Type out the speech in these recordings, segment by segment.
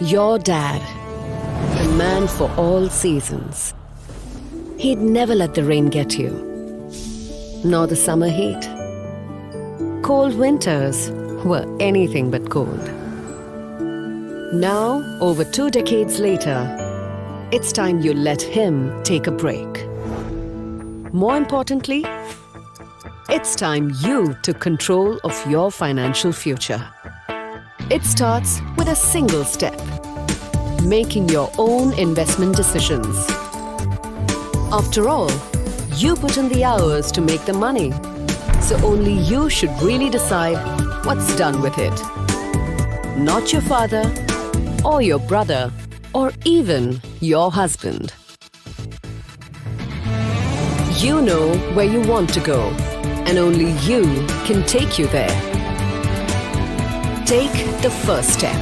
Your dad, a man for all seasons. He'd never let the rain get you, nor the summer heat. Cold winters were anything but cold. Now, over 2 decades later, it's time you let him take a break. More importantly, it's time you took control of your financial future. It starts with a single step: making your own investment decisions. After all, you put in the hours to make the money, so only you should really decide what's done with it. Not your father, or your brother, or even your husband. You know where you want to go, and only you can take you there. Take the first step.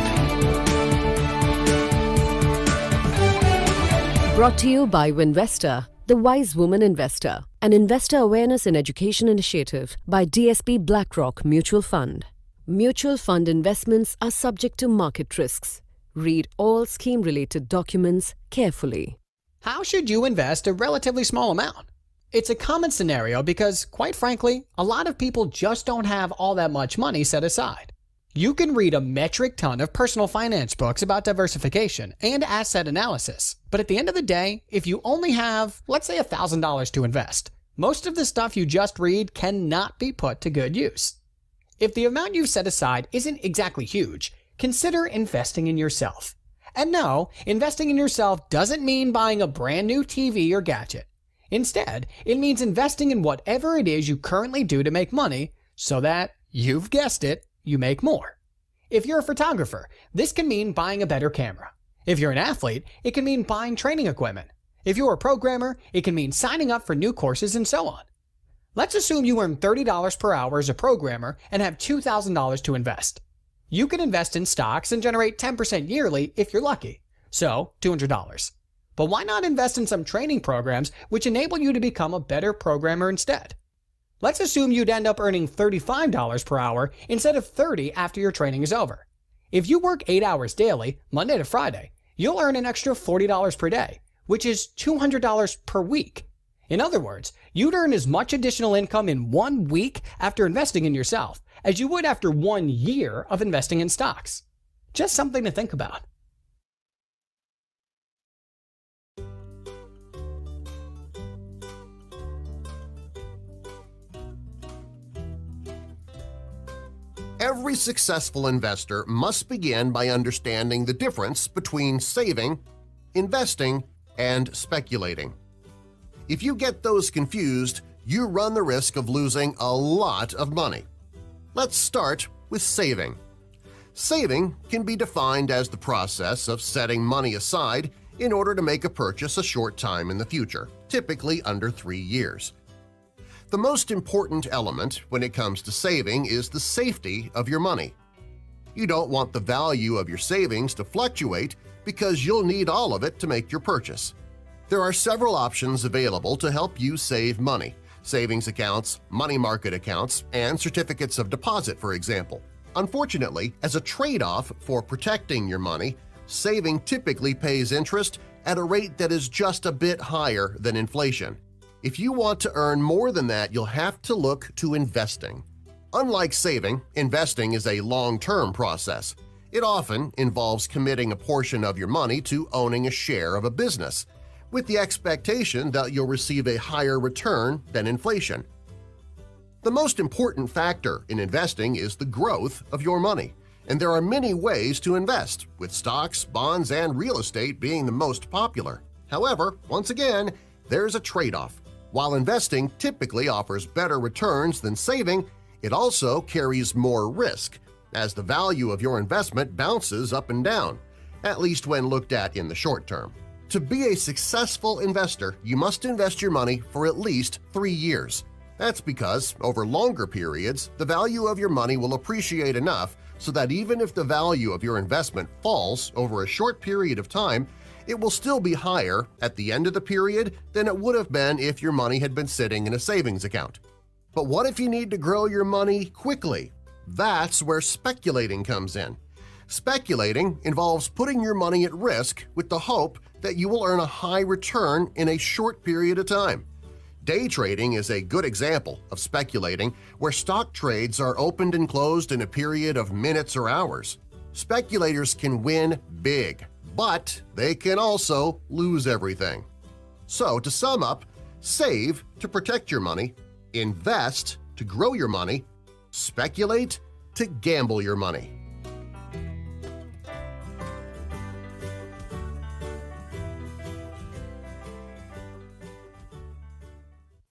Brought to you by Winvestor, the Wise Woman Investor, an investor awareness and education initiative by DSP BlackRock Mutual Fund. Mutual fund investments are subject to market risks. Read all scheme-related documents carefully. How should you invest a relatively small amount? It's a common scenario because, quite frankly, a lot of people just don't have all that much money set aside. You can read a metric ton of personal finance books about diversification and asset analysis, but at the end of the day, if you only have, let's say, $1,000 to invest, most of the stuff you just read cannot be put to good use. If the amount you've set aside isn't exactly huge, consider investing in yourself. And no, investing in yourself doesn't mean buying a brand new TV or gadget. Instead, it means investing in whatever it is you currently do to make money so that, you've guessed it, you make more. If you're a photographer, this can mean buying a better camera. If you're an athlete, it can mean buying training equipment. If you're a programmer, it can mean signing up for new courses and so on. Let's assume you earn $30 per hour as a programmer and have $2,000 to invest. You can invest in stocks and generate 10% yearly if you're lucky, so $200. But why not invest in some training programs which enable you to become a better programmer instead? Let's assume you'd end up earning $35 per hour instead of $30 after your training is over. If you work 8 hours daily, Monday to Friday, you'll earn an extra $40 per day, which is $200 per week. In other words, you'd earn as much additional income in 1 week after investing in yourself as you would after 1 year of investing in stocks. Just something to think about. Every successful investor must begin by understanding the difference between saving, investing, and speculating. If you get those confused, you run the risk of losing a lot of money. Let's start with saving. Saving can be defined as the process of setting money aside in order to make a purchase a short time in the future, typically under 3 years. The most important element when it comes to saving is the safety of your money. You don't want the value of your savings to fluctuate because you'll need all of it to make your purchase. There are several options available to help you save money: savings accounts, money market accounts, and certificates of deposit, for example. Unfortunately, as a trade-off for protecting your money, saving typically pays interest at a rate that is just a bit higher than inflation. If you want to earn more than that, you'll have to look to investing. Unlike saving, investing is a long-term process. It often involves committing a portion of your money to owning a share of a business, with the expectation that you'll receive a higher return than inflation. The most important factor in investing is the growth of your money, and there are many ways to invest, with stocks, bonds, and real estate being the most popular. However, once again, there's a trade-off. While investing typically offers better returns than saving, it also carries more risk, as the value of your investment bounces up and down, at least when looked at in the short term. To be a successful investor, you must invest your money for at least 3 years. That's because, over longer periods, the value of your money will appreciate enough so that even if the value of your investment falls over a short period of time, it will still be higher at the end of the period than it would have been if your money had been sitting in a savings account. But what if you need to grow your money quickly? That's where speculating comes in. Speculating involves putting your money at risk with the hope that you will earn a high return in a short period of time. Day trading is a good example of speculating, where stock trades are opened and closed in a period of minutes or hours. Speculators can win big, but they can also lose everything. So, to sum up, save to protect your money, invest to grow your money, speculate to gamble your money.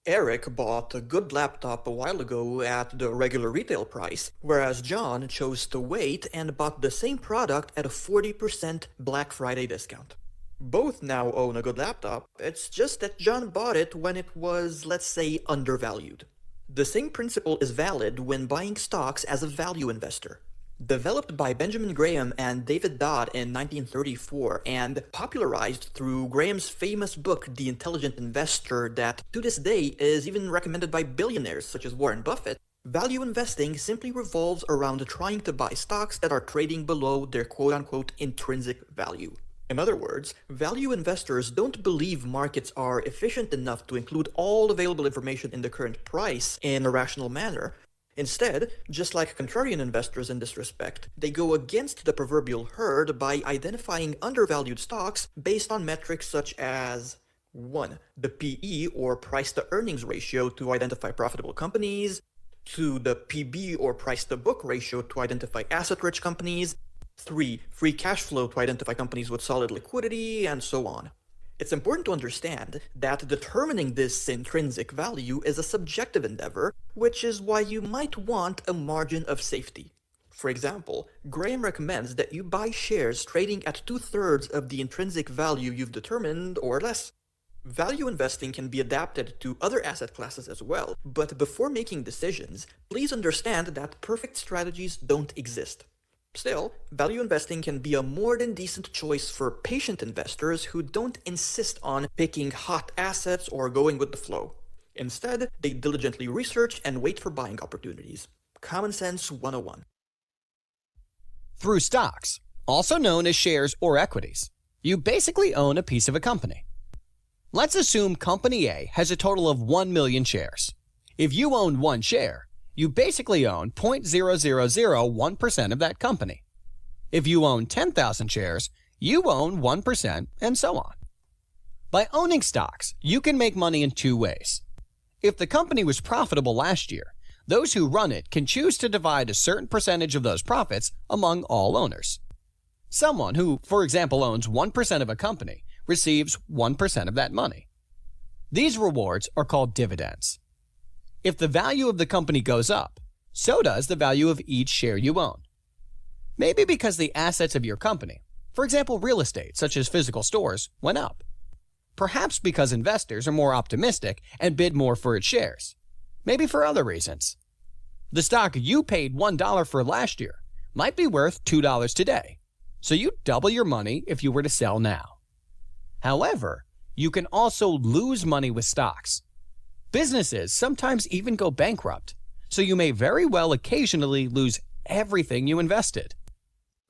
Eric bought a good laptop a while ago at the regular retail price, whereas John chose to wait and bought the same product at a 40% Black Friday discount. Both now own a good laptop, it's just that John bought it when it was, let's say, undervalued. The same principle is valid when buying stocks as a value investor. Developed by Benjamin Graham and David Dodd in 1934 and popularized through Graham's famous book The Intelligent Investor that to this day is even recommended by billionaires such as Warren Buffett, value investing simply revolves around trying to buy stocks that are trading below their quote-unquote intrinsic value. In other words, value investors don't believe markets are efficient enough to include all available information in the current price in a rational manner. Instead, just like contrarian investors in this respect, they go against the proverbial herd by identifying undervalued stocks based on metrics such as 1. The PE or price-to-earnings ratio to identify profitable companies, 2. The PB or price-to-book ratio to identify asset-rich companies, 3. Free cash flow to identify companies with solid liquidity, and so on. It's important to understand that determining this intrinsic value is a subjective endeavor, which is why you might want a margin of safety. For example, Graham recommends that you buy shares trading at 2/3 of the intrinsic value you've determined or less. Value investing can be adapted to other asset classes as well, but before making decisions, please understand that perfect strategies don't exist. Still, value investing can be a more than decent choice for patient investors who don't insist on picking hot assets or going with the flow. Instead, they diligently research and wait for buying opportunities. Common Sense 101. Through stocks, also known as shares or equities, you basically own a piece of a company. Let's assume Company A has a total of 1 million shares. If you own one share, you basically own 0.0001% of that company. If you own 10,000 shares, you own 1%, and so on. By owning stocks, you can make money in two ways. If the company was profitable last year, those who run it can choose to divide a certain percentage of those profits among all owners. Someone who, for example, owns 1% of a company receives 1% of that money. These rewards are called dividends. If the value of the company goes up, so does the value of each share you own. Maybe because the assets of your company, for example real estate such as physical stores, went up. Perhaps because investors are more optimistic and bid more for its shares. Maybe for other reasons. The stock you paid $1 for last year might be worth $2 today, so you'd double your money if you were to sell now. However, you can also lose money with stocks. Businesses sometimes even go bankrupt, so you may very well occasionally lose everything you invested.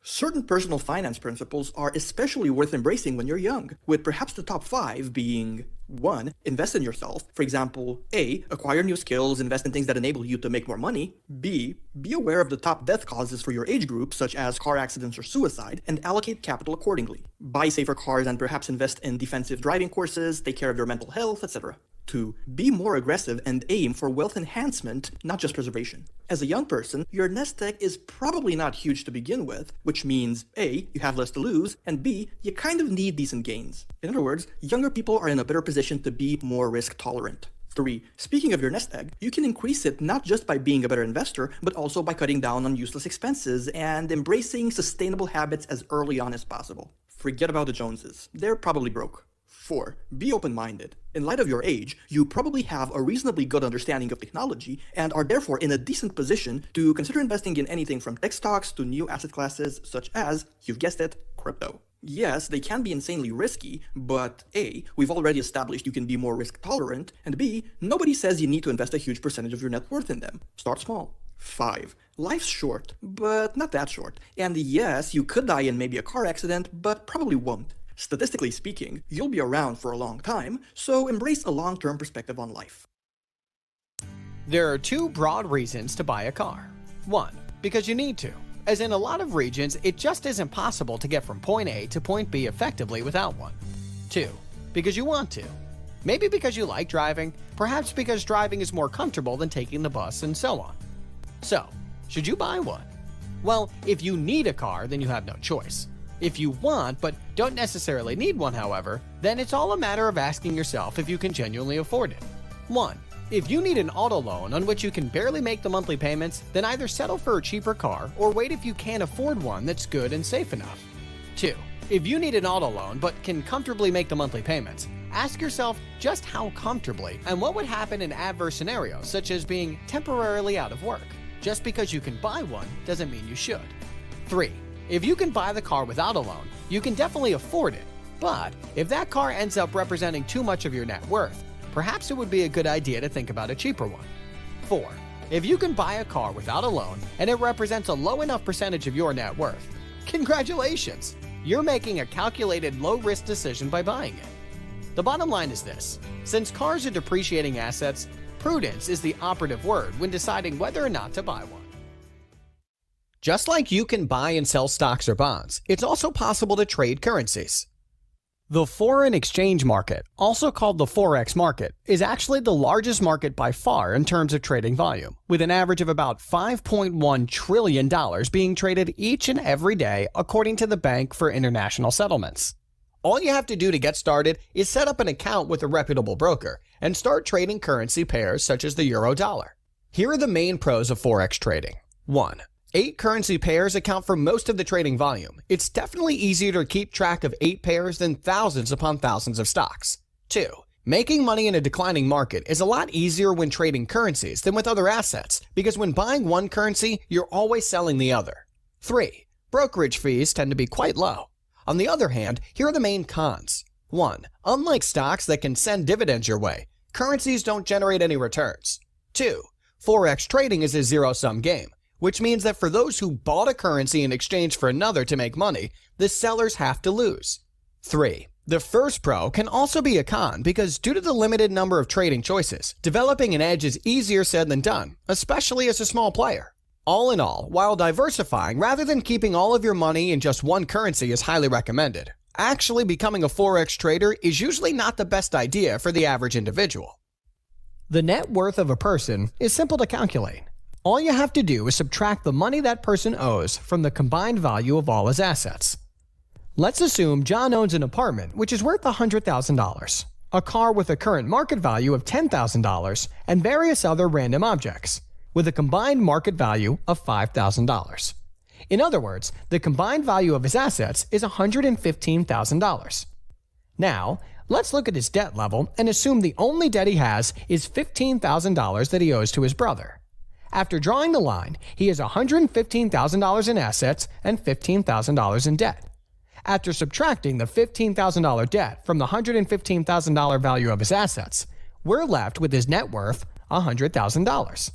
Certain personal finance principles are especially worth embracing when you're young, with perhaps the top 5 being 1. Invest in yourself. For example, A. Acquire new skills, invest in things that enable you to make more money. B. Be aware of the top death causes for your age group, such as car accidents or suicide, and allocate capital accordingly. Buy safer cars and perhaps invest in defensive driving courses, take care of your mental health, etc. 2. Be more aggressive and aim for wealth enhancement, not just preservation. As a young person, your nest egg is probably not huge to begin with, which means A. You have less to lose, and B. You kind of need decent gains. In other words, younger people are in a better position to be more risk tolerant. 3. Speaking of your nest egg, you can increase it not just by being a better investor, but also by cutting down on useless expenses and embracing sustainable habits as early on as possible. Forget about the Joneses. They're probably broke. 4. Be open-minded. In light of your age, you probably have a reasonably good understanding of technology and are therefore in a decent position to consider investing in anything from tech stocks to new asset classes such as, you've guessed it, crypto. Yes, they can be insanely risky, but A, we've already established you can be more risk tolerant, and B, nobody says you need to invest a huge percentage of your net worth in them. Start small. 5. Life's short, but not that short. And yes, you could die in maybe a car accident, but probably won't. Statistically speaking, you'll be around for a long time, so embrace a long-term perspective on life. There are 2 broad reasons to buy a car. 1, because you need to, as in a lot of regions it just isn't possible to get from point A to point B effectively without one. 2, because you want to. Maybe because you like driving, perhaps because driving is more comfortable than taking the bus, and so on. So, should you buy one? Well, if you need a car, then you have no choice. If you want but don't necessarily need one, however, then it's all a matter of asking yourself if you can genuinely afford it. 1. If you need an auto loan on which you can barely make the monthly payments, then either settle for a cheaper car or wait if you can't afford one that's good and safe enough. 2. If you need an auto loan but can comfortably make the monthly payments, ask yourself just how comfortably and what would happen in adverse scenarios such as being temporarily out of work. Just because you can buy one doesn't mean you should. 3. If you can buy the car without a loan, you can definitely afford it. But if that car ends up representing too much of your net worth, perhaps it would be a good idea to think about a cheaper one. 4. If you can buy a car without a loan and it represents a low enough percentage of your net worth, congratulations! You're making a calculated low-risk decision by buying it. The bottom line is this: since cars are depreciating assets, prudence is the operative word when deciding whether or not to buy one. Just like you can buy and sell stocks or bonds, it's also possible to trade currencies. The foreign exchange market, also called the Forex market, is actually the largest market by far in terms of trading volume, with an average of about $5.1 trillion being traded each and every day according to the Bank for International Settlements. All you have to do to get started is set up an account with a reputable broker and start trading currency pairs such as the euro-dollar. Here are the main pros of Forex trading. 1. 8 currency pairs account for most of the trading volume. It's definitely easier to keep track of 8 pairs than thousands upon thousands of stocks. 2. Making money in a declining market is a lot easier when trading currencies than with other assets, because when buying one currency, you're always selling the other. 3. Brokerage fees tend to be quite low. On the other hand, here are the main cons. 1. Unlike stocks that can send dividends your way, currencies don't generate any returns. 2. Forex trading is a zero-sum game, which means that for those who bought a currency in exchange for another to make money, the sellers have to lose. 3. The first pro can also be a con because due to the limited number of trading choices, developing an edge is easier said than done, especially as a small player. All in all, while diversifying rather than keeping all of your money in just one currency is highly recommended, actually becoming a Forex trader is usually not the best idea for the average individual. The net worth of a person is simple to calculate. All you have to do is subtract the money that person owes from the combined value of all his assets. Let's assume John owns an apartment which is worth $100,000, a car with a current market value of $10,000, and various other random objects, with a combined market value of $5,000. In other words, the combined value of his assets is $115,000. Now, let's look at his debt level and assume the only debt he has is $15,000 that he owes to his brother. After drawing the line, he has $115,000 in assets and $15,000 in debt. After subtracting the $15,000 debt from the $115,000 value of his assets, we're left with his net worth, $100,000.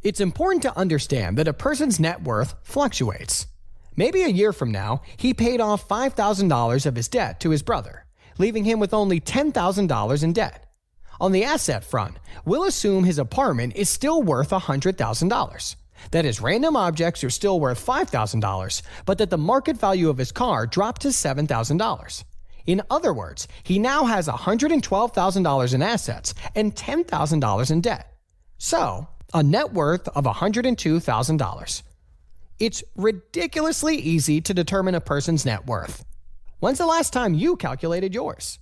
It's important to understand that a person's net worth fluctuates. Maybe a year from now, he paid off $5,000 of his debt to his brother, leaving him with only $10,000 in debt. On the asset front, we'll assume his apartment is still worth $100,000, that his random objects are still worth $5,000, but that the market value of his car dropped to $7,000. In other words, he now has $112,000 in assets and $10,000 in debt. So, a net worth of $102,000. It's ridiculously easy to determine a person's net worth. When's the last time you calculated yours?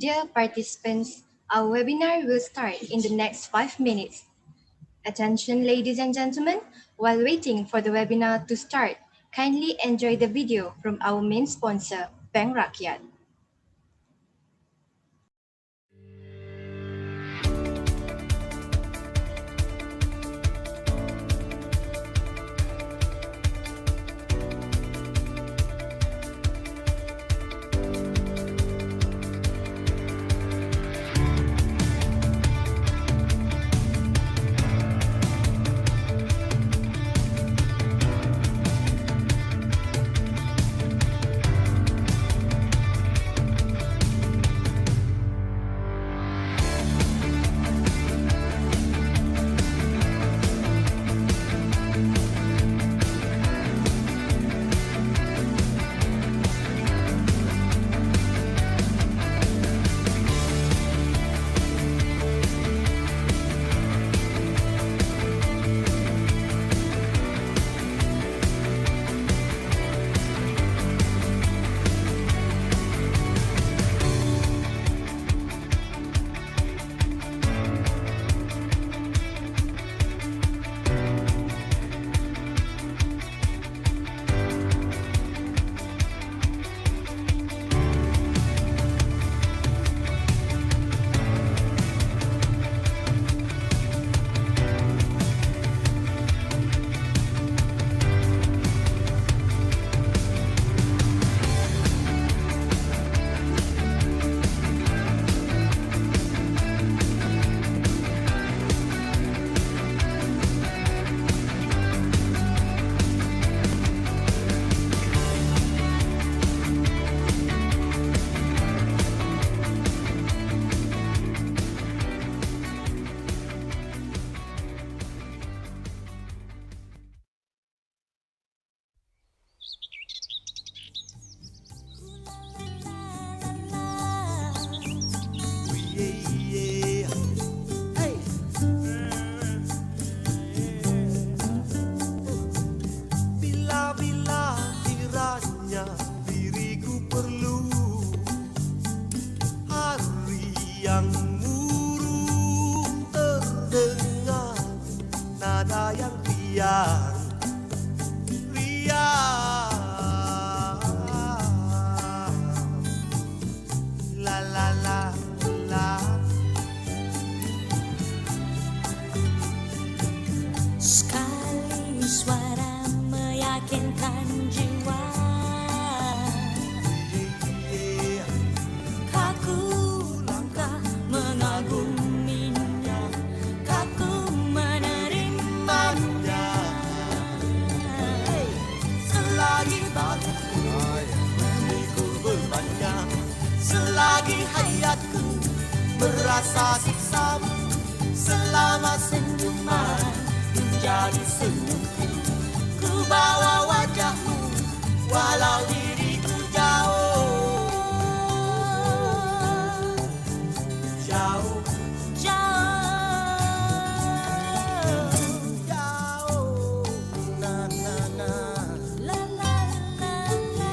Dear participants, our webinar will start in the next 5 minutes. Attention ladies and gentlemen, while waiting for the webinar to start, kindly enjoy the video from our main sponsor, Bank Rakyat. Sekali suara meyakinkan jiwa, kaku langkah mengaguminya, kaku menerimanya. Selagi badanku memikul bebannya, selagi hayatku merasa siksamu, selama senyuman menjadi senyumku, ku bawa wajahmu walau diriku jauh, jauh, jauh, jauh, na na na, la la la la.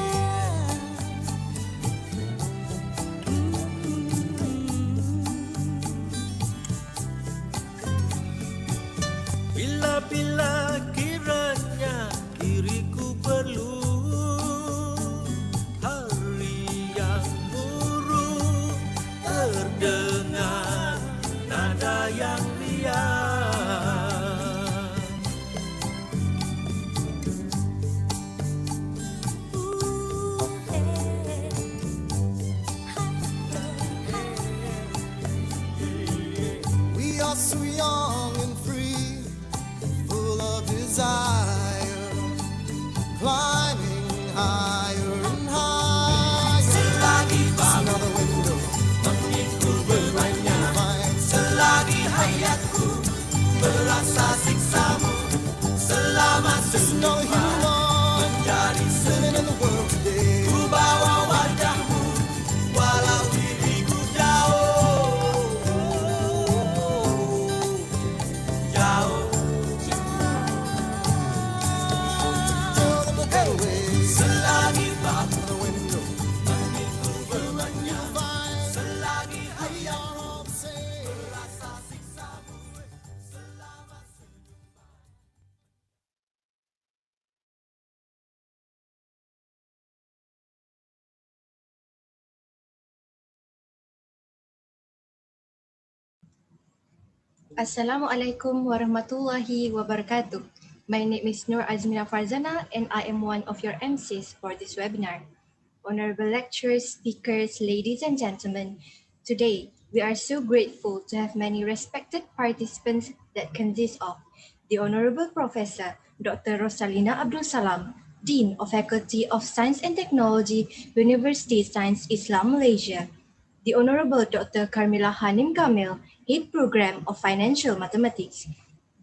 Bila-bila kiranya diriku perlu hari yang murung, terdengar nada yang riang. We are so young and free, full of desire, climbing higher and higher. Selagi Another window, mengikul berbanyak, selagi hayatku merasa siksamu, selama another senyuman human menjadi living senyum. in the world today. Ku bawa wajahmu walau diriku jauh, jauh. Tell them to get away. Selagi bab Another window, mengikul berbanyak, find selagi we hayat are all the same. rasa siksamu, selama senyuman. Assalamualaikum warahmatullahi wabarakatuh. My name is Nur Azmina Farzana and I am one of your MCs for this webinar. Honorable lecturers, speakers, ladies and gentlemen, today we are so grateful to have many respected participants that consist of the Honorable Professor Dr. Rosalina Abdul Salam, Dean of Faculty of Science and Technology, University Science Islam Malaysia, the Honorable Dr. Carmila Hanim Kamil, Head Program of Financial Mathematics,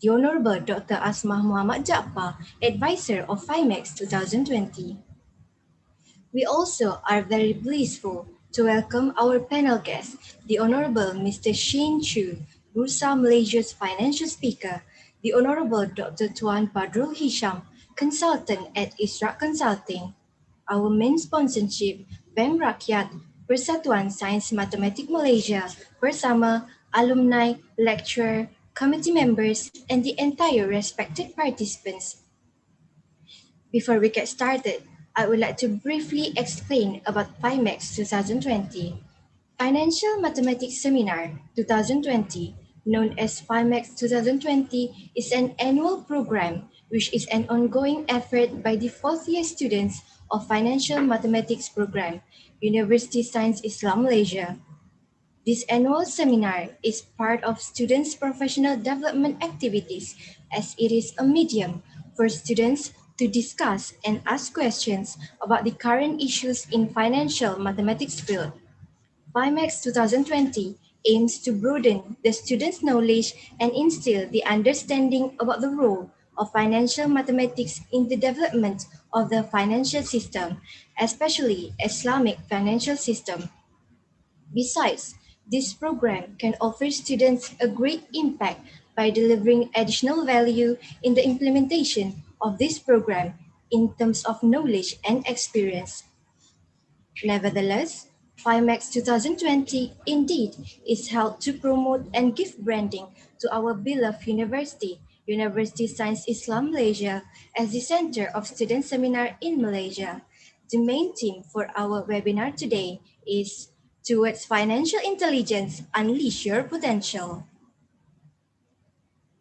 the Honorable Dr. Asmah Muhammad Jaafar, Advisor of Fimacs 2020. We also are very blissful to welcome our panel guest, the Honorable Mr. Shane Chu, Bursa Malaysia's financial speaker, the Honorable Dr. Tuan Badrul Hisham, consultant at Israk Consulting. Our main sponsorship, Bank Rakyat, Persatuan Sains Matematik Malaysia, bersama alumni, lecturer, committee members, and the entire respected participants. Before we get started, I would like to briefly explain about Fimacs 2020. Financial Mathematics Seminar 2020, known as Fimacs 2020, is an annual program which is an ongoing effort by the fourth year students of Financial Mathematics Program, University Science Islam Malaysia. This annual seminar is part of students' professional development activities as it is a medium for students to discuss and ask questions about the current issues in financial mathematics field. Fimacs 2020 aims to broaden the students' knowledge and instill the understanding about the role of financial mathematics in the development of the financial system, especially Islamic financial system. Besides, this program can offer students a great impact by delivering additional value in the implementation of this program in terms of knowledge and experience. Nevertheless, Fimacs 2020 indeed is held to promote and give branding to our beloved university, University Science Islam Malaysia, as the center of student seminar in Malaysia. The main theme for our webinar today is Towards Financial Intelligence, Unleash Your Potential.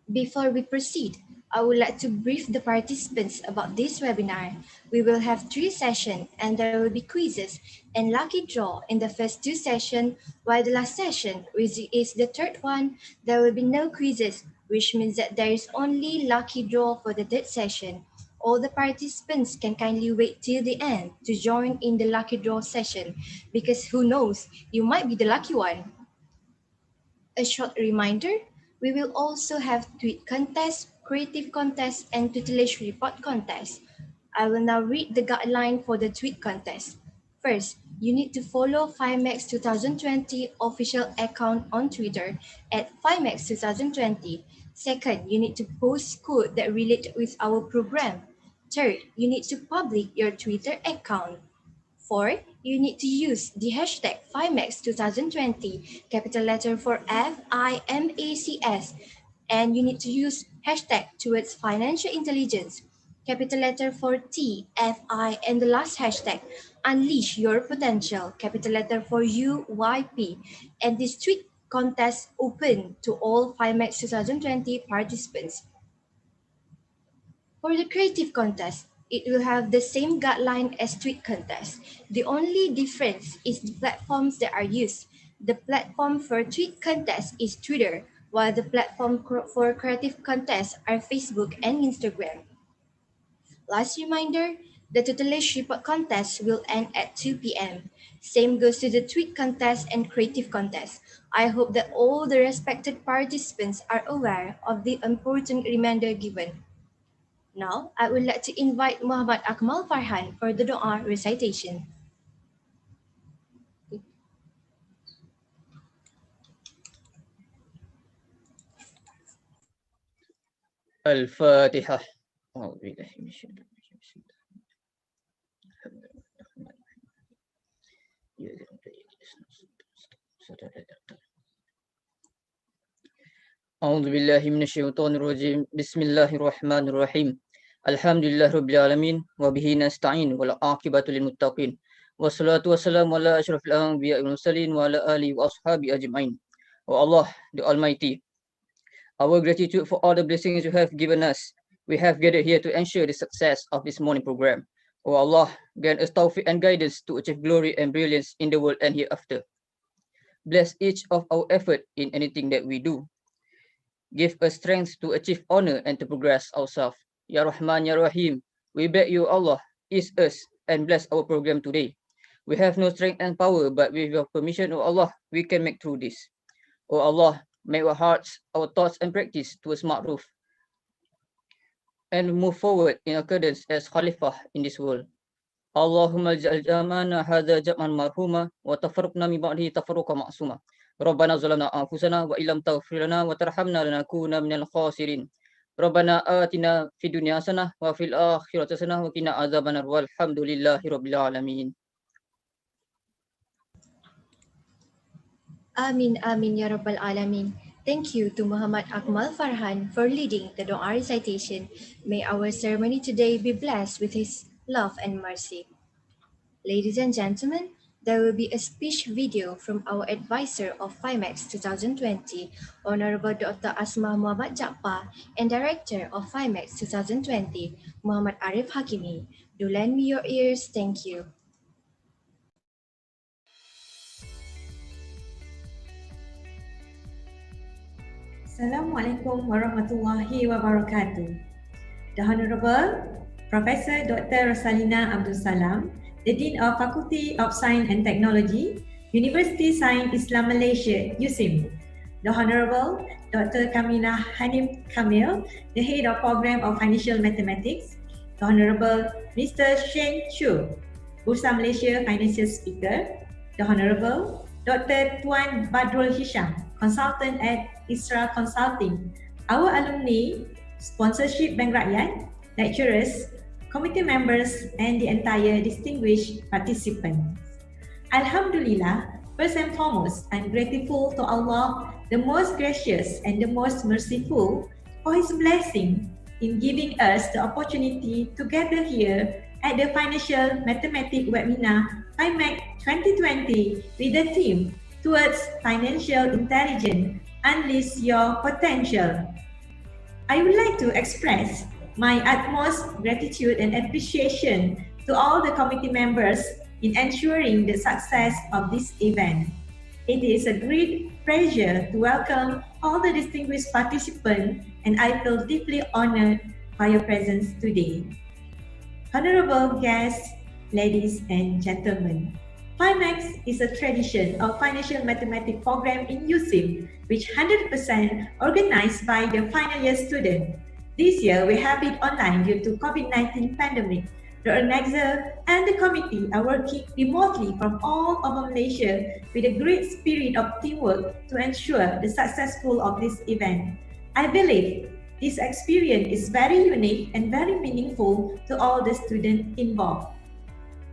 Before we proceed, I would like to brief the participants about this webinar. We will have 3 sessions and there will be quizzes and lucky draw in the first 2 sessions, while the last session, which is the third one, there will be no quizzes, which means that there is only lucky draw for the third session. All the participants can kindly wait till the end to join in the lucky draw session because who knows, you might be the lucky one. A short reminder, we will also have tweet contest, creative contest, and tutelage report contest. I will now read the guideline for the tweet contest. First, you need to follow Fimacs 2020 official account on Twitter at Fimacs 2020. Second, you need to post code that relate with our program. Third, you need to publish your Twitter account. Fourth, you need to use the hashtag Fimacs 2020, capital letter for FIMACS, and you need to use hashtag towards financial intelligence, capital letter for T, F, I, and the last hashtag, unleash your potential, capital letter for U, Y, P. And this tweet contest open to all Fimacs 2020 participants. For the creative contest, it will have the same guideline as tweet contest. The only difference is the platforms that are used. The platform for tweet contest is Twitter, while the platform for creative contest are Facebook and Instagram. Last reminder, the tutelage report contest will end at 2 p.m. Same goes to the tweet contest and creative contest. I hope that all the respected participants are aware of the important reminder given. Now, I would like to invite Muhammad Akmal Farhan for the Doa recitation. الفاتحة. أعوذ بالله من الشيطان الرجيم. أعوذ بالله من الشيطان الرجيم. بسم الله الرحمن الرحيم. الحمد لله رب العالمين وبه نستعين والعاقبة للمتقين والصلاة والسلام على أشرف الأنبياء والمرسلين وعلى آله وأصحابه أجمعين. O Allah, the Almighty, our gratitude for all the blessings you have given us. We have gathered here to ensure the success of this morning program. O Allah, grant us tawfiq and guidance to achieve glory and brilliance in the world and hereafter. Bless each of our effort in anything that we do. Give us strength to achieve honor and to progress ourselves. Ya Rahman, Ya Rahim, we beg you, Allah, ease us and bless our program today. We have no strength and power, but with your permission, O Allah, we can make through this. O Allah, make our hearts, our thoughts and practice to a smart roof and move forward in accordance as Khalifah in this world. Allahumma ja'al jamana hadha jam'an marhuma wa tafarruqna min ba'dihi tafarruqa ma'suma. Rabbana zalamna anfusana wa illam taghfir lana wa tarhamna lanakuna minal khasirin. Rabbana atina fid dunya hasanah wa fil akhirati hasanah wa qina adzabannar walhamdulillahi rabbil alamin. Amin, Amin, Ya Rabbal Alamin. Thank you to Muhammad Akmal Farhan for leading the Doa recitation. May our ceremony today be blessed with his love and mercy. Ladies and gentlemen, there will be a speech video from our advisor of Fimacs 2020, Honorable Dr. Asma Muhammad Jakpa, and Director of Fimacs 2020, Muhammad Arif Hakimi. Do lend me your ears. Thank you. Assalamualaikum warahmatullahi wabarakatuh. The Honorable Professor Dr. Rosalina Abdul Salam, the Dean of Faculty of Science and Technology, University Science Islam Malaysia, USIM. The Honorable Dr. Kamina Hanim Kamil, the Head of Program of Financial Mathematics. The Honorable Mr. Shane Chu, Bursa Malaysia Financial Speaker. The Honorable Dr. Tuan Badrul Hisham, Consultant at Isra Consulting, our alumni, sponsorship Bank Rakyat, lecturers, committee members, and the entire distinguished participants. Alhamdulillah, first and foremost, I'm grateful to Allah, the most gracious and the most merciful, for His blessing in giving us the opportunity to gather here at the Financial Mathematics Webinar Fimacs 2020 with the theme Towards Financial Intelligence, Unleash Your Potential. I would like to express my utmost gratitude and appreciation to all the committee members in ensuring the success of this event. It is a great pleasure to welcome all the distinguished participants, and I feel deeply honored by your presence today. Honorable guests, ladies and gentlemen, Fimacs is a tradition of financial mathematics program in USIM, which 100% organized by the final year student. This year, we have it online due to COVID-19 pandemic. The organizer and the committee are working remotely from all over Malaysia with a great spirit of teamwork to ensure the successful of this event. I believe this experience is very unique and very meaningful to all the students involved.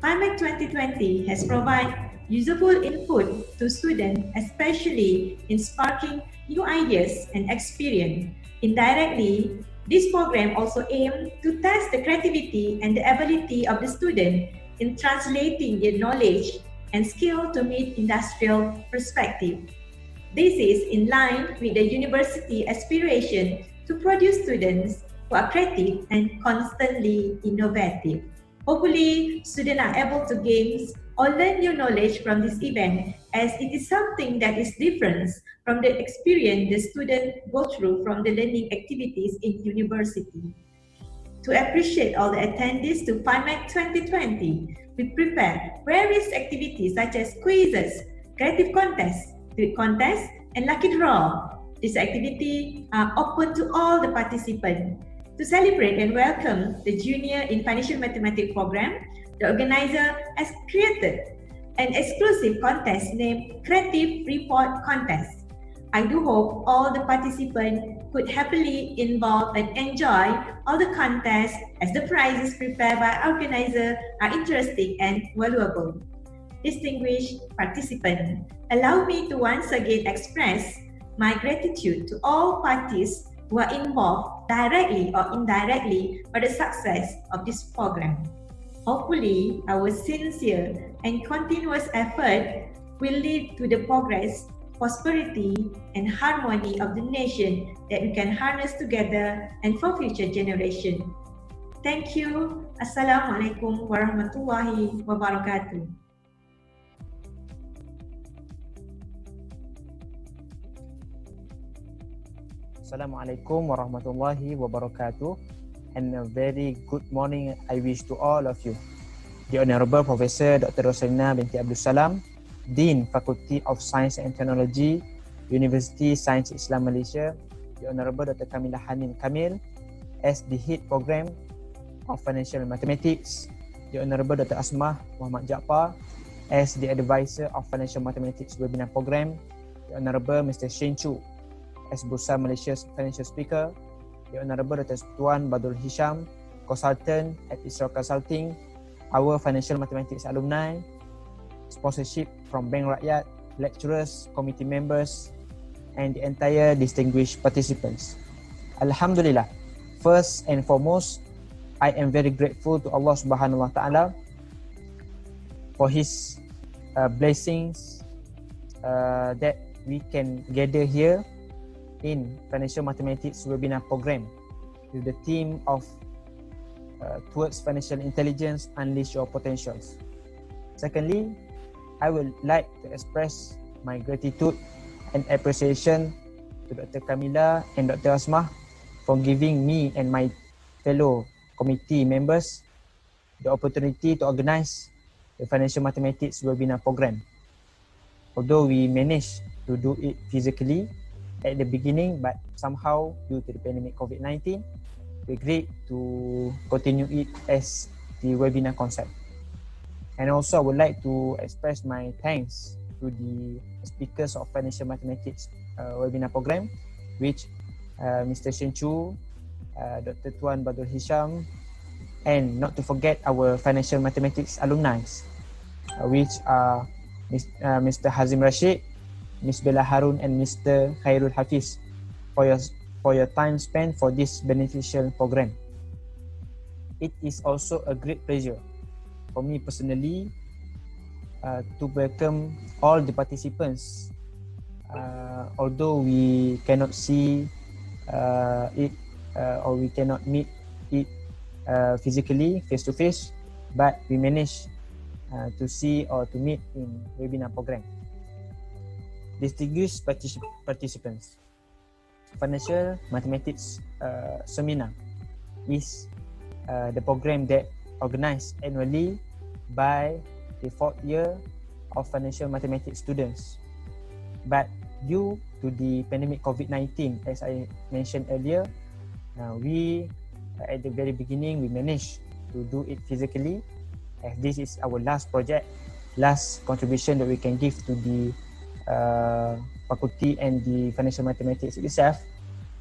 Fimacs 2020 has provided usable input to students, especially in sparking new ideas and experience. Indirectly, this program also aims to test the creativity and the ability of the student in translating their knowledge and skill to meet industrial perspective. This is in line with the university aspiration to produce students who are creative and constantly innovative. Hopefully, students are able to gain or learn new knowledge from this event, as it is something that is different from the experience the students go through from the learning activities in university. To appreciate all the attendees to Fimacs 2020, we prepare various activities such as quizzes, creative contests, tweet contests, and lucky draw. These activities are open to all the participants. To celebrate and welcome the Junior in Financial Mathematics program, the organizer has created an exclusive contest named Creative Report Contest. I do hope all the participants could happily involve and enjoy all the contests, as the prizes prepared by organizer are interesting and valuable. Distinguished participants, allow me to once again express my gratitude to all parties who are involved directly or indirectly for the success of this program. Hopefully, our sincere and continuous effort will lead to the progress, prosperity, and harmony of the nation that we can harness together and for future generations. Thank you. Assalamualaikum warahmatullahi wabarakatuh. Assalamualaikum warahmatullahi wabarakatuh, and a very good morning I wish to all of you. The Honorable Professor Dr. Rosalina binti Abdul Salam, Dean Faculty of Science and Technology, University Science Islam Malaysia, the Honorable Dr. Kamila Hanin Kamil, as the Head Program of Financial Mathematics, the Honorable Dr. Asmah Muhammad Jaafar, as the Advisor of Financial Mathematics Webinar Program, the Honorable Mr. Shen Chu, as Bursa Malaysia's Financial Speaker, the Honorable Dr. Tuan Badrul Hisham, Consultant at Isra Consulting, our Financial Mathematics alumni, sponsorship from Bank Rakyat, lecturers, committee members, and the entire distinguished participants. Alhamdulillah, first and foremost, I am very grateful to Allah Subhanahu Wa Taala for His blessings that we can gather here in Financial Mathematics Webinar Program with the theme of Towards Financial Intelligence, Unleash Your Potentials. Secondly, I would like to express my gratitude and appreciation to Dr. Kamila and Dr. Asmah for giving me and my fellow committee members the opportunity to organize the Financial Mathematics Webinar Program. Although we managed to do it physically at the beginning, but somehow due to the pandemic COVID-19, we agreed to continue it as the webinar concept. And also I would like to express my thanks to the speakers of Financial Mathematics webinar program, which Mr. Shen Chu, Dr. Tuan Badrul Hisham, and not to forget our Financial Mathematics alumni, which are Mr. Hazim Rashid, Ms. Bella Harun, and Mr. Khairul Hafiz for your time spent for this beneficial program. It is also a great pleasure for me personally to welcome all the participants. Although we cannot see it or we cannot meet it physically, face to face, but we managed to see or to meet in webinar program. Distinguished participants, Financial Mathematics Seminar is the program that organized annually by the 4th year of Financial Mathematics students. But due to the pandemic COVID-19, as I mentioned earlier, we at the very beginning we managed to do it physically, as this is our last project, last contribution that we can give to the faculty and the Financial Mathematics itself.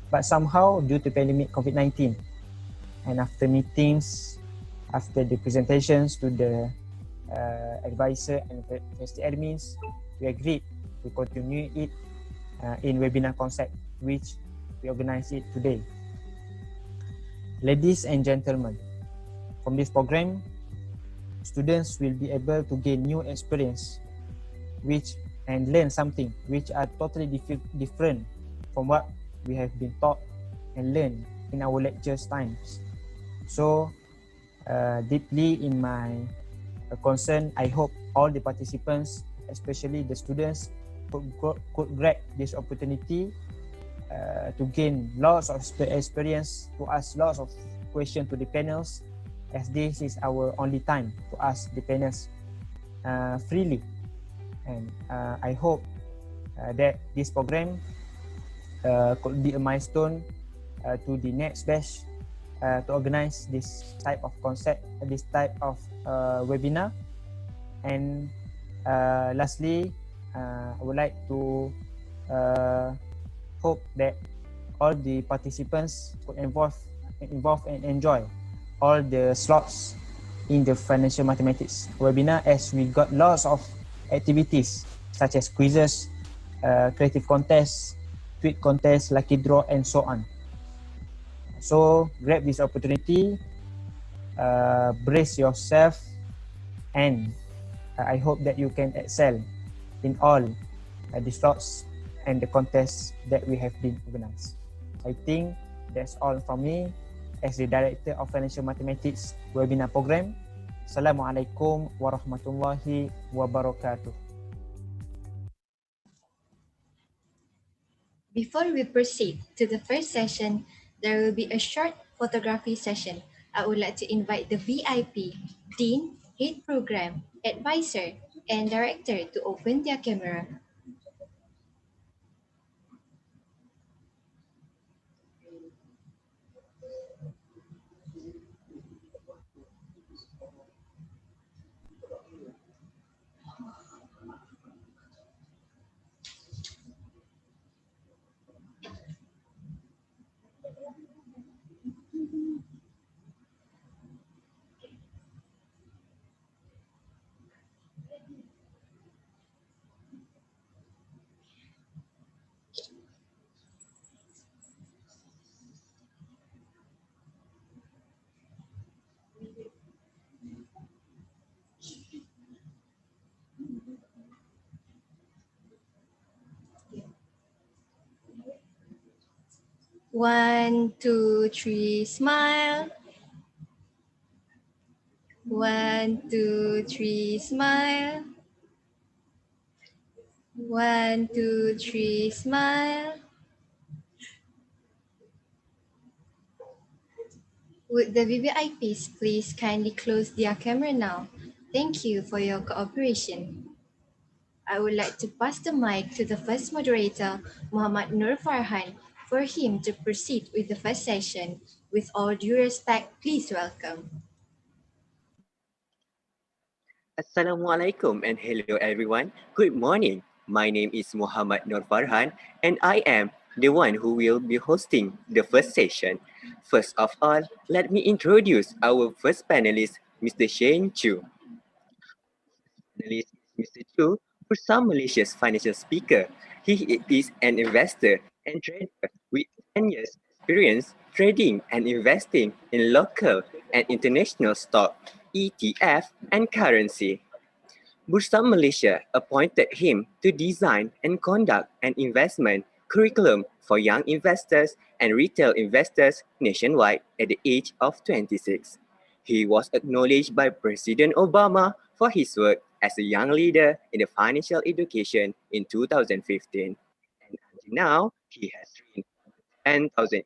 But somehow due to pandemic COVID-19, and after meetings, after the presentations to the advisor and university admins, we agreed to continue it in webinar concept, which we organize it today. Ladies and gentlemen, from this program, students will be able to gain new experience and learn something which are totally different from what we have been taught and learned in our lectures times. So deeply in my concern, I hope all the participants, especially the students, could grab this opportunity to gain lots of experience, to ask lots of questions to the panels, as this is our only time to ask the panels freely. And I hope that this program could be a milestone to the next batch to organize this type of concept, this type of webinar. And lastly, I would like to hope that all the participants could involve and enjoy all the slots in the financial mathematics webinar, as we got lots of activities such as quizzes, creative contests, tweet contests, lucky draw, and so on. So grab this opportunity, brace yourself, and I hope that you can excel in all the slots and the contests that we have been organized. I think that's all from me as the Director of Financial Mathematics Webinar Program. Assalamualaikum warahmatullahi wabarakatuh. Before we proceed to the first session, there will be a short photography session. I would like to invite the VIP, Dean, Head Program, Advisor, and Director to open their camera. One, two, three, smile. One, two, three, smile. One, two, three, smile. Would the VVIPs please kindly close their camera now? Thank you for your cooperation. I would like to pass the mic to the first moderator, Muhammad Nur Farhan, for him to proceed with the first session. With all due respect, please welcome. Assalamualaikum and hello everyone. Good morning. My name is Muhammad Nur Farhan and I am the one who will be hosting the first session. First of all, let me introduce our first panelist, Mr. Shane Chu. Panelist Mr. Chu, Bursa Malaysia's financial speaker. He is an investor and trader with 10 years experience trading and investing in local and international stock, ETF, and currency. Bursa Malaysia appointed him to design and conduct an investment curriculum for young investors and retail investors nationwide at the age of 26. He was acknowledged by President Obama for his work as a young leader in the financial education in 2015. And until now, he has trained 10,000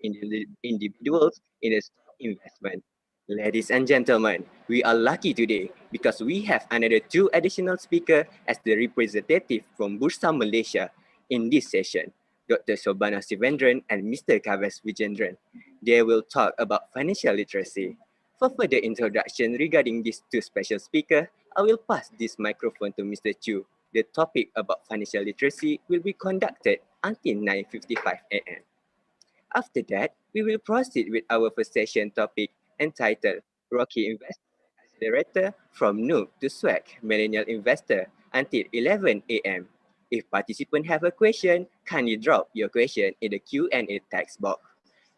individuals in the stock investment. Ladies and gentlemen, we are lucky today because we have another two additional speakers as the representative from Bursa Malaysia in this session, Dr. Sobana Sivendran and Mr. Kaves Vijendran. They will talk about financial literacy. For further introduction regarding these two special speakers, I will pass this microphone to Mr. Chu. The topic about financial literacy will be conducted until 9:55 a.m. After that, we will proceed with our first session topic entitled Rocky Investor as accelerator from noob to swag millennial investor until 11 a.m. If participants have a question, kindly drop your question in the Q&A text box.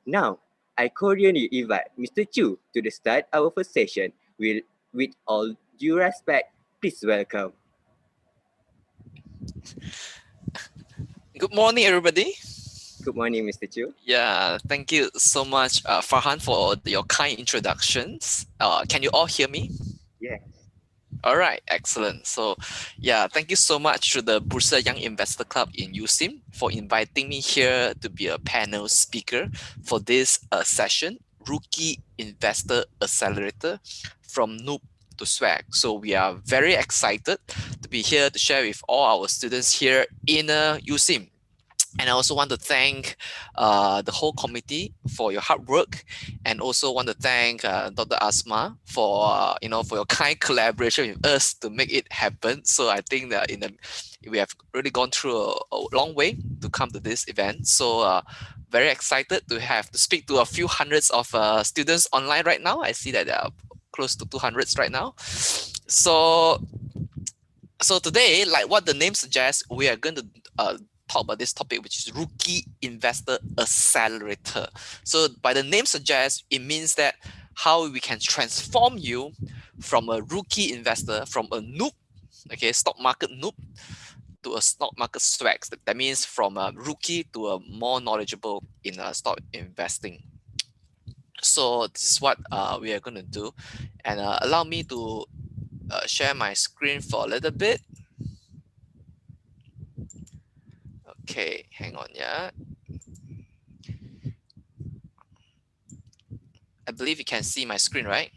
Now, I cordially invite Mr. Chu to the start our first session. With all due respect, please welcome. Good morning, everybody. Good morning, Mr. Chu. Yeah, thank you so much, Farhan, for your kind introductions. Can you all hear me? Yes. All right, excellent. So, yeah, thank you so much to the Bursa Young Investor Club in USIM for inviting me here to be a panel speaker for this session, Rookie Investor Accelerator from Noob to Swag. So we are very excited to be here to share with all our students here in USIM. And I also want to thank the whole committee for your hard work, and also want to thank Dr. Asma for for your kind collaboration with us to make it happen. So I think that we have really gone through a long way to come to this event. So very excited to have to speak to a few hundreds of students online right now. I see that there are close to 200 right now. So today, like what the name suggests, we are going to talk about this topic, which is Rookie Investor Accelerator. So by the name suggests, it means that how we can transform you from a rookie investor, from a noob, okay, stock market noob, to a stock market swag. That means from a rookie to a more knowledgeable in stock investing. So this is what we are going to do. And allow me to share my screen for a little bit. Okay, hang on, yeah. I believe you can see my screen, right?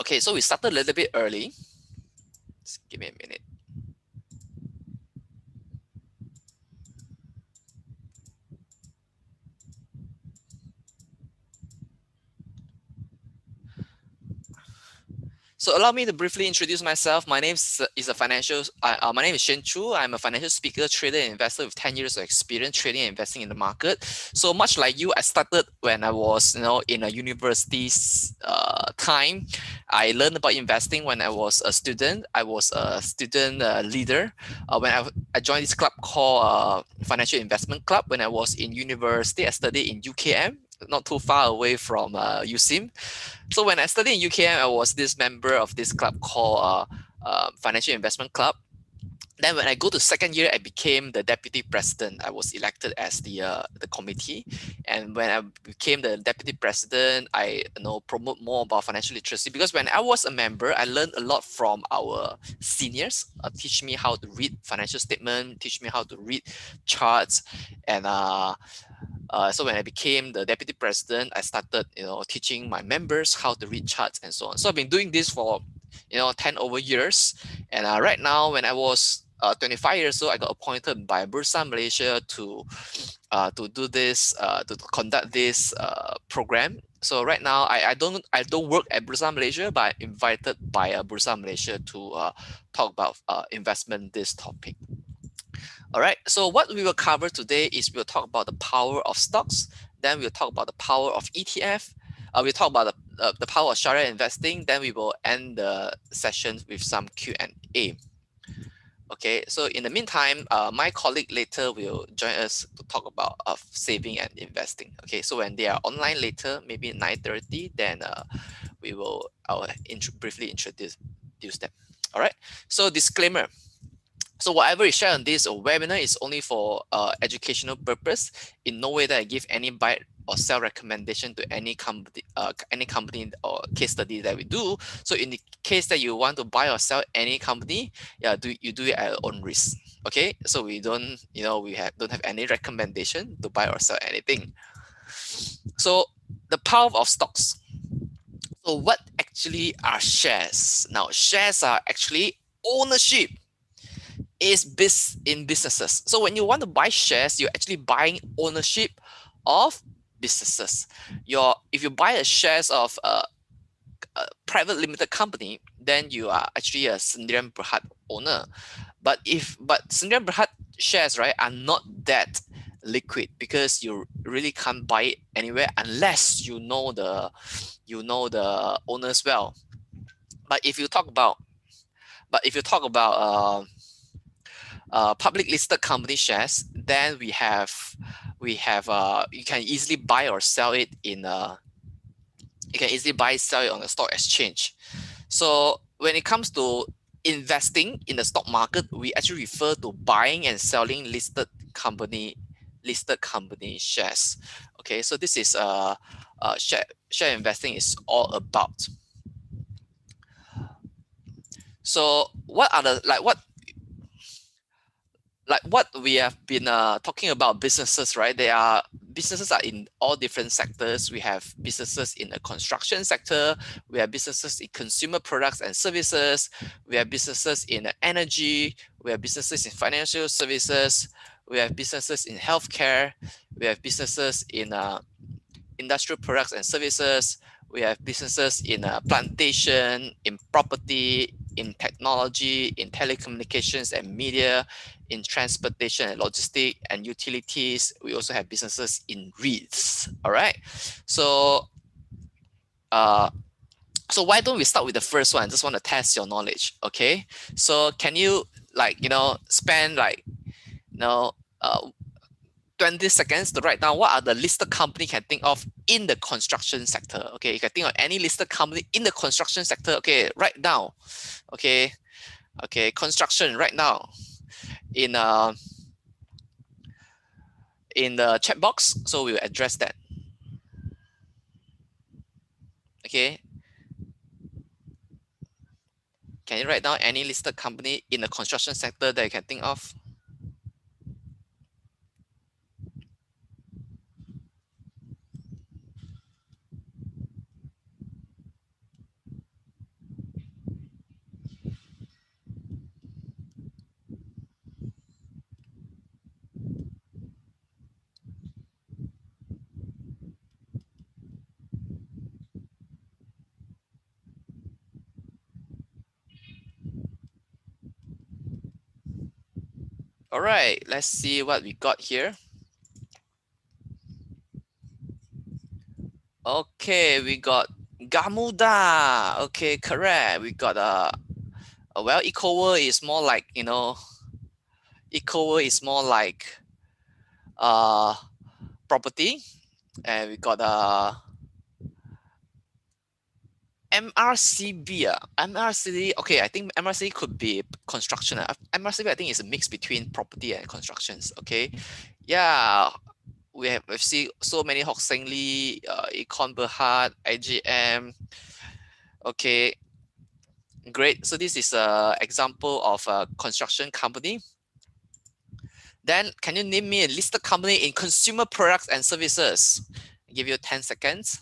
Okay, so we started a little bit early. Just give me a minute. So allow me to briefly introduce myself. My name is my name is Shen Chu. I'm a financial speaker, trader, and investor with 10 years of experience trading and investing in the market. So much like you, I started when I was, in a university's time. I learned about investing when I was a student. I was a student leader when I joined this club called Financial Investment Club when I was in university. I studied in UKM, not too far away from USIM. So when I studied in UKM, I was this member of this club called Financial Investment Club. Then when I go to second year, I became the deputy president. I was elected as the committee, and when I became the deputy president, I promote more about financial literacy, because when I was a member, I learned a lot from our seniors. Teach me how to read financial statement, teach me how to read charts, and so when I became the deputy president, I started teaching my members how to read charts and so on. So I've been doing this for 10 over years, and right now when I was 25 years old, I got appointed by Bursa Malaysia to do this, to conduct this program. So right now I don't work at Bursa Malaysia, but I'm invited by Bursa Malaysia to talk about investment this topic. All right, so what we will cover today is we'll talk about the power of stocks, then we'll talk about the power of ETF, we'll talk about the power of Sharia investing, then we will end the session with some Q&A. Okay, so in the meantime, my colleague later will join us to talk about saving and investing. Okay, so when they are online later, maybe 9:30, then I'll briefly introduce them. All right, so disclaimer. So whatever is shared on this webinar is only for educational purpose. In no way that I give any buy or sell recommendation to any company or case study that we do. So in the case that you want to buy or sell any company, you do it at your own risk. Okay, so we don't don't have any recommendation to buy or sell anything. So the power of stocks. So what actually are shares? Now shares are actually ownership in businesses. So when you want to buy shares, you're actually buying ownership of businesses. If you buy a shares of private limited company, then you are actually a Sendirian Berhad owner. But Sendirian Berhad shares, right, are not that liquid because you really can't buy it anywhere unless you know the owners well. But if you talk about public listed company shares, then we have you can easily buy or sell it sell it on the stock exchange. So when it comes to investing in the stock market, we actually refer to buying and selling listed company shares. Okay, so this is share investing is all about. So what are the what we have been talking about businesses, right? Businesses are in all different sectors. We have businesses in the construction sector. We have businesses in consumer products and services. We have businesses in energy. We have businesses in financial services. We have businesses in healthcare. We have businesses in industrial products and services. We have businesses in plantation, in property, in technology, in telecommunications and media, in transportation and logistics and utilities. We also have businesses in REITs. All right. So why don't we start with the first one? Just want to test your knowledge. Okay. So can you spend 20 seconds to write down what are the listed company you can think of in the construction sector. Okay, you can think of any listed company in the construction sector. Okay, write down. Okay, construction right now in the chat box. So we will address that. Okay, can you write down any listed company in the construction sector that you can think of? All right, let's see what we got here. Okay, we got Gamuda. Okay, correct. We got well, EcoWorld is more like, EcoWorld is more like property, and we got MRCB. MRCB. Okay, I think MRCB could be construction. MRCB, I think, is a mix between property and constructions. Okay, yeah, we've seen so many Hock Seng Lee, Econ Berhad, IGM. Okay, great. So this is an example of a construction company. Then can you name me a listed company in consumer products and services? I'll give you 10 seconds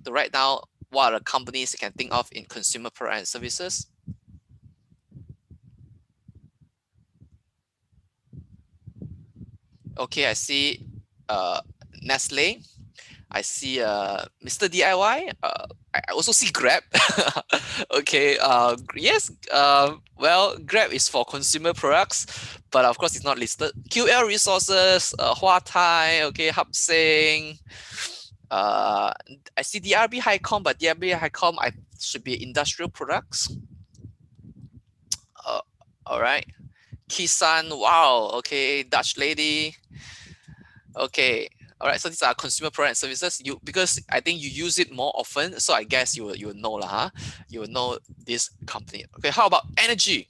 to write down what are the companies you can think of in consumer products and services. Okay, I see Nestle. I see Mr. DIY. I also see Grab. Okay, yes, well, Grab is for consumer products, but of course it's not listed. QL Resources, Hua Thai, okay, Hub Seng. I see DRB Highcom, but DRB Highcom should be industrial products. All right. Kisan, wow, okay, Dutch Lady. Okay, all right, so these are consumer products and services. Because I think you use it more often, so I guess you will know lah, huh? You will know this company. Okay, how about energy?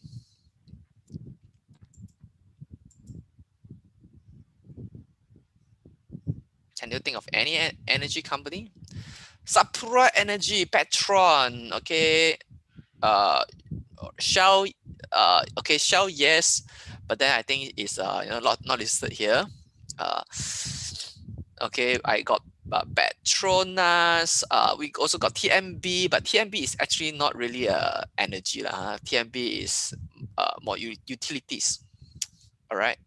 Can you think of any energy company? Sapura Energy, Petron, okay, Shell, okay, Shell, yes, but then I think it's not listed here. Okay, I got Petronas. We also got TMB, but TMB is actually not really energy lah. TMB is more utilities. All right.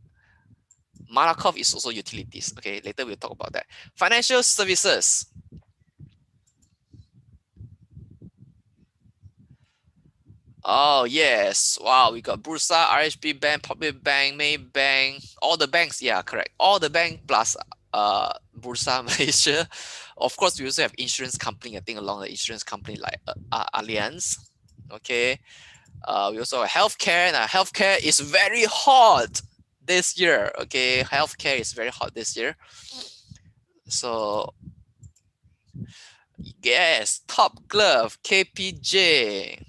Malakoff is also utilities. Okay, later we'll talk about that. Financial services. Oh yes, wow, we got Bursa, RHB Bank, Popular Bank, Maybank, all the banks. Yeah, correct. All the bank plus Bursa Malaysia. Of course, we also have insurance company. I think along the insurance company like Allianz. Okay. We also have healthcare, and healthcare is very hot this year. Okay, healthcare is very hot this year. So yes, Top Glove, KPJ.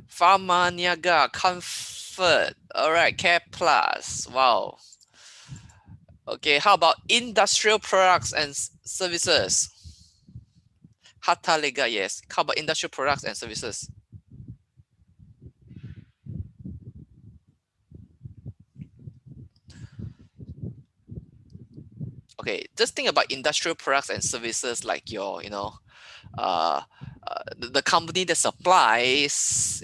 Pharma Niaga, Comfort. All right, Care Plus. Wow. Okay, how about industrial products and services? Hatta Lega, yes. How about industrial products and services? Okay, just think about industrial products and services like your, uh, the company that supplies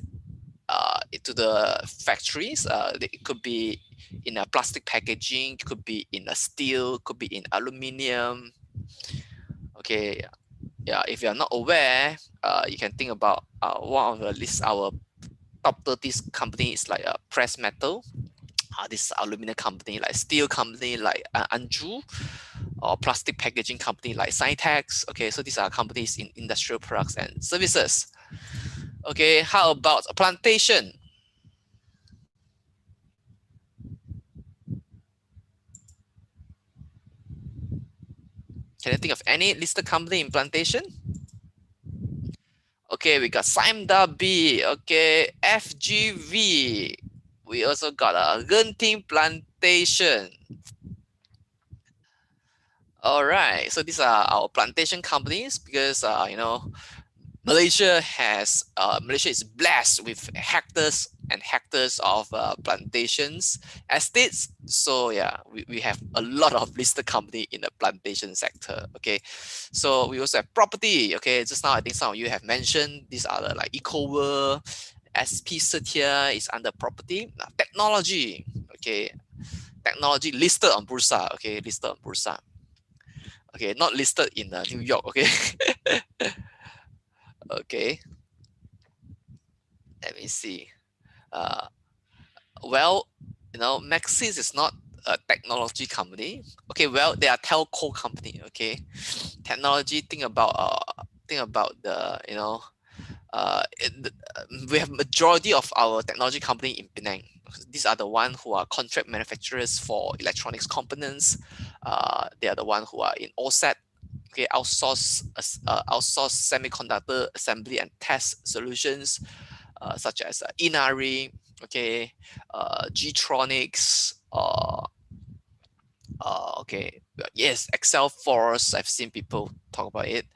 to the factories. It could be in a plastic packaging, could be in a steel, could be in aluminium. Okay, yeah. If you are not aware, you can think about one of the list. Our top 30 companies like Press Metal. This aluminum company like steel company like Anju, or plastic packaging company like Cytex. Okay, so these are companies in industrial products and services. Okay, how about a plantation? Can you think of any listed company in plantation? Okay, we got Simda B. Okay, FGV. We also got a Genting Plantation. All right, so these are our plantation companies because Malaysia is blessed with hectares and hectares of plantations estates. So yeah, we have a lot of listed company in the plantation sector. Okay, so we also have property. Okay, just now I think some of you have mentioned these are the like Ecoworld, SP Setia is under property. Now, technology. Okay, technology listed on Bursa. Okay, listed on Bursa. Okay, not listed in New York. Okay. Okay, let me see. Uh, well, Maxis is not a technology company. Okay, well, they are telco company. Okay, technology. Think about the we have majority of our technology company in Penang. These are the one who are contract manufacturers for electronics components. They are the one who are in OSAT. Okay, outsource semiconductor assembly and test solutions, such as Inari, okay, G-Tronics, okay, yes, Excel Force. I've seen people talk about it,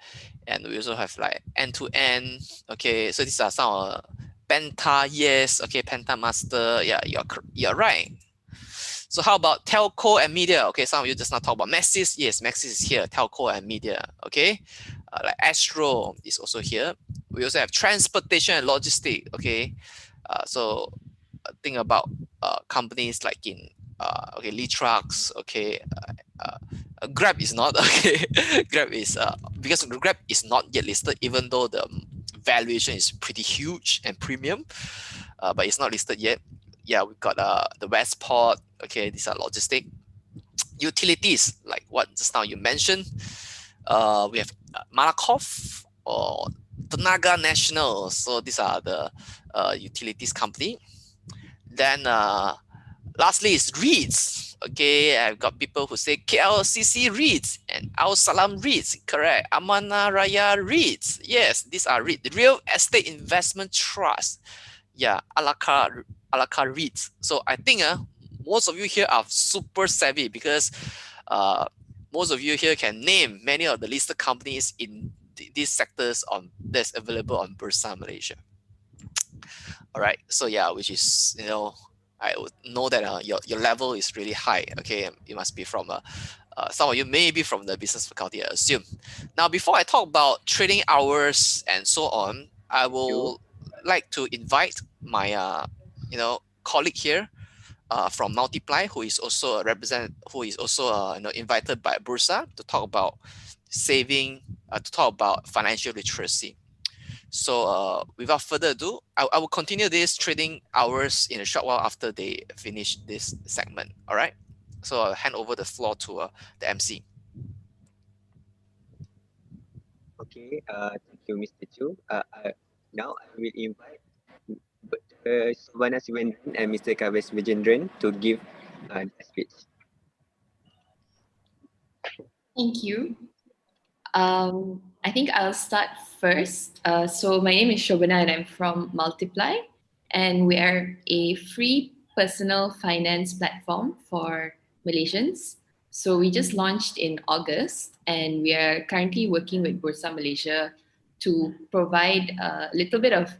and we also have like end-to-end. Okay, so these are some Penta. Yes, okay, Penta Master. Yeah, you're right. So how about telco and media? Okay, some of you just now talk about Maxis. Yes, Maxis is here. Telco and media. Okay, like Astro is also here. We also have transportation and logistics. Okay, so think about companies like in okay, Lee Trucks. Okay, Grab is not okay. Grab is because Grab is not yet listed, even though the valuation is pretty huge and premium, but it's not listed yet. Yeah, we've got the Westport. Okay, these are logistic utilities like what just now you mentioned. We have Malakoff or Tenaga National. So these are the utilities company. Then lastly is REITs. Okay, I've got people who say KLCC REITs and Al Salam REITs. Correct. Amanah Raya REITs. Yes, these are REIT, Real Estate Investment Trust. Yeah, Alaka REITs. So I think most of you here are super savvy because most of you here can name many of the listed companies in these sectors that's available on Bursa Malaysia. All right, so yeah, which is I would know that your level is really high. Okay, you must be from some of you may be from the business faculty, I assume. Now, before I talk about trading hours and so on, I will like to invite my colleague here from Multiply, who is also a invited by Bursa to talk about saving, to talk about financial literacy. So without further ado, I will continue this trading hours in a short while after they finish this segment. All right. So I'll hand over the floor to the MC. Okay, thank you, Mr. Chu. Now I will invite Subhana Sivendran and Mr. Kavesh Vijendran to give the speech. Thank you. I think I'll start first. So my name is Shobana and I'm from Multiply, and we are a free personal finance platform for Malaysians. So we just launched in August, and we are currently working with Bursa Malaysia to provide a little bit of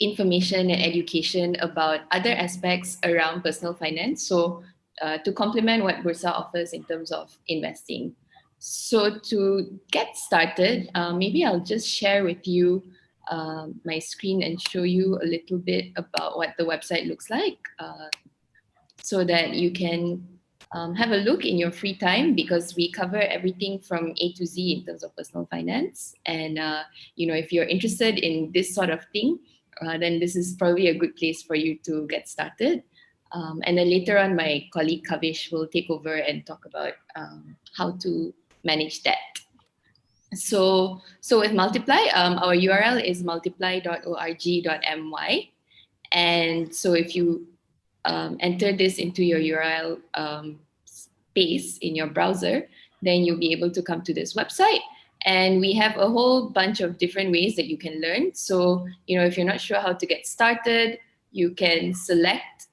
information and education about other aspects around personal finance. So to complement what Bursa offers in terms of investing. So to get started, maybe I'll just share with you my screen and show you a little bit about what the website looks like, so that you can have a look in your free time, because we cover everything from A to Z in terms of personal finance. And if you're interested in this sort of thing, then this is probably a good place for you to get started. And then later on, my colleague Kavish will take over and talk about how to manage that. So with Multiply, our URL is multiply.org.my. And so if you enter this into your URL space in your browser, then you'll be able to come to this website. And we have a whole bunch of different ways that you can learn. So, if you're not sure how to get started, you can select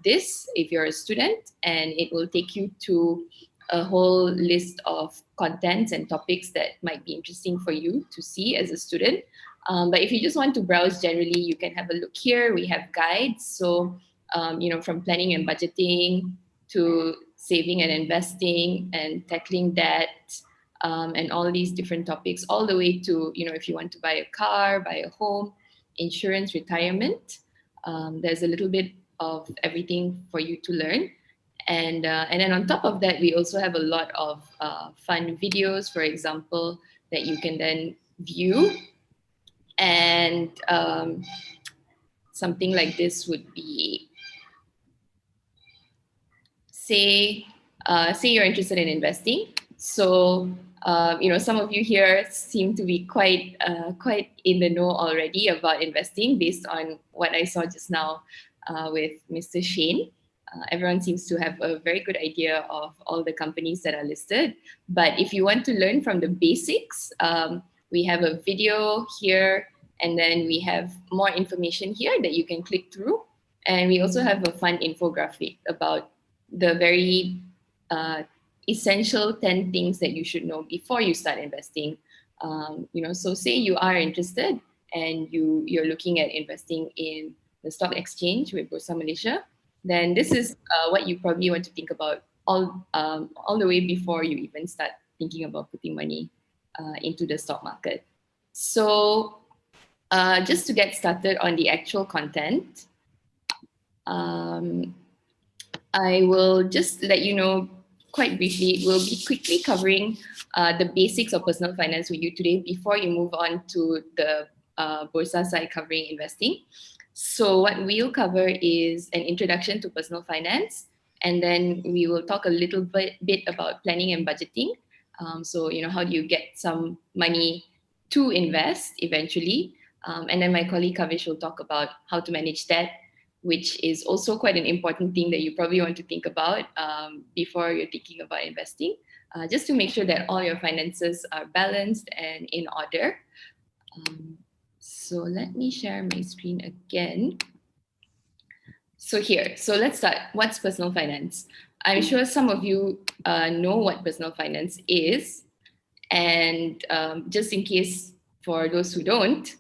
this if you're a student, and it will take you to a whole list of contents and topics that might be interesting for you to see as a student. But if you just want to browse generally, you can have a look here. We have guides. So, from planning and budgeting to saving and investing and tackling debt, and all these different topics, all the way to, if you want to buy a car, buy a home, insurance, retirement. There's a little bit of everything for you to learn. And then on top of that, we also have a lot of fun videos, for example, that you can then view. And something like this would be, say you're interested in investing. So some of you here seem to be quite in the know already about investing based on what I saw just now with Mr. Shane. Everyone seems to have a very good idea of all the companies that are listed. But if you want to learn from the basics, we have a video here, and then we have more information here that you can click through. And we also have a fun infographic about the very essential 10 things that you should know before you start investing. So say you are interested and you're looking at investing in the stock exchange with Bursa Malaysia, then this is what you probably want to think about all the way before you even start thinking about putting money into the stock market. So just to get started on the actual content, I will just let you know quite briefly. We'll be quickly covering the basics of personal finance with you today before you move on to the Bursa side covering investing. So what we'll cover is an introduction to personal finance, and then we will talk a little bit about planning and budgeting. So, how do you get some money to invest eventually? And then my colleague Kavish will talk about how to manage debt, which is also quite an important thing that you probably want to think about before you're thinking about investing, just to make sure that all your finances are balanced and in order. So let me share my screen again. So let's start. What's personal finance? I'm sure some of you know what personal finance is. And just in case for those who don't,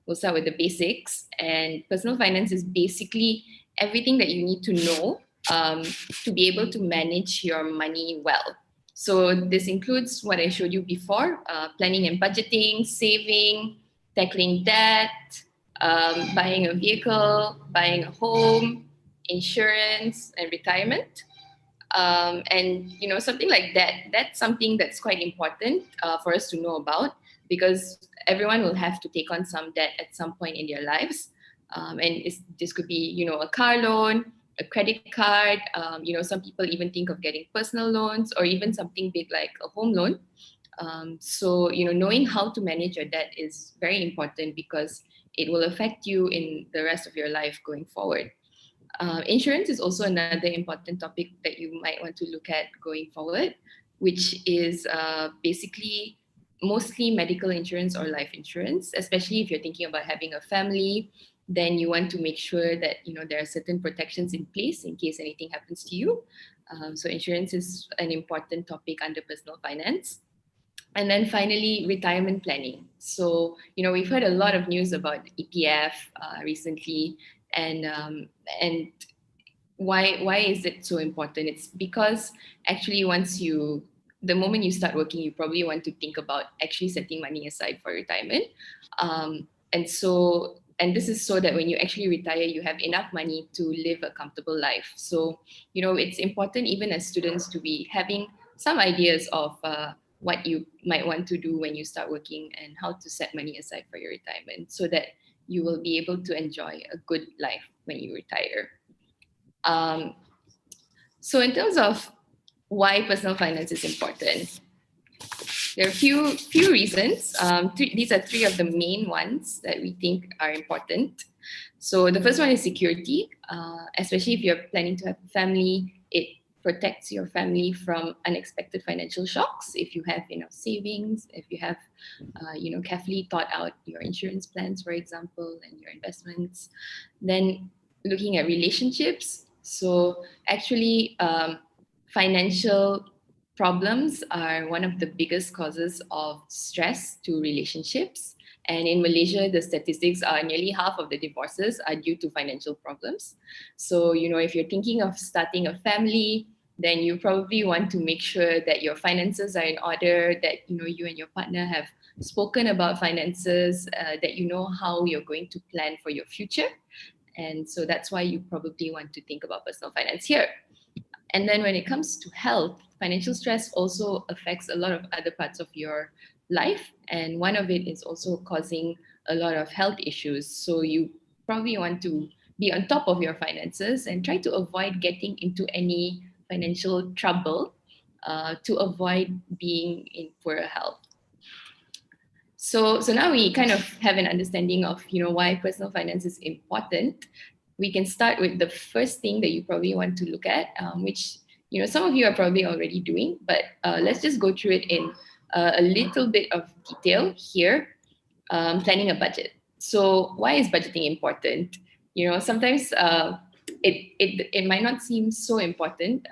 we'll start with the basics. And personal finance is basically everything that you need to know to be able to manage your money well. So this includes what I showed you before, planning and budgeting, saving, tackling debt, buying a vehicle, buying a home, insurance, and retirement. And something like that's something that's quite important for us to know about, because everyone will have to take on some debt at some point in their lives. And this could be a car loan, a credit card. Some people even think of getting personal loans, or even something big like a home loan. So knowing how to manage your debt is very important, because it will affect you in the rest of your life going forward. Insurance is also another important topic that you might want to look at going forward, which is basically mostly medical insurance or life insurance. Especially if you're thinking about having a family, then you want to make sure that there are certain protections in place in case anything happens to you. So insurance is an important topic under personal finance. And then finally, retirement planning. So, we've heard a lot of news about EPF recently, and why is it so important? It's because actually the moment you start working, you probably want to think about actually setting money aside for retirement. And this is so that when you actually retire, you have enough money to live a comfortable life. So, it's important even as students to be having some ideas of what you might want to do when you start working, and how to set money aside for your retirement, so that you will be able to enjoy a good life when you retire. So in terms of why personal finance is important, there are a few reasons. These are three of the main ones that we think are important. So the first one is security, especially if you're planning to have a family. It protects your family from unexpected financial shocks. If you have enough savings, if you have carefully thought out your insurance plans, for example, and your investments. Then looking at relationships. So actually, financial problems are one of the biggest causes of stress to relationships. And in Malaysia, the statistics are nearly half of the divorces are due to financial problems. So, if you're thinking of starting a family, then you probably want to make sure that your finances are in order, that, you and your partner have spoken about finances, that you know how you're going to plan for your future. And so that's why you probably want to think about personal finance here. And then when it comes to health, financial stress also affects a lot of other parts of your life. And one of it is also causing a lot of health issues. So you probably want to be on top of your finances and try to avoid getting into any financial trouble to avoid being in poorer health. So now we kind of have an understanding of why personal finance is important. We can start with the first thing that you probably want to look at, which some of you are probably already doing, but let's just go through it in a little bit of detail here. Planning a budget. So why is budgeting important? Sometimes it might not seem so important,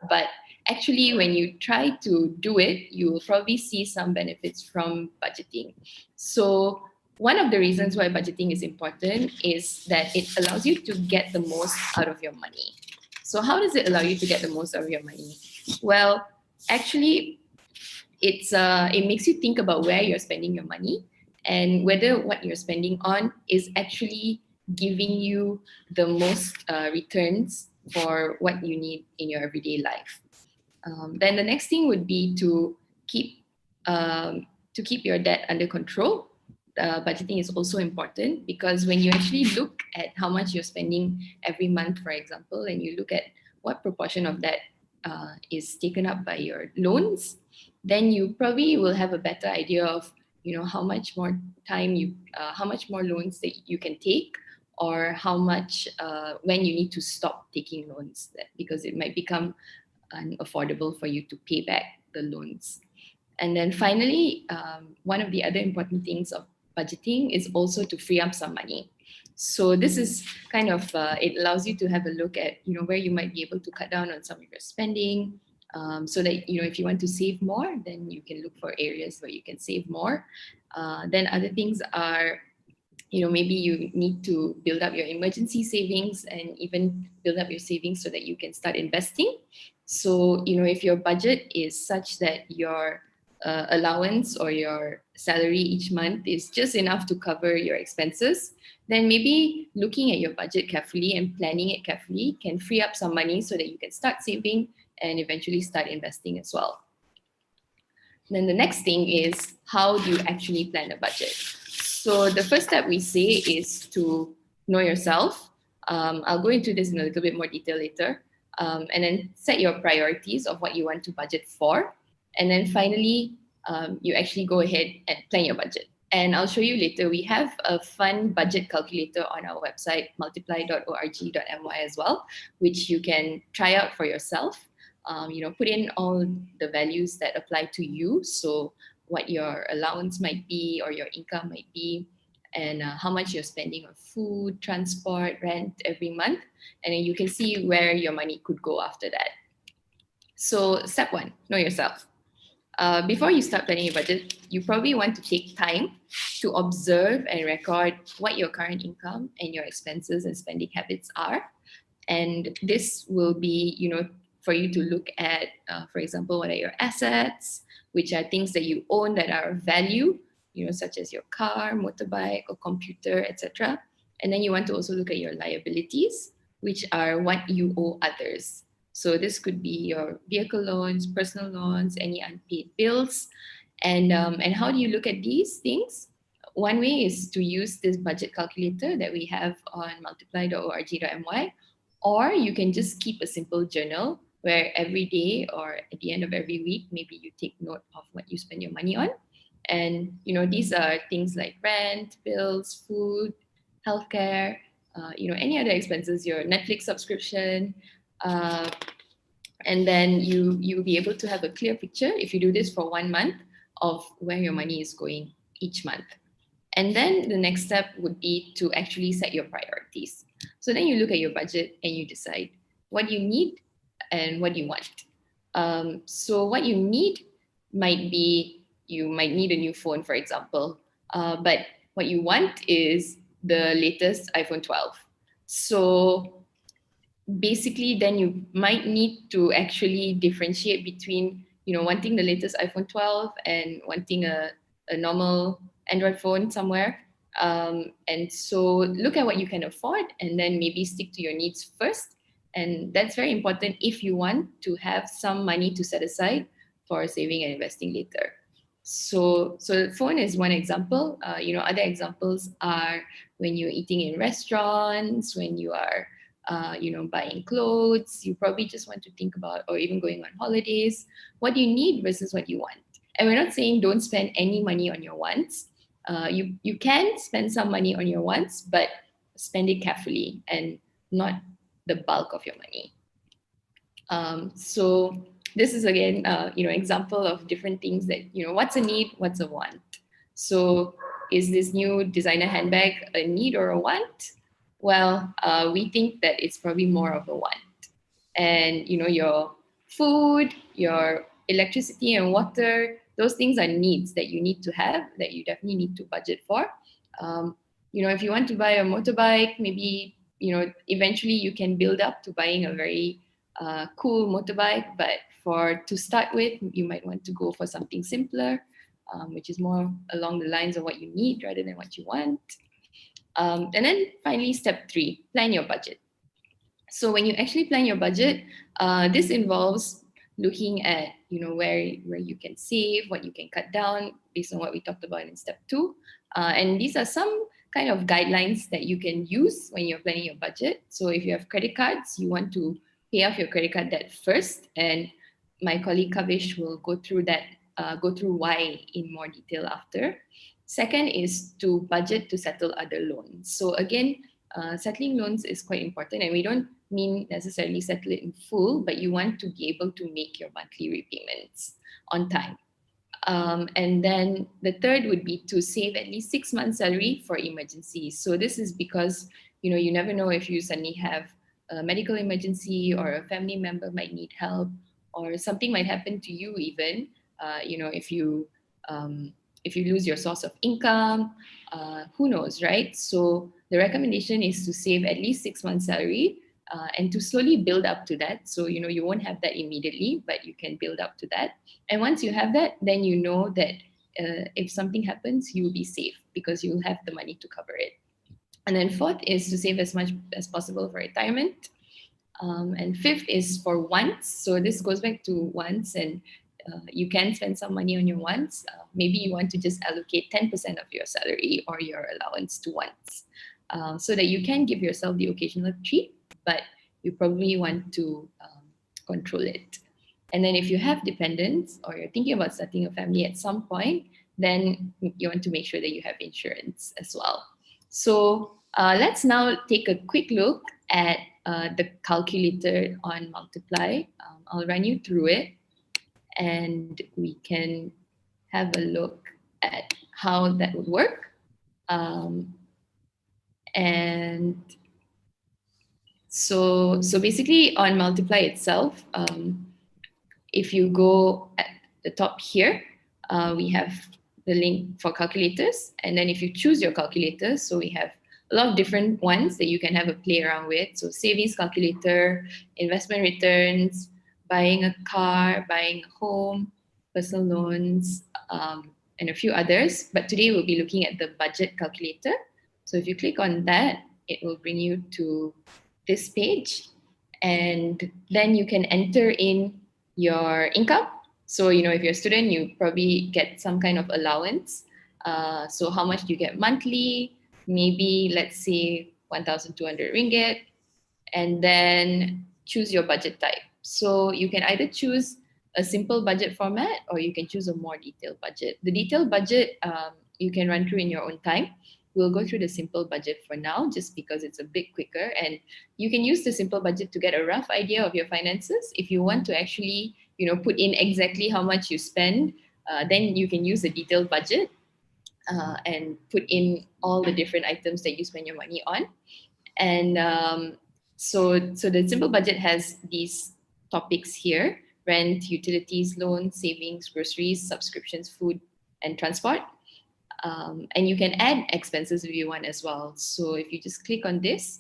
but actually when you try to do it, you will probably see some benefits from budgeting. So one of the reasons why budgeting is important is that it allows you to get the most out of your money. So how does it allow you to get the most out of your money? Well, actually, it makes you think about where you're spending your money, and whether what you're spending on is actually giving you the most returns for what you need in your everyday life. Then the next thing would be to keep your debt under control. Budgeting is also important, because when you actually look at how much you're spending every month, for example, and you look at what proportion of that is taken up by your loans, then you probably will have a better idea of how much more how much more loans that you can take, or how much when you need to stop taking loans, because it might become unaffordable for you to pay back the loans. And then finally, one of the other important things of budgeting is also to free up some money. So this is kind of, it allows you to have a look at, where you might be able to cut down on some of your spending, so that, if you want to save more, then you can look for areas where you can save more. Then other things are, maybe you need to build up your emergency savings, and even build up your savings so that you can start investing. So, if your budget is such that your allowance or your salary each month is just enough to cover your expenses, then maybe looking at your budget carefully and planning it carefully can free up some money so that you can start saving and eventually start investing as well. Then the next thing is, how do you actually plan a budget? So the first step we say is to know yourself. I'll go into this in a little bit more detail later. And then set your priorities of what you want to budget for. And then finally, you actually go ahead and plan your budget. And I'll show you later, we have a fun budget calculator on our website, multiply.org.my as well, which you can try out for yourself. Put in all the values that apply to you. So what your allowance might be or your income might be, and how much you're spending on food, transport, rent every month. And then you can see where your money could go after that. So step one, know yourself. Before you start planning your budget, you probably want to take time to observe and record what your current income and your expenses and spending habits are. And this will be, for you to look at, for example, what are your assets, which are things that you own that are of value, such as your car, motorbike, or computer, etc. And then you want to also look at your liabilities, which are what you owe others. So this could be your vehicle loans, personal loans, any unpaid bills. And how do you look at these things? One way is to use this budget calculator that we have on multiply.org.my, or you can just keep a simple journal where every day or at the end of every week, maybe you take note of what you spend your money on. And, these are things like rent, bills, food, healthcare, any other expenses, your Netflix subscription, and then you'll be able to have a clear picture if you do this for 1 month of where your money is going each month. And then the next step would be to actually set your priorities. So then you look at your budget and you decide what you need and what you want. So what you need might be, you might need a new phone, for example, but what you want is the latest iPhone 12. So basically, then you might need to actually differentiate between, wanting the latest iPhone 12 and wanting a normal Android phone somewhere. And so look at what you can afford and then maybe stick to your needs first. And that's very important if you want to have some money to set aside for saving and investing later. So phone is one example. Other examples are when you're eating in restaurants, when you are buying clothes, you probably just want to think about, or even going on holidays, what do you need versus what you want. And we're not saying don't spend any money on your wants. You can spend some money on your wants, but spend it carefully and not the bulk of your money. So this is again, example of different things that, what's a need, what's a want. So is this new designer handbag a need or a want? Well, we think that it's probably more of a want. And, your food, your electricity and water, those things are needs that you need to have, that you definitely need to budget for. If you want to buy a motorbike, maybe, eventually you can build up to buying a very cool motorbike. But to start with, you might want to go for something simpler, which is more along the lines of what you need rather than what you want. And then finally, step 3, plan your budget. So when you actually plan your budget, this involves looking at, where you can save, what you can cut down based on what we talked about in step 2. And these are some kind of guidelines that you can use when you're planning your budget. So if you have credit cards, you want to pay off your credit card debt first. And my colleague Kavish will go through why in more detail after. Second is to budget to settle other loans. So again, settling loans is quite important, and we don't mean necessarily settle it in full, but you want to be able to make your monthly repayments on time. And then the third would be to save at least 6 months' salary for emergencies. So this is because, you never know if you suddenly have a medical emergency or a family member might need help, or something might happen to you even, if you lose your source of income, who knows, right? So the recommendation is to save at least 6 months' salary and to slowly build up to that. So, you won't have that immediately, but you can build up to that. And once you have that, then you know that if something happens, you'll be safe because you'll have the money to cover it. And then fourth is to save as much as possible for retirement. And fifth is for wants. So this goes back to wants, and you can spend some money on your wants. Maybe you want to just allocate 10% of your salary or your allowance to wants, so that you can give yourself the occasional treat, but you probably want to control it. And then if you have dependents or you're thinking about starting a family at some point, then you want to make sure that you have insurance as well. So let's now take a quick look at the calculator on Multiply. I'll run you through it and we can have a look at how that would work. And so basically on Multiply itself, if you go at the top here, we have the link for calculators. And then if you choose your calculators, so we have a lot of different ones that you can have a play around with. So savings calculator, investment returns, buying a car, buying a home, personal loans, and a few others. But today we'll be looking at the budget calculator. So if you click on that, it will bring you to this page. And then you can enter in your income. So, if you're a student, you probably get some kind of allowance. So how much do you get monthly? Maybe let's say 1,200 ringgit. And then choose your budget type. So you can either choose a simple budget format or you can choose a more detailed budget. The detailed budget you can run through in your own time. We'll go through the simple budget for now, just because it's a bit quicker. And you can use the simple budget to get a rough idea of your finances. If you want to actually, put in exactly how much you spend, then you can use the detailed budget and put in all the different items that you spend your money on. And so the simple budget has these topics here: rent, utilities, loans, savings, groceries, subscriptions, food, and transport. And you can add expenses if you want as well. So if you just click on this,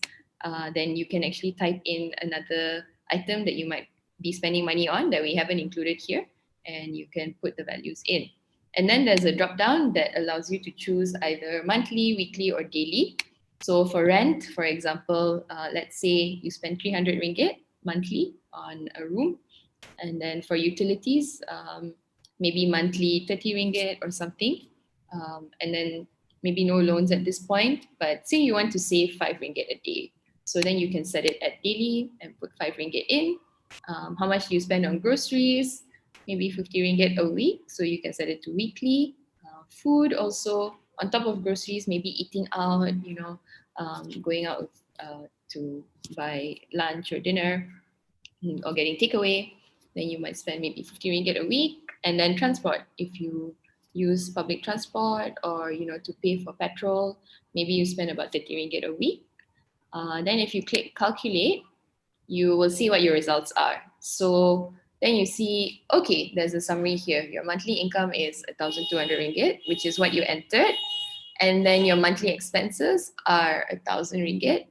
then you can actually type in another item that you might be spending money on that we haven't included here, and you can put the values in. And then there's a drop down that allows you to choose either monthly, weekly, or daily. So for rent, for example, let's say you spend 300 ringgit monthly on a room. And then for utilities, maybe monthly 30 ringgit or something. And then maybe no loans at this point, but say you want to save 5 ringgit a day. So then you can set it at daily and put 5 ringgit in. How much do you spend on groceries? Maybe 50 ringgit a week. So you can set it to weekly. Food also, on top of groceries, maybe eating out, going out to buy lunch or dinner or getting takeaway. Then you might spend maybe 50 ringgit a week. And then transport, if you use public transport or to pay for petrol, maybe you spend about 30 ringgit a week. Then if you click calculate, you will see what your results are. So then you see, okay, there's a summary here. Your monthly income is 1,200 ringgit, which is what you entered. And then your monthly expenses are 1,000 ringgit,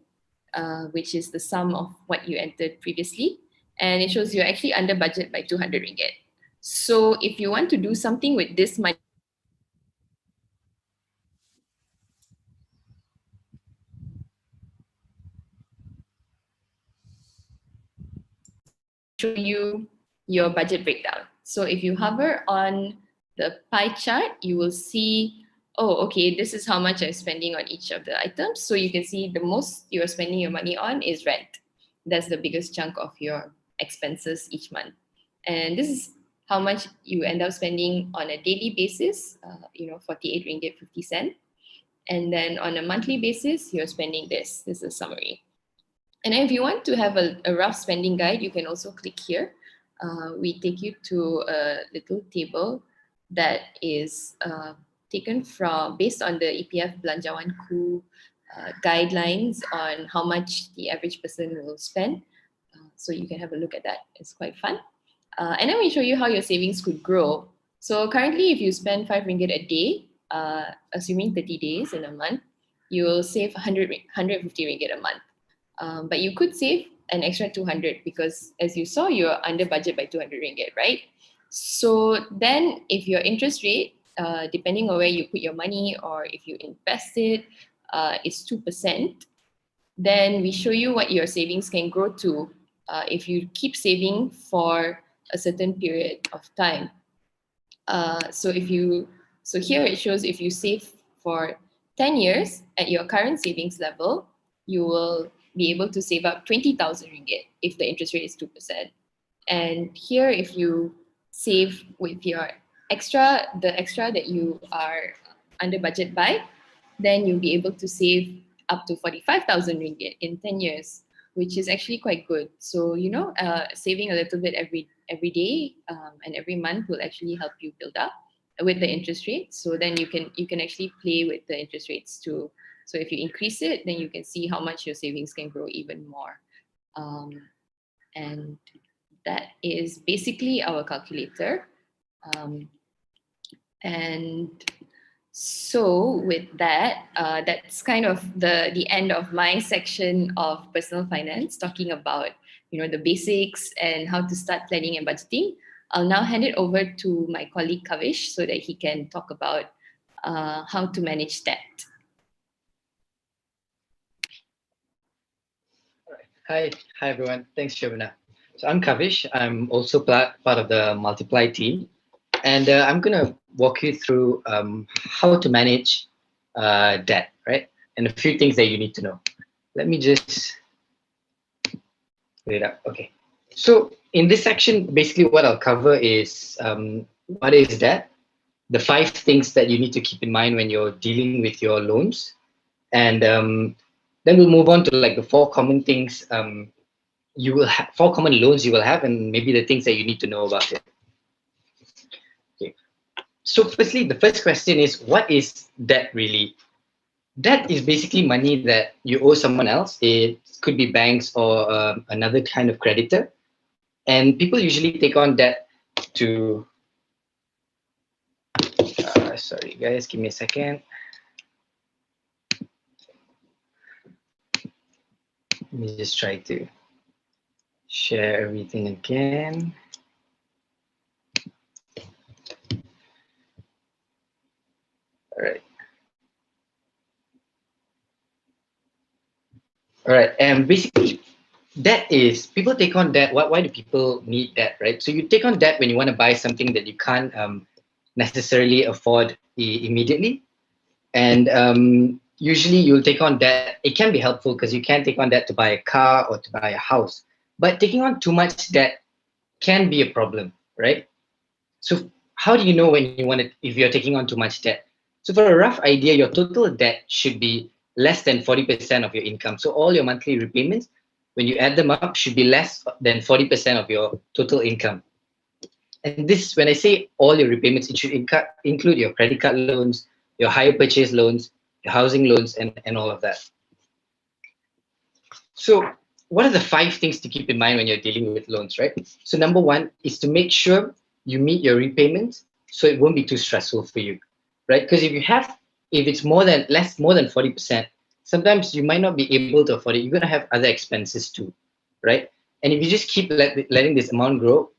which is the sum of what you entered previously. And it shows you're actually under budget by 200 ringgit. So if you want to do something with this money, show you your budget breakdown. So if you hover on the pie chart, you will see, oh, okay, this is how much I'm spending on each of the items. So you can see the most you're spending your money on is rent. That's the biggest chunk of your expenses each month. And this is how much you end up spending on a daily basis, 48 ringgit 50 cent. And then on a monthly basis, you're spending this. This is a summary. And if you want to have a rough spending guide, you can also click here. We take you to a little table that is taken from, based on the EPF Belanjawanku guidelines on how much the average person will spend. So you can have a look at that. It's quite fun. And then we show you how your savings could grow. So currently, if you spend 5 ringgit a day, assuming 30 days in a month, you will save 150 ringgit a month. But you could save an extra 200 because, as you saw, you're under budget by 200 ringgit, right? So then if your interest rate, depending on where you put your money or if you invest it, is 2%, then we show you what your savings can grow to if you keep saving for a certain period of time. So here it shows if you save for 10 years at your current savings level, you will be able to save up 20,000 ringgit if the interest rate is 2%. And here, if you save with your the extra that you are under budget by, then you'll be able to save up to 45,000 ringgit in 10 years, which is actually quite good. So, saving a little bit every day and every month will actually help you build up with the interest rate. So then you can actually play with the interest rates too. So if you increase it, then you can see how much your savings can grow even more. And that is basically our calculator. And so with that, that's kind of the end of my section of personal finance, talking about the basics and how to start planning and budgeting. I'll now hand it over to my colleague Kavish so that he can talk about how to manage debt. Hi everyone. Thanks, Shavana. So I'm Kavish. I'm also part of the Multiply team, and I'm gonna walk you through how to manage debt, right? And a few things that you need to know. Let me just put it up. Okay. So in this section, basically what I'll cover is what is debt, the 5 things that you need to keep in mind when you're dealing with your loans, and then we'll move on to like the 4 common things you will have, 4 common loans you will have, and maybe the things that you need to know about it. Okay. So firstly, the first question is, what is debt really? Debt is basically money that you owe someone else. It could be banks or another kind of creditor. And people usually take on debt to, sorry guys, give me a second. Let me just try to share everything again. All right. All right. And basically, debt is, people take on debt. Why do people need debt, right? So you take on debt when you want to buy something that you can't necessarily afford immediately. And usually you'll take on debt. It can be helpful because you can take on debt to buy a car or to buy a house. But taking on too much debt can be a problem, right? So how do you know when you want it, if you're taking on too much debt? So for a rough idea, your total debt should be less than 40% of your income. So all your monthly repayments, when you add them up, should be less than 40% of your total income. And this, when I say all your repayments, it should include your credit card loans, your hire purchase loans, your housing loans, and all of that. So what are the 5 things to keep in mind when you're dealing with loans, right? So number 1 is to make sure you meet your repayments so it won't be too stressful for you, right? Because if it's more than 40%, sometimes you might not be able to afford it. You're going to have other expenses too, right? And if you just keep letting this amount grow,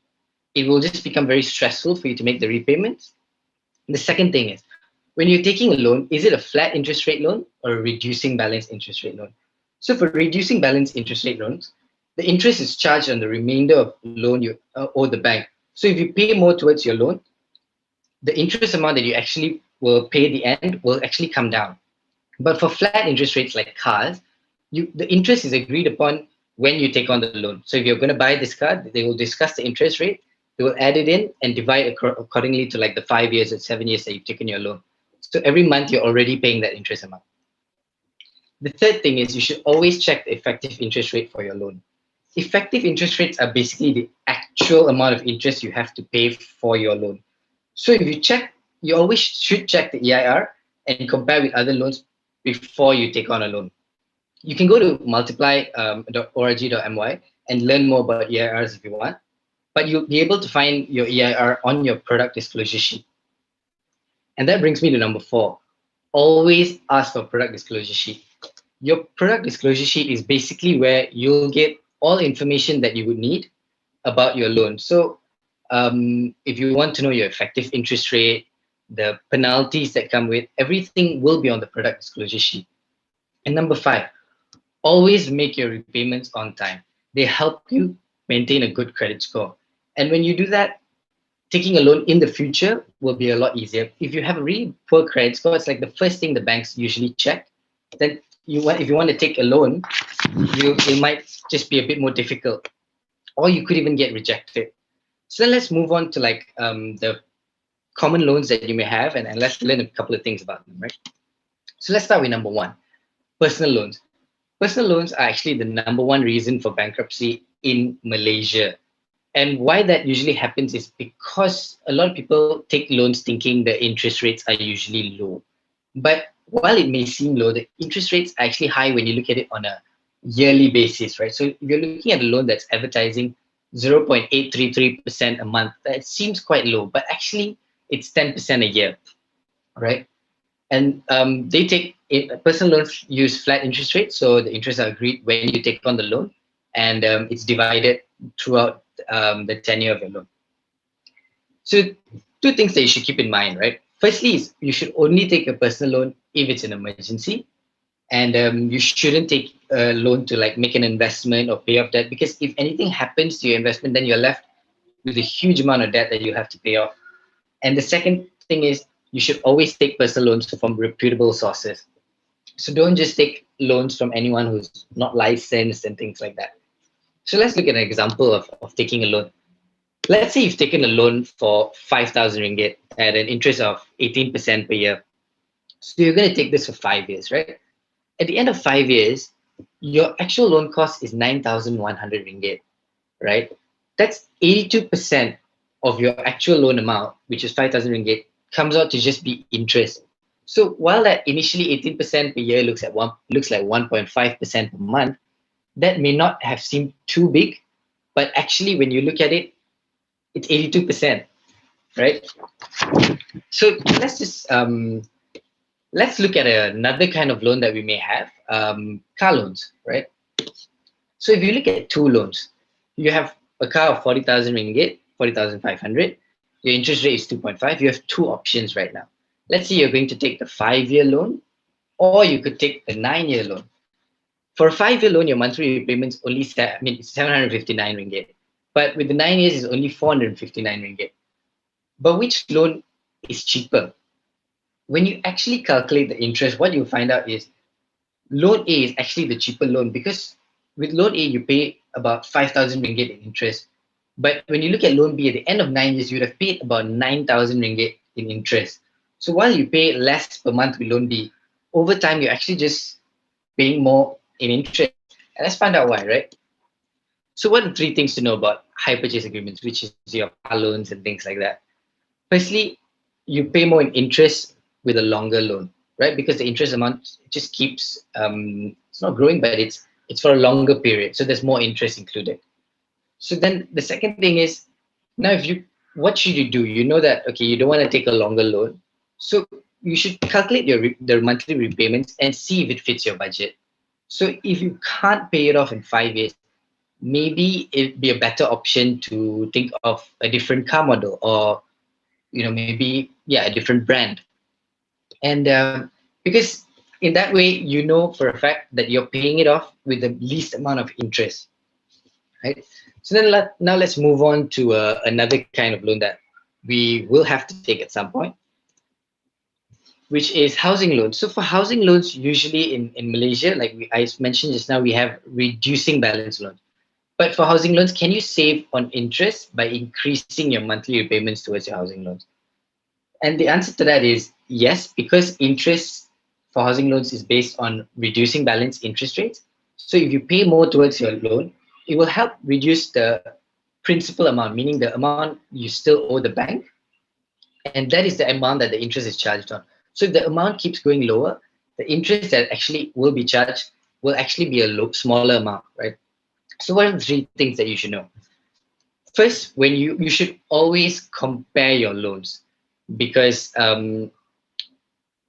it will just become very stressful for you to make the repayments. And the second thing is, when you're taking a loan, is it a flat interest rate loan or a reducing balance interest rate loan? So for reducing balance interest rate loans, the interest is charged on the remainder of loan you owe the bank. So if you pay more towards your loan, the interest amount that you actually will pay at the end will actually come down. But for flat interest rates like cars, the interest is agreed upon when you take on the loan. So if you're going to buy this car, they will discuss the interest rate, they will add it in and divide accordingly to like the 5 years or 7 years that you've taken your loan. So every month you're already paying that interest amount. The third thing is you should always check the effective interest rate for your loan. Effective interest rates are basically the actual amount of interest you have to pay for your loan. So if you always should check the EIR and compare with other loans before you take on a loan. You can go to multiply.org.my and learn more about EIRs if you want, but you'll be able to find your EIR on your product disclosure sheet. And that brings me to number 4. Always ask for product disclosure sheet. Your product disclosure sheet is basically where you'll get all information that you would need about your loan. So if you want to know your effective interest rate, the penalties that come with, everything will be on the product disclosure sheet. And number 5, always make your repayments on time. They help you maintain a good credit score. And when you do that, taking a loan in the future will be a lot easier. If you have a really poor credit score, it's like the first thing the banks usually check. Then if you want to take a loan, it might just be a bit more difficult, or you could even get rejected. So then let's move on to like the common loans that you may have, and let's learn a couple of things about them, right? So let's start with number one, personal loans. Personal loans are actually the number one reason for bankruptcy in Malaysia. And why that usually happens is because a lot of people take loans thinking the interest rates are usually low. But while it may seem low, the interest rates are actually high when you look at it on a yearly basis, right? So if you're looking at a loan that's advertising 0.833% a month, that seems quite low, but actually it's 10% a year, right? And they take personal loans use flat interest rates, so the interests are agreed when you take on the loan, and it's divided throughout the tenure of your loan. So two things that you should keep in mind, right? Firstly, is you should only take a personal loan if it's an emergency, and you shouldn't take a loan to like make an investment or pay off debt, because if anything happens to your investment, then you're left with a huge amount of debt that you have to pay off. And the second thing is you should always take personal loans from reputable sources. So don't just take loans from anyone who's not licensed and things like that. So let's look at an example of taking a loan. Let's say you've taken a loan for 5,000 ringgit at an interest of 18% per year. So you're going to take this for 5 years, right? At the end of 5 years, your actual loan cost is 9,100 ringgit, right? That's 82% of your actual loan amount, which is 5,000 ringgit, comes out to just be interest. So while that initially 18% per year looks like 1.5% per month, that may not have seemed too big, but actually when you look at it, it's 82%, right? So let's look at another kind of loan that we may have, car loans, right? So if you look at two loans, you have a car of 40,000 ringgit, 40,500. Your interest rate is 2.5. You have two options right now. Let's say you're going to take the 5-year loan, or you could take the 9-year loan. For a 5-year loan, your monthly repayments only it's 759 ringgit. But with the 9 years, it's only 459 ringgit. But which loan is cheaper? When you actually calculate the interest, what you find out is loan A is actually the cheaper loan, because with loan A, you pay about 5,000 ringgit in interest. But when you look at loan B, at the end of 9 years, you would have paid about 9,000 ringgit in interest. So while you pay less per month with loan B, over time, you're actually just paying more in interest. And let's find out why, right? So what are 3 things to know about hire purchase agreements, which is your car loans and things like that? Firstly, you pay more in interest with a longer loan, right? Because the interest amount just keeps, it's not growing, but it's for a longer period. So there's more interest included. So then the second thing is, now what should you do? You know that, okay, you don't want to take a longer loan. So you should calculate the monthly repayments and see if it fits your budget. So if you can't pay it off in 5 years, maybe it'd be a better option to think of a different car model, or maybe a different brand. And because in that way, you know for a fact that you're paying it off with the least amount of interest, right? So then now let's move on to another kind of loan that we will have to take at some point, which is housing loans. So for housing loans, usually in Malaysia, like I mentioned just now, we have reducing balance loans. But for housing loans, can you save on interest by increasing your monthly repayments towards your housing loans? And the answer to that is yes, because interest for housing loans is based on reducing balance interest rates. So if you pay more towards your loan, it will help reduce the principal amount, meaning the amount you still owe the bank. And that is the amount that the interest is charged on. So if the amount keeps going lower, the interest that actually will be charged will actually be a smaller amount, right? So what are the 3 things that you should know? First, when you should always compare your loans, because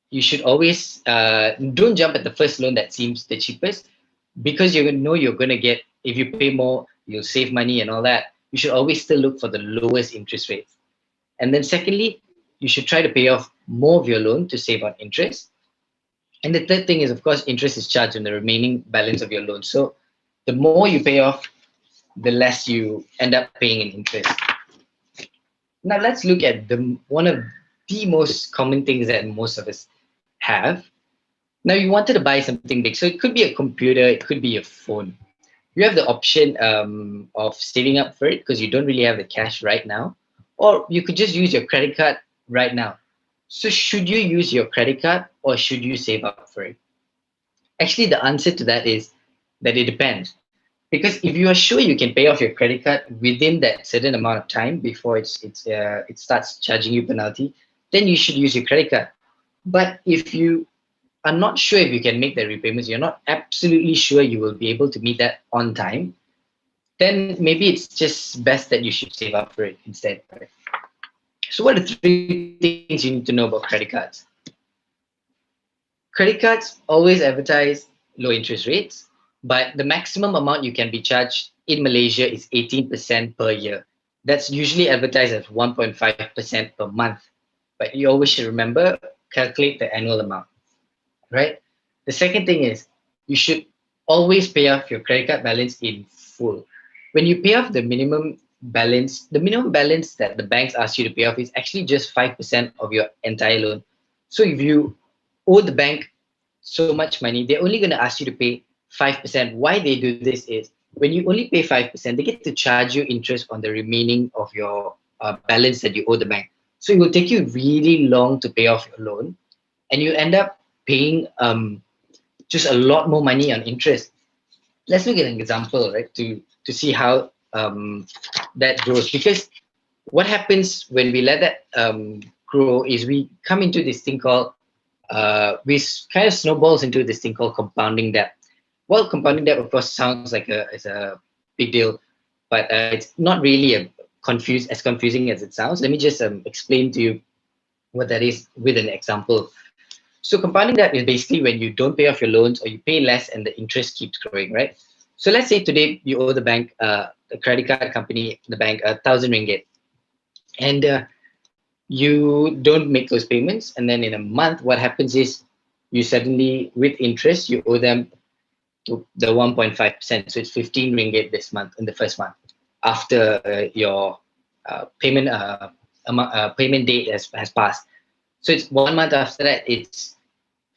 you should always don't jump at the first loan that seems the cheapest, because you know you're going to get, if you pay more, you'll save money and all that. You should always still look for the lowest interest rates. And then secondly, you should try to pay off more of your loan to save on interest. And the third thing is, of course, interest is charged on the remaining balance of your loan. So the more you pay off, the less you end up paying in interest. Now let's look at one of the most common things that most of us have. Now you wanted to buy something big, so it could be a computer, it could be a phone. You have the option of saving up for it because you don't really have the cash right now, or you could just use your credit card right now. So should you use your credit card or should you save up for it? Actually, the answer to that is that it depends. Because if you are sure you can pay off your credit card within that certain amount of time before it starts charging you penalty, then you should use your credit card. But if you are not sure if you can make the repayments, you're not absolutely sure you will be able to meet that on time, then maybe it's just best that you should save up for it instead. Right? So what are the three things you need to know about credit cards? Credit cards always advertise low interest rates, but the maximum amount you can be charged in Malaysia is 18% per year. That's usually advertised as 1.5% per month. But you always should remember, calculate the annual amount, right? The second thing is you should always pay off your credit card balance in full. When you pay off the minimum balance that the banks ask you to pay off is actually just 5% of your entire loan. So if you owe the bank so much money, they're only going to ask you to pay 5%. Why they do this is when you only pay 5%, they get to charge you interest on the remaining of your balance that you owe the bank. So it will take you really long to pay off your loan, and you end up paying just a lot more money on interest. Let's look at an example, right, to see how that grows. Because what happens when we let that grow is we come into this thing called we kind of snowballs into this thing called compounding debt. Well, compounding debt, of course, sounds like it's a big deal, but it's not really as confusing as it sounds. Let me just explain to you what that is with an example. So compounding debt is basically when you don't pay off your loans or you pay less and the interest keeps growing, right? So let's say today you owe the bank, the credit card company, the bank, 1,000 ringgit, and you don't make those payments, and then in a month, what happens is you suddenly, with interest, you owe them to the 1.5%. So it's 15 ringgit this month in the first month after your payment date has passed. So it's 1 month after that, it's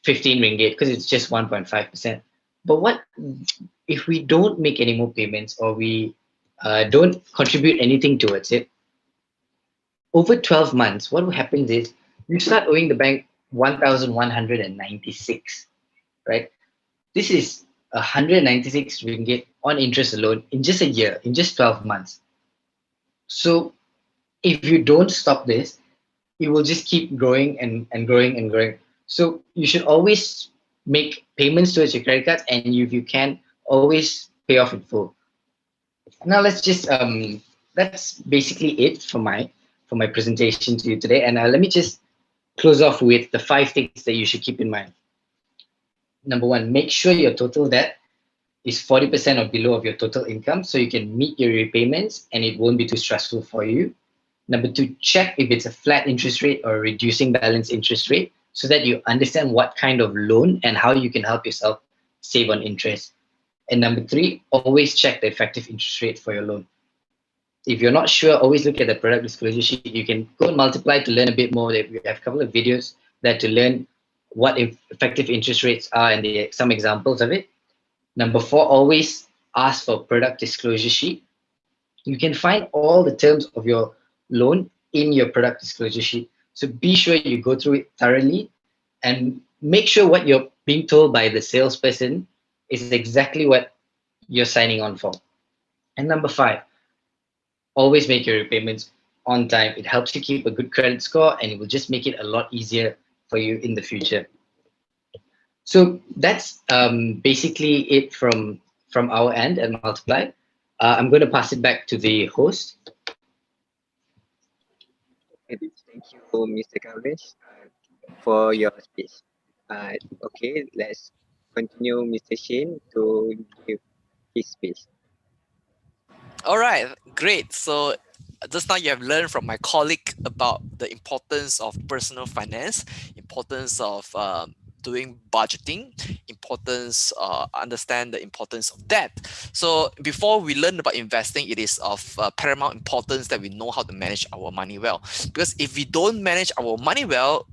15 ringgit because it's just 1.5%. But what if we don't make any more payments or we don't contribute anything towards it? Over 12 months, what happens is you start owing the bank 1,196, right? This is 196 ringgit on interest alone in just a year, in just 12 months. So if you don't stop this, it will just keep growing and growing and growing. So you should always make payments towards your credit cards, and if you can, always pay off in full. Now let's just that's basically it for my presentation to you today. And let me just close off with the 5 things that you should keep in mind. Number 1, make sure your total debt is 40% or below of your total income so you can meet your repayments and it won't be too stressful for you. Number 2, check if it's a flat interest rate or a reducing balance interest rate so that you understand what kind of loan and how you can help yourself save on interest. And number 3, always check the effective interest rate for your loan. If you're not sure, always look at the product disclosure sheet. You can go and multiply to learn a bit more. We have a couple of videos there to learn what effective interest rates are and some examples of it. Number 4, always ask for product disclosure sheet. You can find all the terms of your loan in your product disclosure sheet. So be sure you go through it thoroughly and make sure what you're being told by the salesperson is exactly what you're signing on for. And number 5, always make your repayments on time. It helps you keep a good credit score and it will just make it a lot easier for you in the future. So that's basically it from our end at Multiply. I'm going to pass it back to the host. Thank you, Mr. Kamesh, for your speech. Okay, let's continue Mr. Shane to give his speech. All right, great. So just now you have learned from my colleague about the importance of personal finance, importance of doing budgeting, understand the importance of that. So before we learn about investing, it is of paramount importance that we know how to manage our money well. Because if we don't manage our money well,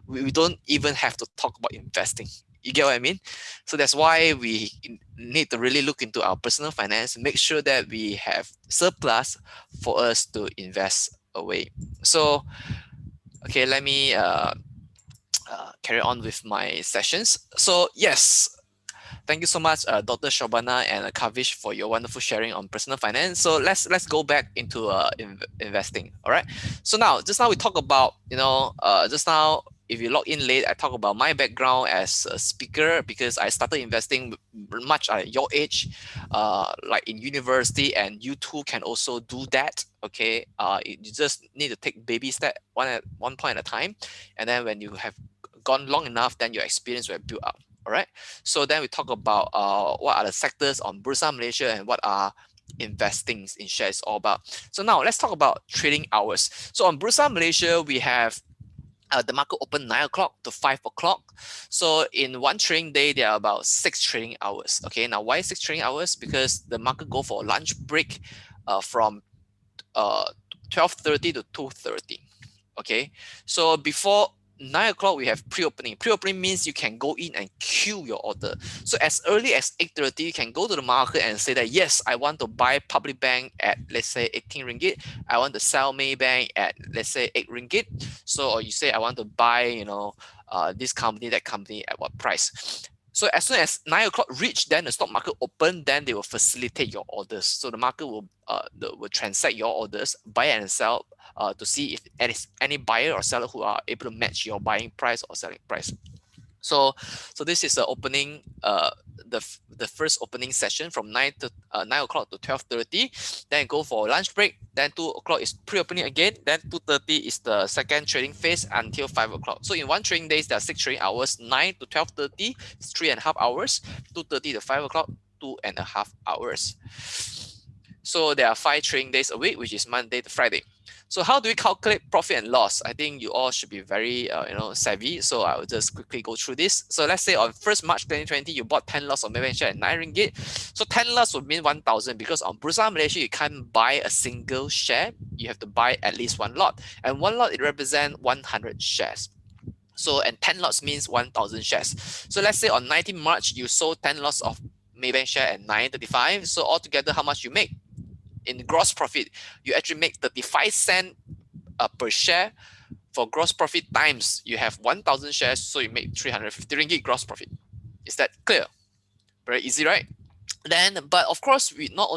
we don't even have to talk about investing. You get what I mean? So that's why we need to really look into our personal finance, make sure that we have surplus for us to invest away. So, okay, let me carry on with my sessions. So yes, thank you so much, Dr. Shobana and Kavish, for your wonderful sharing on personal finance. So let's go back into investing. All right. So now, just now we talk about, just now, if you log in late, I talk about my background as a speaker because I started investing much at your age, like in university, and you too can also do that. Okay. You just need to take baby step one point at a time, and then when you have gone long enough, then your experience will build up. All right. So then we talk about what are the sectors on Bursa Malaysia and what are investing in shares all about. So now let's talk about trading hours. So on Bursa Malaysia, we have the market open 9 o'clock to 5 o'clock. So in one trading day, there are about 6 trading hours. Okay, now why 6 trading hours? Because the market go for a lunch break from 12:30 to 2:30. Okay, so before 9 o'clock, we have pre-opening. Pre-opening means you can go in and queue your order. So as early as 8:30, you can go to the market and say that, yes, I want to buy Public Bank at, let's say, 18 ringgit. I want to sell Maybank at, let's say, 8 ringgit. So, or you say, I want to buy, this company, that company at what price. So as soon as 9 o'clock reach, then the stock market open, then they will facilitate your orders. So the market will transact your orders, buy and sell, to see if there is any buyer or seller who are able to match your buying price or selling price. So this is the opening, the first opening session from 9 o'clock to 12:30. Then go for lunch break. Then 2 o'clock is pre-opening again. Then 2:30 is the second trading phase until 5 o'clock. So in one trading days, there are 6 trading hours. 9 to 12:30 is 3.5 hours. 2:30 to 5 o'clock, 2.5 hours. So there are 5 trading days a week, which is Monday to Friday. So how do we calculate profit and loss? I think you all should be very savvy. So I will just quickly go through this. So let's say on 1st March 2020, you bought 10 lots of Maybank share at 9 ringgit. So 10 lots would mean 1,000 because on Bursa Malaysia, you can't buy a single share. You have to buy at least 1 lot. And 1 lot, it represents 100 shares. So, and 10 lots means 1,000 shares. So let's say on 19 March, you sold 10 lots of Maybank share at 9.35. So altogether, how much you make? In gross profit, you actually make 35 cents per share for gross profit times you have 1,000 shares, so you make 350 ringgit gross profit. Is that clear? Very easy, right? Then, but of course, we don't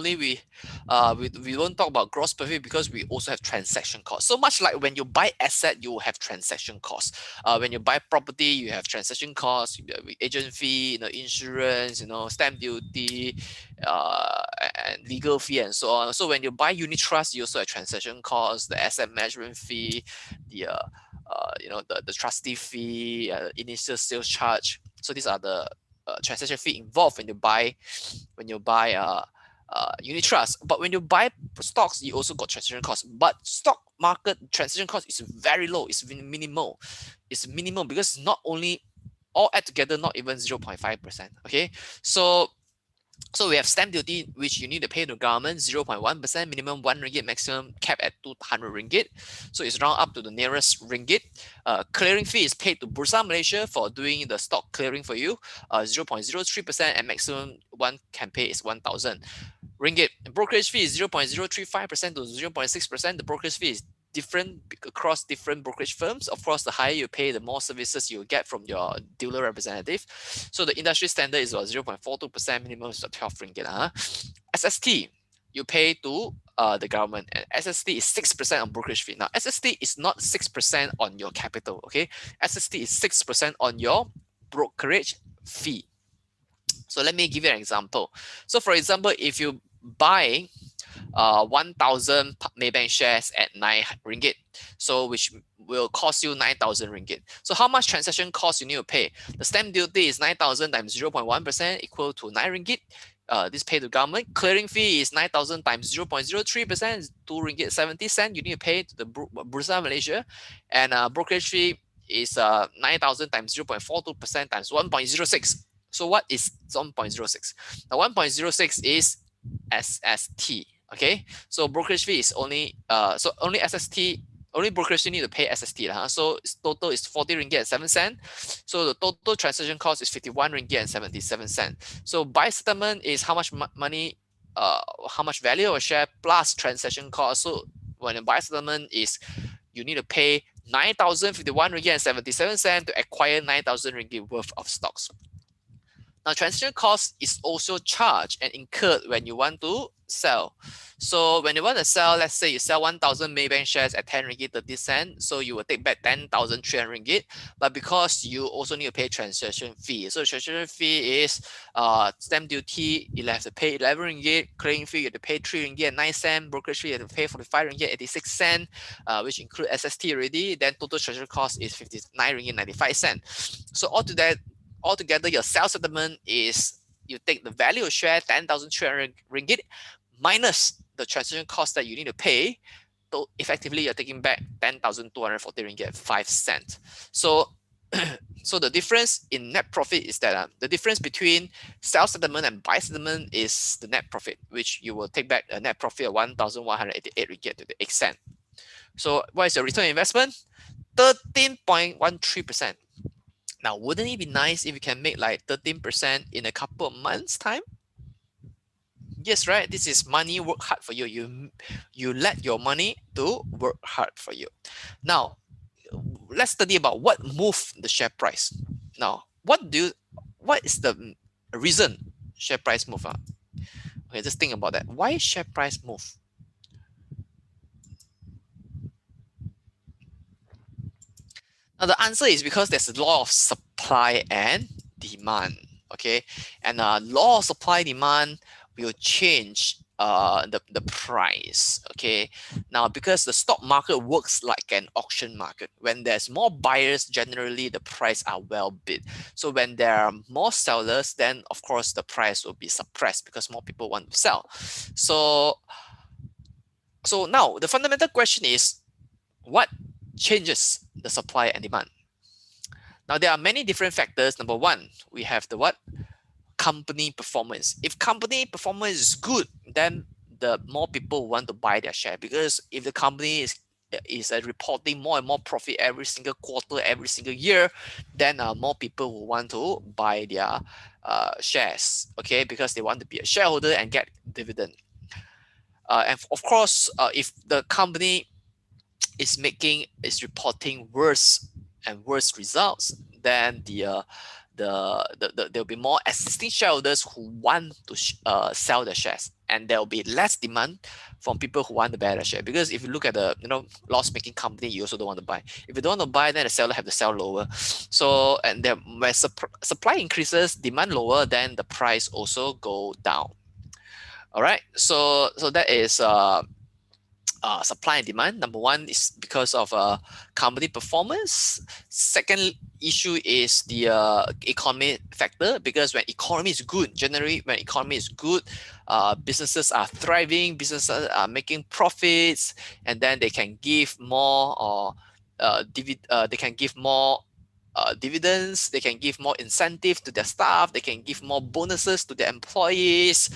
talk about gross profit because we also have transaction costs. So much like when you buy asset, you have transaction costs. When you buy property, you have transaction costs, agent fee, insurance, stamp duty, and legal fee, and so on. So when you buy unit trust, you also have transaction costs, the asset management fee, the trustee fee, initial sales charge. So these are the transaction fee involved when you buy unit trust. But when you buy stocks, you also got transaction costs. But stock market transaction cost is very low. It's minimal. It's minimal because it's not only all add together, not even 0.5%. Okay, so we have stamp duty, which you need to pay to the government, 0.1%, minimum 1 ringgit, maximum cap at 200 ringgit. So it's round up to the nearest ringgit. Clearing fee is paid to Bursa Malaysia for doing the stock clearing for you, 0.03%, and maximum one can pay is 1,000 ringgit. Brokerage fee is 0.035% to 0.6%. The brokerage fee is different across different brokerage firms. Of course, the higher you pay, the more services you get from your dealer representative. So the industry standard is about 0.42%, minimum is 12 ringgit. SST, you pay to the government, and SST is 6% on brokerage fee. Now, SST is not 6% on your capital, okay? SST is 6% on your brokerage fee. So let me give you an example. So for example, if you buy 1,000 Maybank shares at 9 ringgit, so which will cost you 9,000 ringgit. So how much transaction cost you need to pay? The stamp duty is 9,000 times 0.1% equal to 9 ringgit. This paid to government. Clearing fee is 9,000 times 0.03%, 2 ringgit 70 cent. You need to pay to the Bursa Malaysia, and brokerage fee is 9,000 times 0.42% times 1.06. So what is 1.06? Now 1.06 is SST. Okay, so brokerage fee is only so only SST, only brokerage fee need to pay SST lah. So total is 40 ringgit and 7 cent. So the total transaction cost is 51 ringgit and 77 cent. So buy settlement is how much money, how much value of a share plus transaction cost. So when a buy settlement is, you need to pay 9,051 ringgit and 77 cent to acquire 9,000 ringgit worth of stocks. Now, transaction cost is also charged and incurred when you want to sell. So when you want to sell, let's say you sell 1,000 Maybank shares at 10 ringgit 30 cents, so you will take back 10,300 ringgit. But because you also need to pay transaction fee, so transaction fee is stamp duty, you have to pay 11 ringgit, clearing fee you have to pay 3 ringgit and 9 cents, brokerage fee you have to pay 45 ringgit 86 cents, which include SST already. Then total transaction cost is 59 ringgit 95 cents. So altogether, your sales settlement is you take the value of share 10,300 ringgit minus the transaction cost that you need to pay. So effectively, you're taking back 10,240 ringgit 5 cents. So, so the difference in net profit is that the difference between sales settlement and buy settlement is the net profit, which you will take back a net profit of 1,188 ringgit to the 8 cent. So what is your return on investment? 13.13%. Now, wouldn't it be nice if you can make like 13% in a couple of months' time? Yes, right? This is money work hard for you. You let your money to work hard for you. Now, let's study about what moved the share price. Now, what is the reason share price move? Okay, just think about that. Why share price move? Now, the answer is because there's a law of supply and demand. Okay, and law of supply demand will change the price. Okay, now because the stock market works like an auction market. When there's more buyers, generally the price are well bid. So when there are more sellers, then of course the price will be suppressed because more people want to sell. So now the fundamental question is, what changes the supply and demand? Now, there are many different factors. Number one, we have the what? Company performance. If company performance is good, then the more people want to buy their share, because if the company is reporting more and more profit every single quarter, every single year, then more people will want to buy their shares, okay, because they want to be a shareholder and get dividend. And of course, if the company is reporting worse and worse results, then there'll be more existing shareholders who want to sell the shares, and there will be less demand from people who want to buy the share. Because if you look at the loss-making company, you also don't want to buy. If you don't want to buy, then the seller have to sell lower. So and then when supply increases, demand lower, then the price also go down. All right. So that is supply and demand. Number one is because of company performance. Second issue is the economy factor, because when economy is good, generally when economy is good, businesses are thriving, businesses are making profits, and then they can give more they can give more dividends, they can give more incentive to their staff, they can give more bonuses to their employees,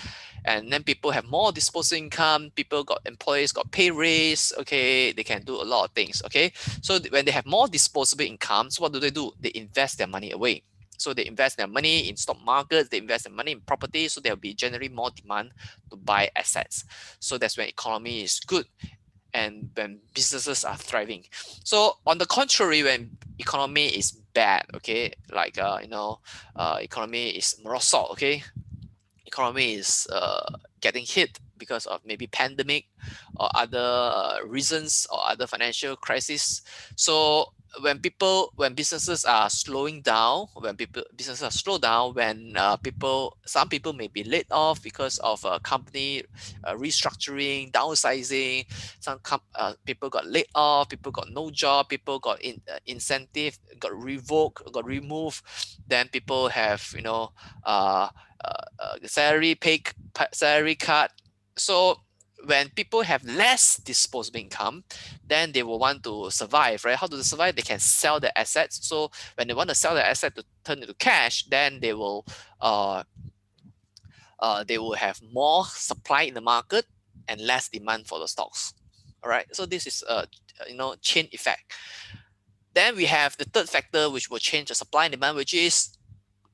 and then people have more disposable income, employees got pay raise, okay, they can do a lot of things, okay. So when they have more disposable income, so what do? They invest their money away. So they invest their money in stock markets, they invest their money in property, so there'll be generally more demand to buy assets. So that's when economy is good and when businesses are thriving. So on the contrary, when economy is bad, okay, like economy is morosok, okay, economy is getting hit because of maybe pandemic or other reasons or other financial crisis. So when businesses are slowing down, when businesses are slow down, when some people may be laid off because of company restructuring, downsizing, people got laid off, people got no job, people got incentive, got revoked, got removed, then people have salary cut. So when people have less disposable income, then they will want to survive, right? How do they survive? They can sell their assets. So when they want to sell their asset to turn into cash, then they will have more supply in the market and less demand for the stocks. All right. So this is a chain effect. Then we have the third factor, which will change the supply and demand, which is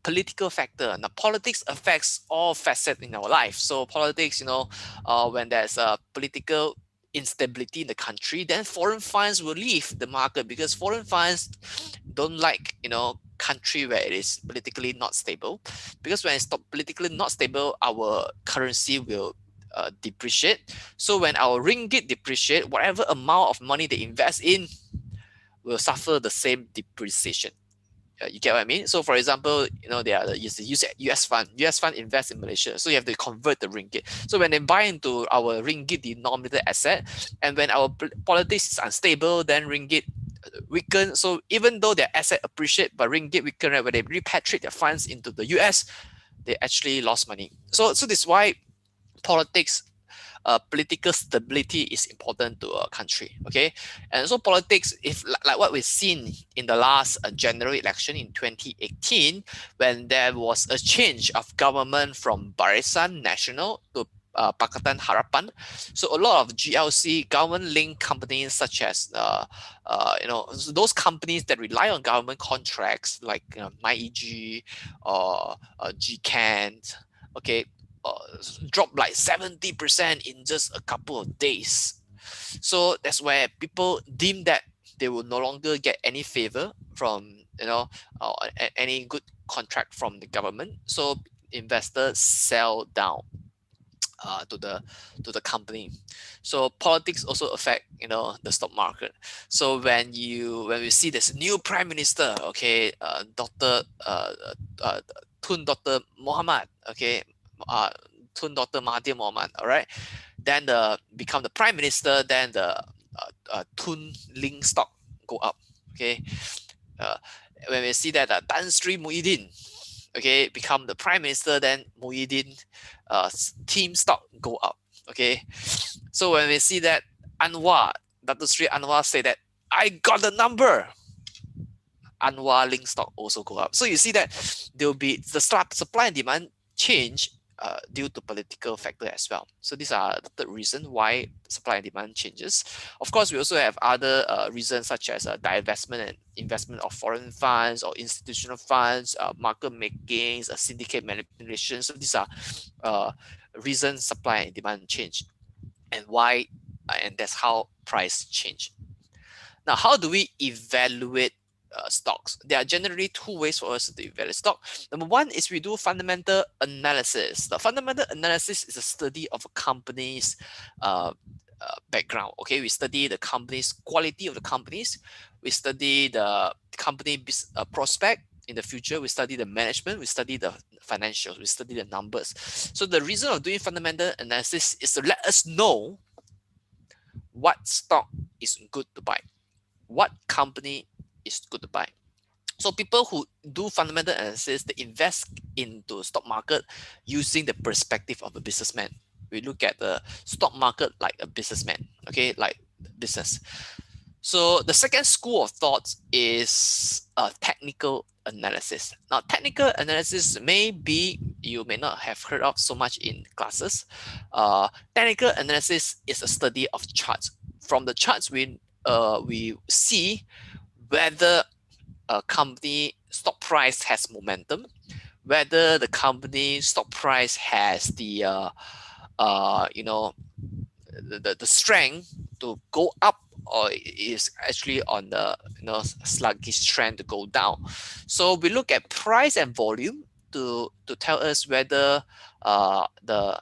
political factor. Now, politics affects all facets in our life. So politics, when there's a political instability in the country, then foreign funds will leave the market because foreign funds don't like, country where it is politically not stable. Because when it's politically not stable, our currency will depreciate. So when our ringgit depreciate, whatever amount of money they invest in will suffer the same depreciation. You get what I mean? So for example, they are use US fund. US fund invest in Malaysia, so you have to convert the ringgit. So when they buy into our ringgit denominated asset, and when our politics is unstable, then ringgit weaken. So even though their asset appreciate, but ringgit weaken, right? When they repatriate their funds into the US, they actually lost money. So this is why politics, political stability is important to a country. Okay, and so politics, if like what we've seen in the last general election in 2018, when there was a change of government from Barisan Nasional to Pakatan Harapan. So a lot of GLC, government-linked companies such as those companies that rely on government contracts like MyEG or GCAN, okay, dropped like 70% in just a couple of days. So that's where people deem that they will no longer get any favor from any good contract from the government. So investors sell down to the company. So politics also affect the stock market. So when we see this new prime minister, okay, Tun Dr. Muhammad, okay, Tun Dr. Mahathir Mohamad, all right, then become the prime minister, then the Tun Link stock go up, okay. When we see that Tan Sri Muhyiddin, okay, become the prime minister, then Muhyiddin team stock go up, okay. So when we see that Dr. Sri Anwar say that I got the number, Anwar Link stock also go up. So you see that there will be the supply and demand change due to political factor as well. So these are the third reason why supply and demand changes. Of course, we also have other reasons such as divestment and investment of foreign funds or institutional funds, market makings, syndicate manipulation. So these are reasons supply and demand change, and why, and that's how price change. Now, how do we evaluate stocks? There are generally two ways for us to evaluate stock. Number one is we do fundamental analysis. The fundamental analysis is a study of a company's background. Okay, we study the company's quality of the companies. We study the company prospect in the future. We study the management. We study the financials. We study the numbers. So the reason of doing fundamental analysis is to let us know what stock is good to buy, what company is good to buy. So people who do fundamental analysis, they invest into stock market using the perspective of a businessman. We look at the stock market like a businessman, okay, like business. So the second school of thought is technical analysis. Now, technical analysis you may not have heard of so much in classes. Technical analysis is a study of charts. From the charts, we see whether a company stock price has momentum, whether the company stock price has the strength to go up, or is actually on the sluggish trend to go down. So we look at price and volume to tell us whether the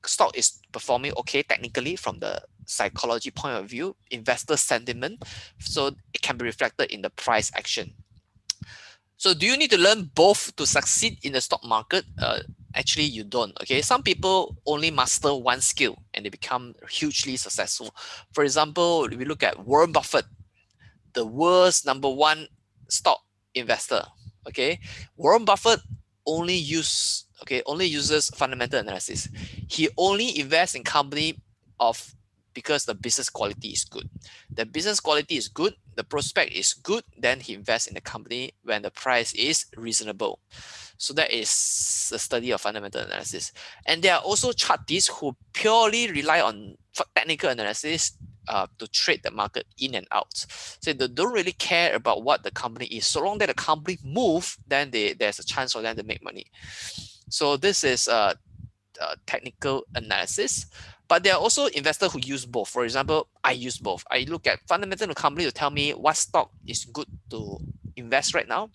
stock is performing okay technically from the psychology point of view, investor sentiment, so it can be reflected in the price action. So do you need to learn both to succeed in the stock market? Actually, you don't. Okay, some people only master one skill and they become hugely successful. For example, if we look at Warren Buffett, the world's #1 stock investor. Okay, Warren Buffett only uses fundamental analysis. He only invests in company of because the business quality is good. The business quality is good, the prospect is good, then he invests in the company when the price is reasonable. So that is the study of fundamental analysis. And there are also chartists who purely rely on technical analysis to trade the market in and out. So they don't really care about what the company is. So long that the company move, then there's a chance for them to make money. So this is technical analysis. But there are also investors who use both. For example, I use both. I look at fundamental company to tell me what stock is good to invest right now.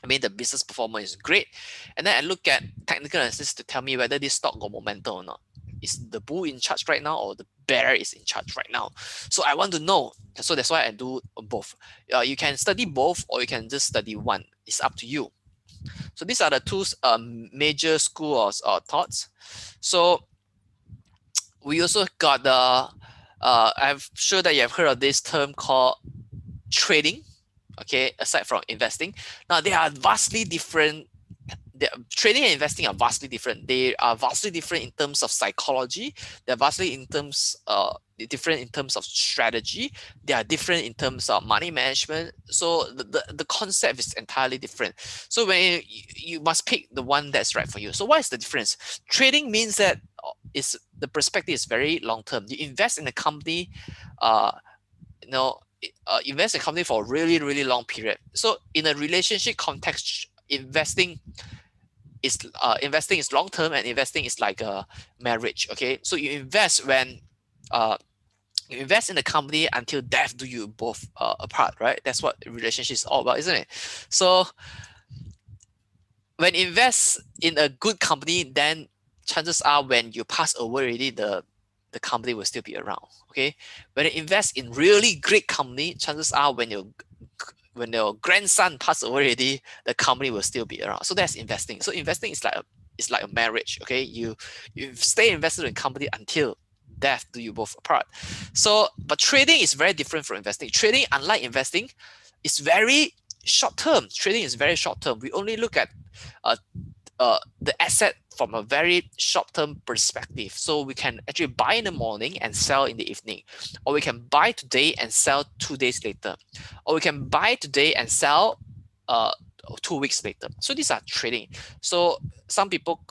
I mean, the business performance is great. And then I look at technical analysis to tell me whether this stock got momentum or not. Is the bull in charge right now or the bear is in charge right now? So I want to know. So that's why I do both. You can study both or you can just study one. It's up to you. So these are the two major schools of thoughts. So we also got the, I'm sure that you have heard of this term called trading. Okay, aside from investing. Now they are vastly different. Trading and investing are vastly different. They are vastly different in terms of psychology. They're vastly different in terms of strategy. They are different in terms of money management. So the concept is entirely different. So when you must pick the one that's right for you. So what is the difference? Trading means that the perspective is very long term. You invest in a company, invest in a company for a really, really long period. So in a relationship context, investing is long term, and investing is like a marriage. Okay, so you invest when you invest in the company until death do you both apart, right? That's what relationship is all about, isn't it? So when you invest in a good company, then chances are when you pass away already, the company will still be around. Okay, when you invest in really great company, chances are when your grandson pass away already, the company will still be around. So that's investing. So investing is like a marriage. Okay, you stay invested in a company until death do you both apart. So, but trading is very different from investing. Trading, unlike investing, is very short term. Trading is very short term. We only look at the asset from a very short-term perspective. So we can actually buy in the morning and sell in the evening, or we can buy today and sell 2 days later, or we can buy today and sell 2 weeks later. So these are trading. So some people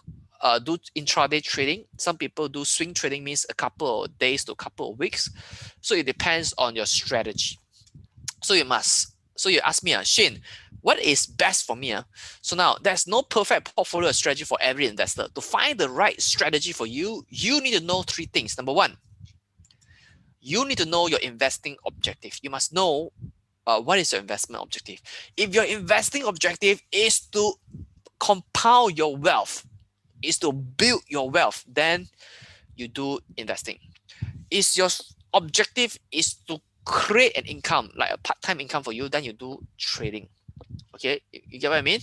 do intraday trading. Some people do swing trading, means a couple of days to a couple of weeks. So it depends on your strategy. So you ask me, Shane, what is best for me? So now there's no perfect portfolio strategy for every investor. To find the right strategy for you, you need to know 3 things. Number 1, you need to know your investing objective. You must know what is your investment objective. If your investing objective is to compound your wealth, is to build your wealth, then you do investing. Is your objective is to create an income, like a part-time income for you, then you do trading. Okay, you get what I mean?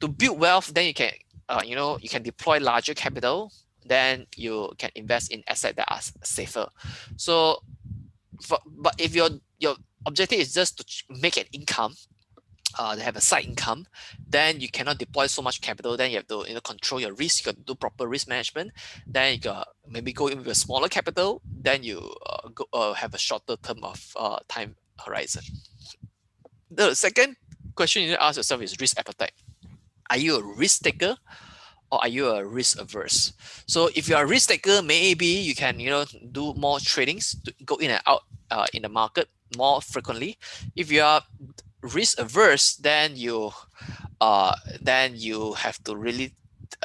To build wealth, then you can, you can deploy larger capital. Then you can invest in assets that are safer. So, but if your objective is just to make an income, to have a side income, then you cannot deploy so much capital. Then you have to control your risk. You got to do proper risk management. Then you got maybe go in with a smaller capital. Then you have a shorter term of time horizon. The second question you need to ask yourself is risk appetite. Are you a risk taker or are you a risk averse? So if you're a risk taker, maybe you can do more tradings, to go in and out in the market more frequently. If you are risk averse, then you have to really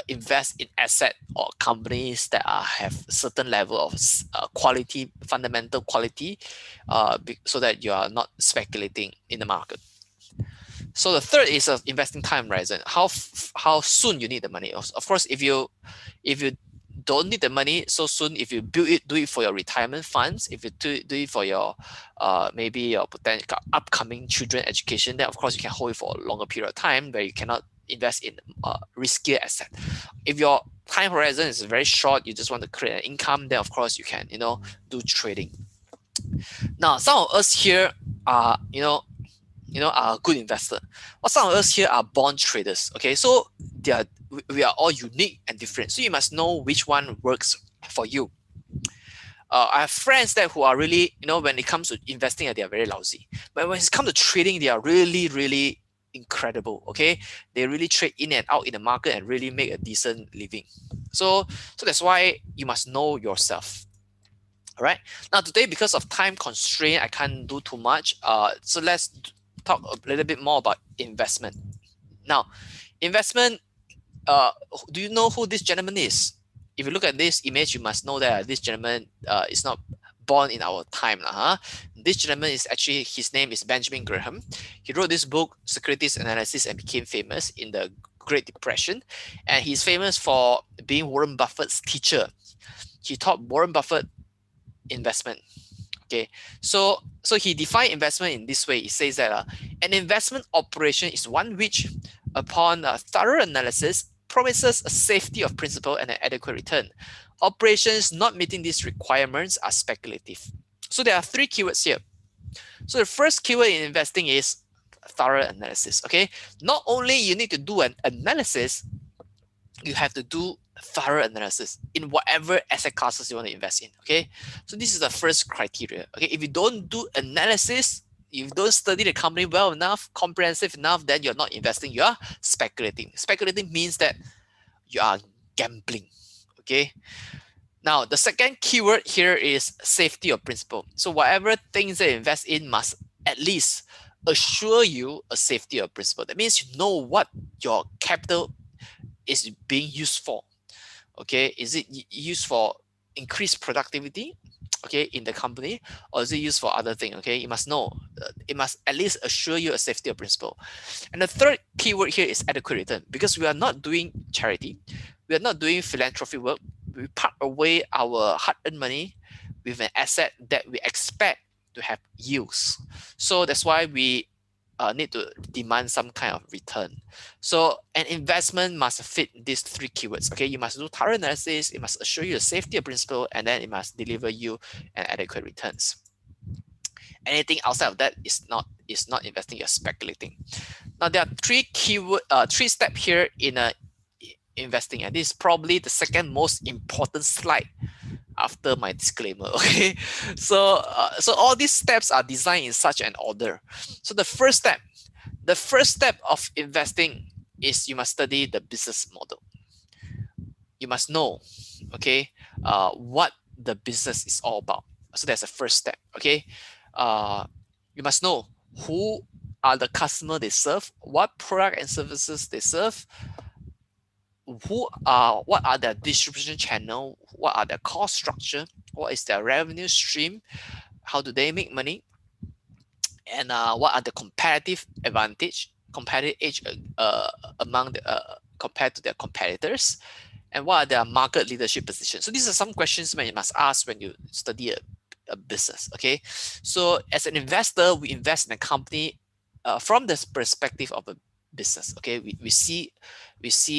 invest in asset or companies that have certain level of quality, fundamental quality, so that you are not speculating in the market. So the third is investing time horizon. How soon you need the money. Of course, if you don't need the money so soon, if you do it for your retirement funds, if you do it for your maybe your potential upcoming children education, then of course you can hold it for a longer period of time where you cannot invest in riskier asset. If your time horizon is very short, you just want to create an income, then of course you can do trading. Now some of us here are are a good investor. But some of us here are born traders. Okay, so we are all unique and different. So you must know which one works for you. I have friends that who are really, when it comes to investing, they are very lousy. But when it comes to trading, they are really, really incredible. Okay, they really trade in and out in the market and really make a decent living. So that's why you must know yourself. All right. Now today, because of time constraint, I can't do too much. So let's talk a little bit more about investment. Now, investment. Do you know who this gentleman is? If you look at this image, you must know that this gentleman is not born in our time. This gentleman is actually, his name is Benjamin Graham. He wrote this book, Securities Analysis, and became famous in the Great Depression. And he's famous for being Warren Buffett's teacher. He taught Warren Buffett investment. Okay, so he defined investment in this way. He says that an investment operation is one which, upon a thorough analysis, promises a safety of principal and an adequate return. Operations not meeting these requirements are speculative. So there are three keywords here. So the first keyword in investing is thorough analysis. Okay, not only you need to do an analysis, you have to do thorough analysis in whatever asset classes you want to invest in. Okay, so this is the first criteria. Okay, if you don't do analysis, if you don't study the company well enough, comprehensive enough, then you're not investing, you are speculating. Speculating means that you are gambling. Okay, now the second keyword here is safety of principle. So whatever things that you invest in must at least assure you a safety of principle. That means you know what your capital is being used for. Okay, is it used for increased productivity, okay, in the company, or is it used for other thing? Okay, you must know. It must at least assure you a safety of principle. And the third keyword here is adequate return, because we are not doing charity, we are not doing philanthropy work. We park away our hard-earned money with an asset that we expect to have yields. So that's why we need to demand some kind of return. So an investment must fit these three keywords. Okay, you must do thorough analysis, it must assure you the safety of principle, and then it must deliver you an adequate returns. Anything outside of that is not investing, you're speculating. Now there are three steps here in investing, and this is probably the second most important slide after my disclaimer. Okay, so all these steps are designed in such an order. So the first step of investing is you must study the business model. You must know, okay, what the business is all about. So that's the first step. Okay, you must know who are the customer they serve, what product and services they serve, what are their distribution channel, what are their cost structure, what is their revenue stream, how do they make money, and what are the competitive edge among the compared to their competitors, and what are their market leadership positions. So these are some questions that you must ask when you study a business. Okay, so as an investor, we invest in a company from the perspective of a business. Okay, we see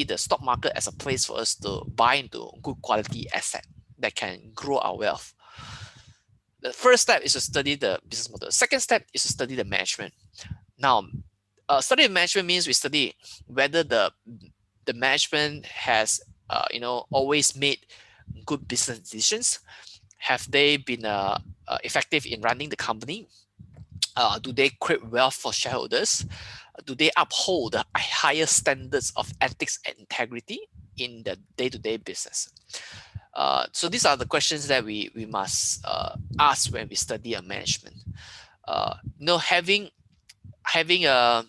the stock market as a place for us to buy into good quality asset that can grow our wealth. The first step is to study the business model. The second step is to study the management. Now, study the management means we study whether the management has always made good business decisions. Have they been effective in running the company? Do they create wealth for shareholders? Do they uphold the higher standards of ethics and integrity in the day-to-day business? So these are the questions that we must ask when we study a management. Having a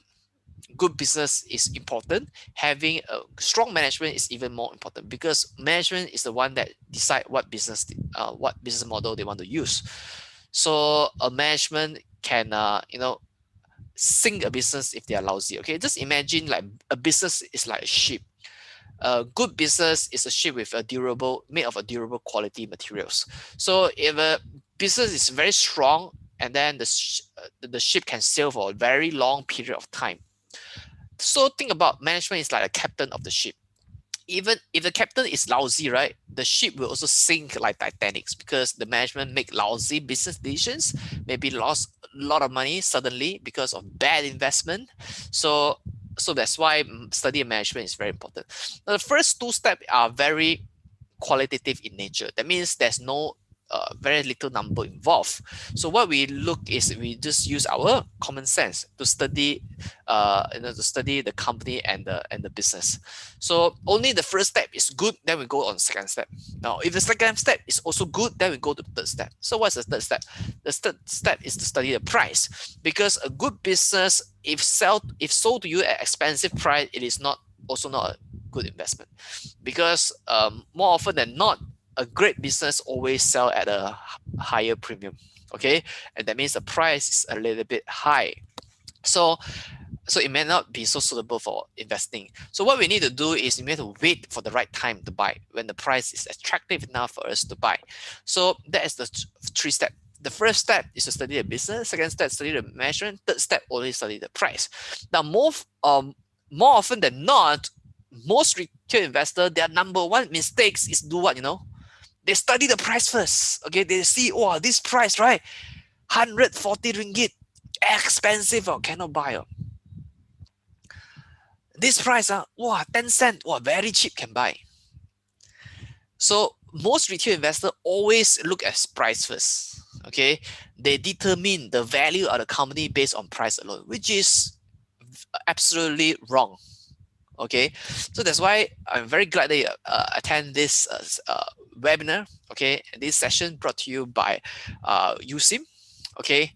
good business is important. Having a strong management is even more important, because management is the one that decide what business model they want to use. So a management can sink a business if they are lousy. Okay, just imagine like a business is like a ship. A good business is a ship with made of a durable quality materials. So if a business is very strong, and then the ship can sail for a very long period of time. So think about management is like a captain of the ship. Even if the captain is lousy, right, the ship will also sink like Titanic, because the management make lousy business decisions, maybe lost a lot of money suddenly because of bad investment. So that's why study management is very important. Now, the first two steps are very qualitative in nature. That means there's no very little number involved. So what we look is we just use our common sense to study, to study the company and the business. So only the first step is good, then we go on second step. Now, if the second step is also good, then we go to the third step. So what's the third step? The third step is to study the price, because a good business, if sold to you at expensive price, it is also not a good investment, because more often than not, a great business always sell at a higher premium. Okay, and that means the price is a little bit high. So it may not be so suitable for investing. So what we need to do is we need to wait for the right time to buy, when the price is attractive enough for us to buy. So that is the three step. The first step is to study the business. Second step, study the management. Third step, only study the price. Now, more often than not, most retail investors, their number one mistakes is do what, They study the price first. Okay, they see, oh, this price, right? 140 ringgit, expensive, cannot buy. This price, 10 cent, very cheap, can buy. So most retail investors always look at price first. Okay, they determine the value of the company based on price alone, which is absolutely wrong. Okay, so that's why I'm very glad that you attend this webinar. Okay, this session brought to you by USIM. Okay,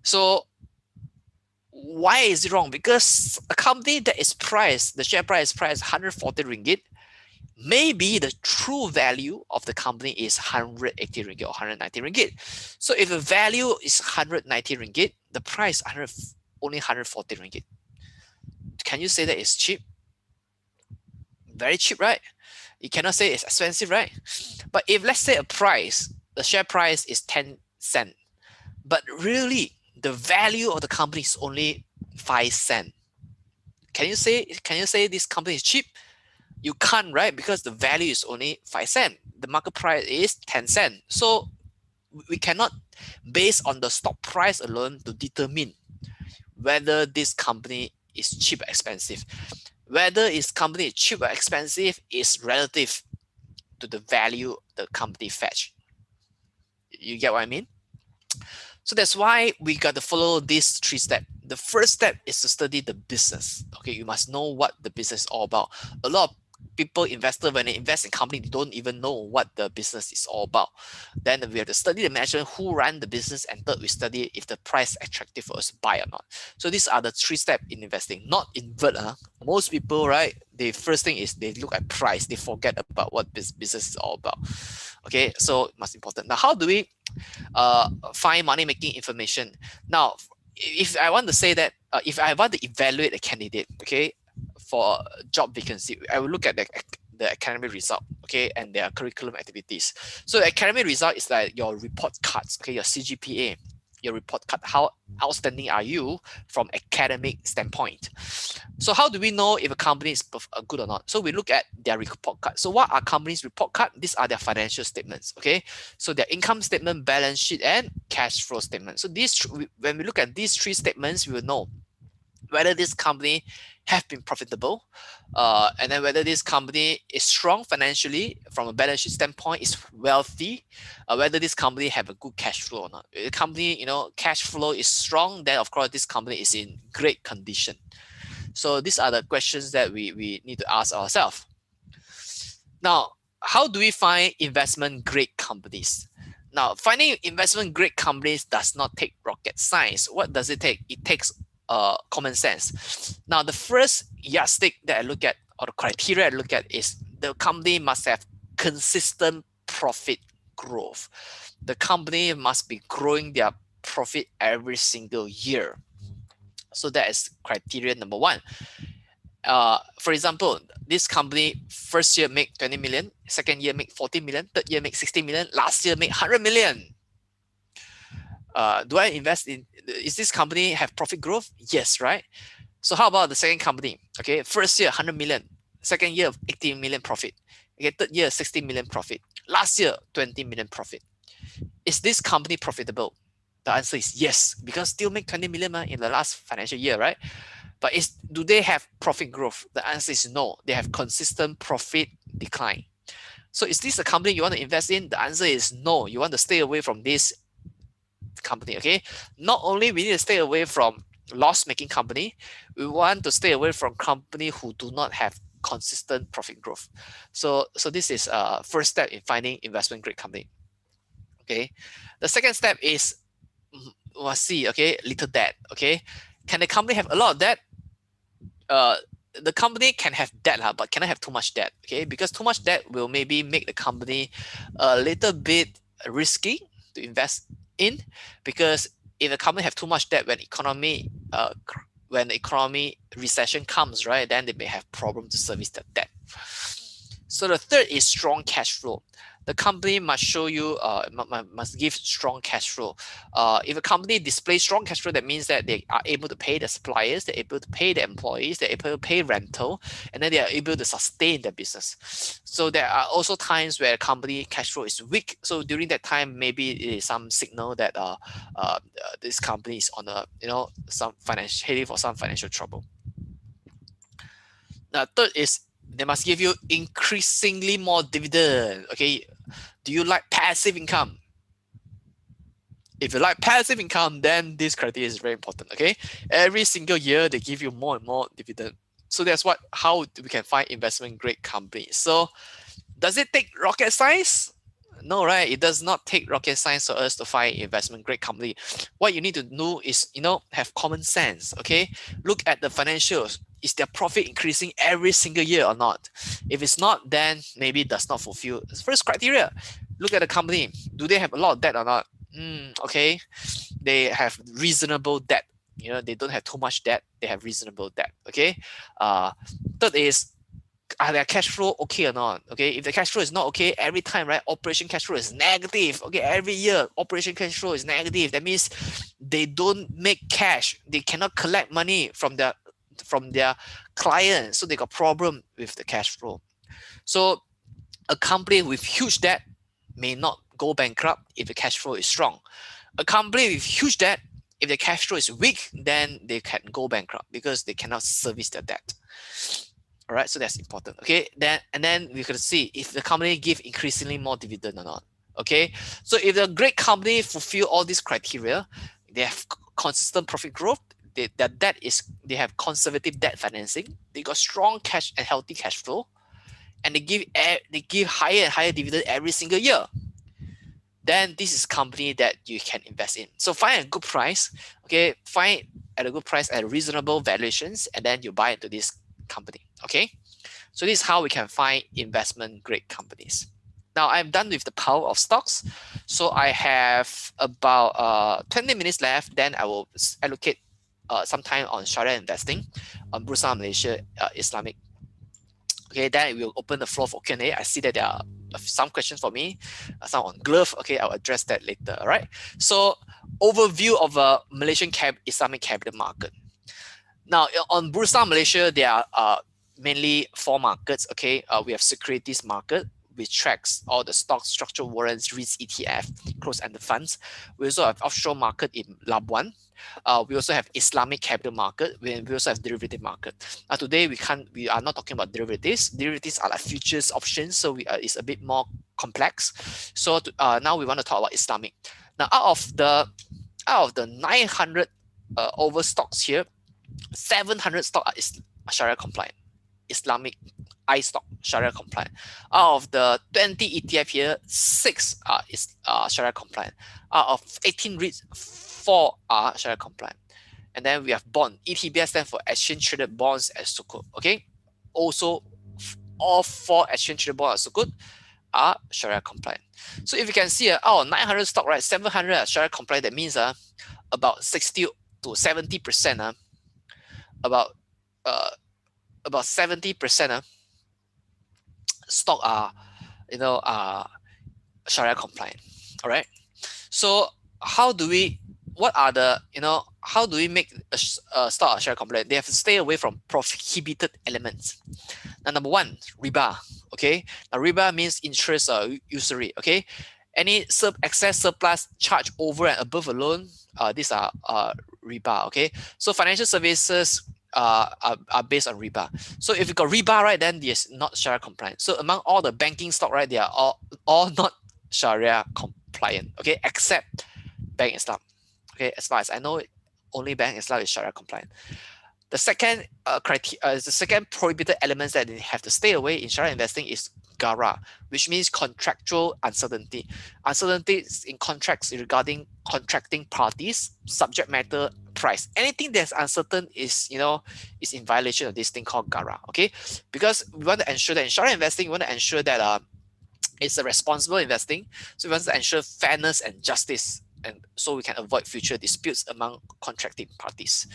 so why is it wrong? Because a company that is priced, the share price is priced 140 ringgit, maybe the true value of the company is 180 ringgit or 190 ringgit. So if the value is 190 ringgit, the price only 140 ringgit. Can you say that it's cheap? Very cheap, right? You cannot say it's expensive, right? But if let's say the share price is 10 cent, but really the value of the company is only 5 cent. Can you say this company is cheap? You can't, right? Because the value is only 5 cent. The market price is 10 cent. So we cannot base on the stock price alone to determine whether this company is cheap or expensive. Whether this company is cheap or expensive is relative to the value the company fetch. You get what I mean? So that's why we got to follow these three steps. The first step is to study the business. Okay, you must know what the business is all about. A lot of people, investors, when they invest in company, they don't even know what the business is all about. Then we have to study the management, who run the business, and third, we study if the price is attractive for us to buy or not. So these are the three steps in investing, not invert. Most people, right, the first thing is they look at price, they forget about what business is all about. Okay, so most important. Now, how do we find money making information? Now, if I want to say that, if I want to evaluate a candidate, okay, for a job vacancy, I will look at the academic result, okay, and their curriculum activities. So the academic result is like your report cards, okay, your CGPA, your report card, how outstanding are you from academic standpoint. So how do we know if a company is good or not? So we look at their report card. So what are companies' report card? These are their financial statements, okay? So their income statement, balance sheet, and cash flow statement. So when we look at these three statements, we will know whether this company have been profitable, and then whether this company is strong financially from a balance sheet standpoint, is wealthy, whether this company have a good cash flow or not. If the company, cash flow is strong, then of course this company is in great condition. So these are the questions that we need to ask ourselves. Now, how do we find investment grade companies? Now, finding investment grade companies does not take rocket science. What does it take? It takes common sense. Now, the first yardstick that I look at, or the criteria I look at, is the company must have consistent profit growth. The company must be growing their profit every single year. So that is criteria number one. For example, this company first year make 20 million, second year make 40 million, third year make 60 million, last year make 100 million. Do I invest in, is this company have profit growth? Yes, right? So how about the second company? Okay, first year 100 million, second year 80 million profit, okay, third year 60 million profit, last year 20 million profit. Is this company profitable? The answer is yes, because still make 20 million in the last financial year, right? But do they have profit growth? The answer is no. They have consistent profit decline. So is this a company you want to invest in? The answer is no. You want to stay away from this company. Okay. Not only we need to stay away from loss-making company, we want to stay away from company who do not have consistent profit growth. So this is first step in finding investment grade company. Okay. The second step is must see, okay, little debt. Okay. Can the company have a lot of debt? The company can have debt, but cannot have too much debt. Okay, because too much debt will maybe make the company a little bit risky to invest in, because if the company have too much debt when the economy recession comes, right, then they may have problem to service the debt. So the third is strong cash flow. The company must show you, must give strong cash flow. If a company displays strong cash flow, that means that they are able to pay the suppliers, they're able to pay the employees, they're able to pay rental, and then they are able to sustain their business. So there are also times where company cash flow is weak. So during that time, maybe it is some signal that this company is on a heading for some financial trouble. Now, third is they must give you increasingly more dividend. Okay, do you like passive income? If you like passive income, then this criteria is very important. Okay, every single year they give you more and more dividend. So that's how we can find investment grade companies. So does it take rocket science? No, right? It does not take rocket science for us to find investment grade company. What you need to do is, have common sense. Okay, look at the financials. Is their profit increasing every single year or not? If it's not, then maybe it does not fulfill the first criteria. Look at the company. Do they have a lot of debt or not? Okay, they have reasonable debt. They don't have too much debt. They have reasonable debt. Okay. Third is, are their cash flow okay or not? Okay, if the cash flow is not okay, every time, right, operation cash flow is negative. Okay, every year operation cash flow is negative. That means they don't make cash. They cannot collect money from their clients, so they got problem with the cash flow. So a company with huge debt may not go bankrupt if the cash flow is strong. A company with huge debt, if the cash flow is weak, then they can go bankrupt because they cannot service their debt. All right, so that's important. Okay, then we can see if the company give increasingly more dividend or not. Okay, so if the great company fulfill all these criteria, they have consistent profit growth, they have conservative debt financing, they got strong cash and healthy cash flow, and they give higher and higher dividend every single year, then this is a company that you can invest in. So find a good price. Okay, find at a good price at reasonable valuations, and then you buy into this company. Okay, so this is how we can find investment grade companies. Now I'm done with the power of stocks, so I have about 20 minutes left. Then I will allocate some time on Sharia investing, on Bursa Malaysia, Islamic. Okay, then we will open the floor for Q&A. I see that there are some questions for me, some on glove. Okay, I'll address that later. All right. So overview of a Malaysian Islamic capital market. Now on Bursa Malaysia, there are mainly 4 markets. Okay, we have securities market, which tracks all the stocks, structured warrants, REITs, ETF, closed-ended funds. We also have offshore market in Labuan. We also have Islamic capital market. We also have derivative market. Today we are not talking about derivatives. Derivatives are like futures, options, so it's a bit more complex. So now we want to talk about Islamic. Now out of the 900 over stocks here, 700 stock are Sharia compliant. Islamic stock Sharia compliant. Out of the 20 ETF here, 6 are Sharia compliant. Out of 18 REITs, 4 are Sharia compliant. And then we have bond. ETBS stands for exchange traded bonds as sukuk. Okay. Also, all 4 exchange traded bonds as sukuk are Sharia compliant. So if you can see, 900 stock, right, 700 are Sharia compliant. That means about 60 to 70%. About 70% stock are Sharia compliant. All right. So how do we make a stock Sharia compliant? They have to stay away from prohibited elements. Now, number 1, riba. Okay. Now riba means interest or usury. Okay. Any excess surplus charged over and above a loan, these are riba. Okay. So financial services are based on riba. So if you got riba, right, then it's not Sharia compliant. So among all the banking stock, right, they are all not Sharia compliant, okay, except Bank Islam. Okay, as far as I know, only Bank Islam is Sharia compliant. The second the second prohibited elements that they have to stay away in Sharia investing is gara, which means contractual uncertainty. Uncertainties in contracts regarding contracting parties, subject matter, price. Anything that's uncertain is is in violation of this thing called gara. Okay, because we want to ensure that in Sharia investing, we want to ensure that it's a responsible investing. So we want to ensure fairness and justice, and so we can avoid future disputes among contracting parties.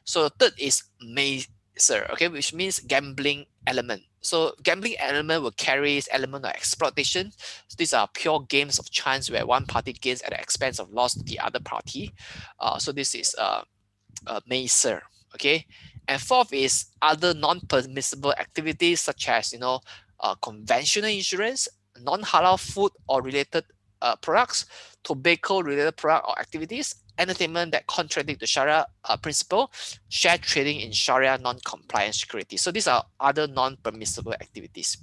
So the third is maser, okay, which means gambling element. So gambling element will carry element of exploitation. So these are pure games of chance where one party gains at the expense of loss to the other party. So this is maser, okay. And fourth is other non-permissible activities such as conventional insurance, non-halal food or related products, tobacco related product or activities, entertainment that contradict the Sharia principle, share trading in Sharia non-compliant securities. So these are other non-permissible activities.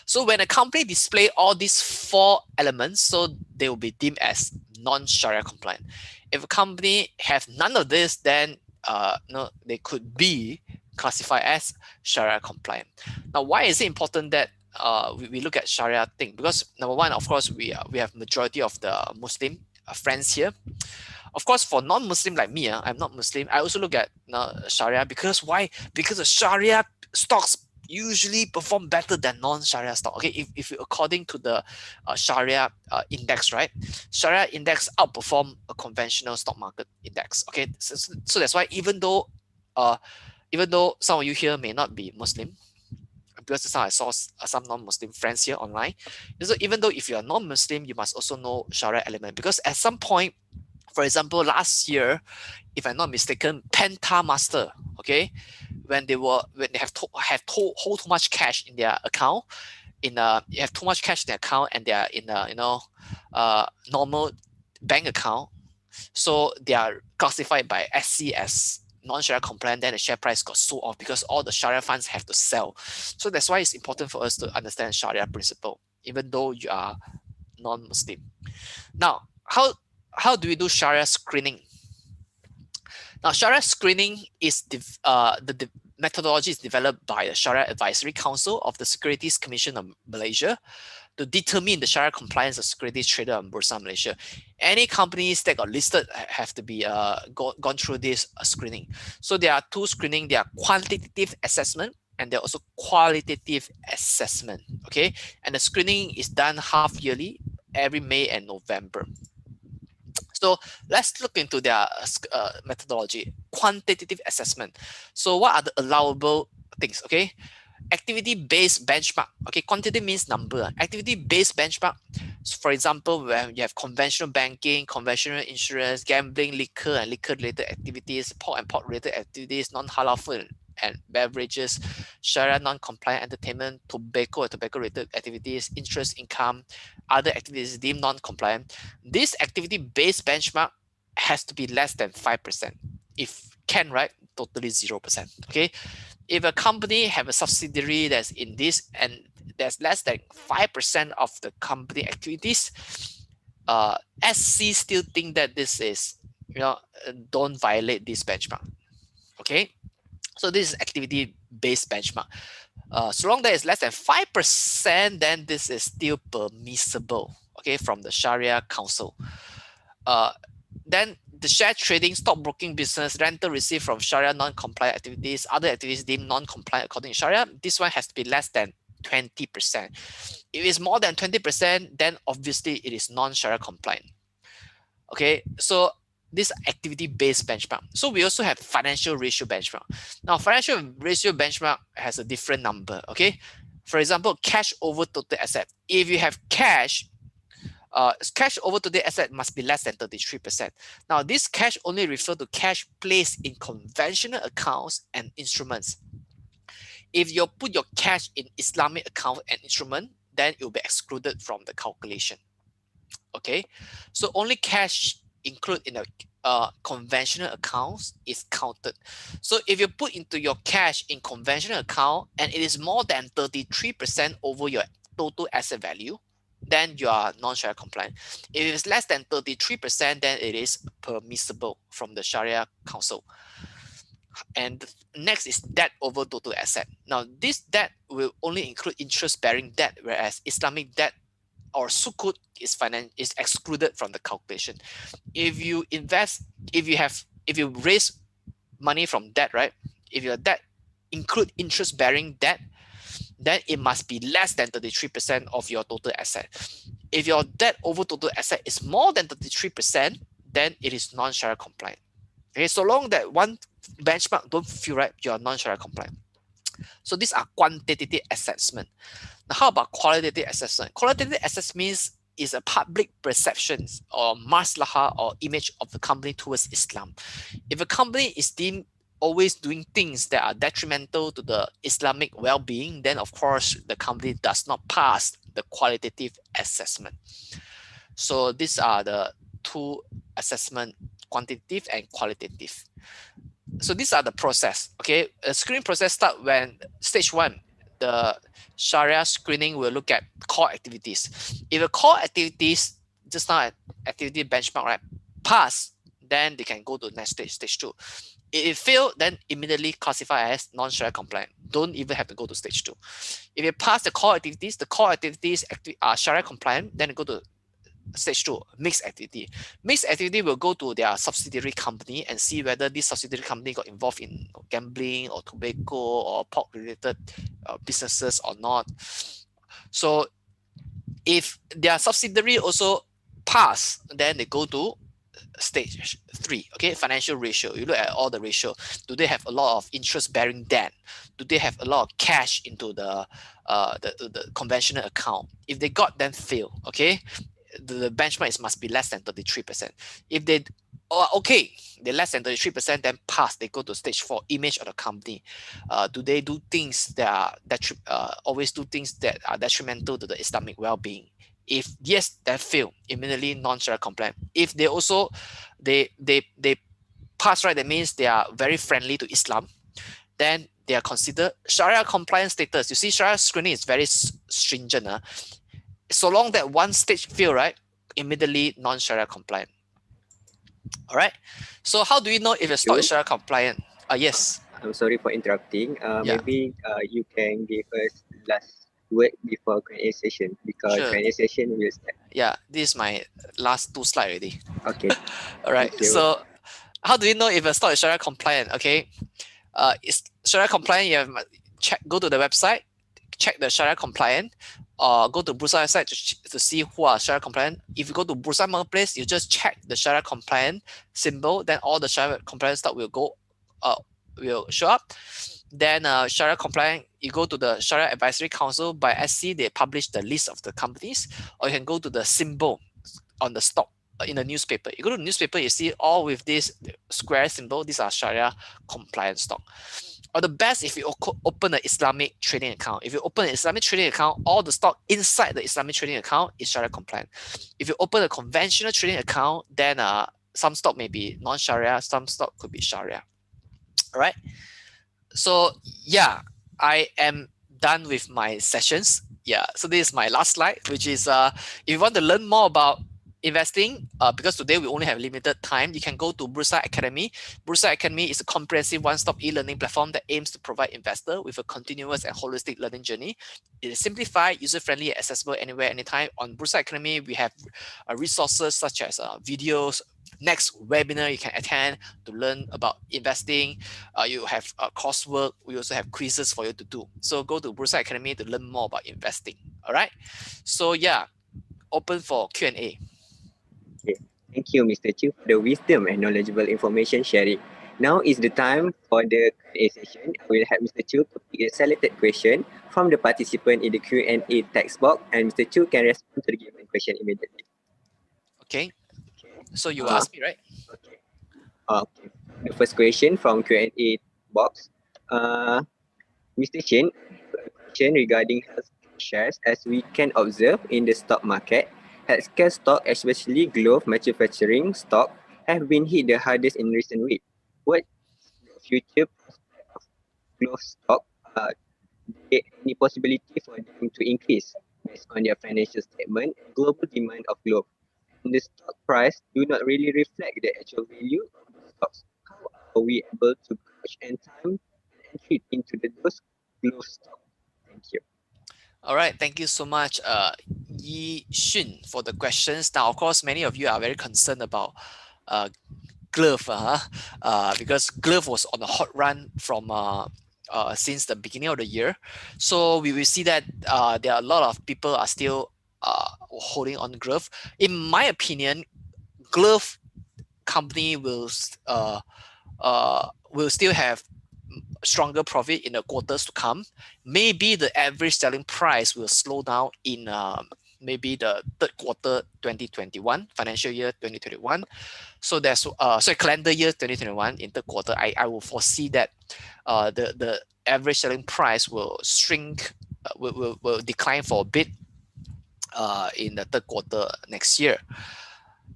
So when a company display all these four elements, so they will be deemed as non-Sharia compliant. If a company have none of this, then no, they could be classified as Sharia compliant. Now, why is it important that we look at Sharia thing? Because number one, of course, we have majority of the Muslim friends here. Of course, for non-Muslim like me, I'm not Muslim. I also look at Sharia because why? Because the Sharia stocks usually perform better than non-Sharia stock. Okay, if according to the Sharia index, right? Sharia index outperform a conventional stock market index. Okay, so that's why even though some of you here may not be Muslim, because just now I saw some non-Muslim friends here online. So even though if you are non-Muslim, you must also know Sharia element, because at some point, for example, last year, if I'm not mistaken, Penta Master, okay, when they hold too much cash in their account, you have too much cash in their account, and they are in a normal bank account, so they are classified by SC as non-Sharia compliant. Then the share price got sold off because all the Sharia funds have to sell. So that's why it's important for us to understand Sharia principle, even though you are non-Muslim. Now, how do we do Sharia screening? Now, Sharia screening is the methodology is developed by the Sharia Advisory Council of the Securities Commission of Malaysia to determine the Sharia compliance of securities traded on Bursa Malaysia. Any companies that got listed have to be gone through this screening. So there are two screening. There are quantitative assessment and there are also qualitative assessment. Okay, and the screening is done half yearly, every May and November. So let's look into their methodology. Quantitative assessment. So what are the allowable things? Okay, activity-based benchmark. Okay, quantitative means number. Activity-based benchmark. So for example, when you have conventional banking, conventional insurance, gambling, liquor and liquor-related activities, pork and pork-related activities, non-halal food and beverages, Sharia non-compliant entertainment, tobacco and tobacco-related activities, interest income, other activities deemed non-compliant. This activity-based benchmark has to be less than 5%. If can, right, totally 0%. Okay. If a company have a subsidiary that's in this and there's less than 5% of the company activities, SC still think that this is, don't violate this benchmark. Okay. So this is activity-based benchmark. So long that it's less than 5%, then this is still permissible, okay, from the Sharia Council. Then the share trading, stockbroking business, rental received from Sharia non-compliant activities, other activities deemed non-compliant according to Sharia, this one has to be less than 20%. If it's more than 20%, then obviously it is non-Sharia compliant. Okay, so this activity-based benchmark. So we also have financial ratio benchmark. Now, financial ratio benchmark has a different number. Okay, for example, cash over total asset. If you have cash over total asset must be less than 33%. Now, this cash only refer to cash placed in conventional accounts and instruments. If you put your cash in Islamic account and instrument, then it will be excluded from the calculation. Okay, so only cash include in a conventional accounts is counted. So if you put into your cash in conventional account and it is more than 33% over your total asset value, then you are non-Sharia compliant. If it's less than 33%, then it is permissible from the Sharia Council. And next is debt over total asset. Now, this debt will only include interest-bearing debt, whereas Islamic debt or sukuk is excluded from the calculation. If you invest, if you raise money from debt, right? If your debt include interest-bearing debt, then it must be less than 33% of your total asset. If your debt over total asset is more than 33%, then it is non-Sharia compliant. Okay, so long that one benchmark don't feel right, you are non-Sharia compliant. So these are quantitative assessment. Now, how about qualitative assessment? Qualitative assessment is a public perception or maslahah or image of the company towards Islam. If a company is deemed always doing things that are detrimental to the Islamic well-being, then of course the company does not pass the qualitative assessment. So these are the two assessment, quantitative and qualitative. So these are the process. Okay, a screening process start when stage 1, the Sharia screening will look at core activities. If the core activities, just now activity benchmark, right, pass, then they can go to the next stage, stage 2. If it fail, then immediately classify as non-Sharia compliant. Don't even have to go to stage 2. If you pass the core activities are Sharia compliant, then you go to stage 2, mixed activity. Mixed activity will go to their subsidiary company and see whether this subsidiary company got involved in gambling or tobacco or pork related businesses or not. So if their subsidiary also pass, then they go to stage 3, okay, financial ratio. You look at all the ratio. Do they have a lot of interest-bearing debt? Do they have a lot of cash into the conventional account? If they got, then fail, okay? The benchmark must be less than 33%. If they they're less than 33%, then pass. They go to stage 4, image of the company. Do they do things that are always do things that are detrimental to the Islamic well-being? If yes, then fail, immediately non-Sharia compliant. If they also they pass, right, that means they are very friendly to Islam, then they are considered Sharia compliant status. You see, Sharia screening is very stringent. So long that one stage fail, right, immediately non-Sharia compliant. All right. So how do we know if a stock is Sharia compliant? Yes. I'm sorry for interrupting. Yeah. Maybe you can give us last word before Q&A session, because Sure. Q&A session will start. Yeah, this is my last 2 slides already. Okay. All right. Thank you. So how do we know if a stock is Sharia compliant? Okay. Is Sharia compliant? You have go to the website, check the Sharia compliant, or go to Bursa website to see who are Sharia compliant. If you go to Bursa Marketplace, you just check the Sharia compliant symbol, then all the Sharia compliant stock will show up. Then Sharia compliant, you go to the Sharia Advisory Council by SC, they publish the list of the companies, or you can go to the symbol on the stock in the newspaper. You go to the newspaper, you see all with this square symbol, these are Sharia compliant stock. Or the best if you open an Islamic trading account. If you open an Islamic trading account, all the stock inside the Islamic trading account is Sharia compliant. If you open a conventional trading account, then some stock may be non-Sharia, some stock could be Sharia. All right. So yeah, I am done with my sessions. Yeah. So this is my last slide, which is if you want to learn more about investing, because today we only have limited time, you can go to Bursa Academy. Bursa Academy is a comprehensive one-stop e-learning platform that aims to provide investors with a continuous and holistic learning journey. It is simplified, user-friendly, and accessible anywhere, anytime. On Bursa Academy, we have resources such as videos, next webinar you can attend to learn about investing. You have coursework. We also have quizzes for you to do. So go to Bursa Academy to learn more about investing. All right. So yeah, open for Q&A. Okay. Thank you, Mr. Chu, for the wisdom and knowledgeable information sharing. Now is the time for the Q&A session. I will have Mr. Chu to pick a selected question from the participant in the Q&A text box, and Mr. Chu can respond to the given question immediately. Okay. So you ask me, right? Okay. Okay. The first question from Q&A box. Mr. Chen, a question regarding health shares. As we can observe in the stock market, Healthcare stock, especially glove manufacturing stock, have been hit the hardest in recent weeks. What is the future prospect of glove stock? There any possibility for them to increase based on their financial statement and global demand of glove? And the stock price do not really reflect the actual value of the stocks. How are we able to gauge and time an entry into those glove stock? Thank you. All right, thank you so much, Yi Xun, for the questions. Now, of course, many of you are very concerned about uh, glove, because glove was on a hot run from since the beginning of the year. So we will see that there are a lot of people are still holding on glove. In my opinion, glove company will still have stronger profit in the quarters to come. Maybe the average selling price will slow down in maybe the third quarter 2021, financial year 2021. So that's calendar year 2021 in third quarter. I will foresee that the average selling price will shrink, will decline for a bit in the third quarter next year.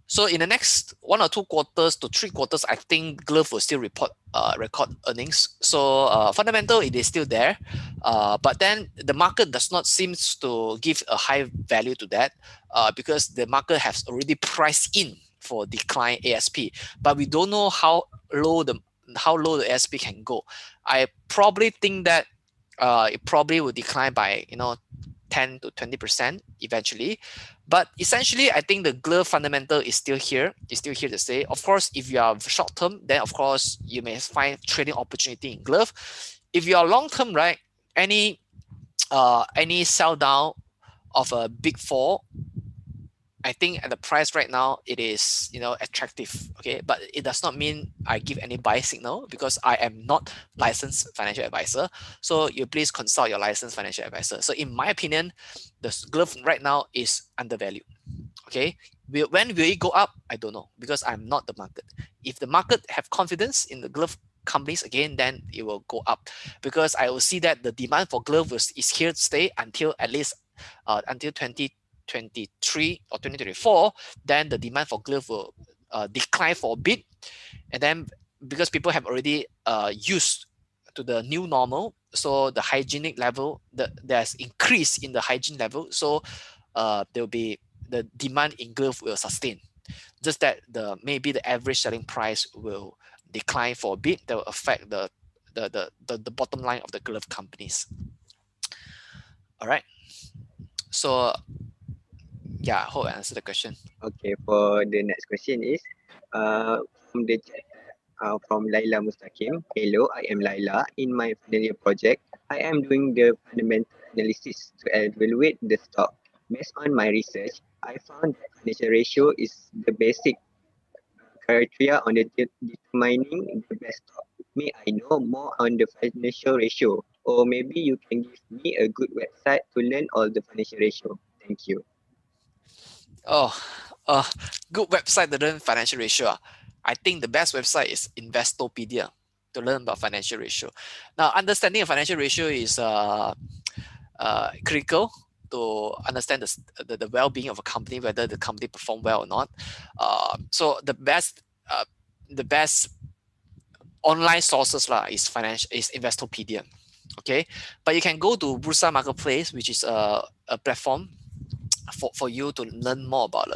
So in the next 1 or 2 quarters to 3 quarters, I think glove will still record earnings. So fundamental, it is still there, but then the market does not seem to give a high value to that because the market has already priced in for decline ASP, but we don't know low the how low the ASP can go. I probably think that it probably will decline by 10 to 20% eventually. But essentially, I think the glove fundamental is still here. It's still here to stay. Of course, if you are short term, then of course you may find trading opportunity in glove. If you are long term, right, any sell down of a big four, I think at the price right now it is attractive. Okay, but it does not mean I give any buy signal because I am not licensed financial advisor. So you please consult your licensed financial advisor. So in my opinion, the glove right now is undervalued. Okay, when will it go up? I don't know because I'm not the market. If the market have confidence in the glove companies again, then it will go up because I will see that the demand for glove is here to stay until at least until 2023 or 2024. Then the demand for glove will decline for a bit, and then because people have already used to the new normal, so the hygienic level, there's increase in the hygiene level, so there will be the demand in glove will sustain. Just that maybe the average selling price will decline for a bit. That will affect the bottom line of the glove companies. All right. So yeah, I hope I answered the question. Okay, for the next question is from the chat from Laila Mustaqim. Hello, I am Laila. In my final year project, I am doing the fundamental analysis to evaluate the stock. Based on my research, I found that financial ratio is the basic criteria on determining the best stock. May I know more on the financial ratio, or maybe you can give me a good website to learn all the financial ratio. Thank you. Oh, good website to learn financial ratio. I think the best website is Investopedia to learn about financial ratio. Now, understanding a financial ratio is critical to understand the well-being of a company, whether the company perform well or not. So the best online sources is Investopedia. Okay, but you can go to Bursa Marketplace, which is a platform for you to learn more about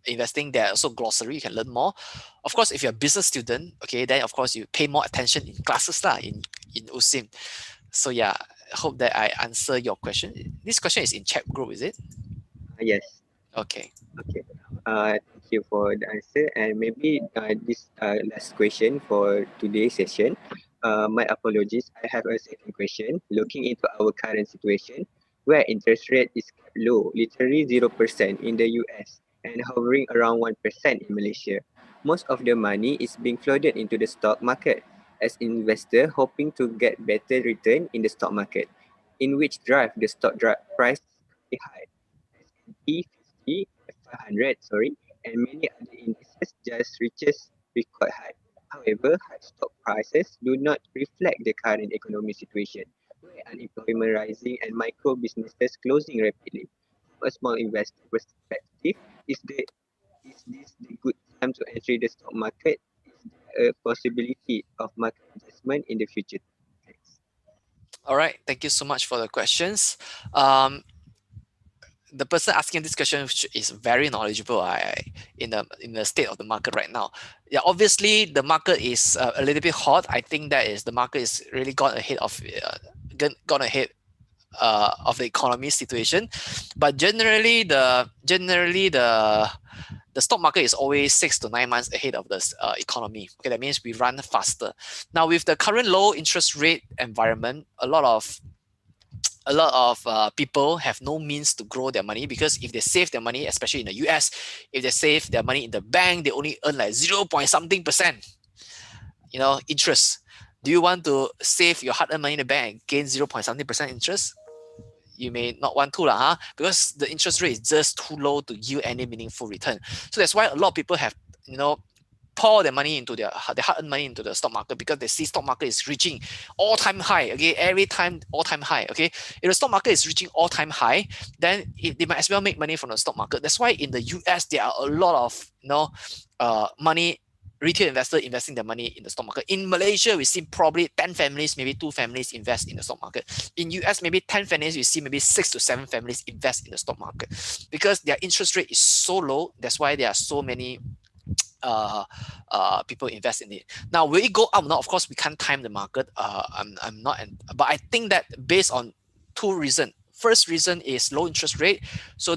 investing. There are also glossary, you can learn more. Of course, if you're a business student, okay, then of course you pay more attention in classes in USIM. So yeah, I hope that I answer your question. This question is in chat group, is it? Yes. Okay. Okay. Thank you for the answer. And maybe this last question for today's session. My apologies. I have a second question. Looking into our current situation, where interest rate is kept low, literally 0% in the US and hovering around 1% in Malaysia. Most of the money is being flooded into the stock market as investor hoping to get better return in the stock market, in which drive the stock price high. S&P 50, 500, and many other indices just reaches record high. However, high stock prices do not reflect the current economic situation, where unemployment rising and micro businesses closing rapidly. From a small investor perspective, is this the good time to enter the stock market? Is there a possibility of market adjustment in the future? Thanks. All right, thank you so much for the questions. Um, the person asking this question is very knowledgeable in the state of the market right now. Yeah, obviously the market is a little bit hot. I think that is the market is really gone ahead of gone ahead of the economy situation, but generally the stock market is always 6 to 9 months ahead of the economy. Okay, that means we run faster. Now with the current low interest rate environment, a lot of people have no means to grow their money, because if they save their money, especially in the US, if they save their money in the bank, they only earn like 0 point something percent, interest. Do you want to save your hard-earned money in the bank and gain 0 point something percent interest? You may not want to, because the interest rate is just too low to yield any meaningful return. So that's why a lot of people have, pour their money into their hard-earned money into the stock market, because they see stock market is reaching all-time high. Okay, every time all-time high. Okay, if the stock market is reaching all-time high, then they might as well make money from the stock market. That's why in the US there are a lot of money. Retail investor investing their money in the stock market. In Malaysia, we see probably 10 families, maybe 2 families invest in the stock market. In US, maybe 10 families, we see maybe 6 to 7 families invest in the stock market, because their interest rate is so low. That's why there are so many people invest in it. Now, will it go up? Now, of course, we can't time the market. I'm not, but I think that based on 2 reasons. First reason is low interest rate. So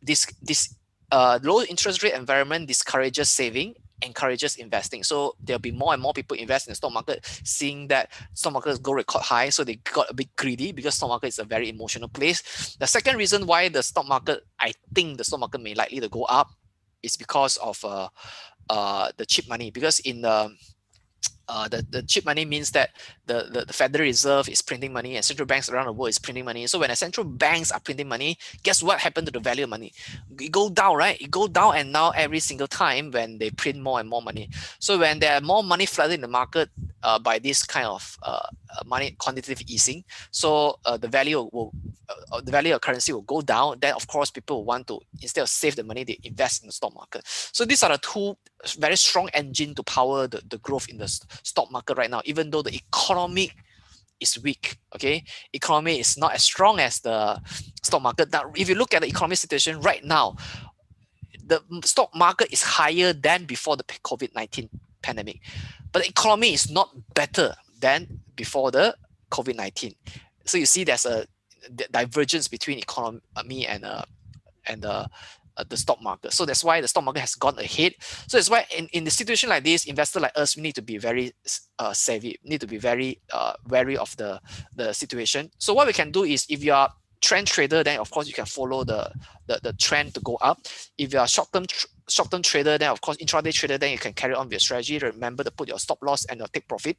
this low interest rate environment discourages saving, encourages investing. So there'll be more and more people invest in the stock market, seeing that stock markets go record high. So they got a bit greedy, because stock market is a very emotional place. The second reason why I think the stock market may likely to go up is because of the cheap money. Because in the cheap money means that the Federal Reserve is printing money, and central banks around the world is printing money. So when the central banks are printing money, guess what happened to the value of money? It go down, right? It go down, and now every single time when they print more and more money. So when there are more money flooded in the market by this kind of money quantitative easing, so the value of currency will go down. Then of course people will want to, instead of save the money, they invest in the stock market. So these are the 2 very strong engine to power the growth in the stock market right now, even though the economy is weak. Okay, economy is not as strong as the stock market. Now, if you look at the economic situation right now, the stock market is higher than before the COVID-19 pandemic, but the economy is not better than before the COVID-19. So you see there's a divergence between economy and the stock market. So that's why the stock market has gone ahead. So that's why in the situation like this, investors like us, we need to be very savvy, need to be very wary of the situation. So what we can do is, if you are trend trader, then of course you can follow the trend to go up. If you are short-term trader, then of course intraday trader, then you can carry on with your strategy. Remember to put your stop loss and your take profit.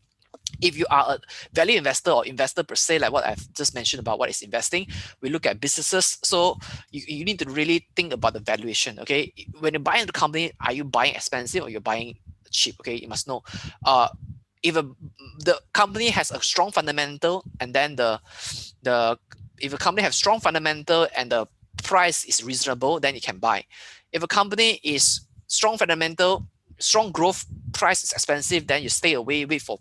If you are a value investor or investor per se, like what I've just mentioned about what is investing, we look at businesses. So you need to really think about the valuation. Okay, when you buy into the company, are you buying expensive or you're buying cheap? Okay, you must know. If the company has a strong fundamental, and then if a company has strong fundamental and the price is reasonable, then you can buy. If a company is strong fundamental, strong growth, price is expensive, then you stay away, wait for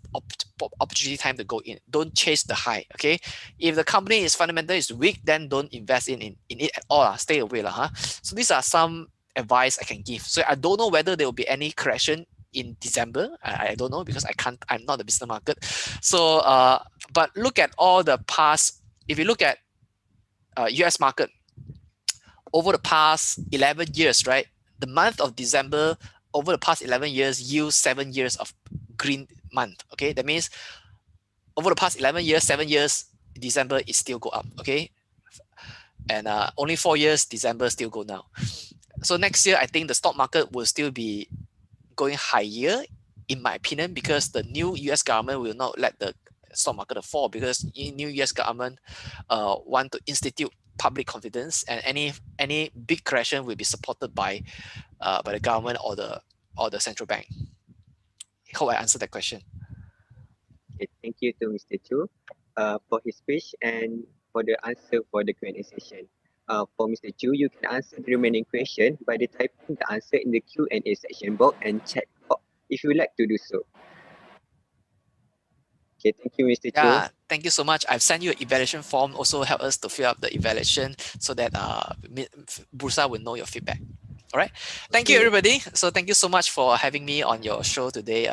opportunity time to go in. Don't chase the high. Okay, if the company is fundamental is weak, then don't invest in it at all. Stay away. So these are some advice I can give. So I don't know whether there will be any correction in December. I don't know, because I'm not the business market. So but look at all the past. If you look at US market over the past 11 years, right? The month of December over the past 11 years yields 7 years of green month. Okay, that means over the past 11 years, 7 years, December is still go up. Okay, and only 4 years, December still go down. So next year, I think the stock market will still be going higher, in my opinion, because the new US government will not let the stock market fall, because new US government want to institute public confidence, and any big correction will be supported by the government or the central bank. Hope I answered that question. Okay, thank you to Mr. Chu for his speech and for the answer for the Q&A session. For Mr. Chu, you can answer the remaining question by the typing the answer in the Q&A section box and chat box if you like to do so. Okay, thank you, Mr. Chu. Yeah, thank you so much. I've sent you an evaluation form. Also help us to fill up the evaluation so that Bursa will know your feedback. All right. Thank you, Okay. everybody. So thank you so much for having me on your show today.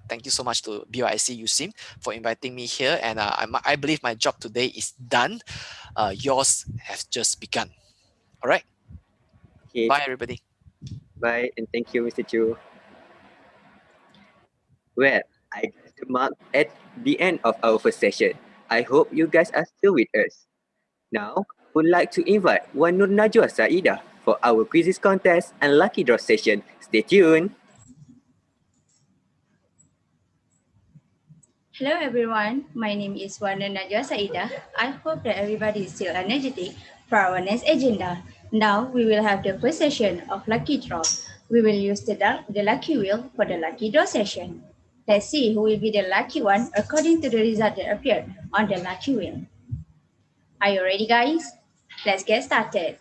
Thank you so much to BYC USIM for inviting me here. And I believe my job today is done. Yours has just begun. All right. Okay, Bye, everybody. bye, and thank you, Mr. Chu. Well, I guess the mark at the end of our first session. I hope you guys are still with us. Now, I would like to invite Wan Nur Najwa Saida for our quizzes contest and lucky draw session. Stay tuned. Hello everyone, my name is Wana Najwa Saida. I hope that everybody is still energetic for our next agenda. Now we will have the first session of Lucky Draw. We will use the lucky wheel for the lucky draw session. Let's see who will be the lucky one according to the result that appeared on the lucky wheel. Are you ready guys? Let's get started.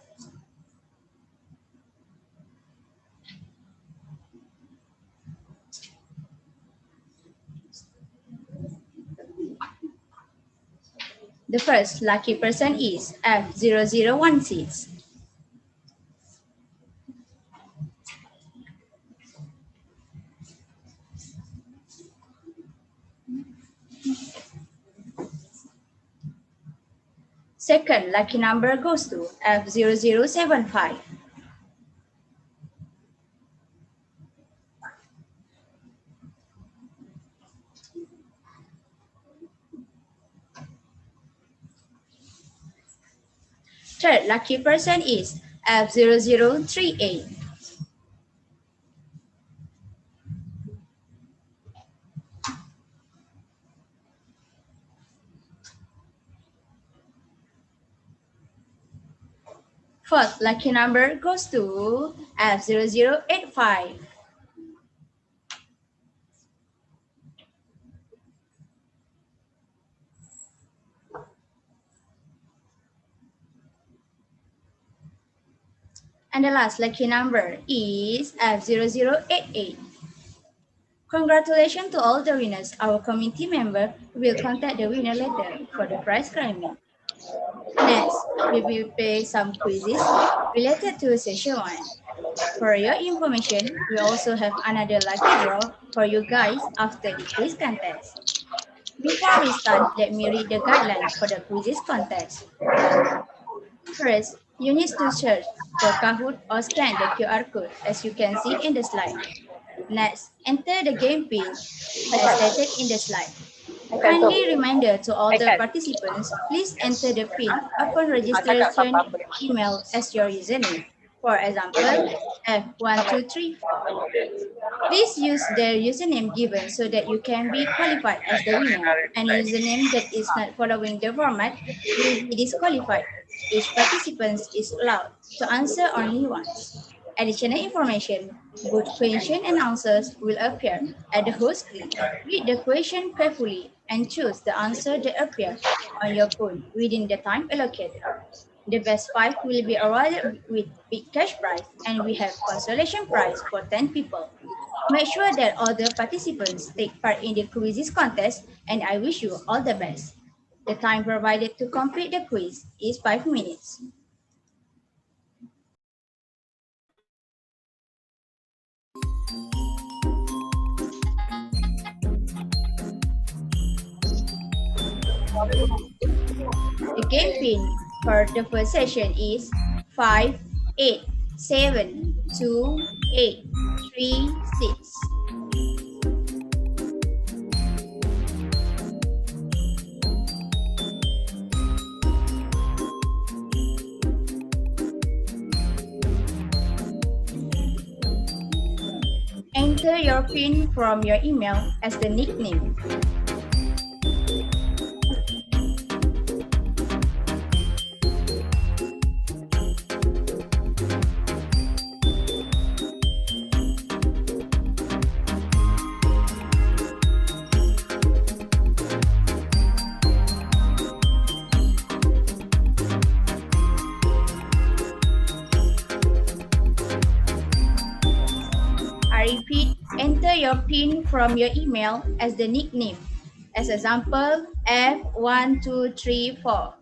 The first lucky person is F0016. Second lucky number goes to F0075. Third lucky person is F0038. Fourth lucky number goes to F0085. And the last lucky number is F0088. Congratulations to all the winners. Our committee member will contact the winner later for the prize claiming. Next, we will play some quizzes related to session 1. For your information, we also have another lucky draw for you guys after the quiz contest. Before we start, let me read the guidelines for the quizzes contest. First, you need to search for Kahoot or scan the QR code as you can see in the slide. Next, enter the game pin as stated in the slide. Kindly reminder to all the participants, please enter the pin upon registration email as your username. For example, F1234. Please use the username given so that you can be qualified as the winner. Any username that is not following the format will be disqualified. Each participant is allowed to answer only once. Additional information, both question and answers will appear at the host screen. Read the question carefully and choose the answer that appears on your phone within the time allocated. The best 5 will be awarded with big cash prize, and we have consolation prize for 10 people. Make sure that all the participants take part in the quizzes contest, and I wish you all the best. The time provided to complete the quiz is 5 minutes. The game pin for the first session is 5, 8, 7, 2, 8, 3, 6. Enter your pin from your email as the nickname. from your email as the nickname. As example, F1234.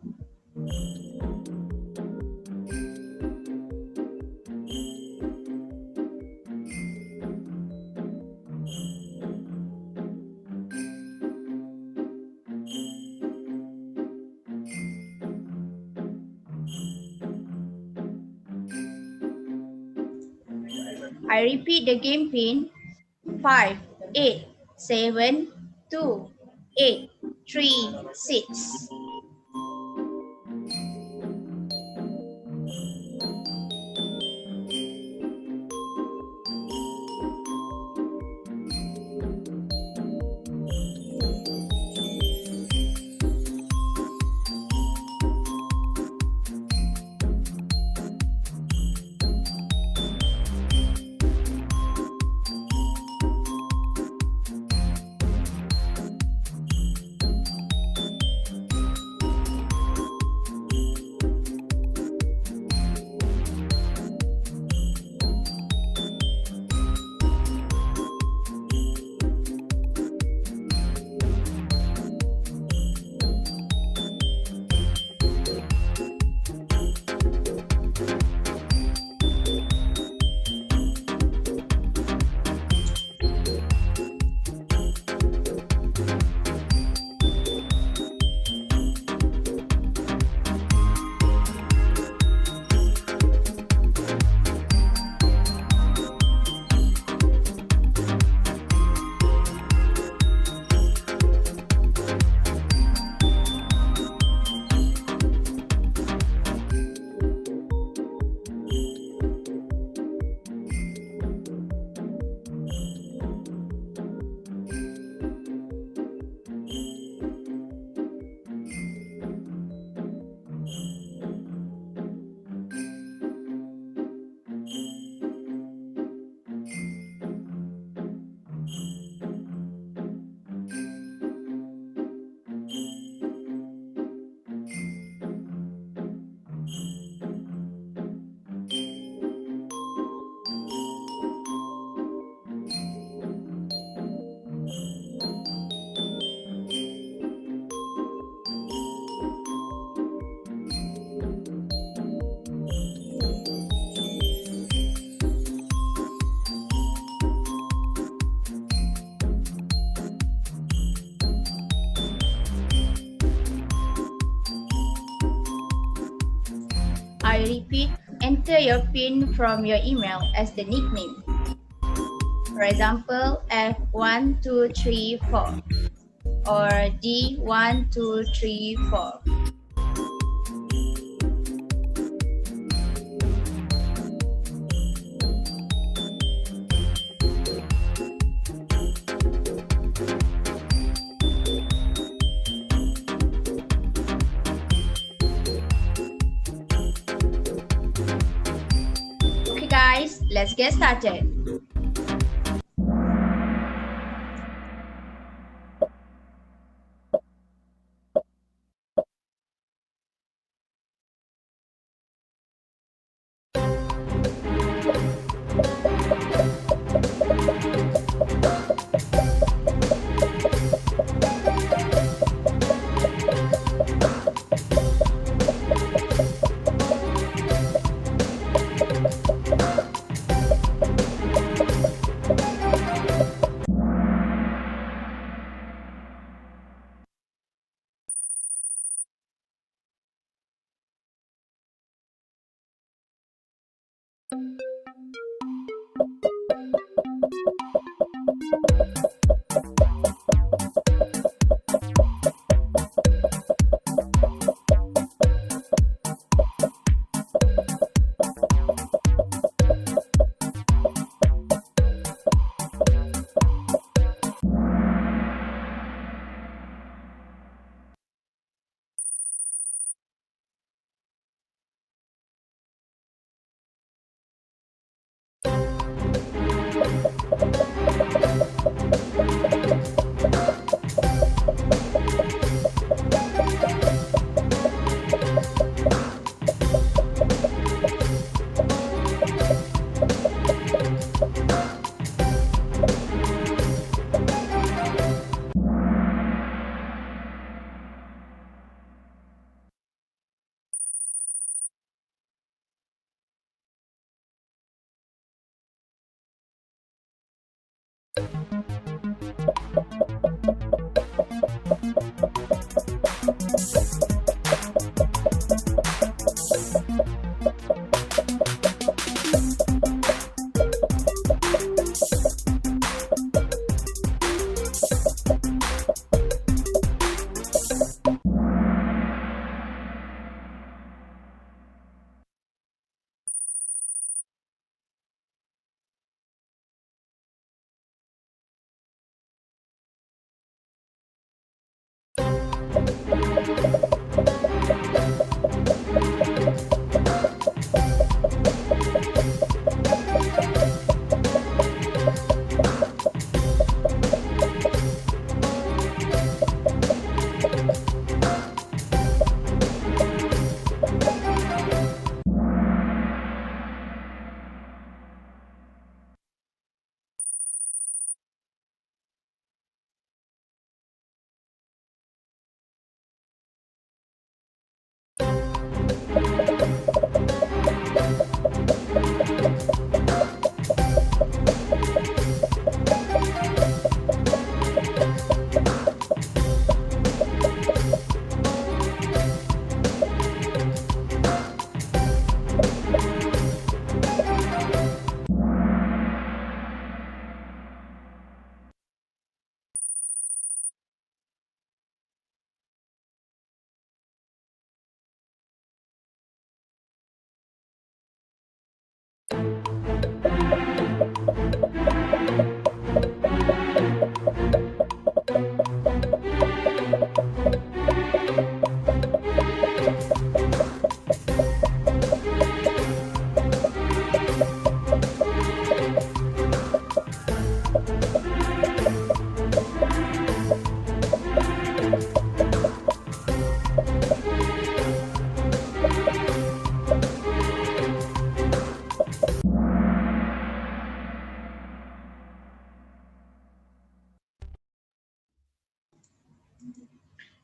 I repeat the game pin: 5, 8, 7, 2, 8, 3, 6. I repeat, enter your PIN from your email as the nickname. For example, F1234 or D1234. Okay guys, let's get started.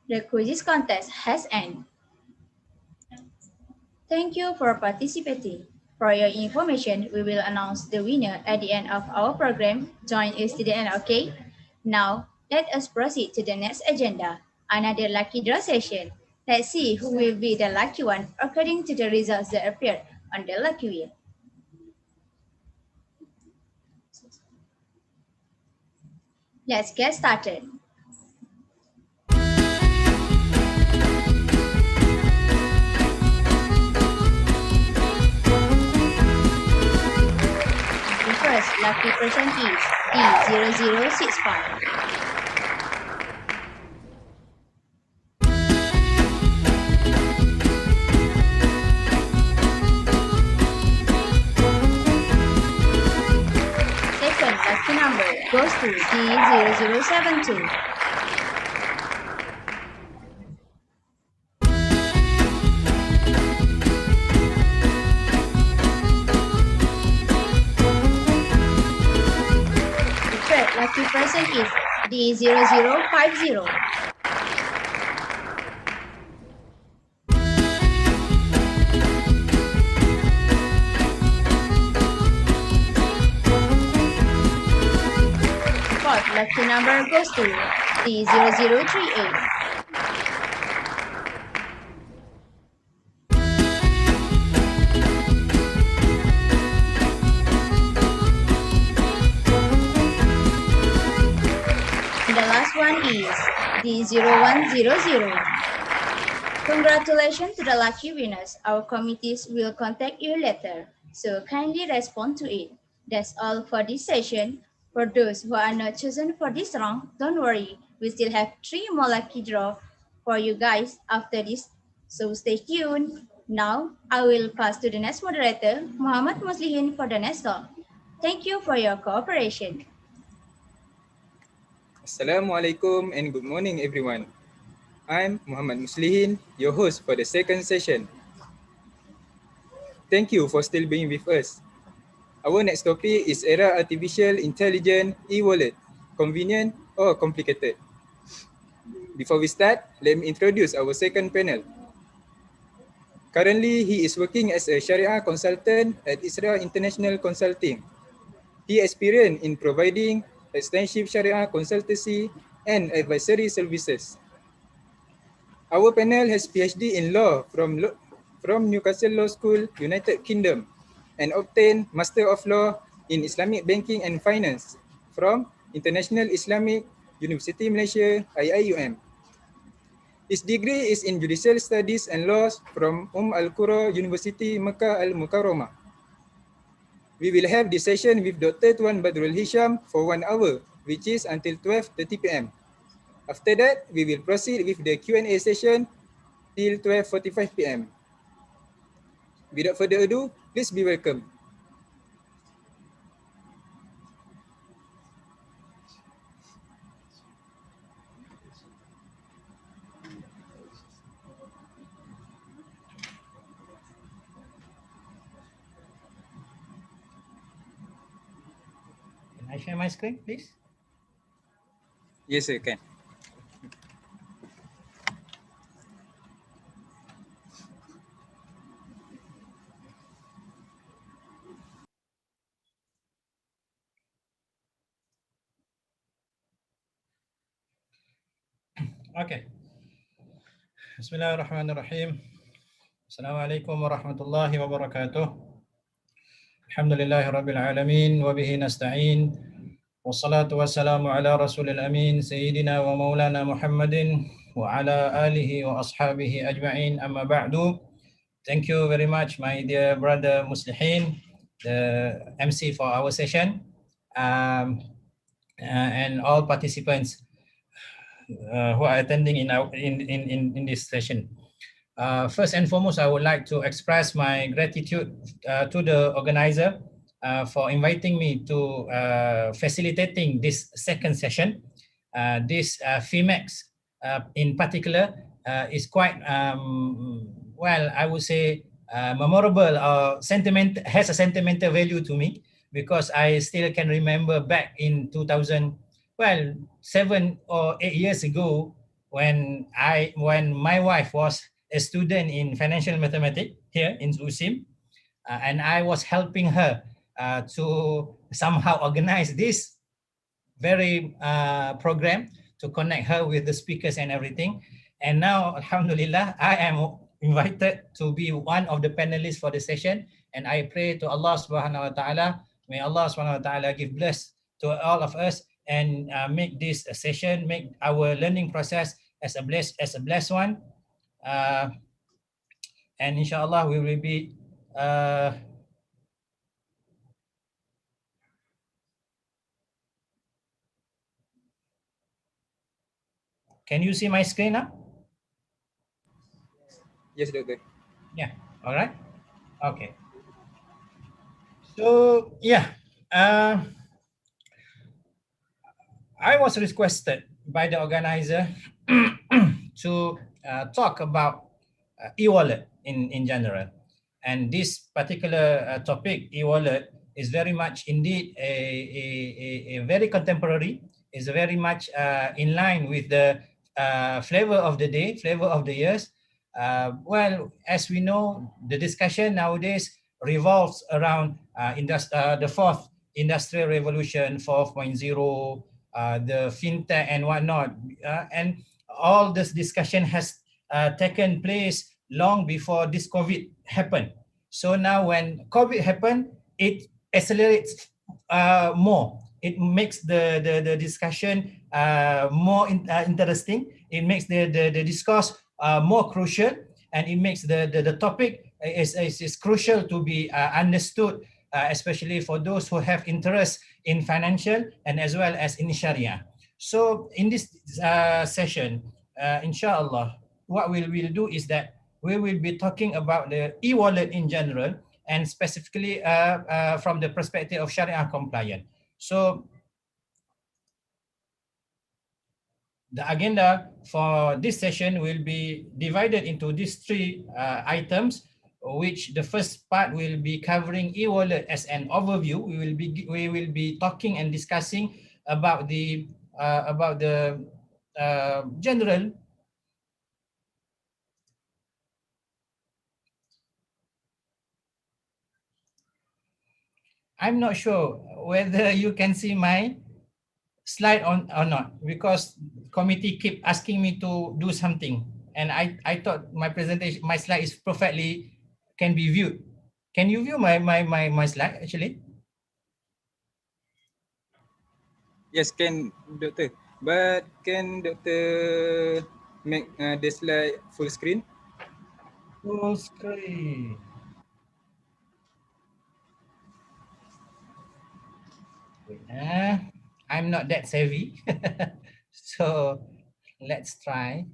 The quizzes contest has ended. Thank you for participating. For your information, we will announce the winner at the end of our program. Join us to the end, okay? Now, let us proceed to the next agenda, another lucky draw session. Let's see who will be the lucky one according to the results that appear on the lucky wheel. Let's get started. The first lucky person is D0065. Second lucky number goes to D0072. The third lucky person is D0050. The fourth lucky number goes to D0038. And the last one is D0100. Congratulations to the lucky winners. Our committees will contact you later, so kindly respond to it. That's all for this session. For those who are not chosen for this round, don't worry. We still have 3 more lucky draw for you guys after this, so stay tuned. Now, I will pass to the next moderator, Muhammad Muslihin, for the next call. Thank you for your cooperation. Assalamualaikum and good morning everyone. I'm Muhammad Muslihin, your host for the second session. Thank you for still being with us. Our next topic is era artificial intelligence e-wallet, convenient or complicated. Before we start, let me introduce our second panel. Currently, he is working as a Sharia consultant at Israel International Consulting. He experienced in providing extensive Sharia consultancy and advisory services. Our panel has PhD in law from Newcastle Law School, United Kingdom, and obtained Master of Law in Islamic Banking and Finance from International Islamic University Malaysia, IIUM. His degree is in Judicial Studies and Laws from Al-Qura University, Makkah Al-Mukarramah. We will have this session with Dr. Tuan Badrul Hisham for 1 hour, which is until 12:30 p.m. After that, we will proceed with the Q&A session till 12:45 p.m. Without further ado, please be welcome. Can I share my screen, please? Yes, sir, can. Okay. Bismillahirrahmanirrahim. Assalamualaikum warahmatullahi wabarakatuh. Alhamdulillahirabbil alamin wa bihi nasta'in. Wassalatu wassalamu ala rasulil amin sayyidina wa maulana Muhammadin wa ala alihi wa ashabihi ajma'in, amma ba'du. Thank you very much, my dear brother Muslihin, the MC for our session, and all participants who are attending in this session. First and foremost, I would like to express my gratitude to the organizer for inviting me to facilitating this second session. This Fimacs in particular is quite, well, I would say memorable or has a sentimental value to me, because I still can remember back in 2000, well, 7 or 8 years ago, when my wife was a student in financial mathematics here in USIM, and I was helping her to somehow organize this very program to connect her with the speakers and everything. And now, Alhamdulillah, I am invited to be one of the panelists for the session. And I pray to Allah Subhanahu Wa Taala, may Allah Subhanahu Wa Taala give bless to all of us and make this session, make our learning process as a blessed one. Uh, and inshallah, we will be. Can you see my screen now? Yes, Doctor. Yeah. All right. Okay. So yeah, I was requested by the organizer to talk about e-wallet in general. And this particular topic, e-wallet, is very much indeed a very contemporary, is very much in line with the flavor of the day, flavor of the years. Well, as we know, the discussion nowadays revolves around the fourth industrial revolution, 4.0, the fintech and whatnot. And all this discussion has taken place long before this COVID happened. So now when COVID happened, it accelerates more. It makes the discussion interesting. It makes the discourse more crucial, and it makes the topic is crucial to be understood, especially for those who have interest in financial and as well as in Sharia. So in this session, inshallah, what we will do is that we will be talking about the e-wallet in general and specifically from the perspective of Sharia compliant. So the agenda for this session will be divided into these three items, which the first part will be covering e-wallet as an overview. We will be talking and discussing about the general. I'm not sure whether you can see my slide on or not, because committee keep asking me to do something, and I thought my presentation, my slide is perfectly can be viewed. Can you view my slide actually? Yes, can, Doctor. But can Doctor make the slide full screen? Full screen. Wait, I'm not that savvy. So let's try.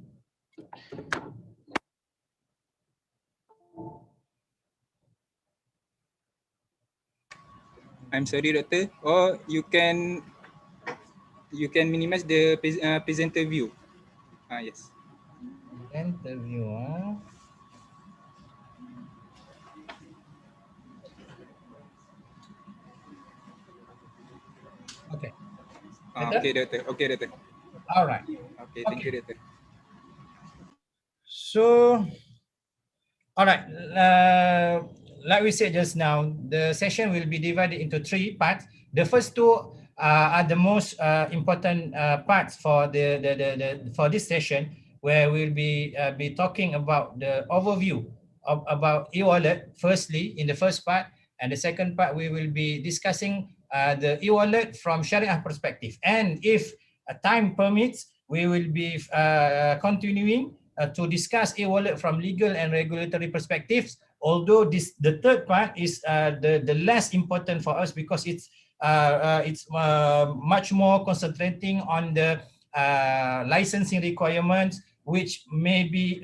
I'm sorry, Doctor. Or you can minimize the presenter view. Yes. Presenter view. Okay. Okay, Doctor. Okay, Doctor. All right. Okay, thank you, Doctor. So, all right. Like we said just now, the session will be divided into three parts. The first two are the most important parts for for this session, where we'll be talking about the overview about e-wallet. Firstly, in the first part, and the second part, we will be discussing the e-wallet from Sharia perspective. And if time permits, we will be continuing to discuss e-wallet from legal and regulatory perspectives. Although the third part is the less important for us, because it's much more concentrating on the licensing requirements, which might be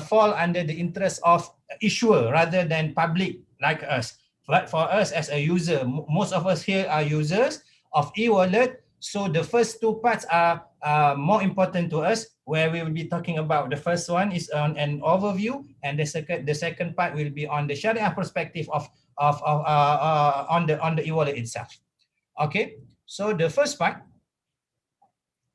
fall under the interest of issuer rather than public like us. But for us as a user, most of us here are users of e-wallet. So the first two parts are more important to us, where we will be talking about. The first one is on an overview, and the second part will be on the Sharia perspective of on the e-wallet itself. Okay, so the first part,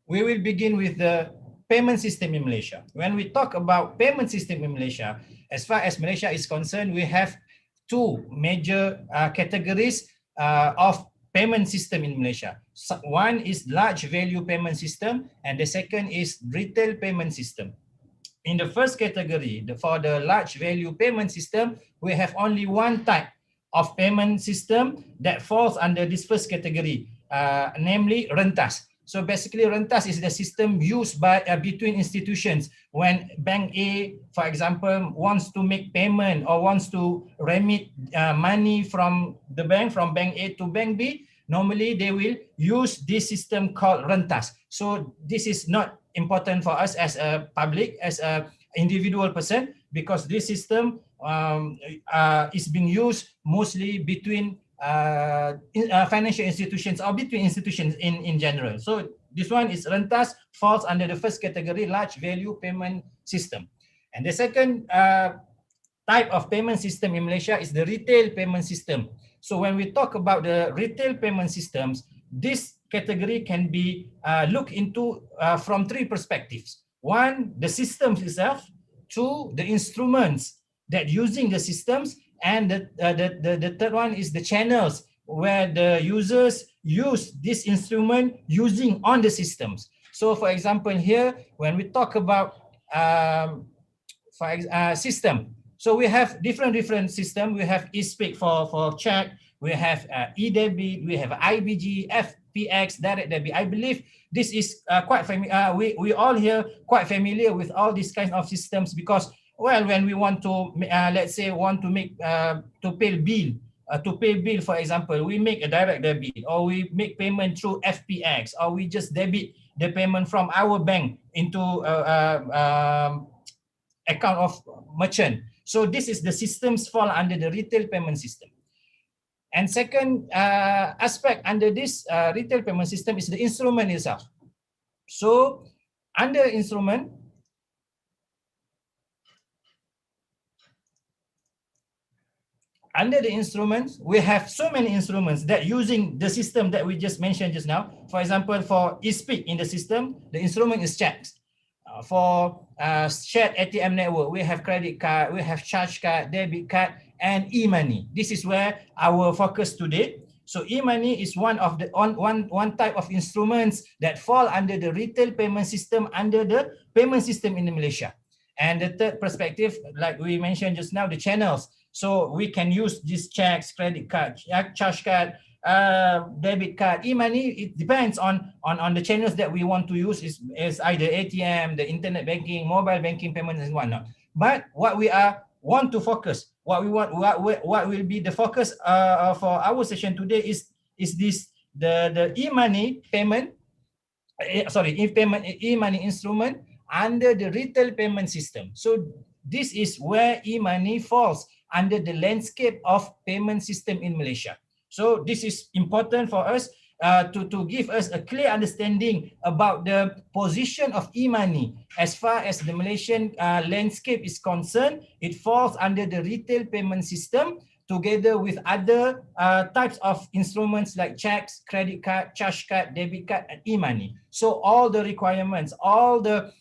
we will begin with the payment system in Malaysia. When we talk about payment system in Malaysia, as far as Malaysia is concerned, we have two major categories of payment system in Malaysia. So one is large value payment system, and the second is retail payment system. In the first category, for the large value payment system, we have only one type of payment system that falls under this first category, namely rentas. So basically, rentas is the system used by between institutions when Bank A, for example, wants to make payment or wants to remit money from the bank, from Bank A to Bank B. Normally, they will use this system called rentas. So this is not important for us as a public, as a individual person, because this system is being used mostly between financial institutions or between institutions in general. So this one is rentas, falls under the first category, large value payment system. And the second type of payment system in Malaysia is the retail payment system. So when we talk about the retail payment systems, this category can be looked into from three perspectives. One, the systems itself. Two, the instruments that using the systems. And the third one is the channels where the users use this instrument using on the systems. So for example, here, when we talk about system, so we have different system. We have eSpeak for check, we have eDebit, we have IBG, FPX, direct debit. I believe this is quite familiar. We all here quite familiar with all these kinds of systems because, well, when we want to, let's say, want to make to pay bill, for example, we make a direct debit, or we make payment through FPX, or we just debit the payment from our bank into account of merchant. So this is the systems fall under the retail payment system. And second aspect under this retail payment system is the instrument itself. So under instrument, under the instruments, we have so many instruments that using the system that we just mentioned just now. For example, for eSpeak in the system, the instrument is checks. For shared ATM network, we have credit card, we have charge card, debit card, and e-money. This is where our focus today. So e-money is one of the one type of instruments that fall under the retail payment system under the payment system in Malaysia. And the third perspective, like we mentioned just now, the channels. So we can use these checks, credit card, charge card, debit card, e-money. It depends on the channels that we want to use. Is either ATM, the internet banking, mobile banking payments, and whatnot. But what we want to focus, what will be the focus for our session today is this the e-money payment, e-money instrument under the retail payment system. So this is where e-money falls under the landscape of payment system in Malaysia. So this is important for us to give us a clear understanding about the position of e-money as far as the Malaysian landscape is concerned. It falls under the retail payment system together with other types of instruments like checks, credit card, charge card, debit card, and e-money. So all the requirements, all the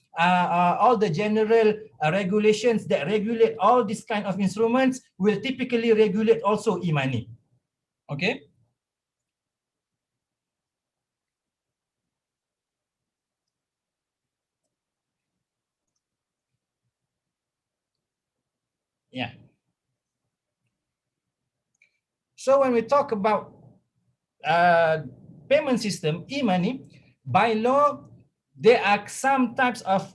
general regulations that regulate all these kind of instruments will typically regulate also e-money. Okay. Yeah. So when we talk about payment system, e-money, by law, there are some types of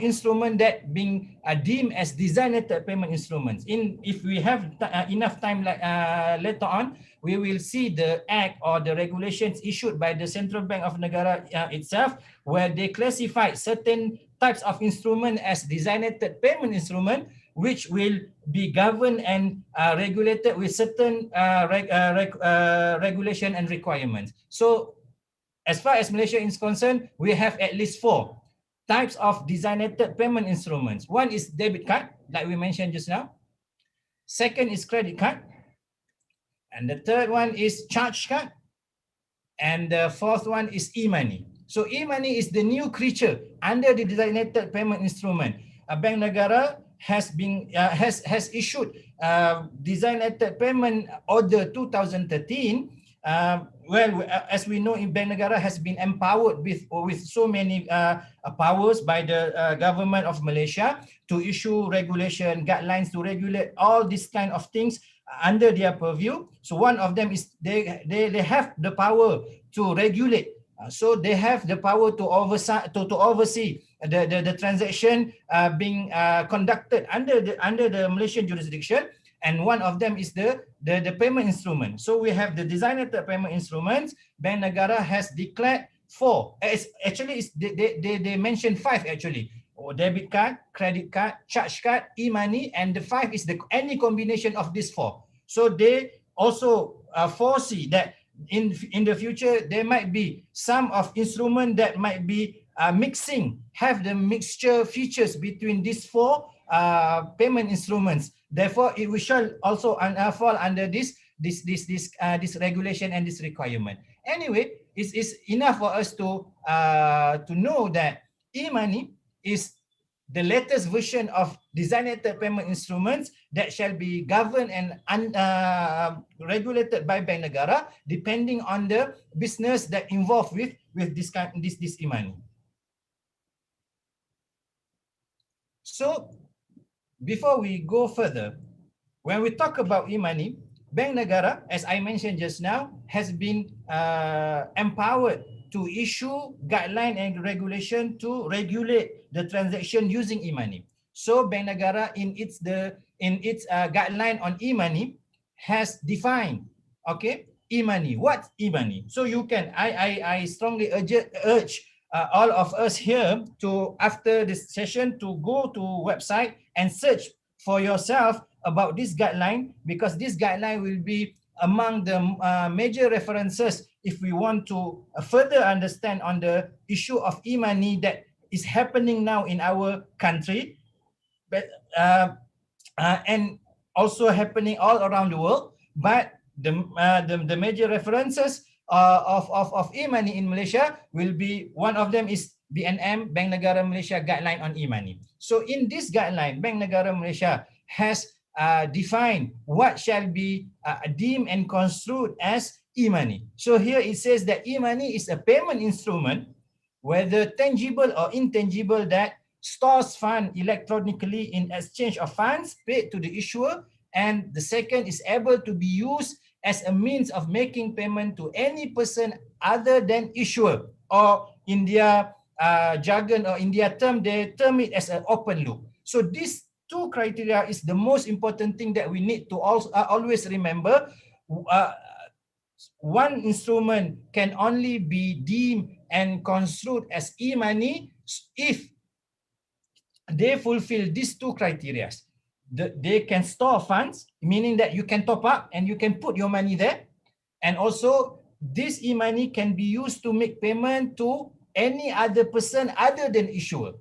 instrument that being deemed as designated payment instruments. If we have enough time later on, we will see the act or the regulations issued by the Central Bank of Negara itself, where they classify certain types of instrument as designated payment instrument, which will be governed and regulated with certain regulation and requirements. So as far as Malaysia is concerned, we have at least 4 types of designated payment instruments. One is debit card, like we mentioned just now. Second is credit card. And the third one is charge card. And the fourth one is e-money. So e-money is the new creature under the designated payment instrument. Bank Negara has issued designated payment order 2013. As we know, Bank Negara has been empowered with so many powers by the government of Malaysia to issue regulation guidelines to regulate all these kind of things under their purview. So one of them is they have the power to regulate. So they have the power to oversee the transaction being conducted under the Malaysian jurisdiction, and one of them is the payment instrument. So we have the designated payment instruments. Bank Negara has declared 4. They mentioned 5 actually. Debit card, credit card, charge card, e-money, and the 5 is any combination of these 4. So they also foresee that in the future there might be some of instrument that might be have the mixture features between these 4 payment instruments. Therefore, it shall also fall under this regulation and this requirement. Anyway, it's enough for us to know that e-money is the latest version of designated payment instruments that shall be governed and regulated by Bank Negara depending on the business that involved with this e-money. So before we go further, when we talk about e-money, Bank Negara, as I mentioned just now, has been empowered to issue guideline and regulation to regulate the transaction using e-money. So Bank Negara in its guideline on e-money has defined, okay, e-money. What's e-money? So you can, I strongly urge all of us here to, after this session, to go to website and search for yourself about this guideline, because this guideline will be among the major references if we want to further understand on the issue of e-money that is happening now in our country, but and also happening all around the world. But the major references of e-money in Malaysia will be, one of them is BNM, Bank Negara Malaysia Guideline on e-money. So in this guideline, Bank Negara Malaysia has defined what shall be deemed and construed as e-money. So here it says that e-money is a payment instrument, whether tangible or intangible, that stores funds electronically in exchange of funds paid to the issuer, and the second is able to be used as a means of making payment to any person other than issuer, or in their jargon or in their term, they term it as an open loop. So these 2 criteria is the most important thing that we need to always remember. One instrument can only be deemed and construed as e-money if they fulfill these 2 criteria. They can store funds, meaning that you can top up and you can put your money there. And also, this e-money can be used to make payment to any other person other than issuer.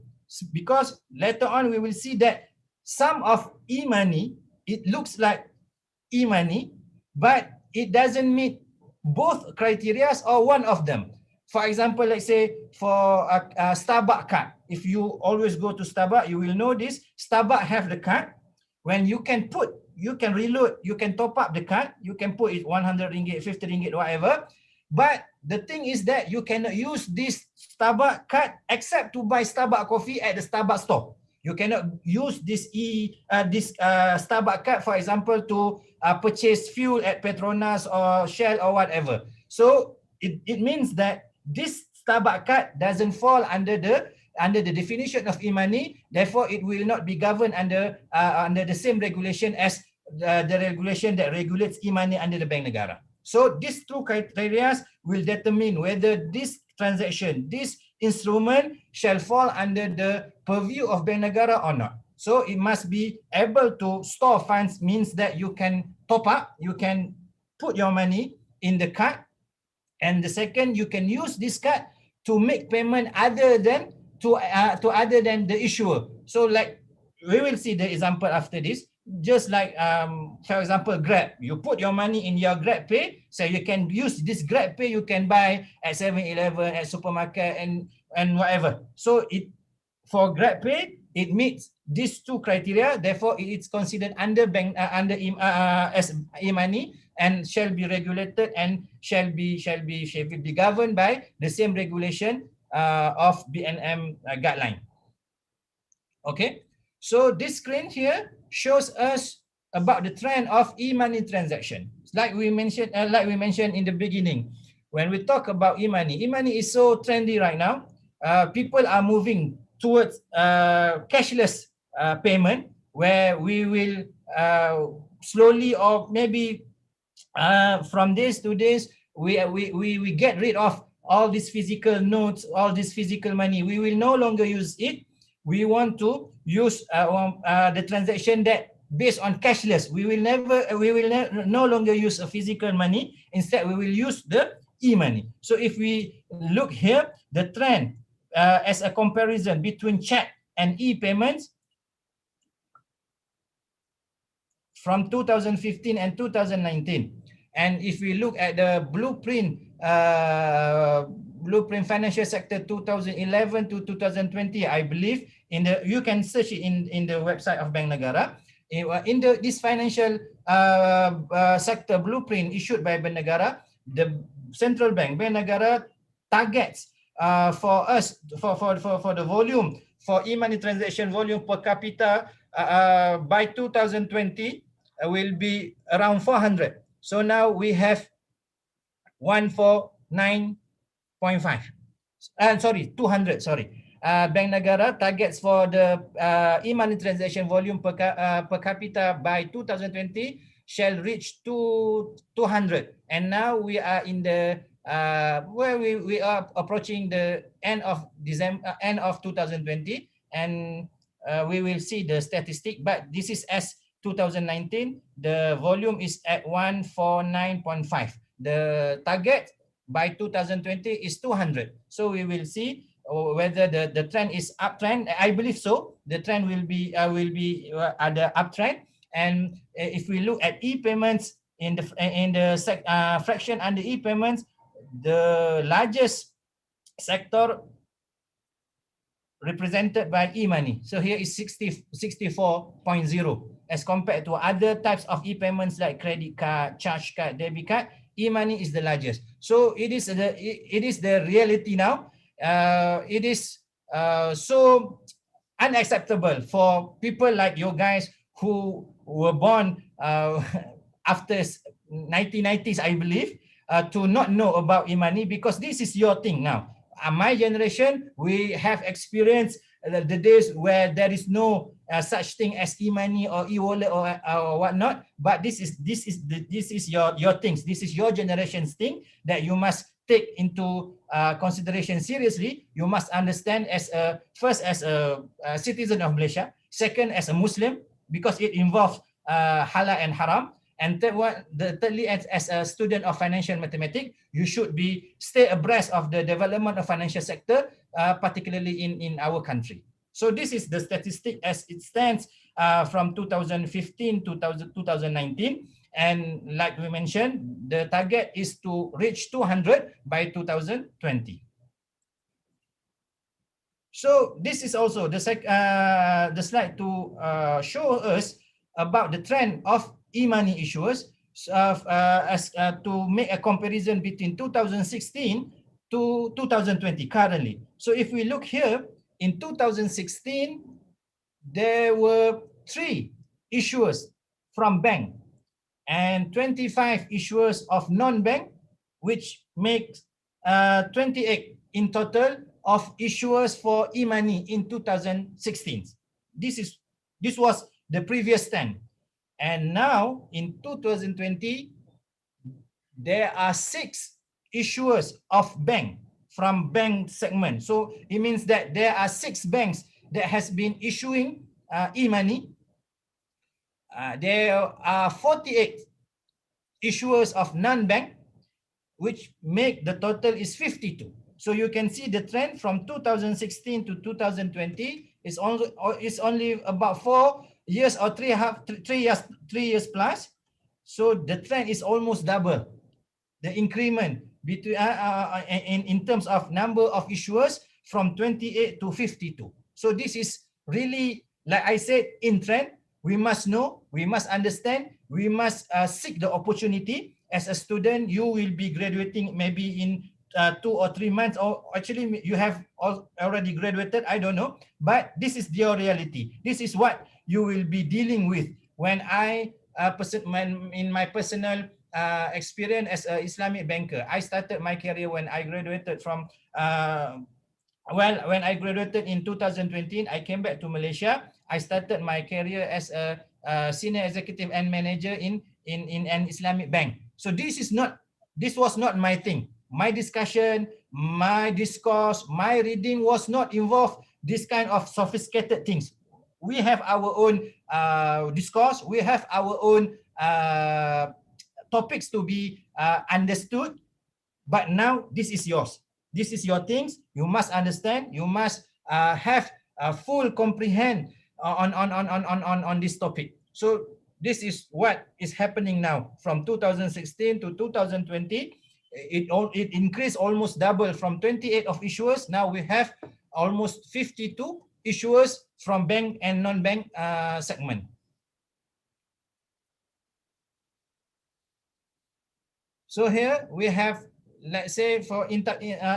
Because later on, we will see that some of e-money, it looks like e-money, but it doesn't meet both criteria or one of them. For example, let's say for a Starbucks card, if you always go to Starbucks, you will know this. Starbucks have the card. When you can reload, you can top up the card. You can put it 100 ringgit, 50 ringgit, whatever. But the thing is that you cannot use this Starbucks card except to buy Starbucks coffee at the Starbucks store. You cannot use this Starbucks card, for example, to purchase fuel at Petronas or Shell or whatever. So it means that this Starbucks card doesn't fall under the definition of e-money. Therefore, it will not be governed under the same regulation as the regulation that regulates e-money under the Bank Negara. So these 2 criteria will determine whether this transaction, this instrument shall fall under the purview of Bank Negara or not. So it must be able to store funds, means that you can top up, you can put your money in the card, and the second, you can use this card to make payment other than the issuer. So like we will see the example after this. just like, for example, Grab. You put your money in your Grab Pay, so you can use this Grab Pay. You can buy at 7-Eleven, at supermarket, and whatever. So for Grab Pay, it meets these two criteria. Therefore, it's considered under as e-money and shall be regulated and shall be governed by the same regulation of BNM guideline. Okay, so this screen here shows us about the trend of e-money transaction. Like we mentioned in the beginning, when we talk about e-money is so trendy right now. People are moving towards cashless payment, where we will slowly, or maybe from days to days, we get rid of all these physical notes, all this physical money. We will no longer use it. We want to use the transaction that based on cashless. We will no longer use a physical money. Instead, we will use the e-money. So if we look here, the trend as a comparison between check and e-payments from 2015 and 2019. And if we look at the blueprint financial sector 2011 to 2020, I believe you can search it in the website of Bank Negara. In this financial sector blueprint issued by Bank Negara, the central bank, Bank Negara, targets for the volume for e-money transaction volume per capita by 2020 will be around 400. So now we have 149.5. 200. Bank Negara targets for the e-money transaction volume per capita by 2020 shall reach 200. And now we are in the where we are approaching the end of December, end of 2020, and we will see the statistic. But this is as 2019. The volume is at 149.5. The target by 2020 is 200. So we will see whether the trend is uptrend. I believe so. The trend will be at the uptrend. And if we look at e-payments in the fraction under e-payments, the largest sector represented by e-money. So here is 64.0 as compared to other types of e-payments like credit card, charge card, debit card. E-money is the largest. So it is the reality now. It is so unacceptable for people like you guys who were born after 1990s, I believe, to not know about e-money, because this is your thing now. My generation, we have experienced the days where there is no such thing as e-money or e-wallet or whatnot. But this is your things. This is your generation's thing that you must take into consideration seriously. You must understand first as a citizen of Malaysia, second as a Muslim, because it involves halal and haram. And thirdly, as a student of financial mathematics, you should stay abreast of the development of financial sector, particularly in our country. So this is the statistic as it stands from 2015 to 2019. And like we mentioned, the target is to reach 200 by 2020. So this is also the slide to show us about the trend of e-money issuers to make a comparison between 2016 to 2020 currently. So if we look here, in 2016, there were 3 issuers from bank and 25 issuers of non-bank, which makes 28 in total of issuers for e-money in 2016. This was the previous 10. And now in 2020, there are 6 issuers of bank from bank segment. So it means that there are 6 banks that has been issuing e-money. There are 48 issuers of non-bank, which make the total is 52. So you can see the trend from 2016 to 2020 is only about 4 years or 3 years plus, so the trend is almost double. The increment between in terms of number of issuers from 28 to 52. So this is really, like I said, in trend. We must know, we must understand, we must seek the opportunity. As a student, you will be graduating maybe in 2 or 3 months, or actually you have already graduated, I don't know. But this is your reality. This is what you will be dealing with. When in my personal experience as an Islamic banker, I started my career when I graduated from when I graduated in 2020, I came back to Malaysia. I started my career as a senior executive and manager in an Islamic bank. So this was not my thing. My discussion, my discourse, my reading was not involved this kind of sophisticated things. We have our own discourse. We have our own topics to be understood. But now this is yours. This is your things. You must understand. You must have a full comprehend on this topic. So this is what is happening now from 2016 to 2020. It increased almost double from 28 of issuers. Now we have almost 52 issuers from bank and non-bank segment. So here we have, let's say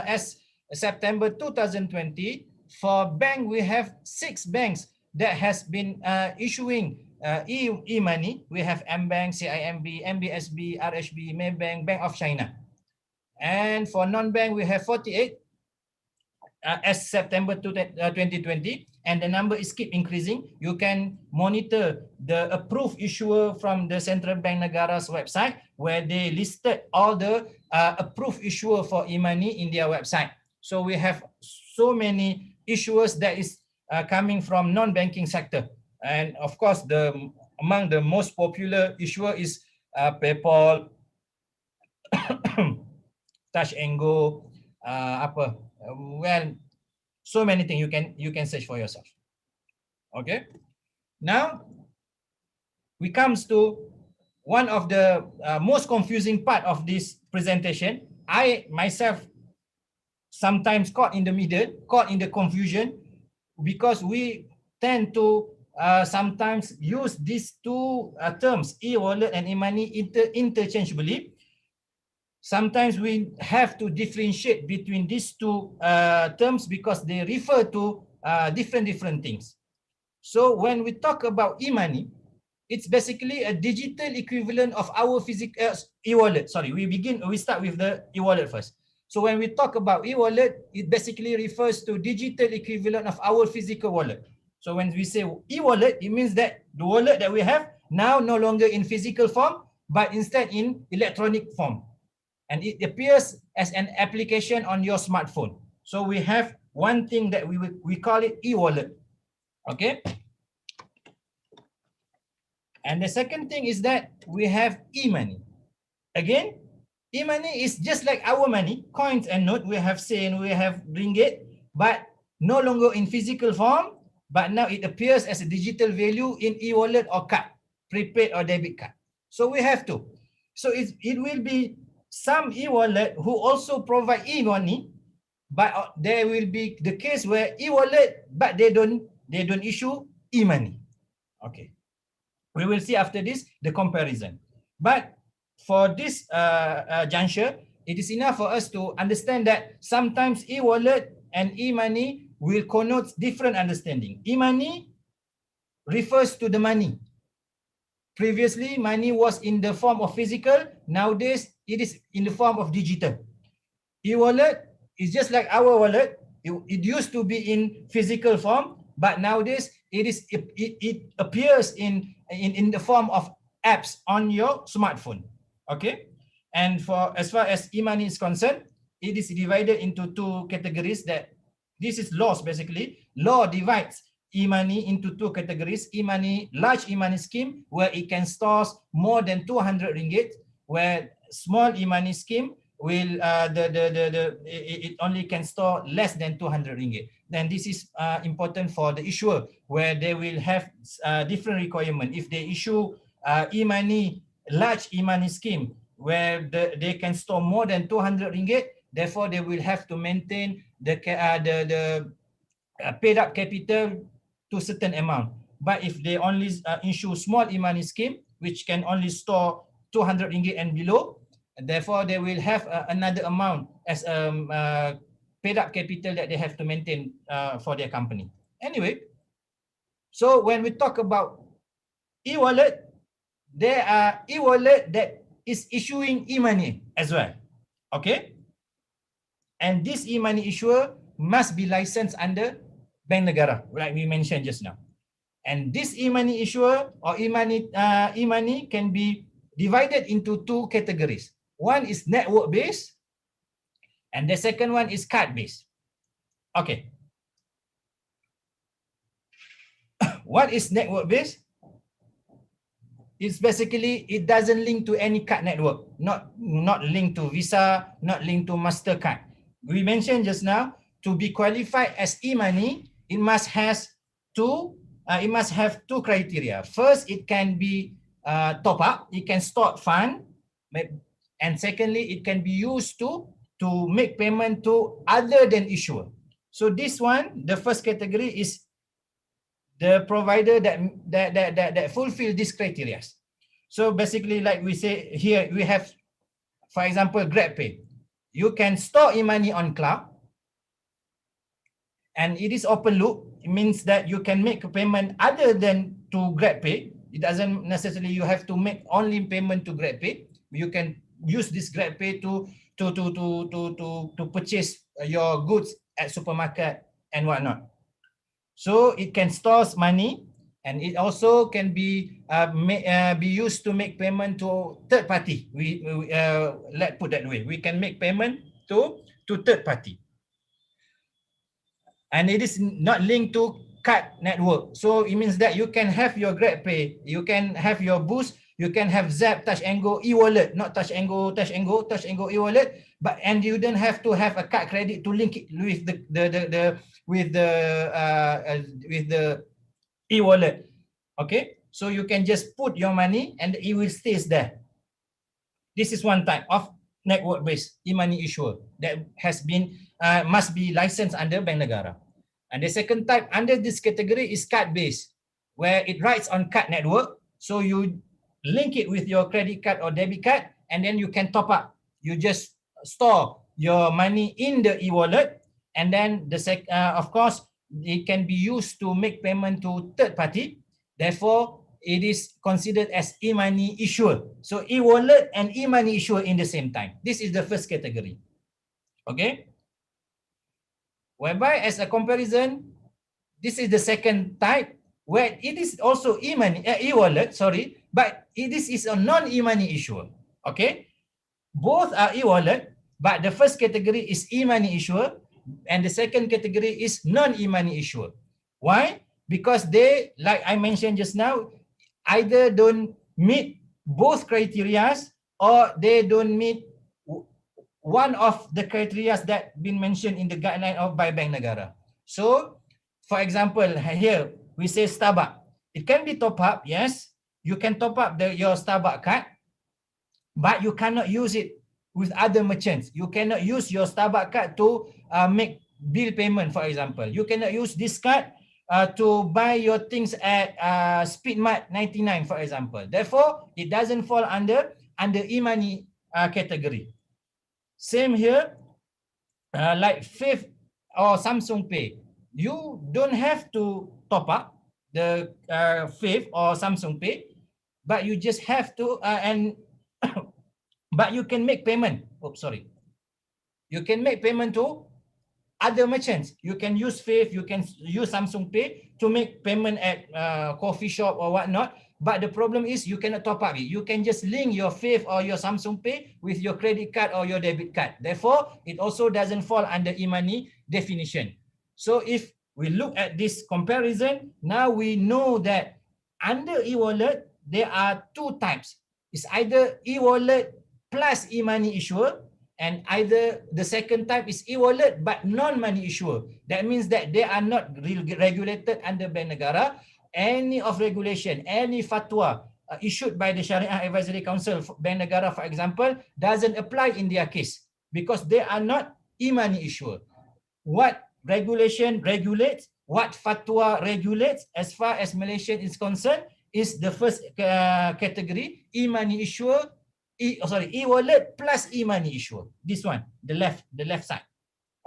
as September 2020, for bank we have 6 banks that has been issuing e-money. We have M-Bank, CIMB, MBSB, RHB, Maybank, Bank of China. And for non-bank we have 48 as September 2020, and the number is keep increasing. You can monitor the approved issuer from the Central Bank Negara's website, where they listed all the approved issuer for e-money in their website. So we have so many issuers that is coming from non-banking sector. And of course, among the most popular issuer is PayPal, Touch and Go, well, so many things you can search for yourself. Okay. Now we comes to one of the most confusing part of this presentation. I myself sometimes caught in the middle, caught in the confusion, because we tend to sometimes use these two terms, e-wallet and e-money, interchangeably. Sometimes we have to differentiate between these two terms because they refer to different things. So when we talk about e-money, it's basically a digital equivalent of our physical e-wallet. Sorry, we start with the e-wallet first. So when we talk about e-wallet, it basically refers to digital equivalent of our physical wallet. So when we say e-wallet, it means that the wallet that we have now no longer in physical form, but instead in electronic form. And it appears as an application on your smartphone. So we have one thing that we call it e-wallet. Okay. And the second thing is that we have e-money. Again, e-money is just like our money, coins and note. We have sen, we have ringgit, but no longer in physical form, but now it appears as a digital value in e-wallet or card, prepaid or debit card. So we have to. So it will be some e-wallet who also provide e-money, but there will be the case where e-wallet, but they don't issue e-money. Okay. We will see after this the comparison. But for this juncture, it is enough for us to understand that sometimes e-wallet and e-money will connote different understanding. E-money refers to the money. Previously, money was in the form of physical. Nowadays, it is in the form of digital. E-wallet is just like our wallet. It used to be in physical form, but nowadays it appears in the form of apps on your smartphone. Okay. And for as far as e-money is concerned, it is divided into two categories. That this is laws basically. Law divides e-money into two categories. E-money, large e-money scheme, where it can store more than 200 ringgit, where small e-money scheme, will it only can store less than 200 ringgit. Then this is important for the issuer, where they will have different requirement. If they issue e-money, large e-money scheme, where they can store more than 200 ringgit, therefore they will have to maintain the paid up capital to certain amount. But if they only issue small e-money scheme, which can only store 200 ringgit and below, therefore they will have another amount as paid up capital that they have to maintain for their company. Anyway, so when we talk about e-wallet, there are e-wallet that is issuing e-money as well. Okay? And this e-money issuer must be licensed under Bank Negara, like we mentioned just now. And this e-money issuer or e-money can be divided into two categories. One is network-based, and the second one is card-based. Okay. What is network-based? It's basically, it doesn't link to any card network, not linked to Visa, not linked to MasterCard. We mentioned just now, to be qualified as e-money, it must have two criteria. First, it can be top up, it can store fund, and secondly, it can be used to make payment to other than issuer. So this one, the first category is the provider that fulfill these criteria. So basically, like we say here, we have, for example, GrabPay. You can store e-money on cloud, and it is open loop. It means that you can make a payment other than to GrabPay. It doesn't necessarily you have to make only payment to GrabPay. You can use this GrabPay to purchase your goods at supermarket and whatnot. So it can store money, and it also can be used to make payment to third party. Let's put that way. We can make payment to third party. And it is not linked to card network. So it means that you can have your GrabPay, you can have your Boost, you can have Zap, Touch and Go e-wallet, not Touch and Go e-wallet, and you don't have to have a card credit to link it with the e-wallet. Okay, so you can just put your money and it will stay there. This is one type of network-based e-money issuer that has been must be licensed under Bank Negara. And the second type under this category is card-based, where it rides on card network. So you link it with your credit card or debit card, and then you can top up. You just store your money in the e-wallet, and then of course, it can be used to make payment to third party. Therefore, it is considered as e-money issuer. So e-wallet and e-money issuer in the same time. This is the first category. Okay. Whereby as a comparison, this is the second type, where it is also e-money, e-wallet, sorry, but this is a non-e-money issuer. Okay. Both are e-wallet, but the first category is e-money issuer, and the second category is non-e-money issuer. Why? Because they, like I mentioned just now, either don't meet both criteria or they don't meet one of the criteria that been mentioned in the guideline by Bank Negara. So, for example, here we say Starbucks. It can be top up, yes. You can top up your Starbucks card, but you cannot use it with other merchants. You cannot use your Starbucks card to make bill payment, for example. You cannot use this card to buy your things at Speedmart 99, for example. Therefore, it doesn't fall under e-money category. Same here, like Fave or Samsung Pay. You don't have to top up the Fave or Samsung Pay, but you just have to but you can make payment. Oh, sorry. You can make payment to other merchants. You can use Fave, you can use Samsung Pay to make payment at coffee shop or whatnot. But the problem is you cannot top up it. You can just link your Fave or your Samsung Pay with your credit card or your debit card. Therefore, it also doesn't fall under e-money definition. So if we look at this comparison, now we know that under e-wallet, there are two types. It's either e-wallet plus e-money issuer, and either the second type is e-wallet but non-money issuer. That means that they are not regulated under Bank Negara. Any of regulation, any fatwa issued by the Sharia Advisory Council, Bank Negara for example, doesn't apply in their case because they are not e-money issuer. What regulation regulates, what fatwa regulates as far as Malaysia is concerned is the first category, e-money issuer, e-wallet plus e-money issuer. This one, the left side.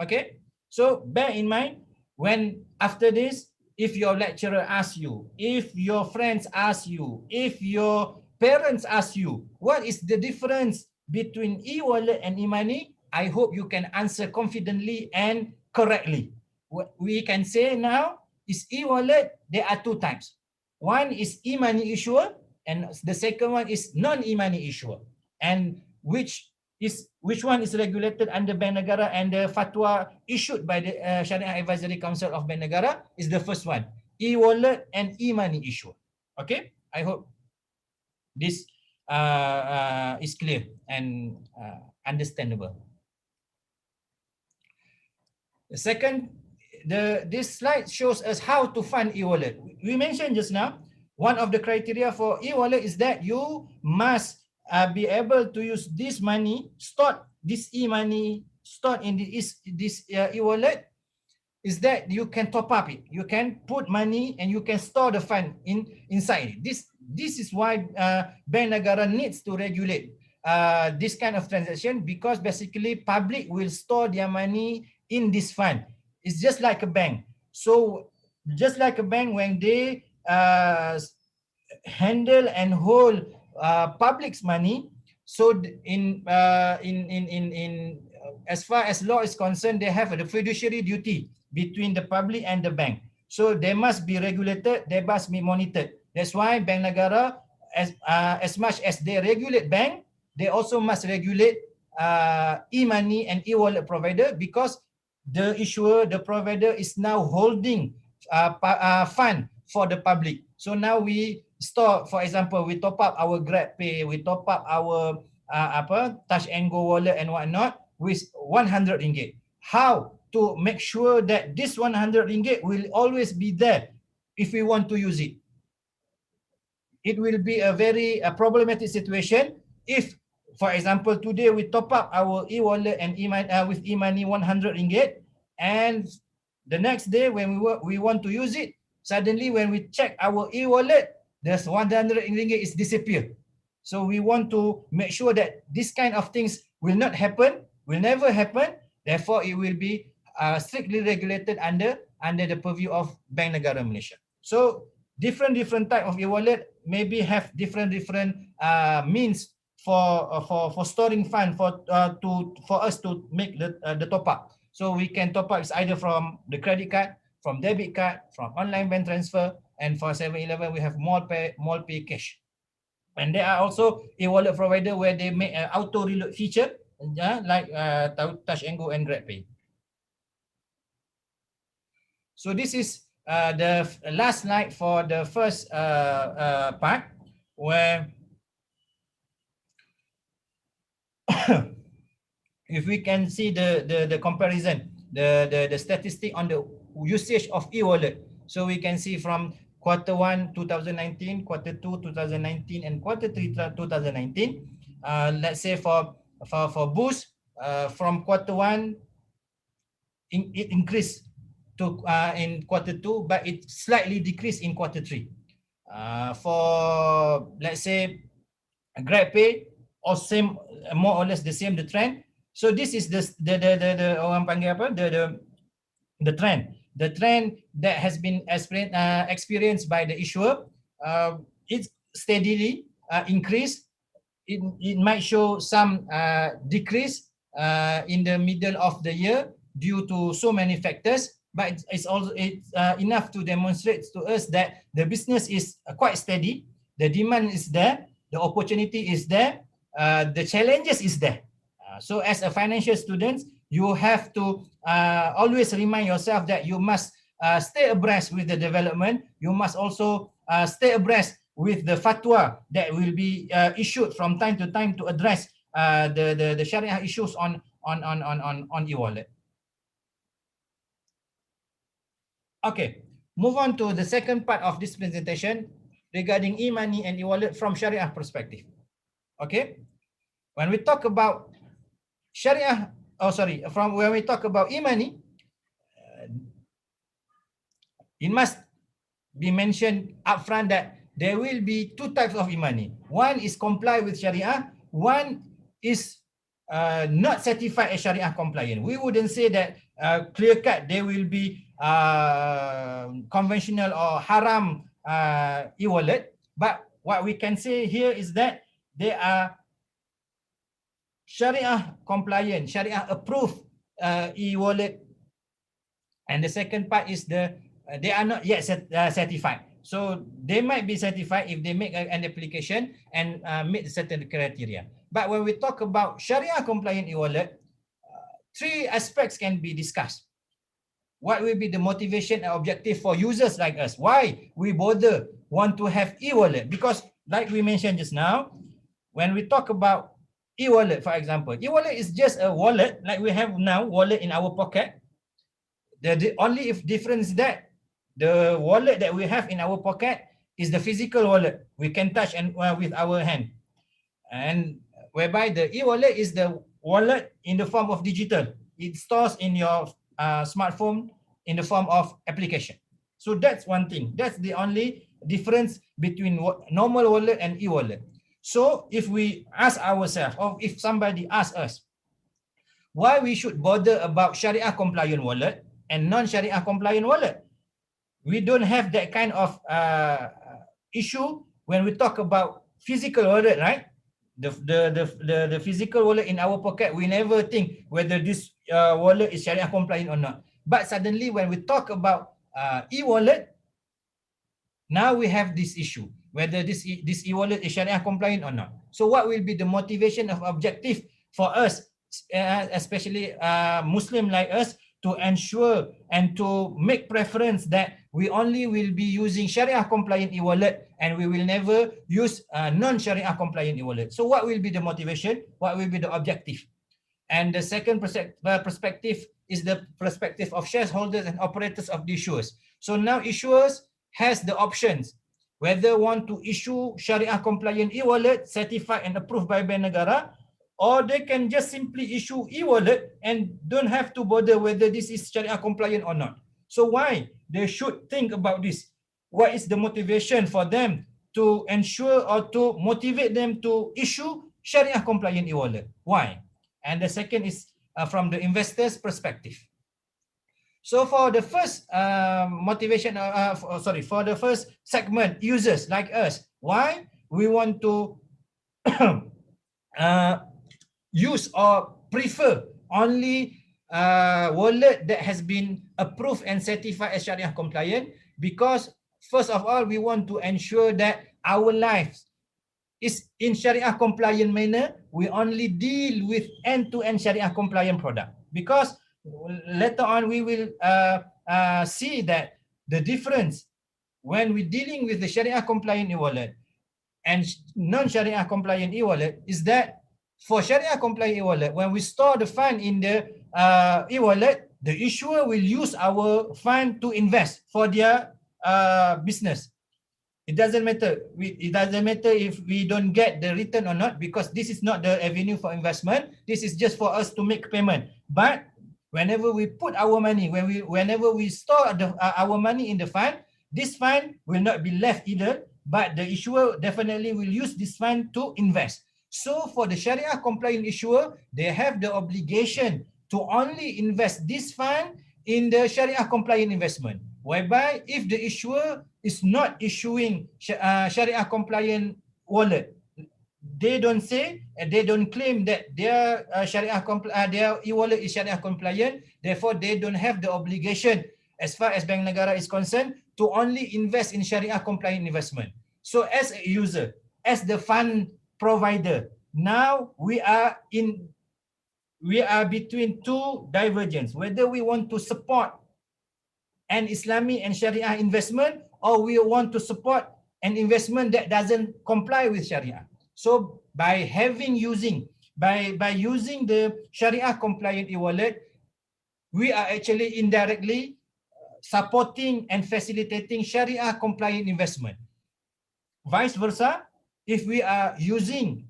Okay, so bear in mind when after this, if your lecturer asks you, if your friends ask you, if your parents ask you, what is the difference between e-wallet and e-money? I hope you can answer confidently and correctly. What we can say now is e-wallet, there are two types. One is e-money issuer and the second one is non-e-money issuer. And which one is regulated under Bank Negara and the fatwa issued by the Sharia Advisory Council of Bank Negara is the first one, e-wallet and e-money issuer. Okay, I hope this is clear and understandable. The second, this slide shows us how to fund e-wallet. We mentioned just now, one of the criteria for e-wallet is that you must be able to use this money, this e-money stored in this e-wallet, is that you can top up it. You can put money and you can store the fund inside it. This is why Bank Negara needs to regulate this kind of transaction, because basically public will store their money in this fund. It's just like a bank. So just like a bank, when they handle and hold public's money, so as far as law is concerned, they have the fiduciary duty between the public and the bank. So they must be regulated, they must be monitored. That's why Bank Negara, as much as they regulate bank, they also must regulate e-money and e-wallet provider, because the issuer, the provider is now holding fund for the public. So now we store, for example, we top up our GrabPay, we top up our Touch and Go wallet and whatnot with 100 ringgit. How to make sure that this 100 ringgit will always be there if we want to use it? It will be a very problematic situation if, for example, today we top up our e-wallet and with e-money 100 ringgit, and the next day when we want to use it, suddenly when we check our e-wallet, there's 100 ringgit is disappeared. So we want to make sure that this kind of things will not happen, will never happen. Therefore, it will be strictly regulated under the purview of Bank Negara Malaysia. So different type of e-wallet maybe have different means for storing fund for us to make the top up. So we can top up is either from the credit card, from debit card, from online bank transfer, and for 7-Eleven we have mall pay cash. And there are also e-wallet provider where they make an auto reload feature, like Touch and Go and GrabPay. So this is the last slide for the first part, where if we can see the comparison, the statistic on the usage of e-wallet. So we can see from quarter 1 2019, quarter 2 2019, and quarter 3 2019. Let's say for Boost, from quarter 1 it increased to in quarter 2, but it slightly decreased in quarter 3. For let's say GrabPay, or same, more or less the same, the trend. So this is the orang panggil apa, the trend that has been experienced by the issuer. It's steadily increased. It might show some decrease in the middle of the year due to so many factors, but it's also enough to demonstrate to us that the business is quite steady, the demand is there, the opportunity is there, the challenges is there. So as a financial student, you have to always remind yourself that you must stay abreast with the development. You must also stay abreast with the fatwa that will be issued from time to time to address the Sharia issues on e-wallet. Okay, move on to the second part of this presentation regarding e-money and e-wallet from Sharia perspective. Okay, when we talk about Sharia, when we talk about e-money, it must be mentioned upfront that there will be two types of e-money. One is comply with Sharia, one is not certified as Sharia compliant. We wouldn't say that clear cut there will be conventional or haram e-wallet, but what we can say here is that they are Sharia compliant, Sharia approved e-wallet. And the second part is they are not yet certified. So they might be certified if they make an application and meet certain criteria. But when we talk about Sharia compliant e-wallet, three aspects can be discussed. What will be the motivation and objective for users like us? Why we bother want to have e-wallet? Because like we mentioned just now, when we talk about e-wallet, for example, e-wallet is just a wallet like we have now, wallet in our pocket. The only difference is that the wallet that we have in our pocket is the physical wallet. We can touch and with our hand. And whereby the e-wallet is the wallet in the form of digital. It stores in your smartphone in the form of application. So that's one thing. That's the only difference between normal wallet and e-wallet. So if we ask ourselves, or if somebody asks us, why we should bother about Sharia compliant wallet and non-Sharia compliant wallet? We don't have that kind of issue when we talk about physical wallet, right? The physical wallet in our pocket, we never think whether this wallet is Sharia compliant or not. But suddenly when we talk about e-wallet, now we have this issue, whether this e-wallet is Sharia compliant or not. So what will be the motivation of objective for us, especially Muslim like us, to ensure and to make preference that we only will be using Sharia compliant e-wallet and we will never use non-Sharia compliant e-wallet. So what will be the motivation? What will be the objective? And the second perspective is the perspective of shareholders and operators of the issuers. So now issuers has the options whether want to issue Sharia compliant e-wallet certified and approved by Bank Negara, or they can just simply issue e-wallet and don't have to bother whether this is Sharia compliant or not. So why they should think about this? What is the motivation for them to ensure or to motivate them to issue Sharia compliant e-wallet? Why? And the second is from the investor's perspective. So for the first motivation, for the first segment, users like us, why we want to use or prefer only wallet that has been approved and certified as Sharia compliant? Because first of all, we want to ensure that our lives is in Sharia compliant manner. We only deal with end-to-end Sharia compliant product, because later on we will see that the difference when we're dealing with the Sharia compliant e-wallet and non-Sharia compliant e-wallet is that for Sharia compliant e-wallet, when we store the fund in the e-wallet, the issuer will use our fund to invest for their business. It doesn't matter. It doesn't matter if we don't get the return or not, because this is not the avenue for investment. This is just for us to make payment. But whenever we put our money, whenever we store our money in the fund, this fund will not be left either, but the issuer definitely will use this fund to invest. So for the Sharia compliant issuer, they have the obligation to only invest this fund in the Sharia compliant investment, whereby if the issuer is not issuing Sharia compliant wallet, they don't say and they don't claim that their their e-wallet is Sharia compliant, therefore they don't have the obligation as far as Bank Negara is concerned to only invest in Sharia compliant investment. So as a user, as the fund provider, now we are between two divergence, whether we want to support an Islamic and Sharia investment, or we want to support an investment that doesn't comply with Sharia. So by using by using the Sharia compliant e-wallet, we are actually indirectly supporting and facilitating Sharia compliant investment. Vice versa, if we are using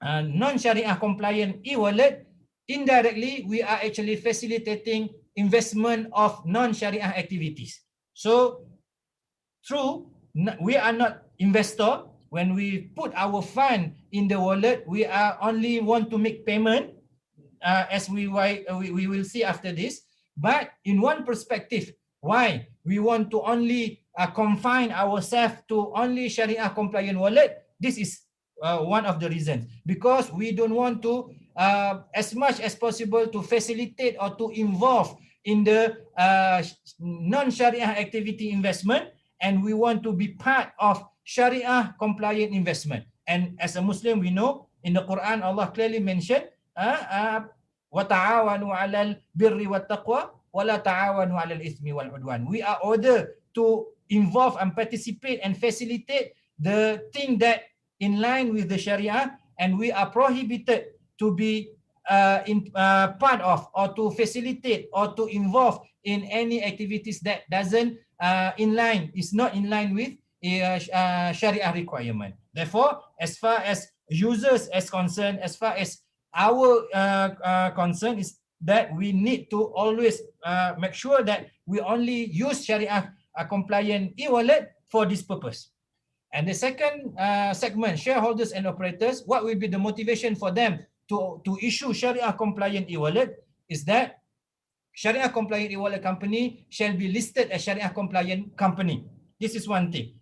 non-Sharia compliant e-wallet, indirectly we are actually facilitating investment of non-Sharia activities. So true, we are not investor. When we put our fund in the wallet, we are only want to make payment, as we will see after this. But in one perspective, why we want to only confine ourselves to only Sharia compliant wallet? This is one of the reasons, because we don't want to as much as possible to facilitate or to involve in the non-Sharia activity investment, and we want to be part of Sharia compliant investment. And as a Muslim, we know in the Quran, Allah clearly mentioned, وَتَعَاوَنُوا عَلَى الْبِرِّ وَالتَّقْوَى وَلَا تَعَاوَنُوا عَلَى الْإِثْمِ وَالْعُدْوَانِ. We are ordered to involve and participate and facilitate the thing that in line with the Sharia, and we are prohibited to be part of or to facilitate or to involve in any activities that doesn't is not in line with Sharia requirement. Therefore, as far as users as concerned, as far as our concern is that we need to always make sure that we only use Sharia compliant e-wallet for this purpose. And the second segment, shareholders and operators, what will be the motivation for them to issue Sharia compliant e-wallet is that Sharia compliant e-wallet company shall be listed as Sharia compliant company. This is one thing.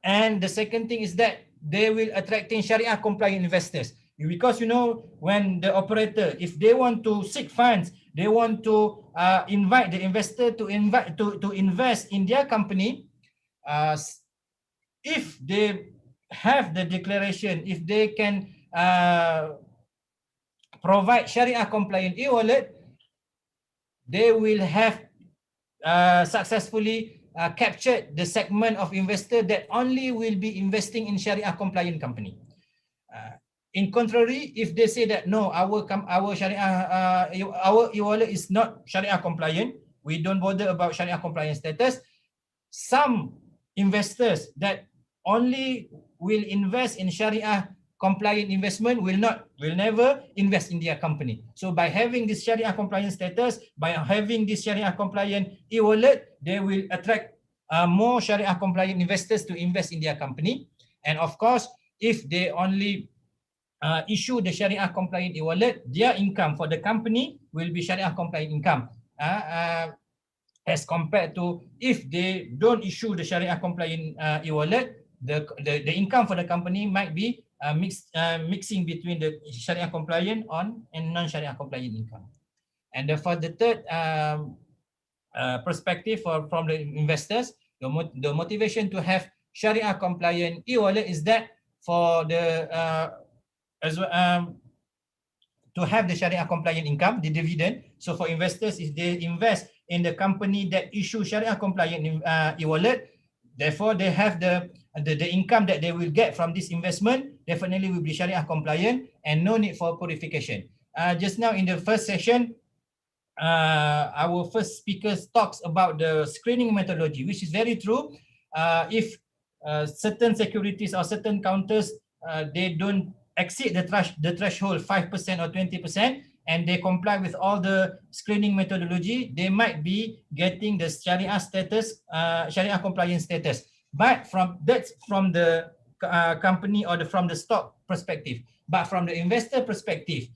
And the second thing is that they will attracting Sharia compliant investors, because when the operator, if they want to seek funds, they want to invite the investor to invest in their company. If they have the declaration, if they can provide Sharia compliant e-wallet, they will have successfully captured the segment of investor that only will be investing in Sharia compliant company. In contrary, if they say that no, our Sharia our e-wallet is not Sharia compliant, we don't bother about Sharia compliant status, some investors that only will invest in Sharia compliant investment will never invest in their company. So by having this Sharia compliant status, by having this Sharia compliant e-wallet, they will attract more Sharia compliant investors to invest in their company. And of course, if they only issue the Sharia compliant e-wallet, their income for the company will be Sharia compliant income, as compared to if they don't issue the Sharia compliant e-wallet, the income for the company might be mixing between the Sharia compliant and non-Sharia compliant income. And for the third perspective from the investors, the motivation to have Sharia compliant e-wallet is that for the to have the Sharia compliant income, the dividend. So for investors, if they invest in the company that issue Sharia compliant e-wallet, therefore they have the income that they will get from this investment definitely will be Sharia compliant and no need for purification. Just now in the first session, our first speaker talks about the screening methodology, which is very true. If certain securities or certain counters they don't exceed the threshold 5% or 20%, and they comply with all the screening methodology, they might be getting the Sharia status, Sharia compliant status. But that's from the company or from the stock perspective. But from the investor perspective,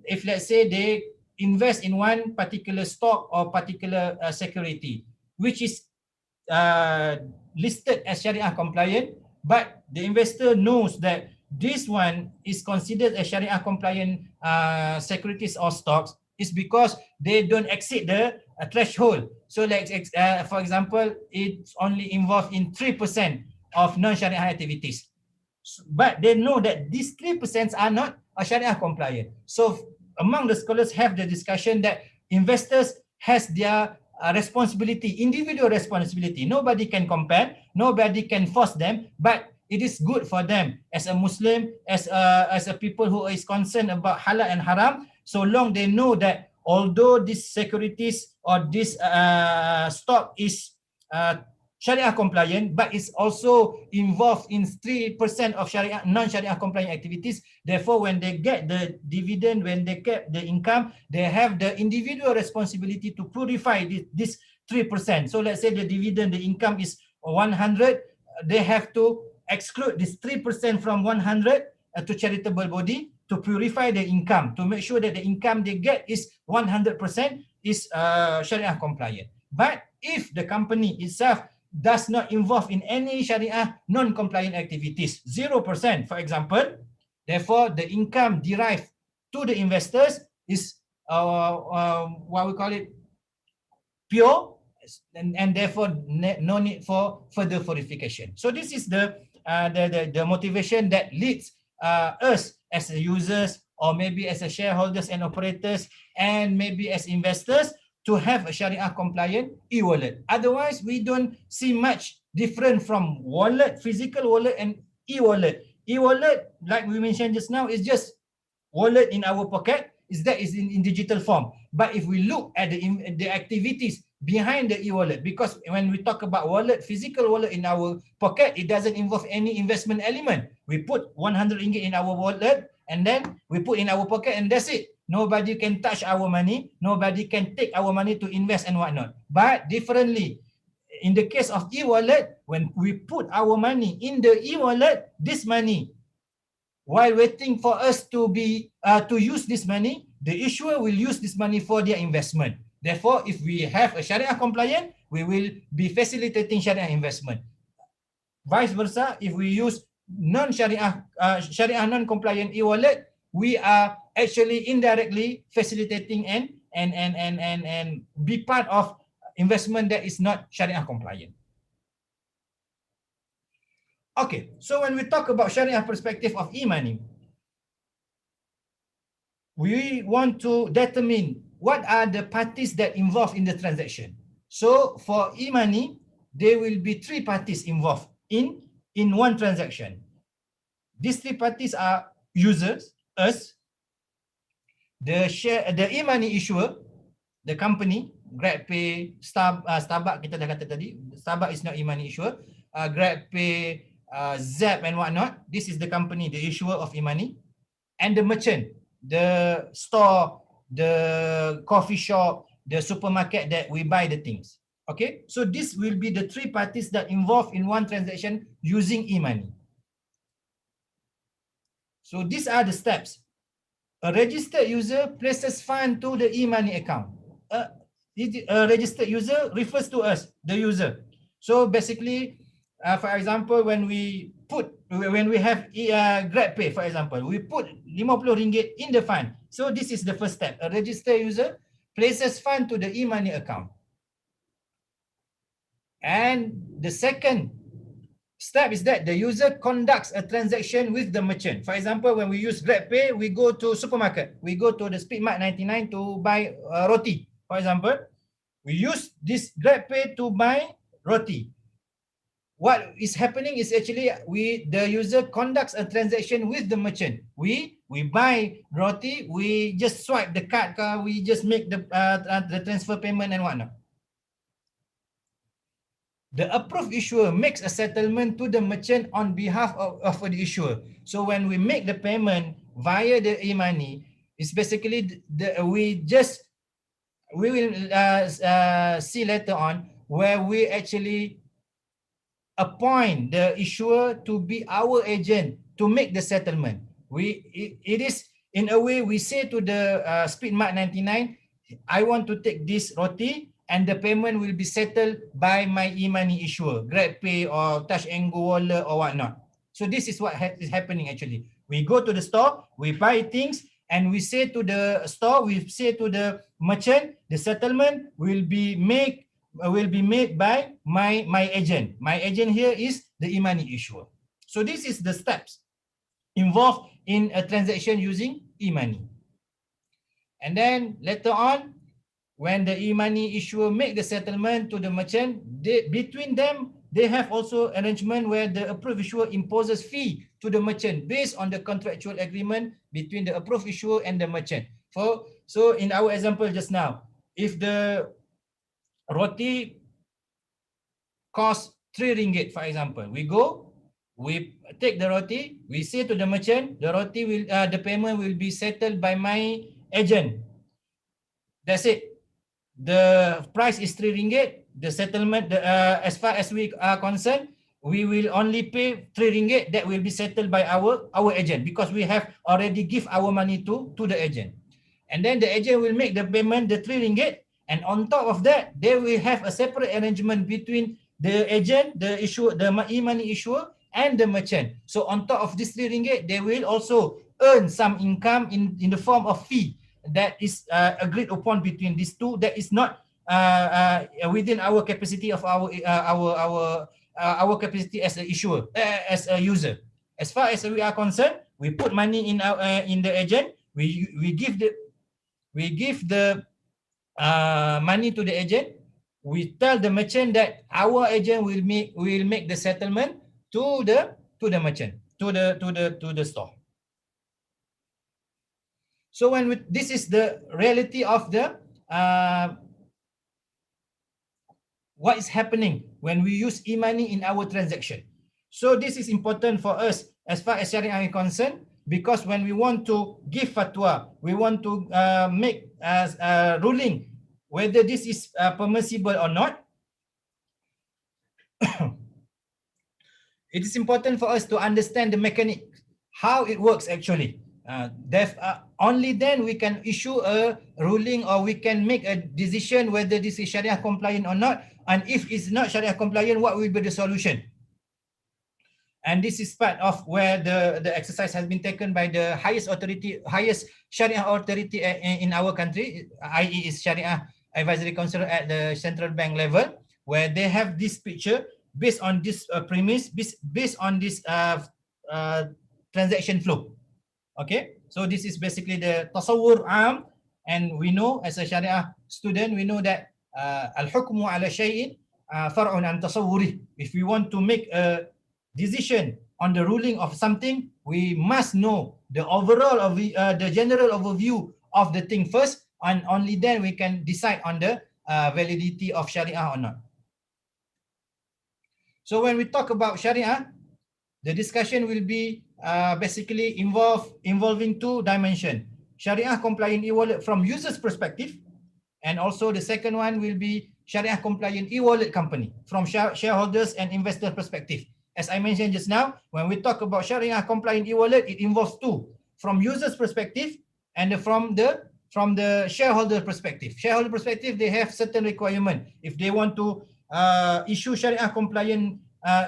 if let's say they invest in one particular stock or particular security, which is listed as Sharia compliant, but the investor knows that this one is considered a Sharia compliant securities or stocks, is because they don't exceed the threshold. So like for example, it's only involved in 3% of non-Sharia activities. But they know that these 3% are not Sharia compliant. So among the scholars have the discussion that investors has their responsibility, individual responsibility. Nobody can compare, nobody can force them, but it is good for them as a Muslim, as a people who is concerned about halal and haram, so long they know that although these securities or this stock is Sharia compliant, but it's also involved in 3% of Sharia non-Sharia compliant activities. Therefore, when they get the dividend, when they get the income, they have the individual responsibility to purify this 3%. So let's say the dividend, the income is 100, they have to exclude this 3% from 100 to charitable body to purify the income, to make sure that the income they get is 100% is Sharia compliant. But if the company itself does not involve in any Sharia non-compliant activities, 0%, for example, therefore the income derived to the investors is what we call it, pure, and therefore no need for further verification. So this is the motivation that leads us as users, or maybe as a shareholders and operators, and maybe as investors, to have a Sharia compliant e-wallet. Otherwise, we don't see much different from wallet, physical wallet, and e-wallet. E-wallet, like we mentioned just now, is just wallet in our pocket. Is in digital form. But if we look at the activities behind the e-wallet, because when we talk about wallet, physical wallet in our pocket, it doesn't involve any investment element. We put 100 ringgit in our wallet, and then we put in our pocket, and that's it. Nobody can touch our money. Nobody can take our money to invest and whatnot. But differently, in the case of e-wallet, when we put our money in the e-wallet, this money, while waiting for us to use this money, the issuer will use this money for their investment. Therefore, if we have a Sharia compliant, we will be facilitating Sharia investment. Vice versa, if we use non-Sharia, Sharia non-compliant e-wallet, we are actually indirectly facilitating and be part of investment that is not Sharia compliant. Okay, so when we talk about Sharia perspective of e-money, we want to determine what are the parties that involved in the transaction. So for e-money, there will be 3 parties involved in one transaction. These 3 parties are users, us, the e-money issuer, the company, GrabPay, Starbucks, kita dah kata tadi, Starbucks is not e-money issuer, GrabPay, Zap and whatnot. This is the company, the issuer of e-money, and the merchant, the store, the coffee shop, the supermarket that we buy the things. Okay, so this will be the 3 parties that involved in one transaction using e-money. So these are the steps. A registered user places fund to the e-money account. A registered user refers to us, the user. So basically, for example, when we have GrabPay, for example, we put 50 ringgit in the fund. So this is the first step. A registered user places fund to the e-money account. And the second step is that the user conducts a transaction with the merchant. For example, when we use GrabPay, we go to supermarket. We go to the Speedmart 99 to buy roti. For example, we use this GrabPay to buy roti. What is happening is actually the user conducts a transaction with the merchant. We buy roti, we just swipe the card, we just make the transfer payment and whatnot. The approved issuer makes a settlement to the merchant on behalf of the issuer. So when we make the payment via the e-money, it's basically we will see later on where we actually appoint the issuer to be our agent to make the settlement. It is in a way we say to the Speedmart 99, I want to take this roti, and the payment will be settled by my e-money issuer, GrabPay or Touch and Go wallet or whatnot. So this is what is happening actually. We go to the store, we buy things, and we say to the store, we say to the merchant, the settlement will be made by my agent. My agent here is the e-money issuer. So this is the steps involved in a transaction using e-money. And then later on, when the e-money issuer make the settlement to the merchant, between them, they have also arrangement where the approved issuer imposes fee to the merchant based on the contractual agreement between the approved issuer and the merchant. So in our example just now, if the roti cost 3 ringgit, for example, we take the roti, we say to the merchant, the payment will be settled by my agent. That's it. The price is 3 ringgit. The settlement, as far as we are concerned, we will only pay 3 ringgit. That will be settled by our agent, because we have already give our money to the agent. And then the agent will make the payment, the 3 ringgit. And on top of that, they will have a separate arrangement between the agent, the issuer, the e-money issuer, and the merchant. So on top of this 3 ringgit, they will also earn some income in the form of fee that is agreed upon between these two. That is not within our capacity of our capacity as a issuer, as a user. As far as we are concerned, we put money in the agent. We give the money to the agent. We tell the merchant that our agent will make the settlement to the merchant, to the store. So this is the reality of the what is happening when we use e-money in our transaction. So this is important for us as far as Sharia is concerned, because when we want to give fatwa, we want to make a ruling whether this is permissible or not. It is important for us to understand the mechanic, how it works actually. Only then we can issue a ruling, or we can make a decision whether this is Sharia compliant or not. And if it's not Sharia compliant, what will be the solution? And this is part of where the exercise has been taken by the highest Sharia authority in our country, i.e. is Sharia Advisory Council at the central bank level, where they have this picture based on this premise, based on this transaction flow. Okay, so this is basically the tasawwur am, and we know as a Sharia student, we know that al-hukmu ala shay'in far'un an tasawwuri. If we want to make a decision on the ruling of something, we must know the overall of the general overview of the thing first, and only then we can decide on the validity of Sharia or not. So when we talk about Sharia, the discussion will be basically involving two dimensions: Sharia compliant e-wallet from user's perspective, and also the second one will be Sharia compliant e-wallet company from shareholders and investor perspective. As I mentioned just now, when we talk about Sharia compliant e-wallet, it involves two: from user's perspective and from the shareholder perspective. Shareholder perspective, they have certain requirement. If they want to issue Sharia compliant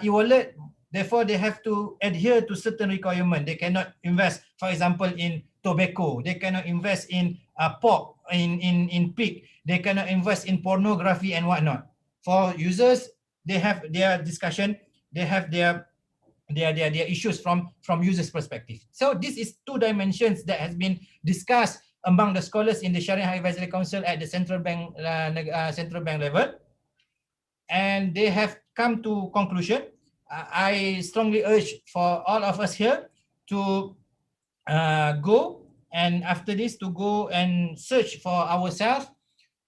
e-wallet, therefore they have to adhere to certain requirement. They cannot invest, for example, in tobacco. They cannot invest in pork, in pig. They cannot invest in pornography and whatnot. For users, they have their discussion. They have their issues from users' perspective. So this is two dimensions that has been discussed among the scholars in the Sharia Advisory Council at the central bank level, and they have come to conclusion. I strongly urge for all of us here to go, and after this to go and search for ourselves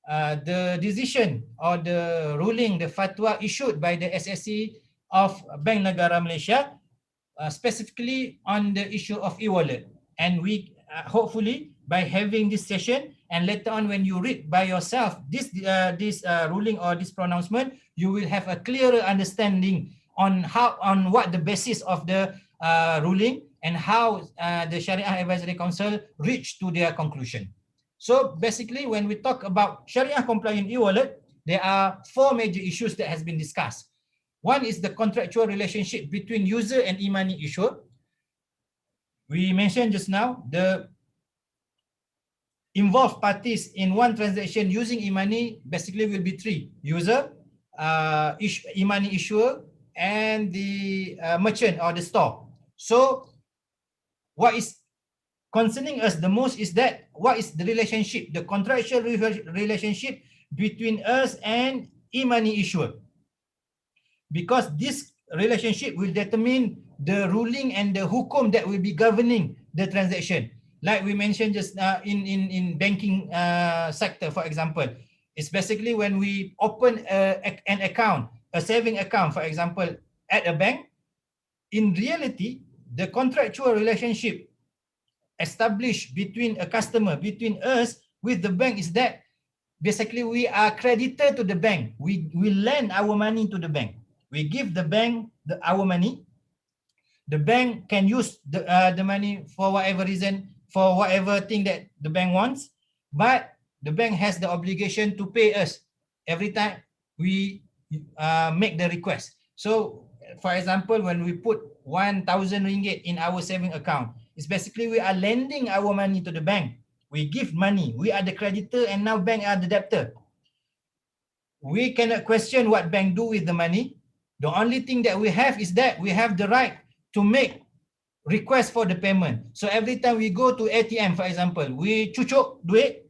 the decision or the ruling, the fatwa issued by the SSC of Bank Negara Malaysia, specifically on the issue of e-wallet. And we hopefully by having this session, and later on when you read by yourself this ruling or this pronouncement, you will have a clearer understanding on what the basis of the ruling and how the Sharia Advisory Council reached to their conclusion. So basically, when we talk about Sharia compliant e-wallet, there are four major issues that has been discussed. One is the contractual relationship between user and e-money issuer. We mentioned just now the involved parties in one transaction using e-money basically will be three: user, e-money issuer, and the merchant or the store. So what is concerning us the most is that what is the relationship, the contractual relationship between us and e-money issuer. because this relationship will determine the ruling and the hukum that will be governing the transaction. Like we mentioned just in banking sector, for example, it's basically when we open an account, a saving account, for example, at a bank. In reality, the contractual relationship established between a customer, between us with the bank is that basically we are creditor to the bank. We lend our money to the bank. We give the bank our money. The bank can use the money for whatever reason, for whatever thing that the bank wants, but the bank has the obligation to pay us every time we make the request. So, for example, when we put 1,000 ringgit in our saving account, it's basically we are lending our money to the bank. We give money. We are the creditor, and now bank are the debtor. We cannot question what bank do with the money. The only thing that we have is that we have the right to make request for the payment. So every time we go to ATM, for example, we cucuk duit,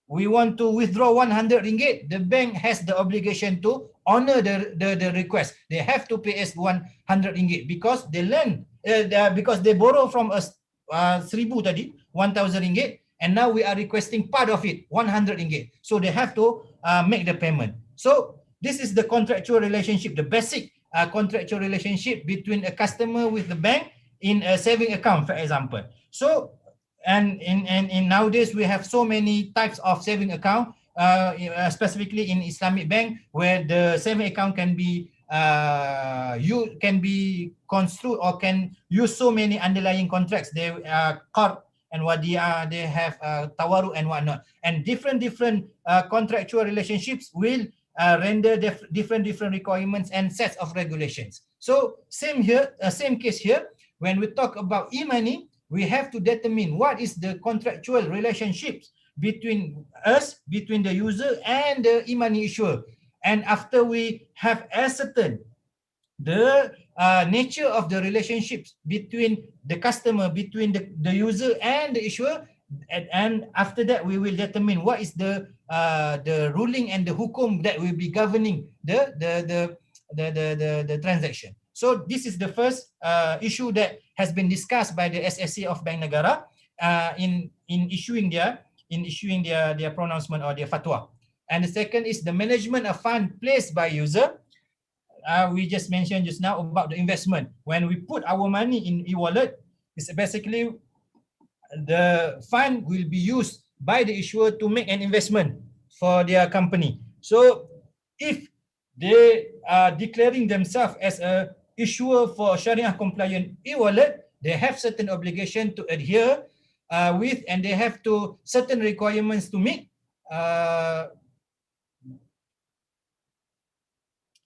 we want to withdraw 100 ringgit, the bank has the obligation to honor the request. They have to pay us 100 ringgit because they lend, because they borrow from us 1,000 tadi, 1,000 ringgit, and now we are requesting part of it, 100 ringgit. So they have to make the payment. So this is the contractual relationship, the basic contractual relationship between a customer with the bank in a saving account, for example. So, and in nowadays we have so many types of saving account, specifically in Islamic bank, where the saving account can be you can be construed or can use so many underlying contracts. They qard and wadi'ah, they have tawaru and whatnot, and different contractual relationships will render different requirements and sets of regulations. So same here, same case here. When we talk about e-money, we have to determine what is the contractual relationships between us, between the user and the e-money issuer. And after we have ascertained the nature of the relationships between the customer, between the user and the issuer, and after that we will determine what is the ruling and the hukum that will be governing the transaction. So this is the first issue that has been discussed by the SSC of Bank Negara in issuing their pronouncement or their fatwa. And the second is the management of fund placed by user. We just mentioned just now about the investment. When we put our money in e-wallet, it's basically the fund will be used by the issuer to make an investment for their company. So if they are declaring themselves as a issuer for Sharia compliant e-wallet, they have certain obligation to adhere with, and they have to certain requirements to meet,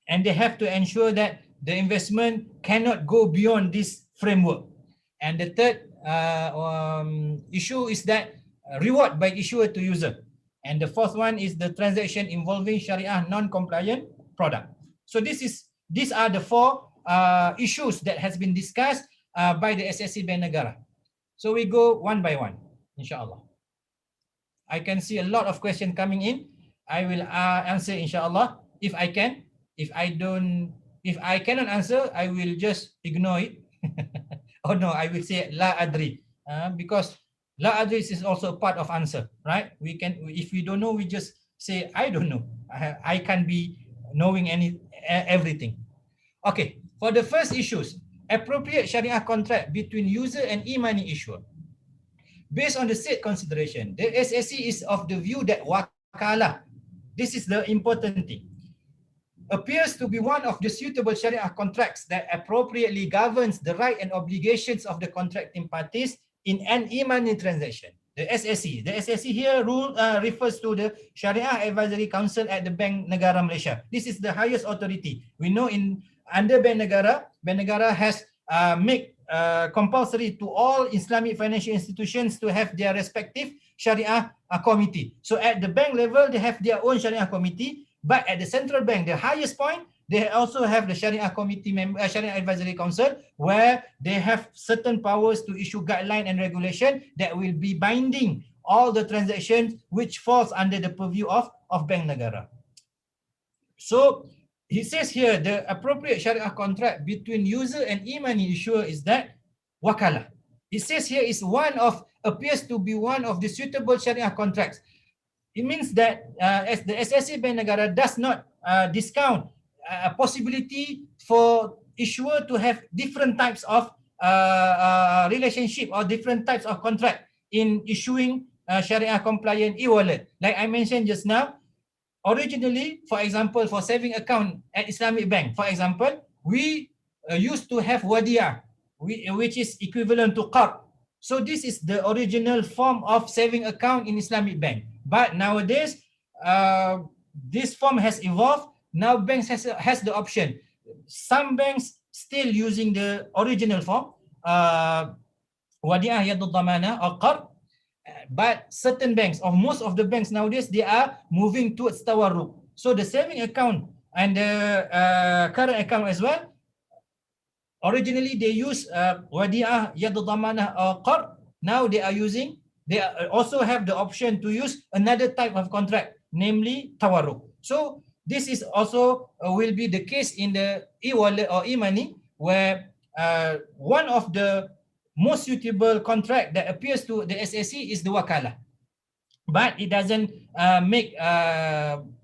and they have to ensure that the investment cannot go beyond this framework. And the third issue is that reward by issuer to user. And the fourth one is the transaction involving Sharia non-compliant product. So these are the four issues that has been discussed by the SSC Bank Negara. So we go one by one, inshallah. I can see a lot of questions coming in. I will answer inshallah if I can. If I cannot answer, I will just ignore it. Oh no, I will say la adri, because la adri is also a part of answer, right? We can, if we don't know, we just say I don't know. I can't be knowing everything. Okay, for the first issues, appropriate Sharia contract between user and e-money issuer. Based on the said consideration, the SSC is of the view that wakalah, this is the important thing, appears to be one of the suitable Sharia contracts that appropriately governs the right and obligations of the contracting parties in an e-money transaction. The SSC here refers to the Sharia Advisory Council at the Bank Negara Malaysia. This is the highest authority. We know under Bank Negara has made compulsory to all Islamic financial institutions to have their respective Sharia committee. So at the bank level, they have their own Sharia committee. But at the central bank, the highest point, they also have the Sharia committee Sharia Advisory Council, where they have certain powers to issue guideline and regulation that will be binding all the transactions which falls under the purview of Bank Negara. So he says here the appropriate Sharia contract between user and e-money issuer is that wakalah. It says here is appears to be one of the suitable Sharia contracts. It means that as the SSA Bank Negara does not discount a possibility for issuer to have different types of relationship or different types of contract in issuing Sharia compliant e-wallet. Like I mentioned just now, originally, for example, for saving account at Islamic Bank, for example, we used to have wadiah, which is equivalent to qard. So this is the original form of saving account in Islamic Bank. But nowadays, this form has evolved. Now banks has the option. Some banks still using the original form, wadiah yadud damana or qard. But certain banks, or most of the banks nowadays, they are moving towards tawarruk. So the saving account and the current account as well, originally they use wadi'ah, yadu damanah or qard. Now they also have the option to use another type of contract, namely tawarruk. So this is also will be the case in the e-wallet or e-money, where one of the most suitable contract that appears to the SSC is the wakalah. But it doesn't make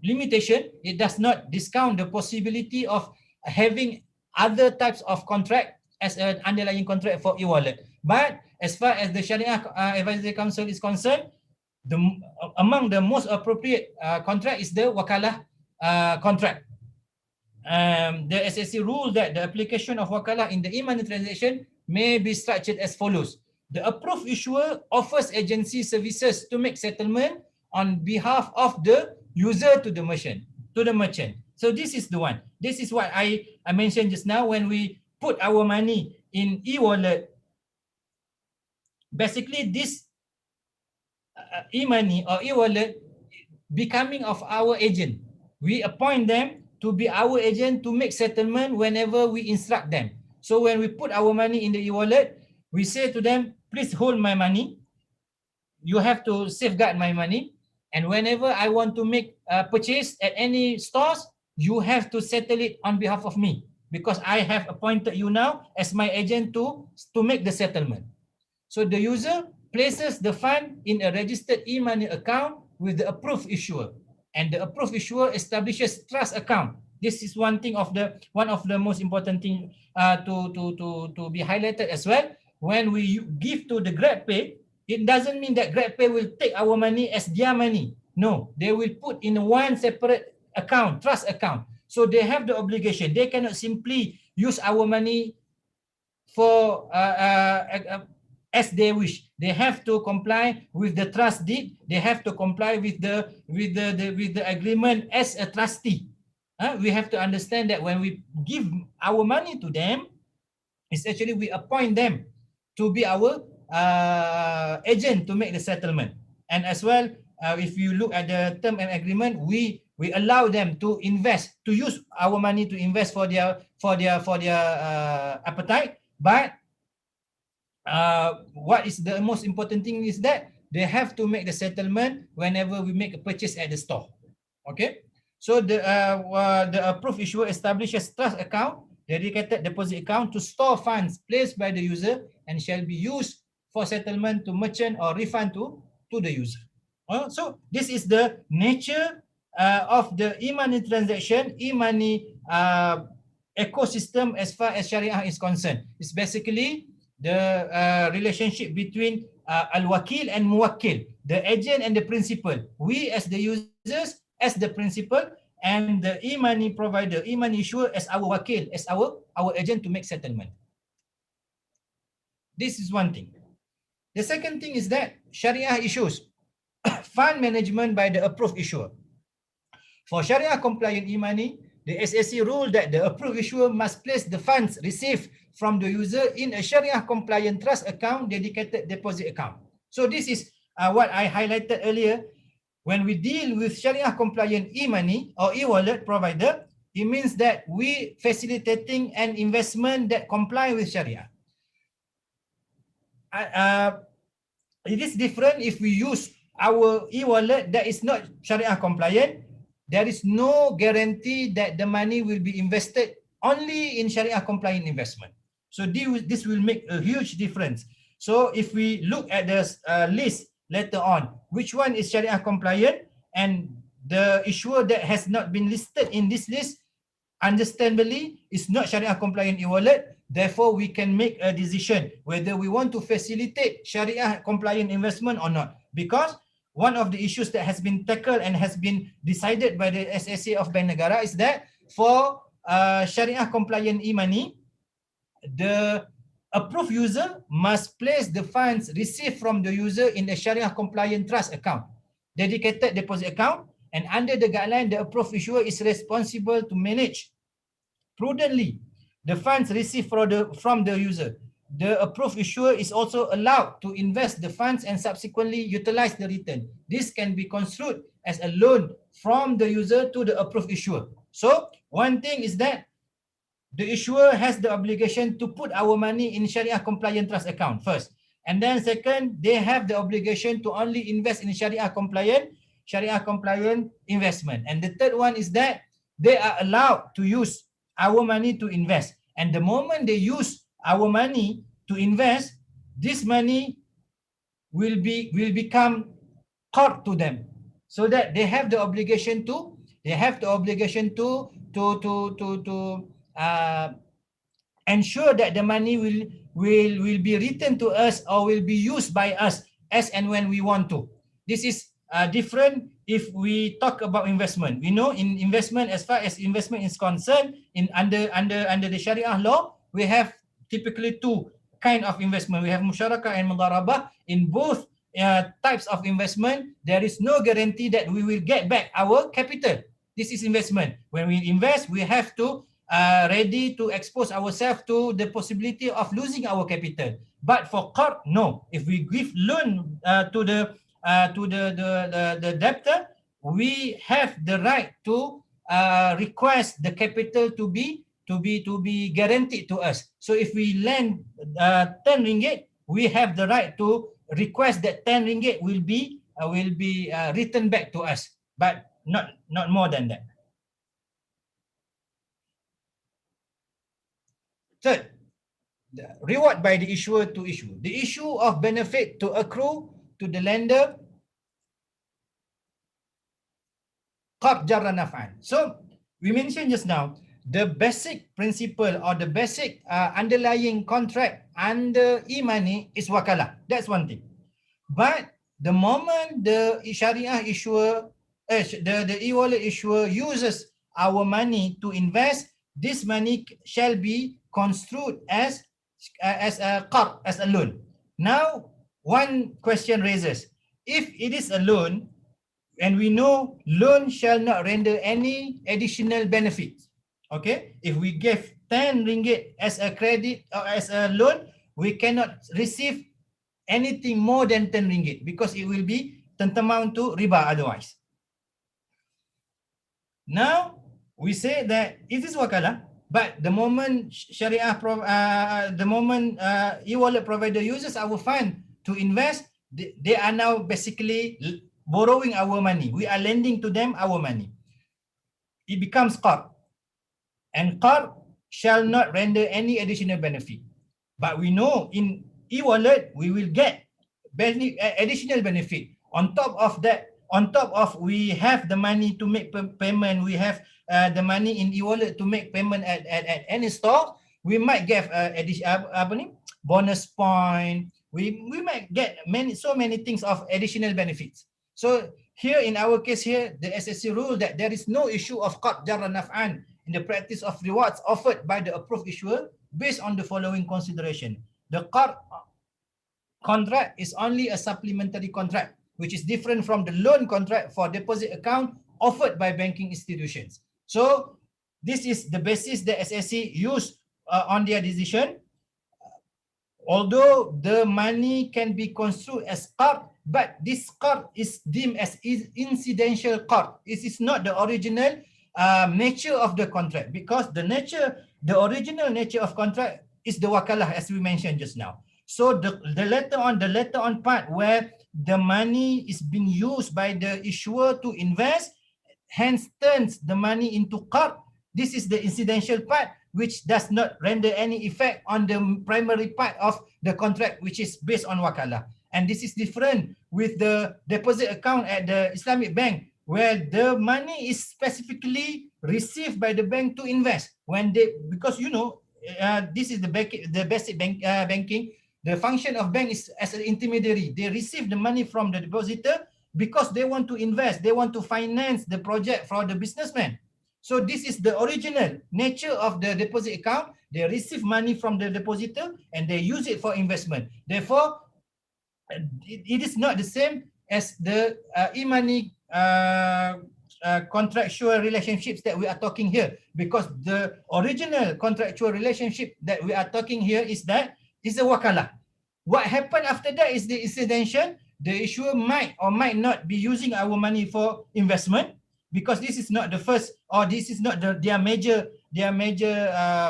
limitation. It does not discount the possibility of having other types of contract as an underlying contract for e-wallet. But as far as the Sharia Advisory Council is concerned, among the most appropriate contract is the wakalah contract. The SSC ruled that the application of wakalah in the e-money transaction may be structured as follows. The approved issuer offers agency services to make settlement on behalf of the user to the merchant. So this is the one. This is what I mentioned just now. When we put our money in e-wallet, basically this e-money or e-wallet becoming of our agent. We appoint them to be our agent to make settlement whenever we instruct them. So when we put our money in the e-wallet, we say to them, please hold my money. You have to safeguard my money. And whenever I want to make a purchase at any stores, you have to settle it on behalf of me, because I have appointed you now as my agent to make the settlement. So the user places the fund in a registered e-money account with the approved issuer, and the approved issuer establishes trust account. This is one of the most important thing to be highlighted as well. When we give to the GrabPay, it doesn't mean that GrabPay will take our money as their money. No, they will put in one separate account, trust account. So they have the obligation. They cannot simply use our money for as they wish. They have to comply with the trust deed. They have to comply with the agreement as a trustee. We have to understand that when we give our money to them, it's actually we appoint them to be our agent to make the settlement. And as well, if you look at the term and agreement, we allow them to invest, to use our money to invest for their appetite. But what is the most important thing is that they have to make the settlement whenever we make a purchase at the store. Okay. So the approved issuer establishes trust account, dedicated deposit account to store funds placed by the user and shall be used for settlement to merchant or refund to the user. So this is the nature of the e-money transaction, e-money ecosystem as far as Sharia is concerned. It's basically the relationship between al-wakil and muwakkil, the agent and the principal. We as the users as the principal, and the e-money provider, e-money issuer as our wakil, as our agent to make settlement. This is one thing. The second thing is that Sharia issues fund management by the approved issuer. For Sharia compliant e-money, the SSC ruled that the approved issuer must place the funds received from the user in a Sharia compliant trust account, dedicated deposit account. So this is what I highlighted earlier. When we deal with Sharia compliant e-money or e-wallet provider, it means that we facilitating an investment that comply with Sharia. It is different if we use our e-wallet that is not Sharia compliant. there is no guarantee that the money will be invested only in Sharia compliant investment. So this will make a huge difference. So if we look at the list later on, which one is Sharia compliant, and the issuer that has not been listed in this list, understandably, is not Sharia compliant e-wallet. Therefore, we can make a decision whether we want to facilitate Sharia compliant investment or not. Because one of the issues that has been tackled and has been decided by the SSA of Bank Negara is that for Sharia compliant e-money, the approved user must place the funds received from the user in a Sharia compliant trust account, dedicated deposit account, and under the guideline, the approved issuer is responsible to manage prudently the funds received from the user. The approved issuer is also allowed to invest the funds and subsequently utilize the return. This can be construed as a loan from the user to the approved issuer. So one thing is that the issuer has the obligation to put our money in Sharia compliant trust account first. And then second, they have the obligation to only invest in Sharia compliant investment. And the third one is that they are allowed to use our money to invest. And the moment they use our money to invest, this money will become caught to them, so that they have the obligation to ensure that the money will be returned to us or will be used by us as and when we want to. This is different if we talk about investment. We know in investment, as far as investment is concerned, under the Sharia law, we have typically two kind of investment. We have musyarakah and mudarabah. In both types of investment, there is no guarantee that we will get back our capital. This is investment. When we invest, we have to ready to expose ourselves to the possibility of losing our capital. But for qard, no. If we give loan to the debtor, we have the right to request the capital to be guaranteed to us. So if we lend 10 ringgit, we have the right to request that 10 ringgit will be returned back to us, but not more than that. Third, the reward by the issuer to issue. The issue of benefit to accrue to the lender, qard jarra naf'an. So we mentioned just now, the basic principle or the basic underlying contract under e-money is wakalah. That's one thing. But the moment the Sharia issuer, the e-wallet issuer uses our money to invest, this money shall be construed as a qard, as a loan. Now, one question raises: if it is a loan, and we know loan shall not render any additional benefits. Okay, if we give 10 ringgit as a credit or as a loan, we cannot receive anything more than 10 ringgit because it will be tantamount to riba otherwise. Now, we say that it is wakalah, but the moment e-wallet provider uses our fund to invest, they are now basically borrowing our money. We are lending to them our money. It becomes qard. And qard shall not render any additional benefit. But we know in e-wallet, we will get additional benefit. On top of that, we have the money to make payment, we have the money in e-wallet to make payment at any store, we might get bonus point, we might get so many things of additional benefits. So here in our case here, the SSC rule that there is no issue of qard jarra naf'an in the practice of rewards offered by the approved issuer based on the following consideration. The qard contract is only a supplementary contract, which is different from the loan contract for deposit account offered by banking institutions. So this is the basis that SSC used on their decision. Although the money can be construed as qard, but this qard is deemed as incidental qard. It is not the original nature of the contract, because the original nature of contract is the wakalah, as we mentioned just now. So the later on part where the money is being used by the issuer to invest hence turns the money into qard. This is the incidental part, which does not render any effect on the primary part of the contract, which is based on wakalah. And this is different with the deposit account at the Islamic bank, where the money is specifically received by the bank to invest. Because this is the basic banking. The function of bank is as an intermediary. They receive the money from the depositor because they want to invest. They want to finance the project for the businessman. So this is the original nature of the deposit account. They receive money from the depositor and they use it for investment. Therefore, it is not the same as the e-money contractual relationships that we are talking here, because the original contractual relationship that we are talking here is a wakalah. What happened after that is the incidental. The issuer might or might not be using our money for investment, because this is not the first, or this is not their major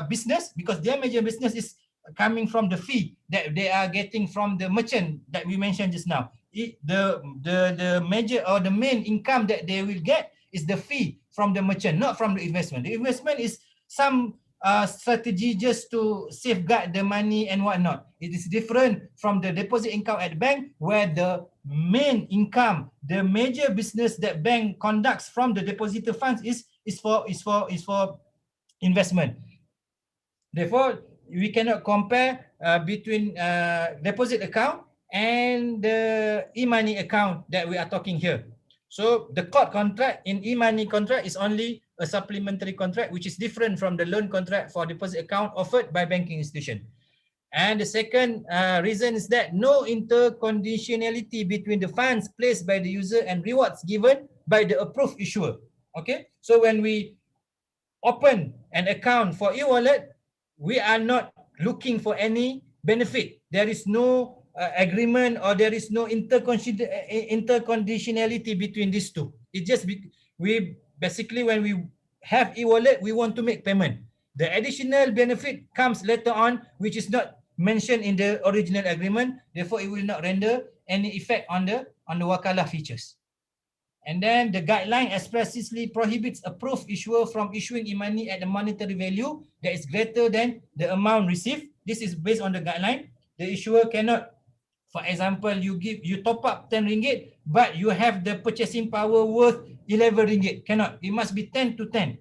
business, because their major business is coming from the fee that they are getting from the merchant that we mentioned just now. The major or the main income that they will get is the fee from the merchant, not from the investment. The investment is some strategy just to safeguard the money and whatnot. It is different from the deposit income at the bank, where the main income, the major business that bank conducts from the depositor funds is for investment. Therefore, we cannot compare between deposit account and the e-money account that we are talking here. So the qard contract in e-money contract is only a supplementary contract, which is different from the loan contract for deposit account offered by banking institution. And the second reason is that no interconditionality between the funds placed by the user and rewards given by the approved issuer. Okay, so when we open an account for e-wallet, we are not looking for any benefit. There is no agreement, or there is no interconditionality between these two. It just we basically, when we have e-wallet, we want to make payment. The additional benefit comes later on, which is not mentioned in the original agreement. Therefore, it will not render any effect on the wakalah features. And then the guideline expressly prohibits approved issuer from issuing e-money at a monetary value that is greater than the amount received. This is based on the guideline. The issuer cannot, for example, you top up 10 ringgit, but you have the purchasing power worth 11 ringgit. Cannot. It must be 10 to 10.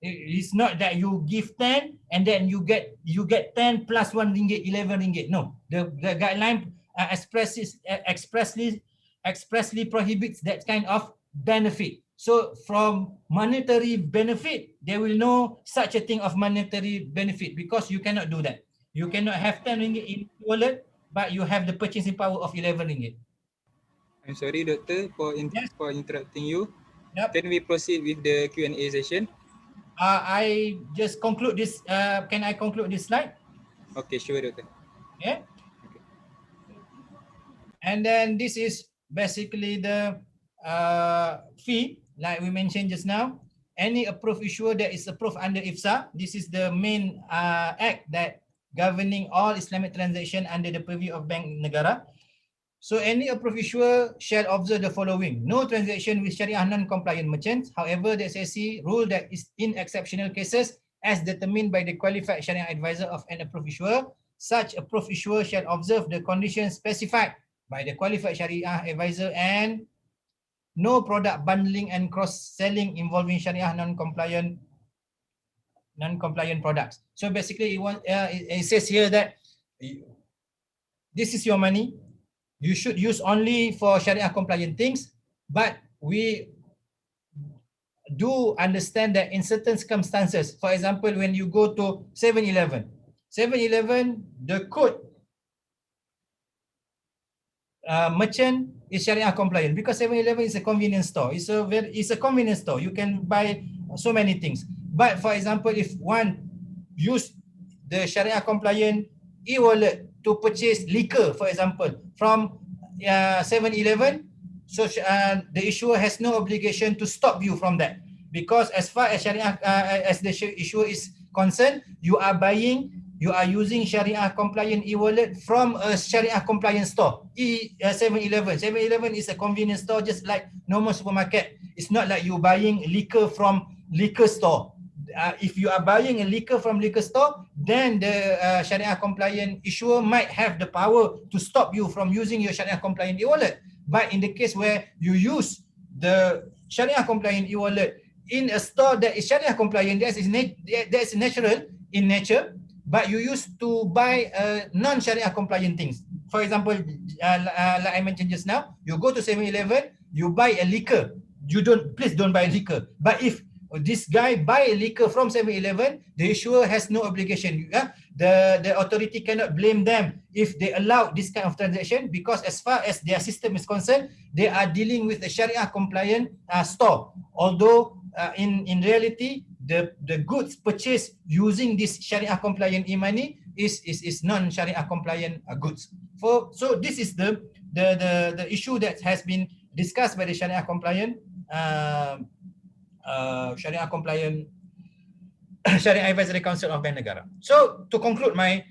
It's not that you give 10 and then you get 10 plus 1 ringgit, 11 ringgit. No. The guideline expressly prohibits that kind of benefit. So from monetary benefit, there will no such a thing of monetary benefit, because you cannot do that. You cannot have 10 ringgit in wallet, but you have the purchasing power of 11 ringgit. I'm sorry, Doctor, for interrupting you. Yep. Can we proceed with the Q&A session? I just conclude this. Can I conclude this slide? Okay, sure, Doctor. Yeah. And then this is basically the fee, like we mentioned just now. Any approved issuer that is approved under IFSA, this is the main act that governing all Islamic transaction under the purview of Bank Negara. So any approved issuer shall observe the following: no transaction with Sharia non-compliant merchants. However, the SSC rule that is in exceptional cases as determined by the qualified Sharia advisor of an approved issuer, such approved issuer shall observe the conditions specified by the qualified Sharia advisor, and no product bundling and cross-selling involving Sharia non-compliant products. So basically, it says here that this is your money. You should use only for Sharia compliant things, but we do understand that in certain circumstances, for example, when you go to 7-Eleven, the code merchant is Sharia compliant, because 7-Eleven is a convenience store. It's a convenience store. You can buy so many things. But for example, if one use the Sharia compliant e-wallet to purchase liquor, for example, from 7-Eleven, so the issuer has no obligation to stop you from that, because as far as Sharia as the issuer is concerned, you are buying you are using Sharia compliant e-wallet from a Sharia compliant store. 7-Eleven. 7-Eleven is a convenience store just like normal supermarket. It's not like you buying liquor from liquor store. If you are buying a liquor from liquor store, then the Sharia compliant issuer might have the power to stop you from using your Sharia compliant e-wallet. But in the case where you use the Sharia compliant e-wallet in a store that is Sharia compliant, that is natural in nature, but you used to buy non-Sharia compliant things. For example, like I mentioned just now, you go to 7-Eleven, you buy a liquor. Please don't buy liquor. But if this guy buy a liquor from 7-Eleven, the issuer has no obligation. The authority cannot blame them if they allow this kind of transaction, because as far as their system is concerned, they are dealing with a Sharia compliant store. Although in reality, the goods purchased using this Sharia compliant e-money is non-Sharia compliant goods. So this is the issue that has been discussed by the Sharia compliant Sharia Advisory Council of Bank Negara. So to conclude my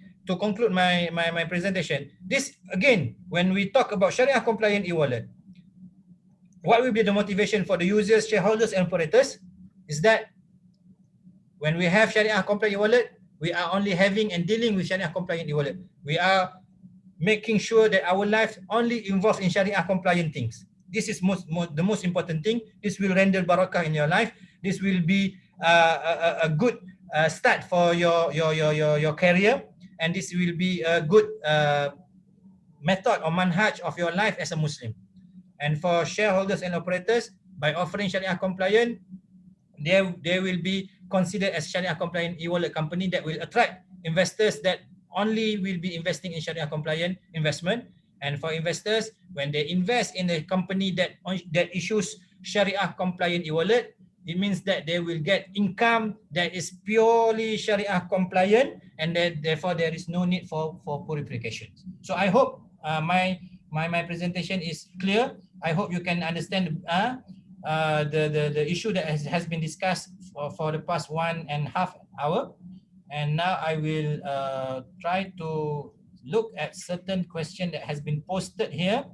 presentation, this again, when we talk about Sharia compliant e-wallet, what will be the motivation for the users, shareholders, and operators is that when we have Sharia compliant e-wallet, we are only having and dealing with Sharia compliant e-wallet. We are making sure that our life only involves in Sharia compliant things. This is the most important thing. This will render barakah in your life. This will be a good start for your career, and this will be a good method or manhaj of your life as a Muslim. And for shareholders and operators, by offering Sharia compliant, they will be considered as Sharia compliant e-wallet company that will attract investors that only will be investing in Sharia compliant investment. And for investors, when they invest in a company that issues Sharia compliant e-wallet, it means that they will get income that is purely Sharia compliant, and that therefore there is no need for purifications. So I hope my presentation is clear. I hope you can understand the issue that has been discussed for the past 1.5 hours. And now I will try to look at certain question that has been posted here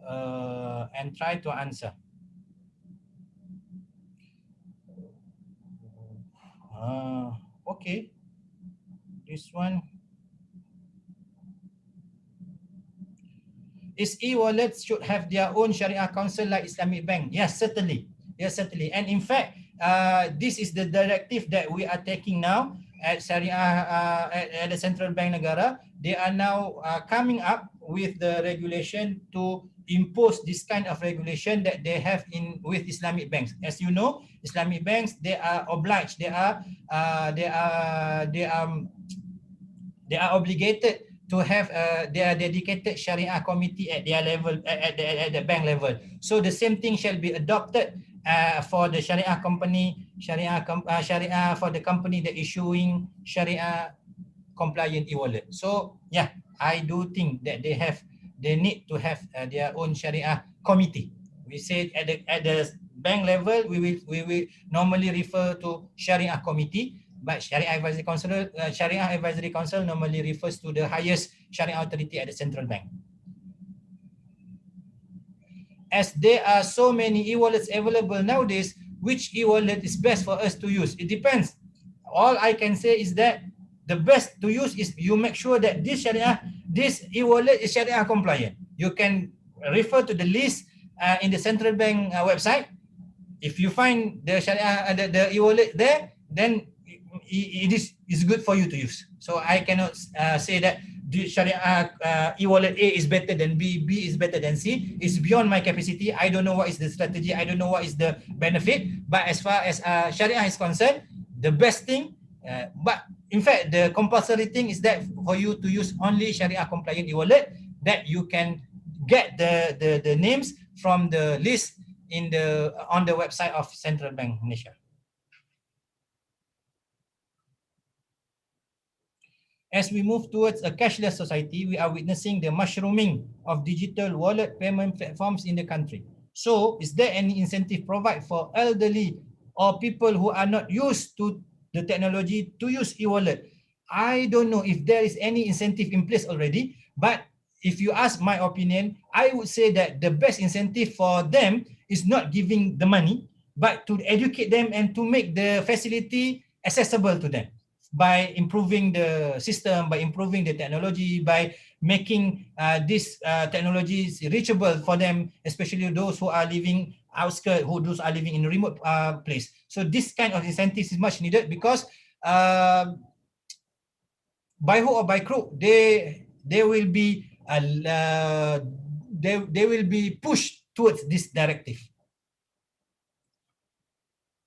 and try to answer. Okay, this one. Is e-wallets should have their own Sharia council like Islamic Bank? Yes, certainly. Yes, certainly. And in fact, this is the directive that we are taking now at Sharia at the Central Bank Negara. They are now coming up with the regulation to impose this kind of regulation that they have with Islamic banks. As you know, Islamic banks, they are obliged. They are obligated to have their dedicated Sharia committee at their level, at the bank level. So the same thing shall be adopted for the Sharia company, Sharia for the company that issuing Sharia compliant e-wallet. So yeah, I do think that they need to have their own Sharia committee. We say at the bank level, we will normally refer to Sharia committee. But Sharia Advisory Council normally refers to the highest Sharia authority at the central bank. As there are so many e-wallets available nowadays, which e-wallet is best for us to use? It depends. All I can say is that the best to use is you make sure that this e-wallet is Sharia compliant. You can refer to the list in the central bank website. If you find the Sharia the e-wallet there, then it is good for you to use. So I cannot say that the Sharia e-wallet A is better than B is better than C. It's beyond my capacity. I don't know what is the strategy. I don't know what is the benefit. But as far as Sharia is concerned, the best thing, but in fact, the compulsory thing is that for you to use only Sharia compliant e-wallet, that you can get the names from the list on the website of Central Bank Malaysia. As we move towards a cashless society, we are witnessing the mushrooming of digital wallet payment platforms in the country. So, is there any incentive provided for elderly or people who are not used to the technology to use e-wallet. I don't know if there is any incentive in place already, but if you ask my opinion, I would say that the best incentive for them is not giving the money, but to educate them and to make the facility accessible to them by improving the system, by improving the technology, by making these technologies reachable for them, especially those who are living outskirts, those are living in a remote place. So this kind of incentives is much needed because by hook or by crook, they will be they will be pushed towards this directive.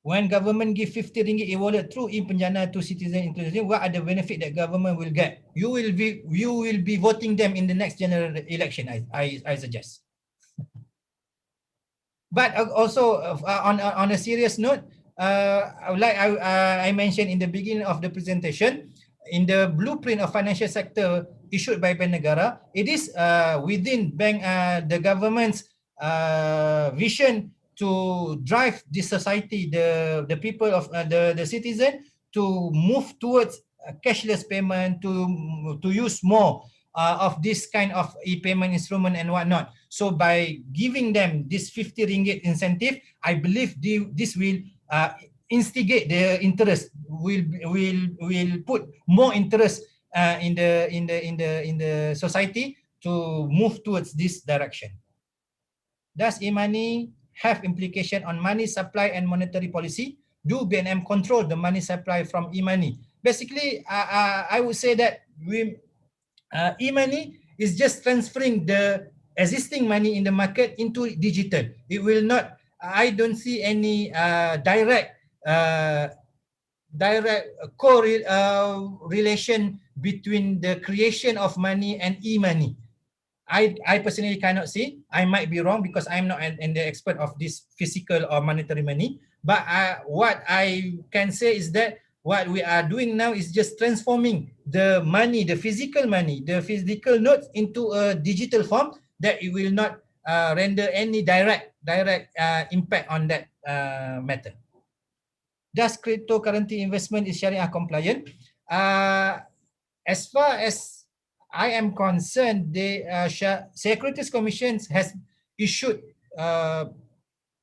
When government give 50 ringgit e-wallet through e-penjana to citizen, what are the benefit that government will get? You will be voting them in the next general election. I suggest. But also on a serious note, like I mentioned in the beginning of the presentation, in the blueprint of financial sector issued by Bank Negara, it is within the government's vision to drive the society, the people of the citizen to move towards cashless payment, to use more of this kind of e-payment instrument and whatnot. So by giving them this 50 ringgit incentive, I believe this will instigate the interest, will put more interest in the society to move towards this direction. Does e-money have implication on money supply and monetary policy? Do BNM control the money supply from e-money? Basically, I would say that e-money is just transferring the existing money in the market into digital. It will not, I don't see any direct correlation between the creation of money and e-money. I personally cannot see. I might be wrong because I'm not an expert of this physical or monetary money. But what I can say is that what we are doing now is just transforming the money, the physical notes into a digital form that it will not render any direct impact on that matter. Does cryptocurrency investment is Sharia compliant? As far as I am concerned, the Securities Commission has issued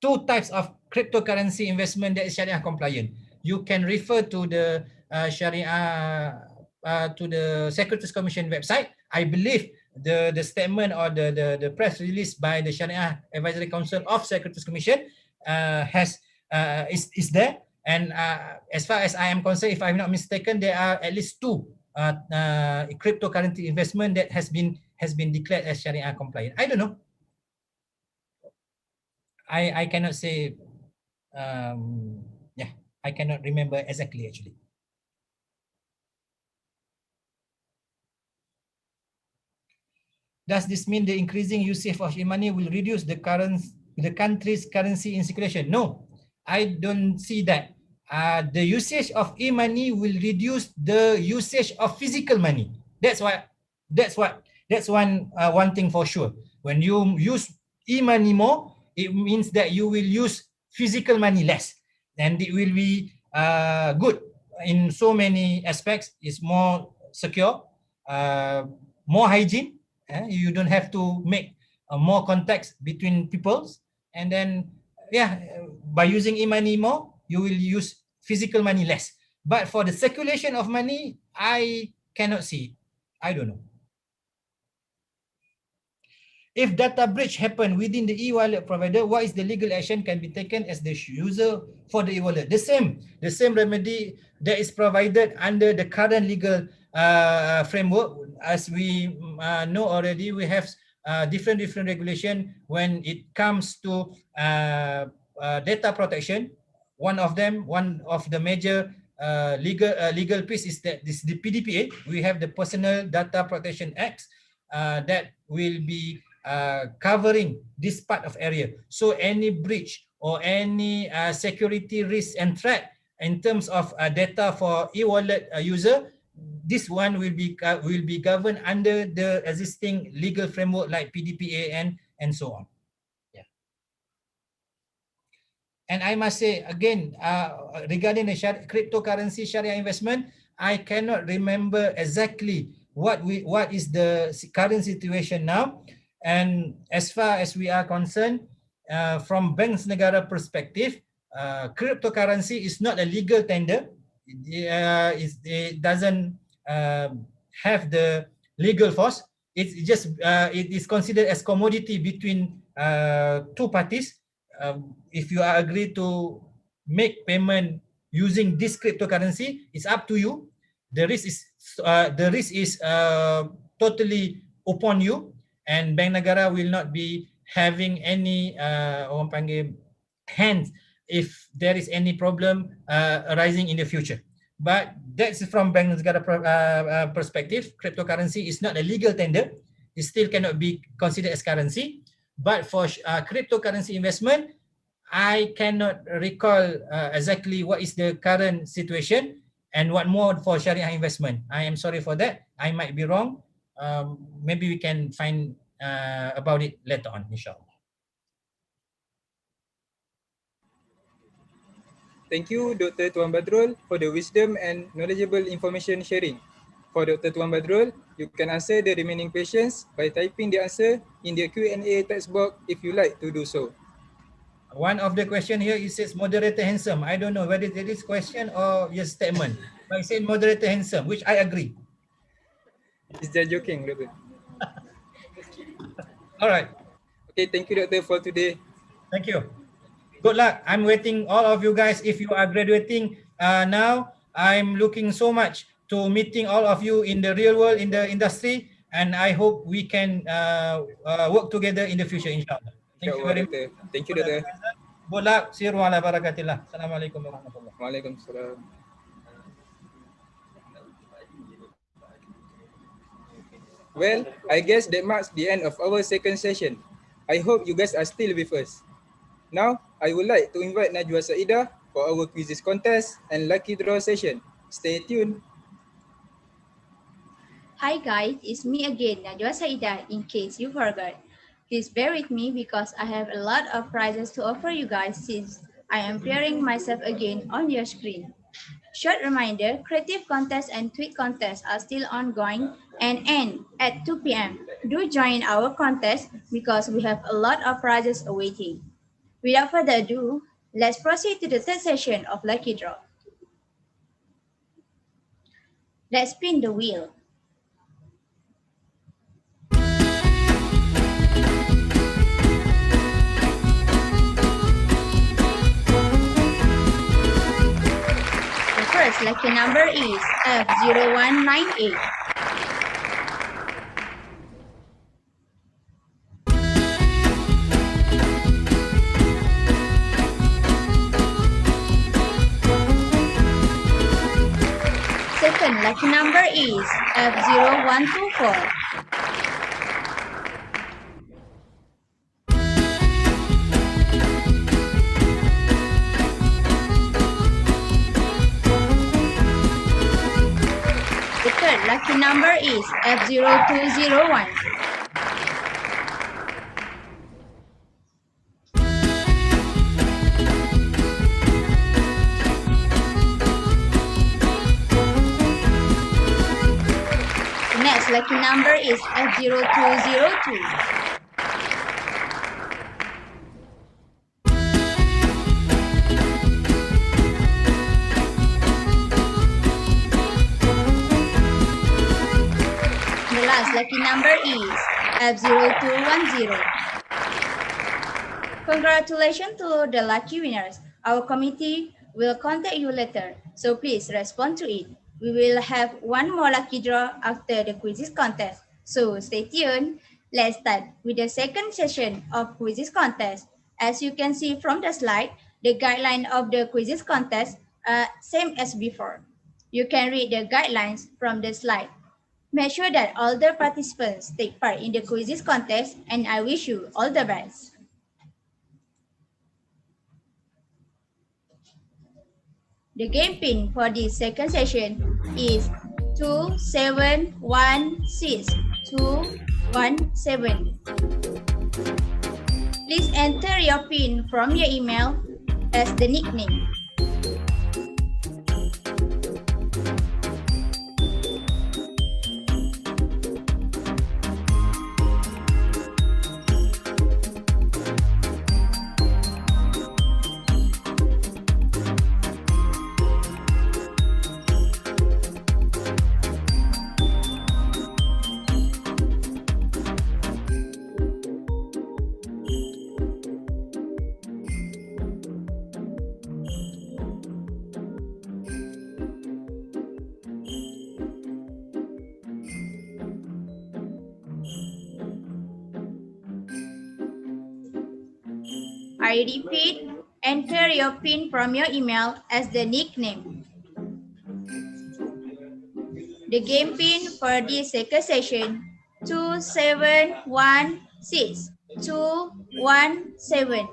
two types of cryptocurrency investment that is Sharia compliant. You can refer to the Sharia to the Securities Commission website. I believe the statement or the press release by the Sharia Advisory Council of Securities Commission is there. And as far as I am concerned, if I'm not mistaken, there are at least two cryptocurrency investment that has been declared as Sharia compliant. I don't know. I cannot say. I cannot remember exactly actually. Does this mean the increasing usage of e-money will reduce the country's currency in circulation? No, I don't see that. The usage of e-money will reduce the usage of physical money. That's one thing for sure. When you use e-money more, it means that you will use physical money less, and it will be good in so many aspects. It's more secure, more hygiene. You don't have to make more contacts between peoples, and then by using e-money more, you will use physical money less. But for the circulation of money, I cannot see. I don't know. If data breach happen within the e-wallet provider, what is the legal action can be taken as the user for the e-wallet? The same remedy that is provided under the current legal framework. As we know already, we have different regulation when it comes to data protection. One of the major legal piece is that this the PDPA. We have the Personal Data Protection Act that will be covering this part of area. So any breach or any security risk and threat in terms of data for e-wallet user, this one will be governed under the existing legal framework like PDPA and so on. And I must say again, regarding the cryptocurrency Sharia investment, I cannot remember exactly what is the current situation now. And as far as we are concerned, from Banks Negara perspective, cryptocurrency is not a legal tender. It doesn't have the legal force. It's just it is considered as commodity between two parties. If you are agreed to make payment using this cryptocurrency, it's up to you. The risk is totally upon you, and Bank Negara will not be having any orang panggil hands if there is any problem arising in the future. But that's from Bank Negara perspective. Cryptocurrency is not a legal tender. It still cannot be considered as currency. But for cryptocurrency investment, I cannot recall exactly what is the current situation and what more for Sharia investment. I am sorry for that. I might be wrong. Maybe we can find about it later on, inshallah. Thank you, Dr. Tuan Badrul, for the wisdom and knowledgeable information sharing. For Dr. Tuan Badrul, you can answer the remaining questions by typing the answer in the Q&A text box if you like to do so. One of the question here, it says moderator handsome. I don't know whether it is question or just statement. But it says moderator handsome, which I agree. It's just joking, Doctor. All right. Okay, thank you, Doctor, for today. Thank you. Good luck. I'm waiting all of you guys. If you are graduating now, I'm looking so much to meeting all of you in the real world, in the industry, and I hope we can work together in the future, inshallah. Thank you very much. Thank you, Doctor. Good luck. Siru ala barakatillah. Assalamualaikum warahmatullahi wabarakatuh. Waalaikumsalam. Well, I guess that marks the end of our second session. I hope you guys are still with us. Now, I would like to invite Najwa Saida for our quizzes contest and lucky draw session. Stay tuned. Hi guys, it's me again, Najwa Saida, in case you forgot. Please bear with me because I have a lot of prizes to offer you guys since I am appearing myself again on your screen. Short reminder, creative contests and tweet contests are still ongoing and end at 2 p.m. Do join our contest because we have a lot of prizes awaiting. Without further ado, let's proceed to the third session of Lucky Draw. Let's spin the wheel. The first lucky number is F0198. Second lucky number is F0124. The third lucky number is F0201. The next lucky number is F0202. The last lucky number is F0210. Congratulations to the lucky winners. Our committee will contact you later, so please respond to it. We will have one more lucky draw after the quizzes contest, so stay tuned. Let's start with the second session of quizzes contest. As you can see from the slide, the guideline of the quizzes contest are same as before. You can read the guidelines from the slide. Make sure that all the participants take part in the quizzes contest, and I wish you all the best. The game pin for this second session is 2716217. Please enter your pin from your email as the nickname. I repeat, enter your PIN from your email as the nickname. The game PIN for this second session 2716217.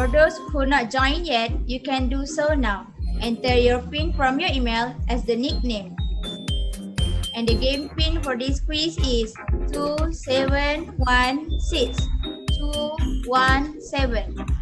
For those who not joined yet, you can do so now. Enter your PIN from your email as the nickname. And the game PIN for this quiz is 2716217.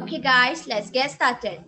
Okay guys, let's get started.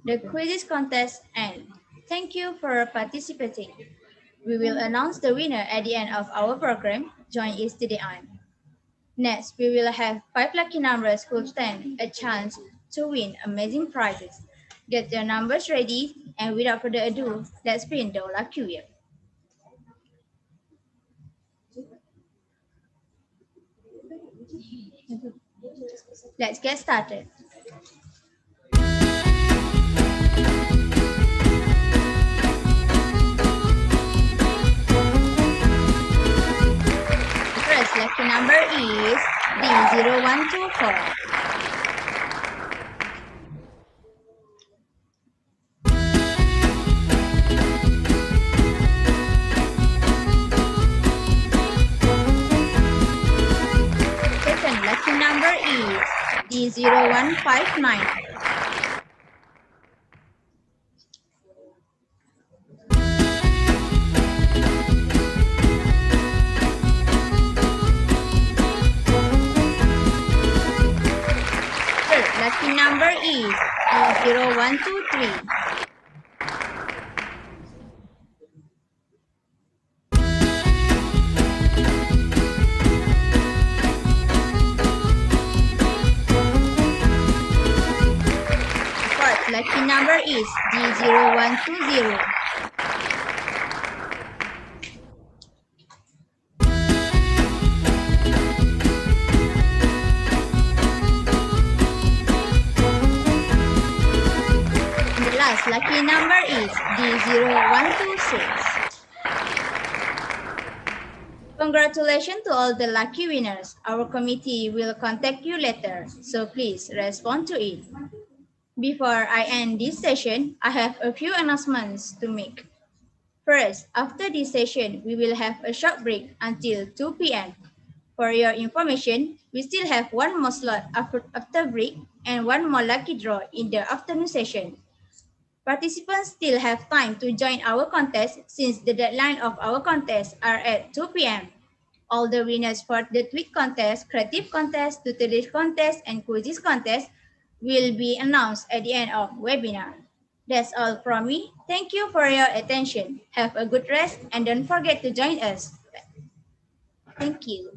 The quizzes contest end. Thank you for participating. We will announce the winner at the end of our program. Join us to the end. Next, we will have 5 lucky numbers who stand a chance to win amazing prizes. Get your numbers ready, and without further ado, let's spin the lucky wheel. Let's get started. The first lucky number is D0124. Second lucky number is D0159. Third lucky number is D0123. Fourth lucky number is D0120. The last lucky number is D0126. Congratulations to all the lucky winners. Our committee will contact you later, so please respond to it. Before I end this session, I have a few announcements to make. First, after this session, we will have a short break until 2 p.m. For your information, we still have one more slot after break and one more lucky draw in the afternoon session. Participants still have time to join our contest since the deadline of our contest are at 2 p.m. All the winners for the tweet contest, creative contest, tutorial contest, and quizzes contest will be announced at the end of webinar. That's all from me. Thank you for your attention. Have a good rest and don't forget to join us. Thank you.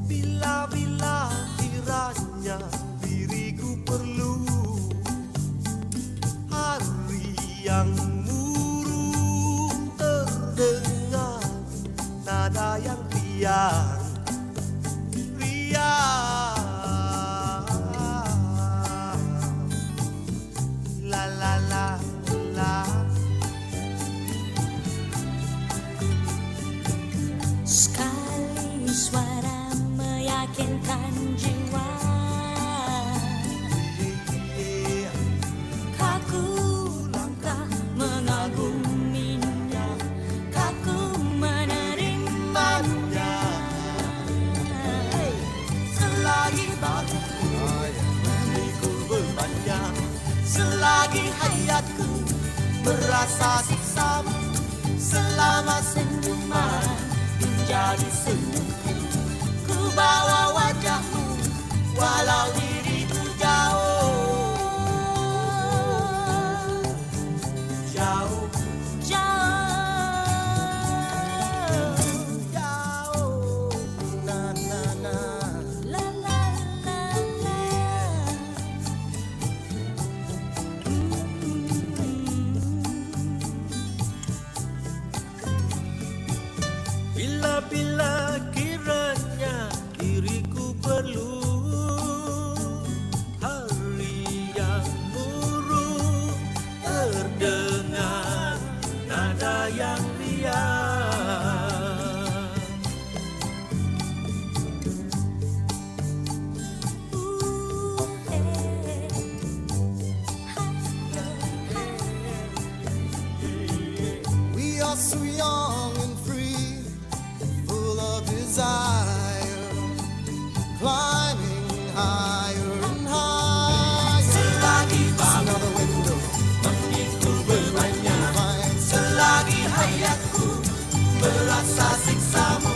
Bila-bila kiranya diriku perlu hari yang murung, terdengar nada yang riang, la la la la. Sekali suara meyakinkan jiwa, kaku langkah mengaguminya, kaku menerimanya. Selagi bahuku memikul bebannya, selagi hayatku merasa siksamu, selama senyuman menjadi senyumku, ku bawa wajahmu walau diriku jauh, jauh, jauh, na na na, la la la la. bila-bila kiranya diriku perlu hari yang murung, terdengar nada yang riang. We are so young and free, full of desire, climbing higher and higher. Selagi It's another window memikul bebannya, selagi hayatku merasa siksamu,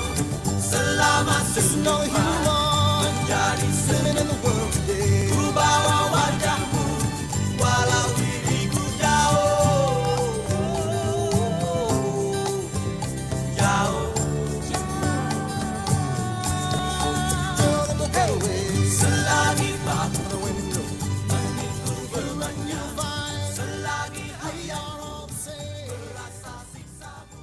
selama senyuman menjadi living in the world today. ku bawa wajahmu walau diriku jauh, jauh. Tell them to get away. Selagi bahu Another window. memikul bebannya, selagi We are all the same. merasa siksamu.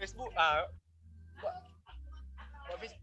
Facebook buat Facebook.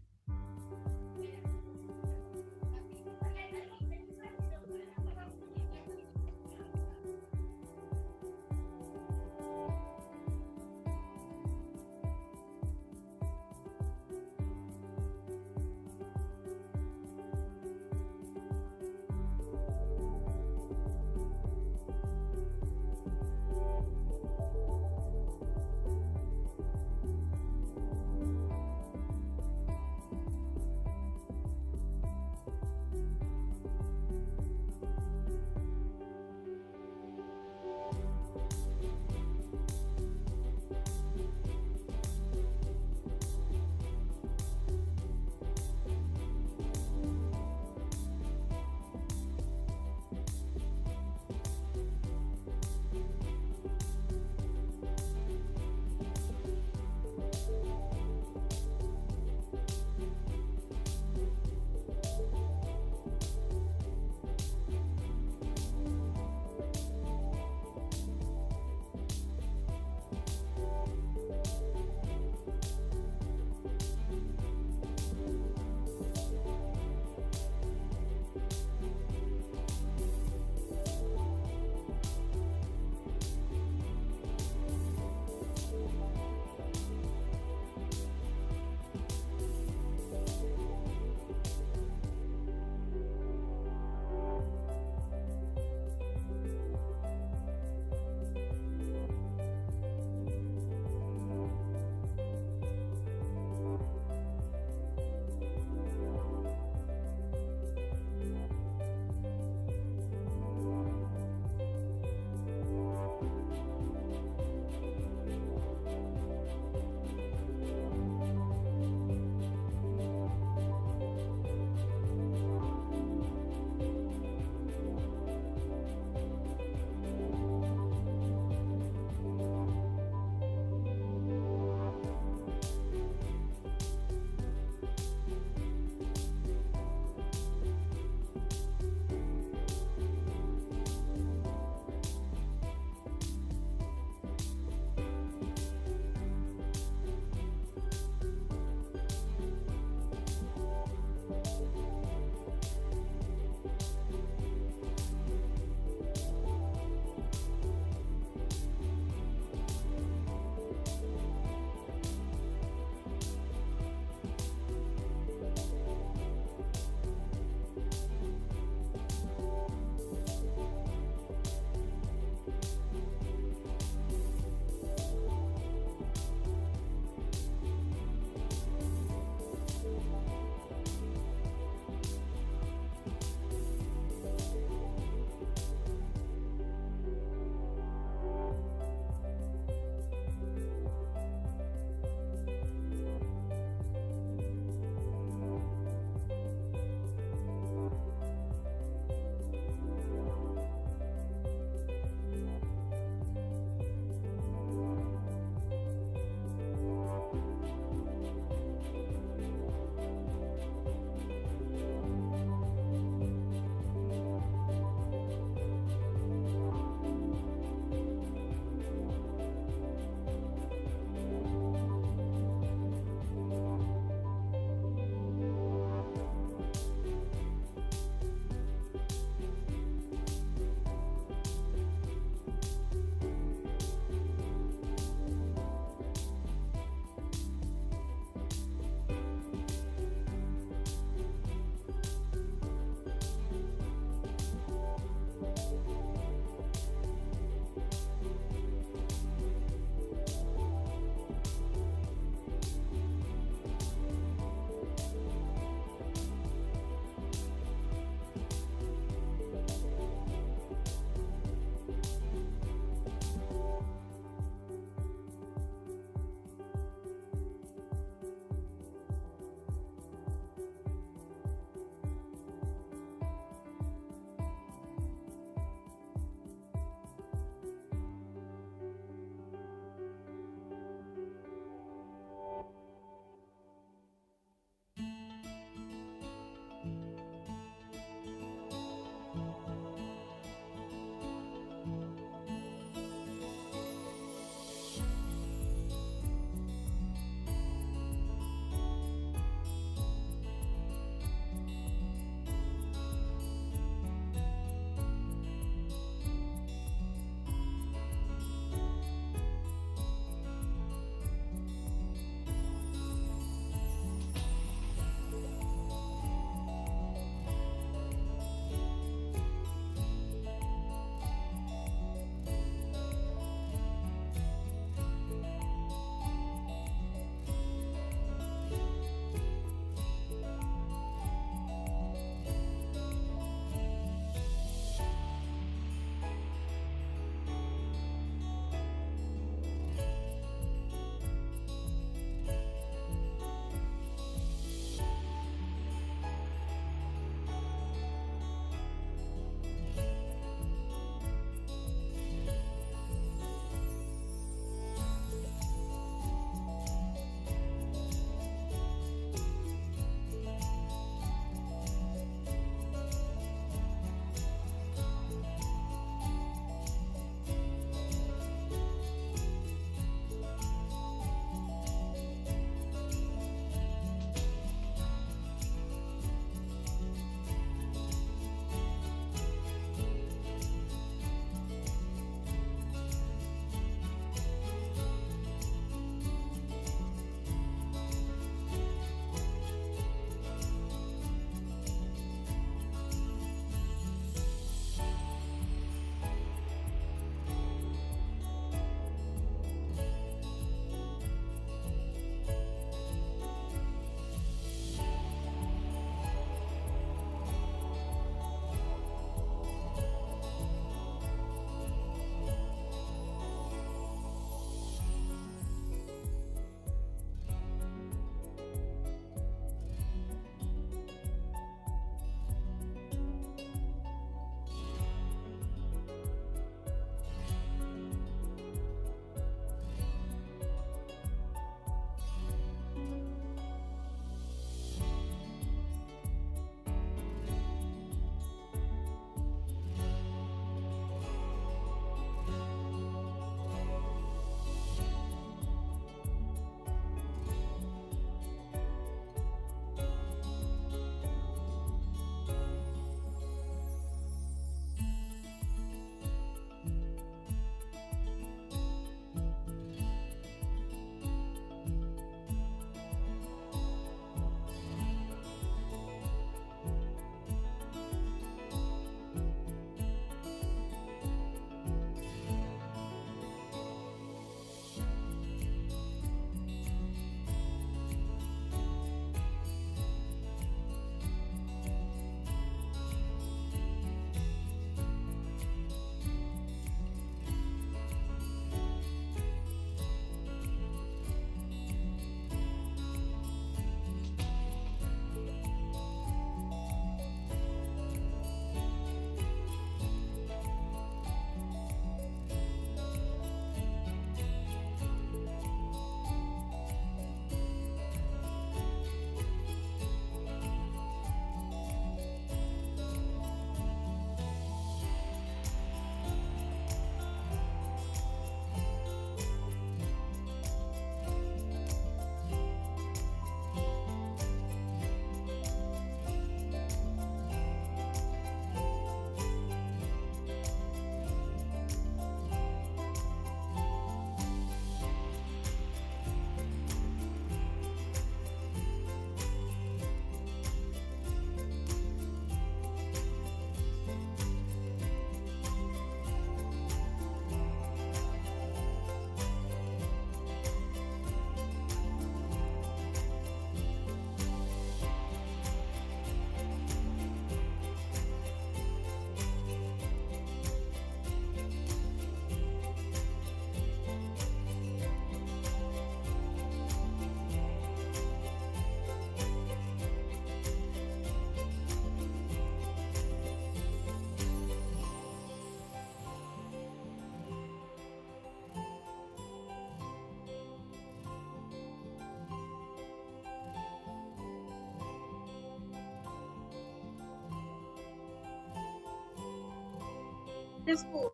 the school.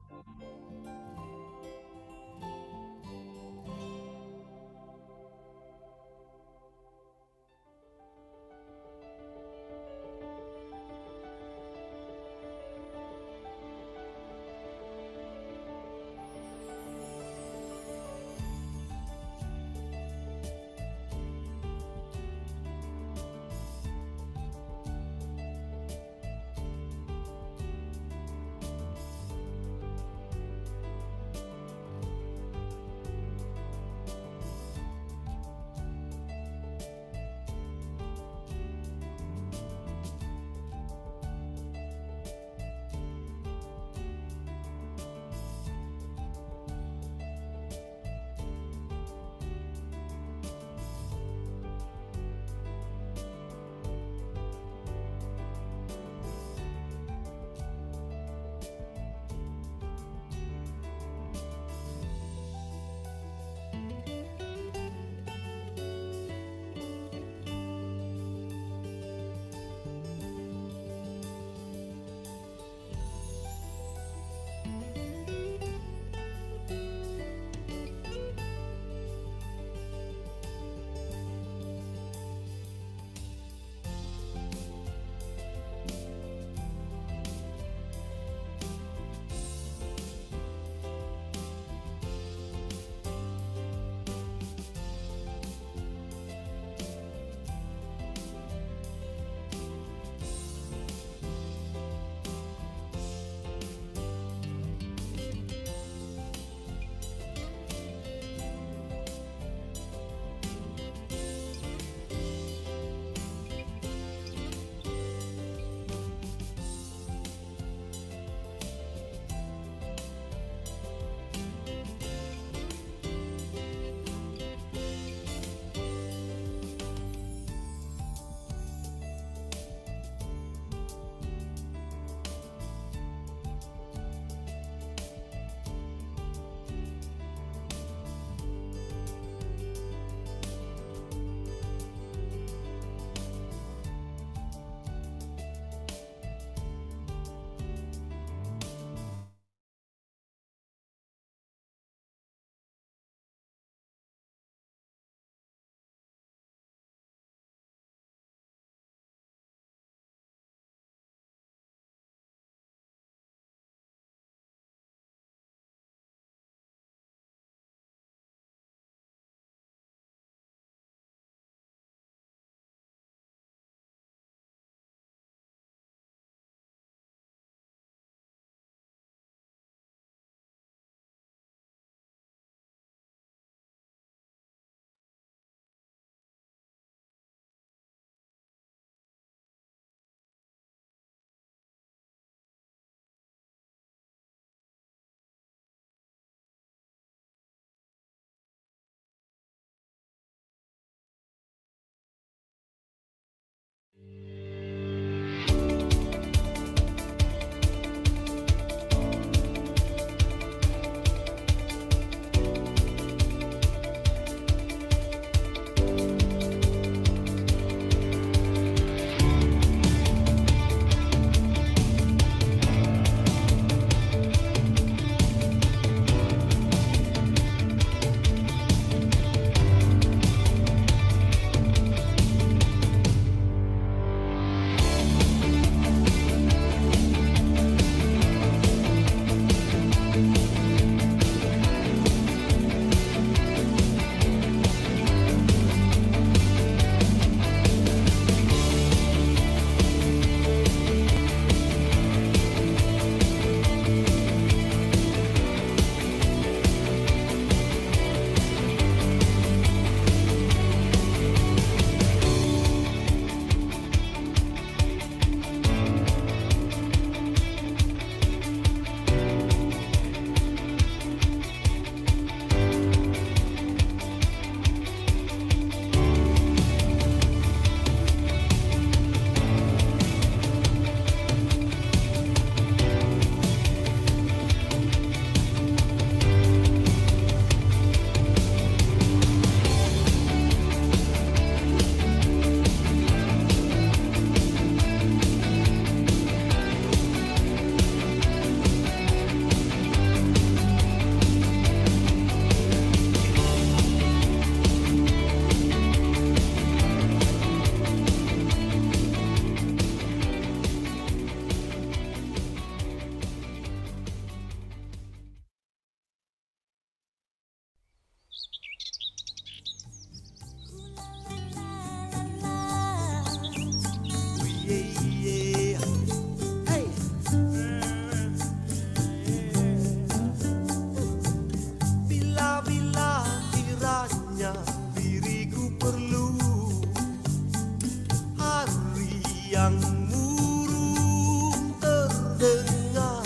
yang murung terdengar,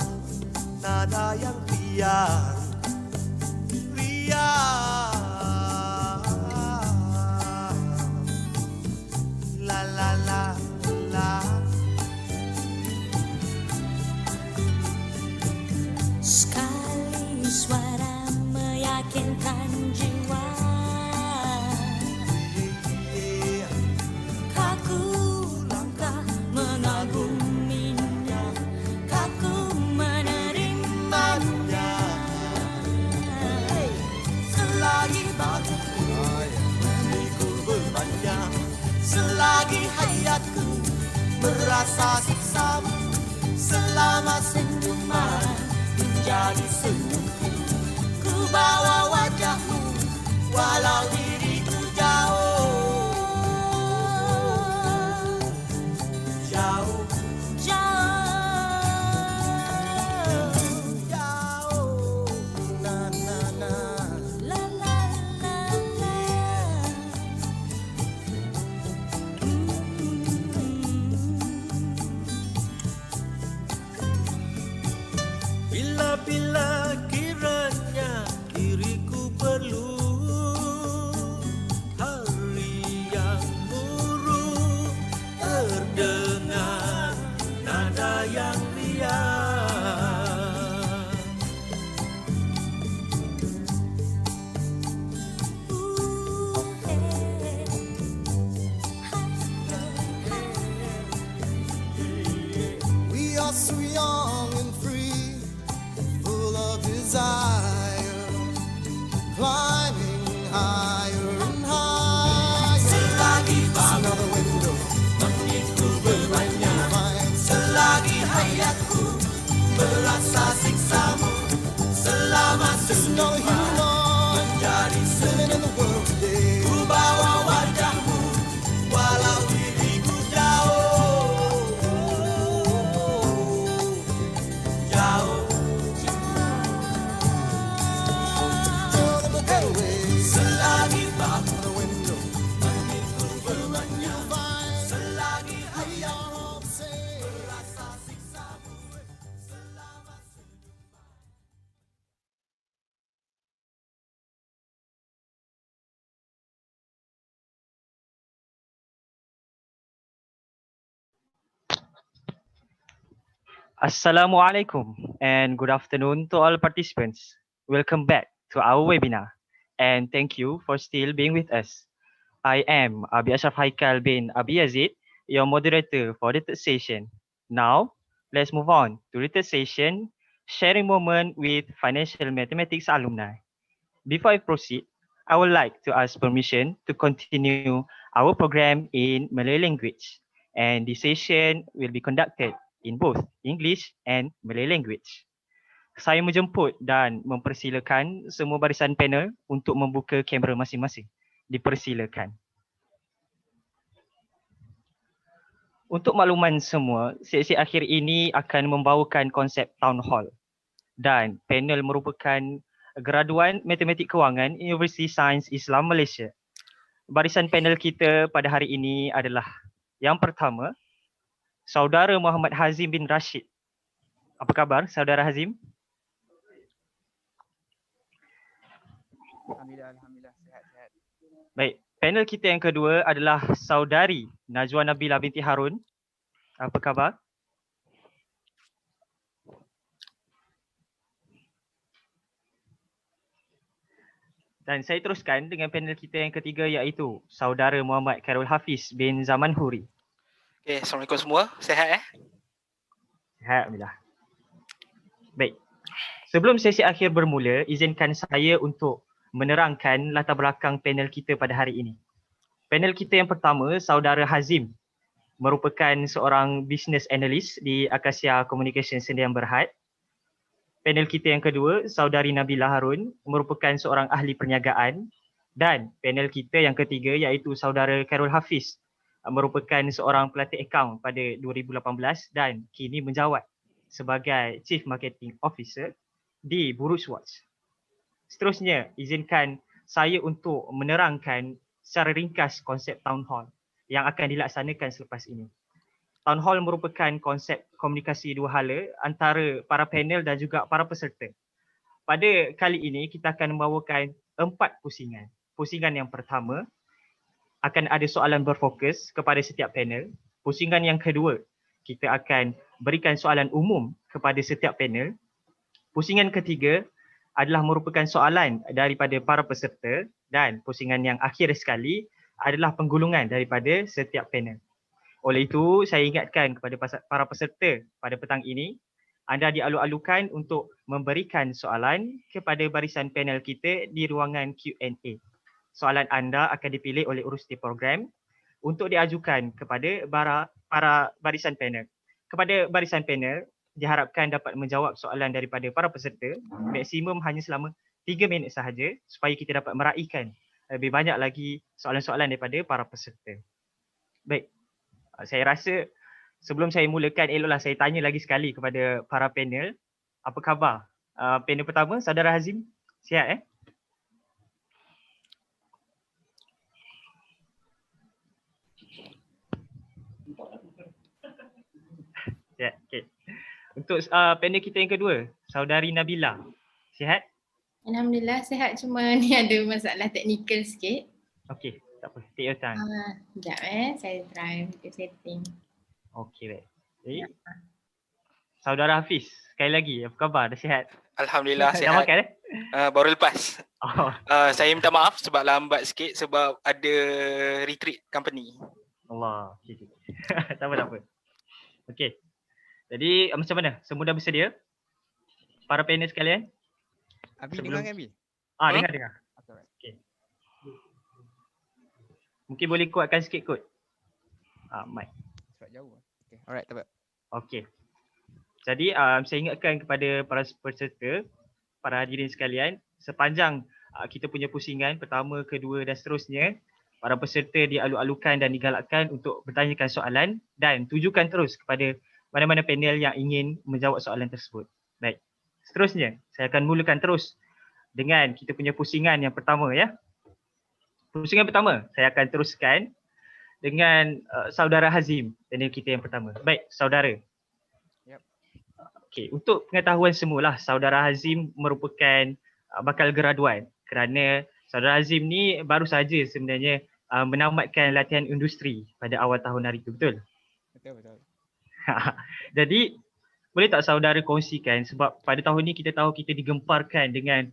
nada yang riang, riang. La la la la. Sekali suara meyakinkan jiwa, kaku langkah mengaguminya, kaku menerimanya. Selagi bahuku memikul bebannya, selagi hayatku merasa siksamu, selama senyuman menjadi senyumku, ku bawa wajahmu walau diriku jauh, jauh, jauh, na na na, La la la la. bila-bila kiranya diriku perlu hari yang murung, terdengar nada yang riang. We are so young and free, full of desire, climbing higher and higher. Selagi It's another window, memikul bebannya, selagi hayatku merasa siksamu, selama senyuman menjadi living in the world today. ku bawa wajahmu walau diriku jauh, jauh. Selagi bahu memikul bebannya, selagi hayatku merasa siksamu, selama Assalamualaikum and good afternoon to all participants. Welcome back to our webinar and thank you for still being with us. I am Abi Ashraf Haikal bin Abi Yazid, your moderator for the third session. Now, let's move on to the third session, sharing moment with financial mathematics alumni. Before I proceed, I would like to ask permission to continue our program in Malay language. And this session will be conducted in both English and Malay language. Saya menjemput dan mempersilakan semua barisan panel untuk membuka kamera masing-masing. Dipersilakan. Untuk makluman semua, sesi akhir ini akan membawakan konsep town hall dan panel merupakan graduan Matematik Kewangan Universiti Sains Islam Malaysia. Barisan panel kita pada hari ini adalah yang pertama, Saudara Muhammad Hazim bin Rashid. Apa khabar Saudara Hazim? Alhamdulillah, sihat. Baik, panel kita yang kedua adalah Saudari Najwa Nabila binti Harun. Apa khabar? Dan saya teruskan dengan panel kita yang ketiga iaitu Saudara Muhammad Khairul Hafiz bin Zaman Huri. Okay, Assalamualaikum semua. Sihat Sihat, Alhamdulillah. Baik, sebelum sesi akhir bermula, izinkan saya untuk menerangkan latar belakang panel kita pada hari ini. Panel kita yang pertama, Saudara Hazim, merupakan seorang business analyst di Akasia Communication Sdn Berhad. Panel kita yang kedua, Saudari Nabila Harun, merupakan seorang ahli perniagaan. Dan panel kita yang ketiga iaitu Saudara Khairul Hafiz, merupakan seorang pelatih akaun pada 2018 dan kini menjawat sebagai Chief Marketing Officer di Burj Watch. Seterusnya, izinkan saya untuk menerangkan secara ringkas konsep Town Hall yang akan dilaksanakan selepas ini. Town hall merupakan konsep komunikasi dua hala antara para panel dan juga para peserta. Pada kali ini kita akan membawakan 4 pusingan. Pusingan yang pertama akan ada soalan berfokus kepada setiap panel. Pusingan yang kedua, kita akan berikan soalan umum kepada setiap panel. Pusingan ketiga adalah merupakan soalan daripada para peserta dan pusingan yang akhir sekali adalah penggulungan daripada setiap panel. Oleh itu, saya ingatkan kepada para peserta pada petang ini, anda dialu-alukan untuk memberikan soalan kepada barisan panel kita di ruangan Q&A. Soalan anda akan dipilih oleh urusi program untuk diajukan kepada para barisan panel. Kepada barisan panel, diharapkan dapat menjawab soalan daripada para peserta maksimum hanya selama 3 minit sahaja supaya kita dapat meraihkan lebih banyak lagi soalan-soalan daripada para peserta. Baik, saya rasa sebelum saya mulakan, eloklah saya tanya lagi sekali kepada para panel. Apa khabar? Panel pertama, Saudara Hazim, sihat sihat, okay. Untuk panel kita yang kedua, Saudari Nabila, sihat? Alhamdulillah sihat, cuma ni ada masalah teknikal sikit. Okey, tak apa, take your time. Sekejap saya try video setting. Okey, baik. Jadi, Saudara Hafiz, sekali lagi, apa khabar? Dah sihat? Alhamdulillah Dah sihat. makan Baru lepas. Oh. Saya minta maaf sebab lambat sikit sebab ada retreat company. Allah, okay. Tak apa, tak apa. Okey. Jadi macam mana? Semua dah bersedia? Para panel sekalian? Abi dengar kan Abi? Dengar. Okey. Mungkin boleh kuatkan sikit kot. Mic. Sebab jauh. Okay. Alright, tak apa. Okey. Jadi saya ingatkan kepada para peserta, para hadirin sekalian, sepanjang kita punya pusingan pertama, kedua dan seterusnya, para peserta dialu-alukan dan digalakkan untuk bertanyakan soalan dan tujukan terus kepada mana-mana panel yang ingin menjawab soalan tersebut. Baik. Seterusnya, saya akan mulakan terus dengan kita punya pusingan yang pertama ya. Pusingan pertama, saya akan teruskan dengan Saudara Hazim, panel kita yang pertama. Baik, saudara. Okey, untuk pengetahuan semualah, Saudara Hazim merupakan bakal graduan kerana Saudara Hazim ni baru saja sebenarnya menamatkan latihan industri pada awal tahun hari itu, betul? Betul. Jadi, boleh tak saudara kongsikan, sebab pada tahun ni kita tahu kita digemparkan dengan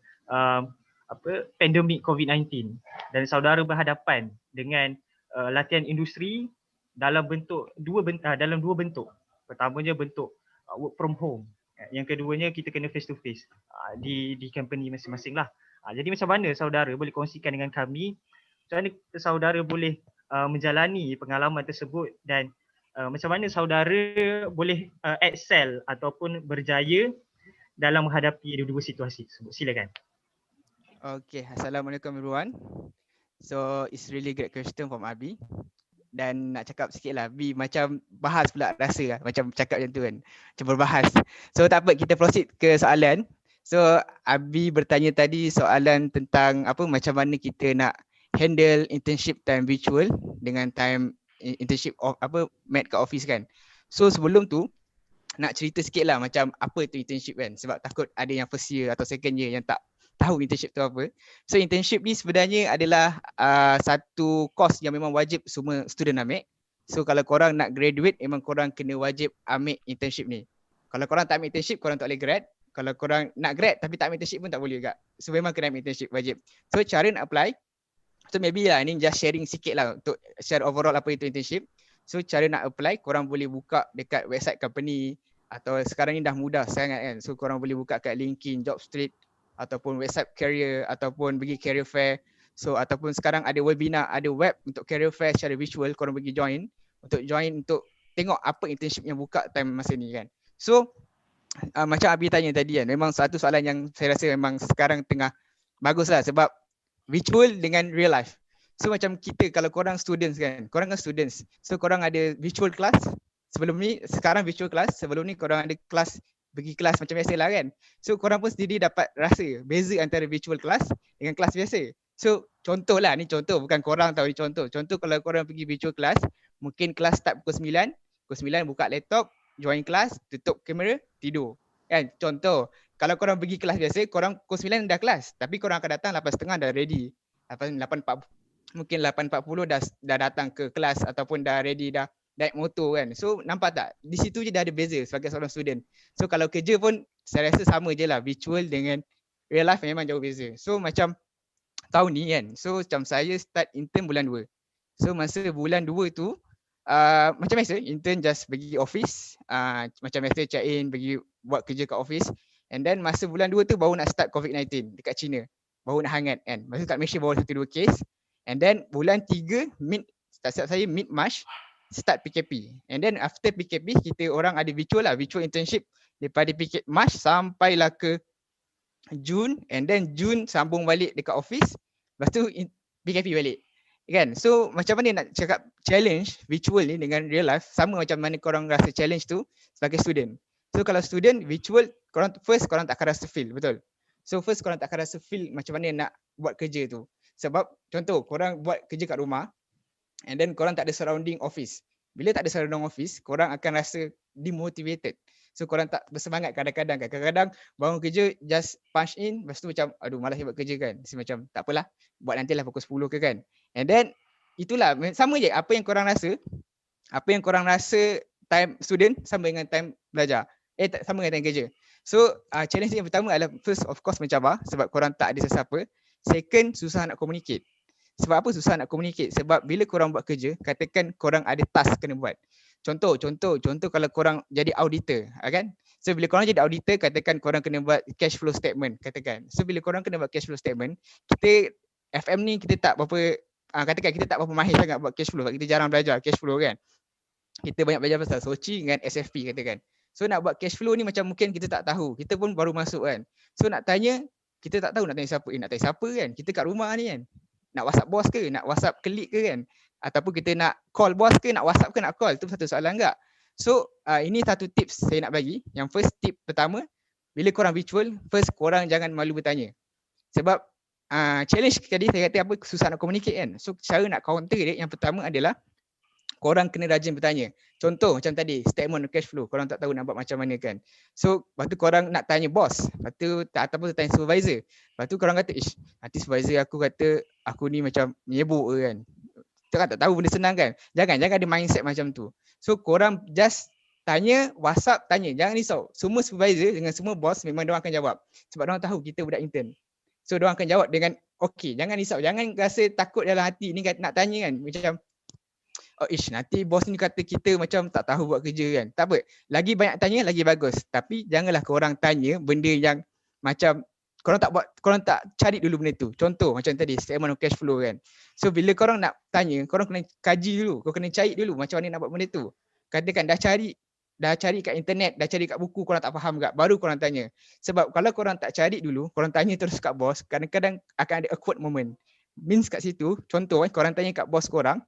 pandemik COVID-19 dan saudara berhadapan dengan latihan industri dalam dua bentuk. Pertamanya bentuk work from home. Yang keduanya kita kena face to face di company masing-masing lah. Jadi macam mana saudara boleh kongsikan dengan kami macam mana saudara boleh menjalani pengalaman tersebut dan macam mana saudara boleh excel ataupun berjaya dalam menghadapi dua-dua situasi tersebut. Silakan. Okay, Assalamualaikum everyone. So it's really great question from Abi. Dan nak cakap sikit lah, Abi macam bahas pula rasa lah, macam cakap macam tu kan. Macam berbahas. So tak apa, kita proceed ke soalan. So Abi bertanya tadi soalan tentang macam mana kita nak handle internship time virtual dengan time internship met kat office kan. So sebelum tu nak cerita sikit lah macam apa tu internship kan, sebab takut ada yang first year atau second year yang tak tahu internship tu apa. So internship ni sebenarnya adalah satu course yang memang wajib semua student ambil. So kalau korang nak graduate memang korang kena wajib ambil internship ni. Kalau korang tak ambil internship korang tak boleh grad. Kalau korang nak grad tapi tak ambil internship pun tak boleh juga. So memang kena ambil internship wajib. So cara nak apply, so maybe lah ni just sharing sikit lah untuk share overall apa itu internship. So cara nak apply korang boleh buka dekat website company atau sekarang ni dah mudah sangat kan. So korang boleh buka kat LinkedIn, Jobstreet ataupun website career ataupun pergi career fair. So ataupun sekarang ada webinar, ada web untuk career fair secara virtual, korang pergi join untuk tengok apa internship yang buka time masa ni kan. So macam Abi tanya tadi kan, memang satu soalan yang saya rasa memang sekarang tengah bagus lah sebab virtual dengan real life. So macam kita kalau korang students kan, korang kan students. So korang ada virtual class sebelum ni, sekarang virtual class, sebelum ni korang ada kelas, pergi kelas macam biasa lah kan. So korang pun sendiri dapat rasa beza antara virtual class dengan kelas biasa. So contoh lah, ni contoh bukan korang tahu, ni contoh. Contoh kalau korang pergi virtual class, mungkin kelas start pukul 9, Pukul 9 buka laptop, join kelas, tutup kamera, tidur. Kan? Contoh, kalau korang pergi kelas biasa, korang pukul 9 dah kelas. Tapi korang akan datang 8.30 dah ready. 8.40, mungkin 8.40 dah datang ke kelas ataupun dah ready, dah naik motor kan. So nampak tak? Di situ je dah ada beza sebagai seorang student. So kalau kerja pun saya rasa sama je lah. Virtual dengan real life memang jauh beza. So macam tahun ni kan. So macam saya start intern bulan 2. So masa bulan 2 tu macam biasa intern just pergi office, macam biasa check in, pergi buat kerja kat office. And then masa bulan 2 tu baru nak start COVID-19 dekat China. Baru nak hangat kan. Masa kat Malaysia baru 1-2 case. And then bulan 3 tak silap saya mid March start PKP. And then after PKP kita orang ada virtual lah, virtual internship daripada March sampailah ke Jun, and then Jun sambung balik dekat office, lepas tu PKP balik. Kan? So macam mana nak cakap challenge virtual ni dengan real life, sama macam mana korang rasa challenge tu sebagai student. So kalau student virtual, korang tak akan rasa feel, betul? So first korang tak akan rasa feel macam mana nak buat kerja tu. Sebab contoh korang buat kerja kat rumah and then korang tak ada surrounding office. Bila tak ada surrounding office, korang akan rasa demotivated. So korang tak bersemangat kadang-kadang kan. Kadang-kadang bangun kerja just punch in, lepas tu macam aduh malas buat kerja kan. So macam tak apalah, buat nantilah pukul 10 ke kan. And then itulah sama je apa yang korang rasa. Apa yang korang rasa time student sama dengan time belajar. Sama dengan time kerja. So challenge yang pertama adalah first of course mencabar sebab korang tak ada sesiapa. Second, susah nak communicate. Sebab apa susah nak communicate? Sebab bila korang buat kerja, katakan korang ada task kena buat. Contoh kalau korang jadi auditor, kan? So bila korang jadi auditor, katakan korang kena buat cash flow statement, katakan. So bila korang kena buat cash flow statement, kita FM ni kita tak berapa katakan kita tak berapa mahir sangat buat cash flow, kita jarang belajar cash flow kan. Kita banyak belajar pasal Soci dengan SFP katakan. So nak buat cash flow ni macam mungkin kita tak tahu. Kita pun baru masuk kan. So nak tanya, kita tak tahu nak tanya siapa. Nak tanya siapa kan? Kita kat rumah ni kan. Nak WhatsApp bos ke? Nak WhatsApp klik ke kan? Ataupun kita nak call bos ke? Nak WhatsApp ke? Nak call? Itu satu soalan enggak? So ini satu tips saya nak bagi. Yang first tip pertama, bila korang virtual, first korang jangan malu bertanya. Sebab challenge tadi saya kata apa, susah nak communicate kan. So cara nak counter dia yang pertama adalah korang kena rajin bertanya. Contoh macam tadi, statement cash flow, korang tak tahu nak buat macam mana kan. So lepas tu korang nak tanya bos, lepas tu ataupun tanya supervisor. Lepas tu korang kata, nanti supervisor aku kata aku ni macam menyebuk ke kan. Kita kan tak tahu benda senang kan. Jangan ada mindset macam tu. So korang just tanya, WhatsApp tanya, jangan risau. Semua supervisor dengan semua bos memang diorang akan jawab. Sebab diorang tahu kita budak intern. So diorang akan jawab dengan okey, jangan risau. Jangan rasa takut dalam hati ni nak tanya kan. Macam nanti bos ni kata kita macam tak tahu buat kerja kan. Tak apa. Lagi banyak tanya lagi bagus. Tapi janganlah korang tanya benda yang macam korang tak cari dulu benda tu. Contoh macam tadi statement of cash flow kan. So bila korang nak tanya, korang kena kaji dulu. Korang kena cari dulu macam mana nak buat benda tu. Katakan dah cari kat internet, dah cari kat buku, korang tak faham tak, baru korang tanya. Sebab kalau korang tak cari dulu, korang tanya terus kat bos, kadang-kadang akan ada awkward moment. Means kat situ, contoh korang tanya kat bos korang,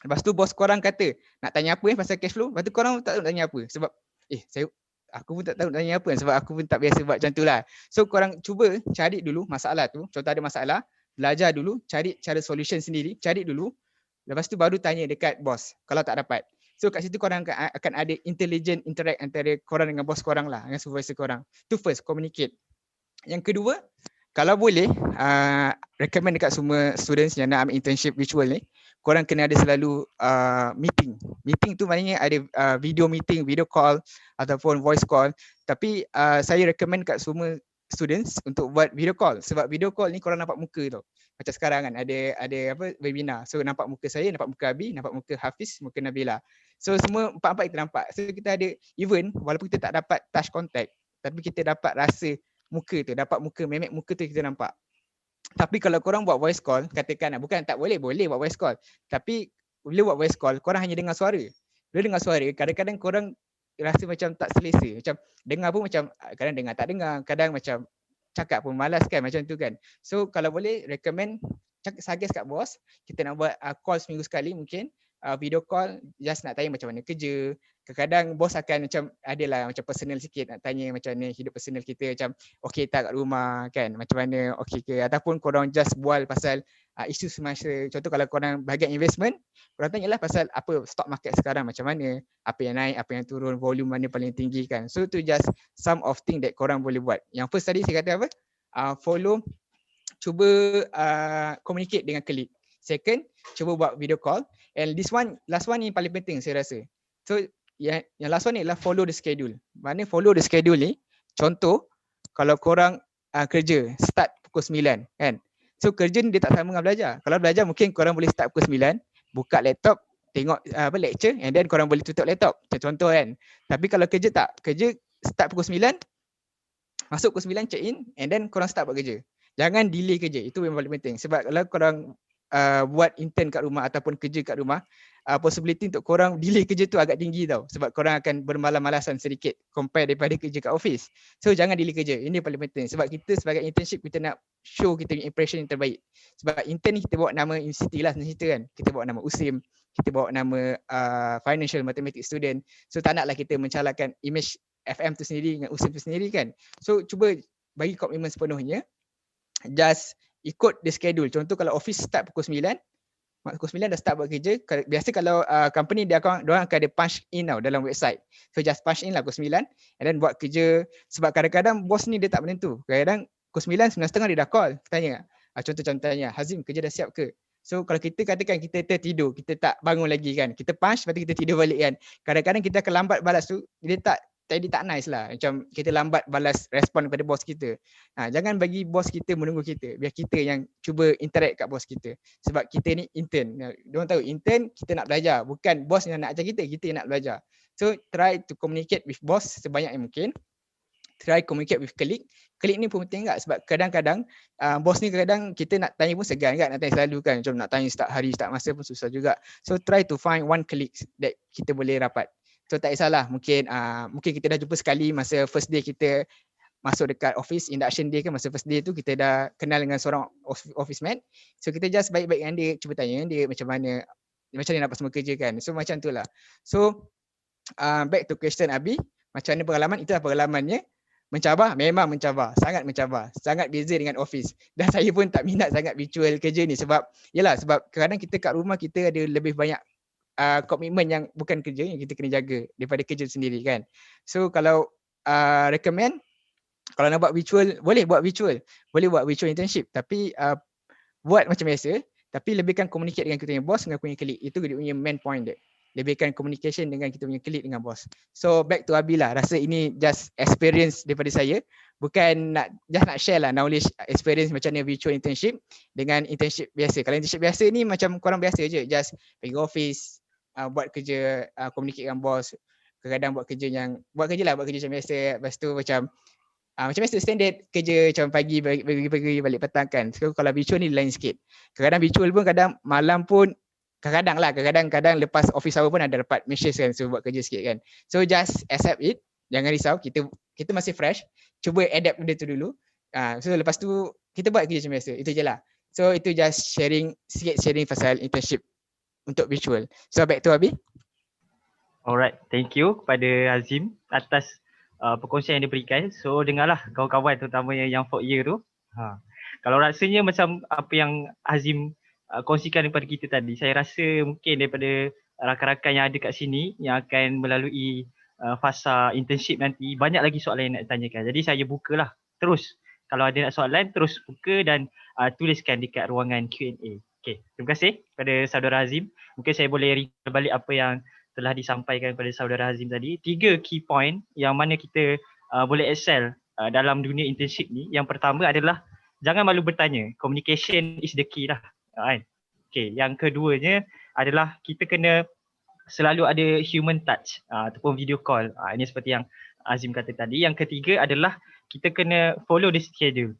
lepas tu bos korang kata nak tanya apa pasal cash flow, lepas tu korang tak tahu nak tanya apa. Sebab aku pun tak tahu nak tanya apa sebab aku pun tak biasa buat macam tu lah. So korang cuba cari dulu masalah tu, contoh ada masalah, belajar dulu, cari cara solution sendiri, cari dulu, lepas tu baru tanya dekat bos kalau tak dapat. So kat situ korang akan ada intelligent interact antara korang dengan bos korang lah, dengan supervisor korang. Tu first, communicate. Yang kedua, kalau boleh, recommend dekat semua students yang nak ambil internship virtual ni, korang kena ada selalu meeting. Meeting tu maknanya ada video meeting, video call ataupun voice call. Tapi saya recommend kat semua students untuk buat video call. Sebab video call ni korang nampak muka tau. Macam sekarang kan ada webinar. So nampak muka saya, nampak muka Abi, nampak muka Hafiz, muka Nabila. So semua empat-empat kita nampak. So kita ada even walaupun kita tak dapat touch contact, tapi kita dapat rasa muka tu, dapat muka, memek muka tu kita nampak. Tapi kalau korang buat voice call, katakan bukan tak boleh buat voice call. Tapi bila buat voice call, korang hanya dengar suara. Bila dengar suara, kadang-kadang korang rasa macam tak selesa. Macam dengar pun macam kadang dengar tak dengar, kadang macam cakap pun malas kan, macam tu kan. So kalau boleh recommend suggest kat bos, kita nak buat call seminggu sekali mungkin, video call just nak tanya macam mana kerja, kadang-kadang bos akan macam adalah macam personal sikit, nak tanya macam mana hidup personal kita, macam okey tak kat rumah kan, macam mana okey ke, ataupun korang just bual pasal isu semasa. Contoh kalau korang bahagian investment, korang tanyalah pasal apa stock market sekarang macam mana, apa yang naik, apa yang turun, volume mana paling tinggi kan. So tu just some of thing that korang boleh buat. Yang first tadi saya kata apa, follow, cuba communicate dengan colleague. Second, cuba buat video call. And this one, last one ni paling penting saya rasa. So yang last one ni adalah follow the schedule. Mana follow the schedule ni, contoh kalau korang kerja start pukul 9 kan. So kerja ni dia tak sama dengan belajar. Kalau belajar mungkin korang boleh start pukul 9, buka laptop, tengok lecture and then korang boleh tutup laptop. Contoh kan. Tapi kalau kerja tak, kerja start pukul 9, masuk pukul 9 check in and then korang start buat kerja. Jangan delay kerja, itu yang paling penting. Sebab kalau korang buat intern kat rumah ataupun kerja kat rumah, possibility untuk korang delay kerja tu agak tinggi tau. Sebab korang akan bermalas-malasan sedikit compare daripada kerja kat office. So jangan delay kerja, ini paling penting. Sebab kita sebagai internship, kita nak show kita punya impression yang terbaik. Sebab intern ni kita bawa nama universiti lah cerita kan. Kita bawa nama USIM, kita bawa nama financial mathematics student. So tak naklah kita mencalahkan image FM tu sendiri dengan USIM tu sendiri kan. So cuba bagi komitmen sepenuhnya, just ikut the schedule. Contoh kalau office start pukul 9, pukul 9 dah start buat kerja. Biasa kalau company dia akan ada punch in tau dalam website. So just punch in lah pukul 9 and then buat kerja. Sebab kadang-kadang bos ni dia tak menentu. Kadang-kadang pukul 9, 9.30 dia dah call. Tanya, contoh tanya, Hazim kerja dah siap ke? So kalau kita katakan kita tertidur, kita tak bangun lagi kan. Kita punch, lepas tu kita tidur balik kan. Kadang-kadang kita akan lambat balas tu, dia tak nice lah. Macam kita lambat balas respon kepada bos kita. Jangan bagi bos kita menunggu kita. Biar kita yang cuba interact kat bos kita. Sebab kita ni intern. Diorang tahu intern kita nak belajar. Bukan bos yang nak ajar kita, kita yang nak belajar. So try to communicate with boss sebanyak yang mungkin. Try communicate with colleague. Colleague ni pun penting tak? Sebab kadang-kadang bos ni kadang kita nak tanya pun segan kan. Nak tanya selalu kan. Macam nak tanya start hari, start masa pun susah juga. So try to find one colleague that kita boleh rapat. So tak kisahlah, mungkin kita dah jumpa sekali masa first day kita masuk dekat office, induction day kan, masa first day tu kita dah kenal dengan seorang office mate. So kita just baik-baik dengan dia, cuba tanya dia macam mana dia dapat semua kerja kan. So macam tu lah. So back to question Abi, macam mana pengalaman, itulah pengalamannya. Mencabar, memang mencabar, sangat beza dengan office. Dan saya pun tak minat sangat virtual kerja ni sebab kadang-kadang kita kat rumah kita ada lebih banyak komitmen yang bukan kerja yang kita kena jaga daripada kerja sendiri kan. So kalau recommend, kalau nak buat virtual, boleh buat virtual internship, tapi buat macam biasa, tapi lebihkan communicate dengan kita punya boss, dengan punya colleague. Itu dia punya main point dia. Lebihkan communication dengan kita punya colleague, dengan boss. So back to Abi lah, rasa ini just experience daripada saya, bukan nak share lah knowledge experience macam mana virtual internship dengan internship biasa. Kalau internship biasa ni macam korang biasa je, just pergi office, buat kerja, communicate dengan bos. Kadang-kadang buat kerja macam biasa. Lepas tu macam biasa standard kerja macam pagi balik petang kan. So kalau virtual ni lain sikit. Kadang-kadang virtual pun kadang malam pun kadang-kadang lepas office hour pun ada dapat messages kan, so buat kerja sikit kan. So just accept it, jangan risau, kita masih fresh, cuba adapt benda tu dulu. So lepas tu kita buat kerja macam biasa, itu je lah. So itu just sharing pasal internship untuk virtual. So back to Abi. Alright, thank you kepada Azim atas perkongsian yang diberikan. So dengarlah kawan-kawan, terutamanya yang 4 year tu. Kalau rasanya macam apa yang Azim kongsikan daripada kita tadi, saya rasa mungkin daripada rakan-rakan yang ada kat sini yang akan melalui fasa internship nanti, banyak lagi soalan yang nak tanyakan. Jadi saya bukalah terus, kalau ada nak soalan terus buka dan tuliskan dekat ruangan Q&A. Okay, terima kasih kepada saudara Azim. Mungkin saya boleh recall balik apa yang telah disampaikan kepada saudara Azim tadi. 3 key point yang mana kita boleh excel dalam dunia internship ni. Yang pertama adalah jangan malu bertanya. Communication is the key lah. Okay, yang keduanya adalah kita kena selalu ada human touch ataupun video call. Ini seperti yang Azim kata tadi. Yang ketiga adalah kita kena follow the schedule.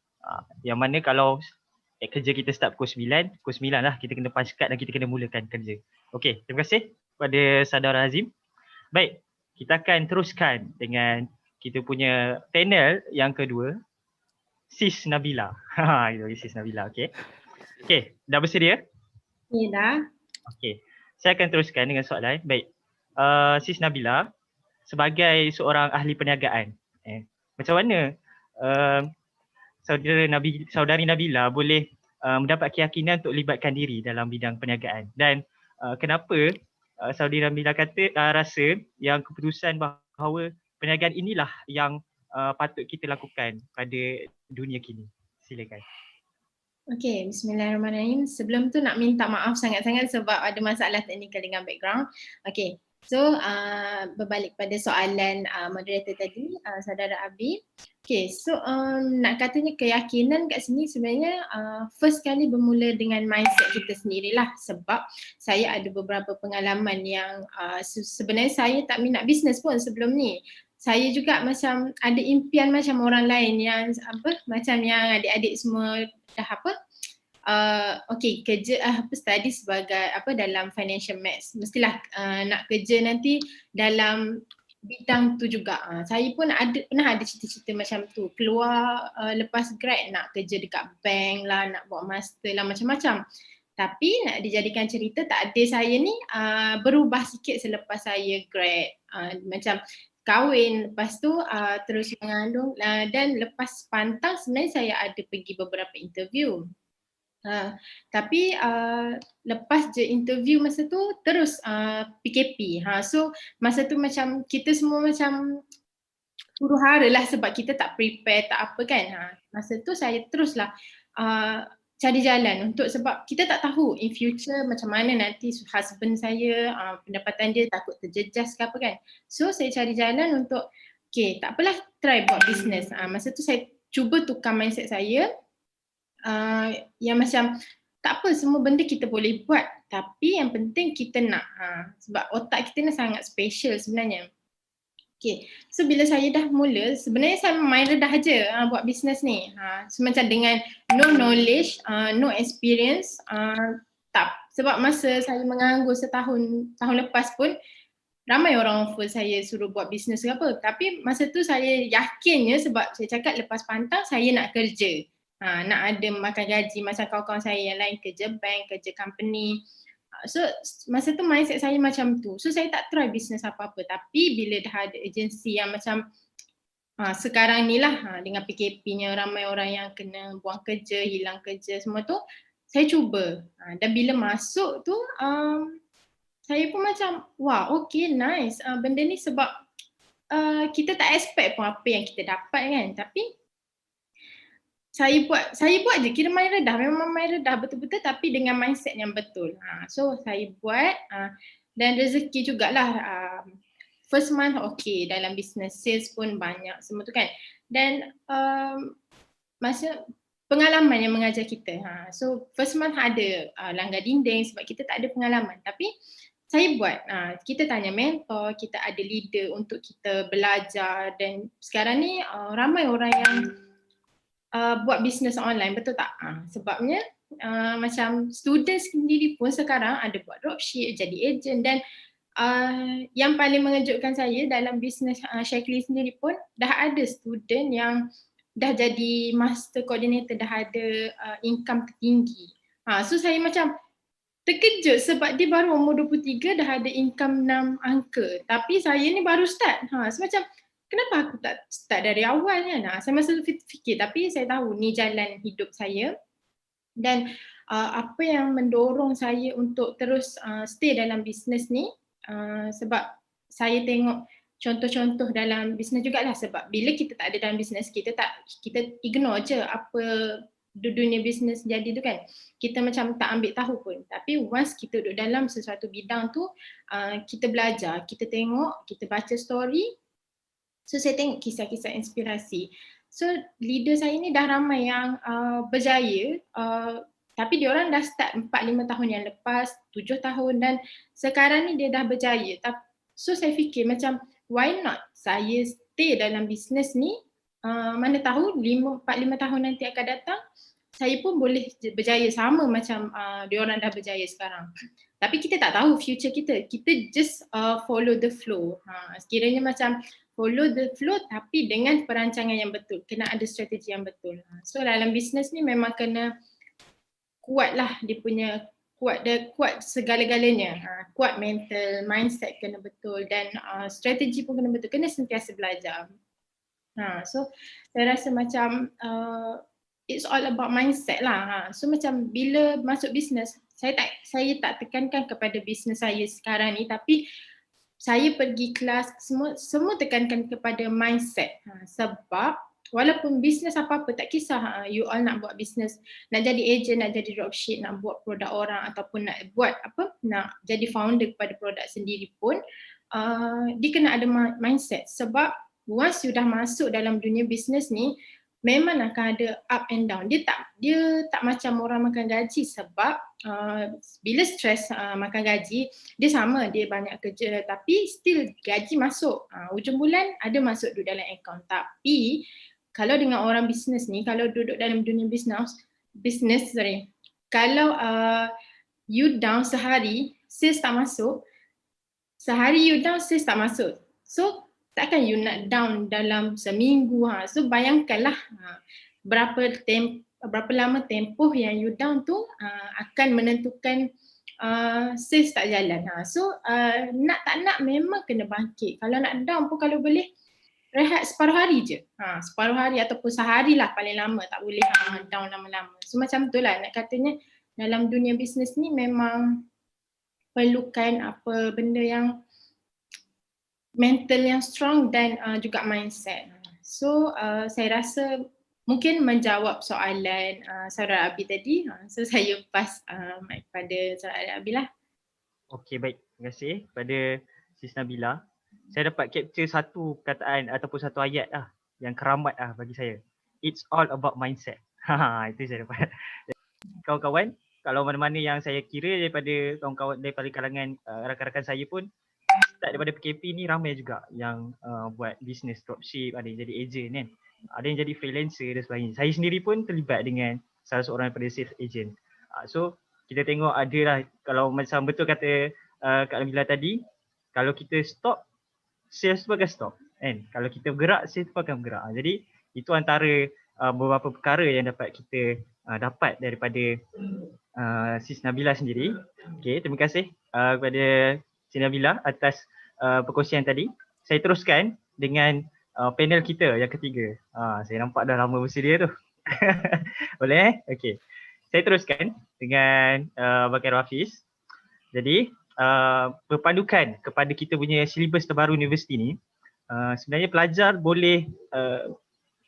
Yang mana kalau kerja kita start pukul 9 lah kita kena punch card dan kita kena mulakan kerja. Okay, terima kasih kepada saudara Azim. Baik, kita akan teruskan dengan kita punya panel yang kedua, Sis Nabila. Sis Nabila, okay. Okay, dah bersedia? Ya dah. Okay, saya akan teruskan dengan soalan. Baik, Sis Nabila, sebagai seorang ahli perniagaan. Macam mana saudari Nabila boleh mendapat keyakinan untuk libatkan diri dalam bidang perniagaan, dan kenapa saudari Nabila rasa yang keputusan bahawa perniagaan inilah yang patut kita lakukan pada dunia kini? Silakan. Okay, bismillahirrahmanirrahim. Sebelum tu nak minta maaf sangat-sangat sebab ada masalah teknikal dengan background. Okay, so berbalik pada soalan moderator tadi, saudara Abi. Okay, so nak katanya keyakinan kat sini sebenarnya first kali bermula dengan mindset kita sendirilah, sebab saya ada beberapa pengalaman yang sebenarnya saya tak minat bisnes pun sebelum ni. Saya juga macam ada impian macam orang lain yang macam yang adik-adik semua dah kerja study sebagai dalam financial maths. Mestilah nak kerja nanti dalam bidang tu juga. Saya pun pernah ada cita-cita macam tu. Keluar lepas grad nak kerja dekat bank lah, nak buat master lah, macam-macam. Tapi nak dijadikan cerita, tak ada, saya ni berubah sikit selepas saya grad. Macam kahwin, lepas tu terus mengandung, dan lepas pantang sebenarnya saya ada pergi beberapa interview. Tapi lepas je interview masa tu terus PKP. So masa tu macam kita semua macam huru-hara lah sebab kita tak prepare, tak apa kan. Masa tu saya teruslah cari jalan untuk, sebab kita tak tahu in future macam mana nanti husband saya, pendapatan dia takut terjejas ke apa kan. So saya cari jalan untuk okay, tak apalah, try buat business. Masa tu saya cuba tukar mindset saya yang macam tak apa, semua benda kita boleh buat, tapi yang penting kita nak, sebab otak kita ni sangat special sebenarnya. Okay, so bila saya dah mula, sebenarnya saya main redah je buat bisnes ni. So macam dengan no knowledge, no experience, tak. Sebab masa saya menganggur tahun lepas pun, ramai orang offer saya suruh buat bisnes ke apa. Tapi masa tu saya yakinnya sebab saya cakap lepas pantang saya nak kerja. Nak ada makan gaji macam kawan-kawan saya yang lain, kerja bank, kerja company. So masa tu mindset saya macam tu. So saya tak try bisnes apa-apa. Tapi bila dah ada agensi yang macam sekarang ni lah, dengan PKP-nya ramai orang yang kena buang kerja, hilang kerja semua tu, saya cuba. Dan bila masuk tu saya pun macam wah, okay, nice benda ni, sebab kita tak expect pun apa yang kita dapat kan. Tapi saya buat je, kira main redah, memang main redah betul-betul tapi dengan mindset yang betul. So saya buat dan rezeki jugalah. First month okay, dalam business sales pun banyak semua tu kan. Dan masa pengalaman yang mengajar kita. So first month ada langgar dinding sebab kita tak ada pengalaman. Tapi saya buat, kita tanya mentor, kita ada leader untuk kita belajar. Dan sekarang ni ramai orang yang buat bisnes online, betul tak? Sebabnya macam student sendiri pun sekarang ada buat dropship, jadi agent. Dan yang paling mengejutkan saya dalam bisnes Shakily sendiri pun dah ada student yang dah jadi master coordinator, dah ada income tertinggi. So saya macam terkejut sebab dia baru umur 23 dah ada income 6 angka. Tapi saya ni baru start. So macam kenapa aku tak start dari awal kan? Saya masa fikir, tapi saya tahu ni jalan hidup saya. Dan apa yang mendorong saya untuk terus stay dalam bisnes ni, sebab saya tengok contoh-contoh dalam bisnes jugalah. Sebab bila kita tak ada dalam bisnes, kita ignore je apa dunia bisnes jadi tu kan. Kita macam tak ambil tahu pun. Tapi once kita duduk dalam sesuatu bidang tu, kita belajar, kita tengok, kita baca story. So saya tengok kisah-kisah inspirasi. So leader saya ni dah ramai yang berjaya, tapi diorang dah start 4-5 tahun yang lepas, 7 tahun, dan sekarang ni dia dah berjaya. So saya fikir macam why not saya stay dalam bisnes ni, mana tahu 4-5 tahun nanti akan datang saya pun boleh berjaya sama macam diorang dah berjaya sekarang. Tapi kita tak tahu future kita. Kita just follow the flow. Sekiranya macam follow the flow tapi dengan perancangan yang betul. Kena ada strategi yang betul. So dalam bisnes ni memang kena kuatlah dia punya kuat segala-galanya. Kuat mental, mindset kena betul dan strategi pun kena betul. Kena sentiasa belajar. So saya rasa macam it's all about mindset lah. So macam bila masuk bisnes, saya tak tekankan kepada bisnes saya sekarang ni, tapi saya pergi kelas semua tekankan kepada mindset. Sebab walaupun bisnes apa-apa, tak kisah you all nak buat bisnes, nak jadi agent, nak jadi dropship, nak buat produk orang ataupun nak buat nak jadi founder kepada produk sendiri pun, dia kena ada mindset. Sebab once you dah masuk dalam dunia bisnes ni, memang akan ada up and down. Dia tak macam orang makan gaji, sebab bila stres makan gaji, dia sama, dia banyak kerja tapi still gaji masuk. Hujung bulan ada masuk duduk dalam akaun. Tapi kalau dengan orang bisnes ni, kalau duduk dalam dunia bisnes, kalau you down sehari, sales tak masuk, sehari you down, sales tak masuk. So takkan you nak down dalam seminggu. So bayangkanlah berapa lama tempoh yang you down tu akan menentukan sales tak jalan. So nak tak nak memang kena bangkit. Kalau nak down pun kalau boleh rehat separuh hari je. Separuh hari ataupun sehari lah paling lama, tak boleh down lama-lama. So macam tu lah nak katanya, dalam dunia bisnes ni memang perlukan apa benda yang mental yang strong dan juga mindset. So saya rasa mungkin menjawab soalan saudara Abi tadi. So saya pass mic pada saudara Abi lah. Okey, baik. Terima kasih kepada Sis Nabila. Saya dapat capture satu perkataan ataupun satu ayat yang keramat bagi saya. It's all about mindset. Itu saya dapat. Kawan-kawan, kalau mana-mana yang saya kira daripada kawan-kawan daripada kalangan rakan-rakan saya pun, start daripada PKP ni ramai juga yang buat bisnes dropship, ada yang jadi agent kan. Ada yang jadi freelancer dan sebagainya. Saya sendiri pun terlibat dengan salah seorang daripada sales agent. So kita tengok adalah, kalau macam betul kata Kak Nabila tadi, kalau kita stop, sales pun akan stop kan. Kalau kita bergerak, sales pun akan bergerak. Jadi itu antara beberapa perkara yang dapat kita dapat daripada Sis Nabila sendiri. Okay, terima kasih kepada Sis Nabila atas perkongsian tadi. Saya teruskan dengan panel kita yang ketiga. Saya nampak dah lama bersedia tu. Boleh? Okey. Saya teruskan dengan Bakar Hafiz. Jadi berpandukan kepada kita punya silibus terbaru universiti ni, sebenarnya pelajar boleh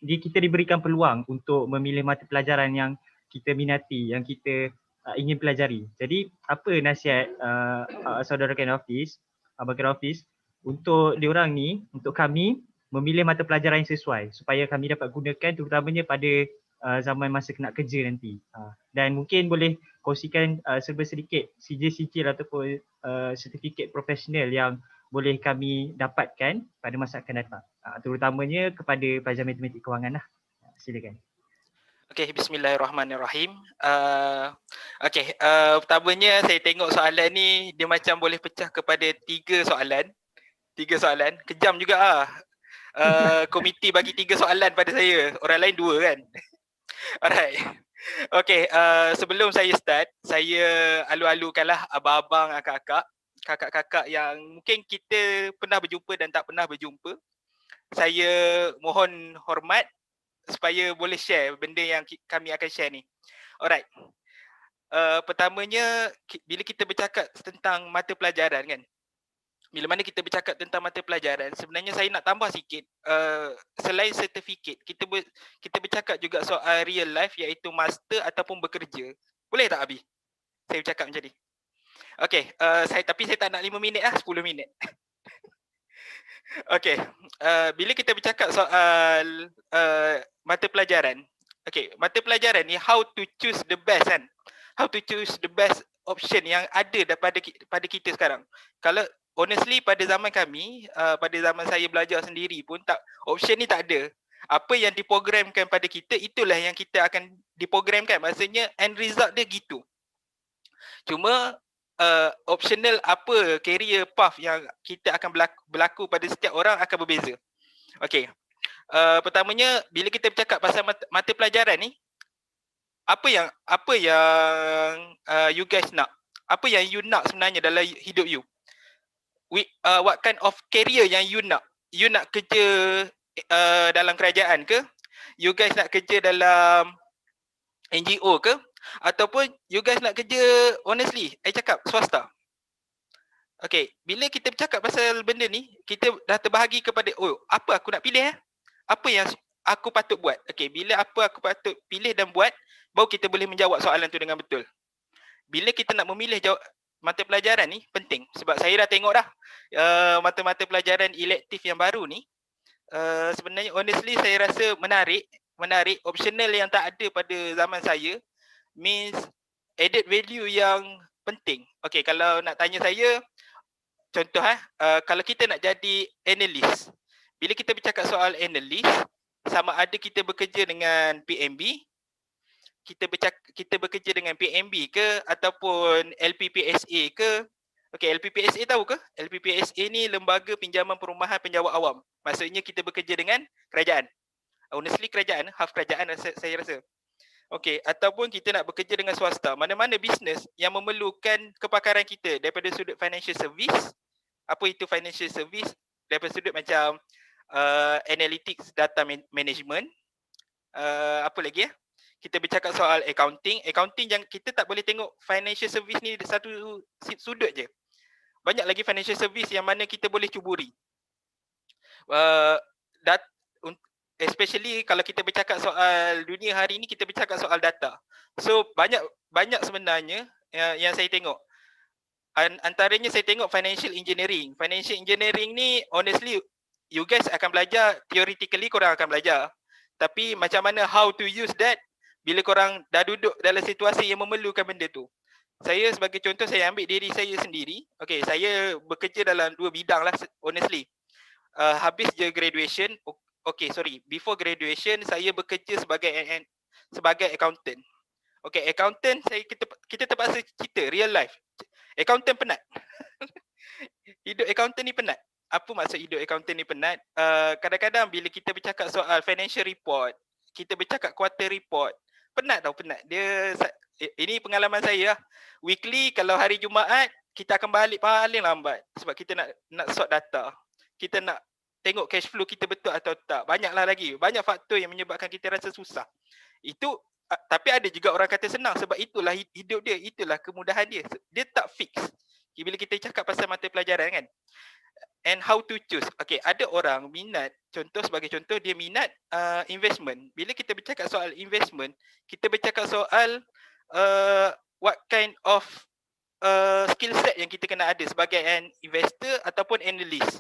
kita diberikan peluang untuk memilih mata pelajaran yang kita minati, yang kita ingin pelajari. Jadi apa nasihat saudara Hafiz, Bakar Hafiz untuk diorang ni, untuk kami memilih mata pelajaran yang sesuai supaya kami dapat gunakan terutamanya pada zaman masa nak kerja nanti. Dan mungkin boleh kongsikan serba sedikit sijil-sijil ataupun sertifikat profesional yang boleh kami dapatkan pada masa akan datang. Terutamanya kepada pelajar matematik kewangan lah. Silakan. Okey, bismillahirrahmanirrahim. Pertamanya saya tengok soalan ni dia macam boleh pecah kepada tiga soalan. Kejam juga komiti bagi 3 soalan pada saya. Orang lain 2 kan. Alright. Okey, sebelum saya start, saya alu-alukanlah abang-abang, akak-akak, kakak-kakak yang mungkin kita pernah berjumpa dan tak pernah berjumpa. Saya mohon hormat supaya boleh share benda yang kami akan share ni. Alright. Pertamanya, bila kita bercakap tentang mata pelajaran kan, bila mana kita bercakap tentang mata pelajaran, sebenarnya saya nak tambah sikit, selain sertifikat, kita bercakap juga soal real life, iaitu master ataupun bekerja. Boleh tak Abi saya bercakap macam ni? Okey, tapi saya tak nak 5 minit 10 minit. Okey, bila kita bercakap soal mata pelajaran, mata pelajaran ni how to choose the best kan, how to choose the best option yang ada pada kita sekarang. Kalau honestly pada zaman kami, pada zaman saya belajar sendiri pun option ni tak ada. Apa yang diprogramkan pada kita, itulah yang kita akan diprogramkan. Maksudnya end result dia gitu. Cuma optional apa career path yang kita akan berlaku pada setiap orang akan berbeza. Okey. Pertamanya bila kita bercakap pasal mata pelajaran ni, apa yang you guys nak? Apa yang you nak sebenarnya dalam hidup you? What kind of career yang you nak? You nak kerja dalam kerajaan ke? You guys nak kerja dalam NGO ke? Ataupun you guys nak kerja, honestly, I cakap swasta. Okay, bila kita bercakap pasal benda ni, kita dah terbahagi kepada, apa aku nak pilih Apa yang aku patut buat? Okay, bila apa aku patut pilih dan buat, baru kita boleh menjawab soalan tu dengan betul. Bila kita nak memilih mata pelajaran ni, penting. Sebab saya dah tengok dah mata-mata pelajaran elektif yang baru ni, sebenarnya honestly saya rasa menarik, optional yang tak ada pada zaman saya, means added value yang penting. Okay, kalau nak tanya saya, contoh kalau kita nak jadi analis, bila kita bercakap soal analis, sama ada kita bekerja dengan PMB, kita bekerja dengan PMB ke ataupun LPPSA ke. Okey, LPPSA tahu ke? LPPSA ni Lembaga Pinjaman Perumahan Penjawat Awam. Maksudnya kita bekerja dengan kerajaan. Honestly kerajaan, half kerajaan saya rasa. Okey, ataupun kita nak bekerja dengan swasta. Mana-mana bisnes yang memerlukan kepakaran kita daripada sudut financial service. Apa itu financial service? Daripada sudut macam analytics, data management. Apa lagi Kita bercakap soal accounting. Accounting yang kita tak boleh tengok financial service ni satu sudut je. Banyak lagi financial service yang mana kita boleh cuburi. Especially kalau kita bercakap soal dunia hari ni, kita bercakap soal data. So banyak sebenarnya yang saya tengok. Antaranya saya tengok financial engineering. Financial engineering ni honestly you guys akan belajar, theoretically korang akan belajar. Tapi macam mana how to use that bila korang dah duduk dalam situasi yang memerlukan benda tu. Saya sebagai contoh, saya ambil diri saya sendiri. Okay, saya bekerja dalam 2 bidang lah honestly. Habis je graduation, before graduation saya bekerja sebagai accountant. Okay, accountant kita terpaksa cerita real life. Accountant penat. Hidup accountant ni penat. Apa maksud hidup accountant ni penat? Kadang-kadang bila kita bercakap soal financial report, kita bercakap quarter report, penat tau, penat. Ini pengalaman saya lah. Weekly kalau hari Jumaat, kita akan balik paling lambat sebab kita nak sort data. Kita nak tengok cash flow kita betul atau tak. Banyaklah lagi. Banyak faktor yang menyebabkan kita rasa susah. Itu tapi ada juga orang kata senang sebab itulah hidup dia, itulah kemudahan dia. Dia tak fix. Bila kita cakap pasal mata pelajaran kan. And how to choose. Okay, ada orang minat, sebagai contoh dia minat investment. Bila kita bercakap soal investment, kita bercakap soal what kind of skill set yang kita kena ada sebagai an investor ataupun analyst.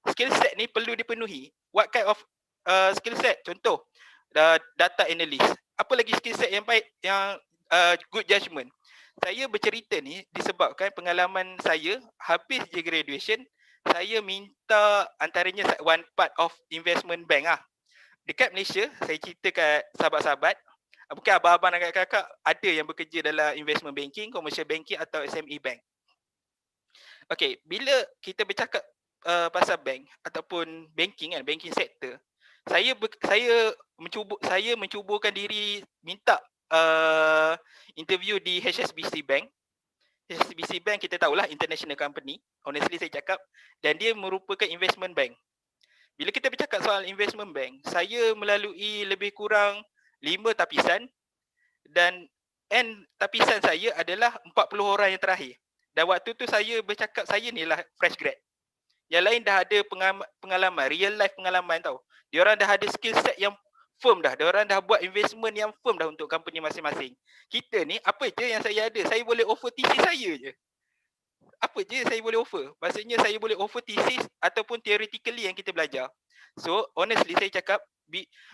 Skill set ni perlu dipenuhi. What kind of skill set? Contoh, data analyst. Apa lagi skill set yang baik, yang good judgement? Saya bercerita ni disebabkan pengalaman saya habis je graduation, saya minta antaranya one part of investment bank Dekat Malaysia, saya cerita kat sahabat-sahabat, bukan abang-abang dan kakak-kakak, ada yang bekerja dalam investment banking, commercial banking atau SME bank. Okay, bila kita bercakap pasal bank ataupun banking kan, banking sector, saya mencuburkan diri minta interview di HSBC Bank. HSBC Bank kita tahulah international company, honestly saya cakap, dan dia merupakan investment bank. Bila kita bercakap soal investment bank, saya melalui lebih kurang 5 tapisan dan tapisan saya adalah 40 orang yang terakhir. Dan waktu tu saya bercakap saya ni lah fresh grad. Yang lain dah ada pengalaman, real life pengalaman tau. Diorang dah ada skill set yang firm dah. Diorang dah buat investment yang firm dah untuk company masing-masing. Kita ni apa je yang saya ada? Saya boleh offer thesis saya je. Apa je saya boleh offer? Maksudnya saya boleh offer thesis ataupun theoretically yang kita belajar. So honestly saya cakap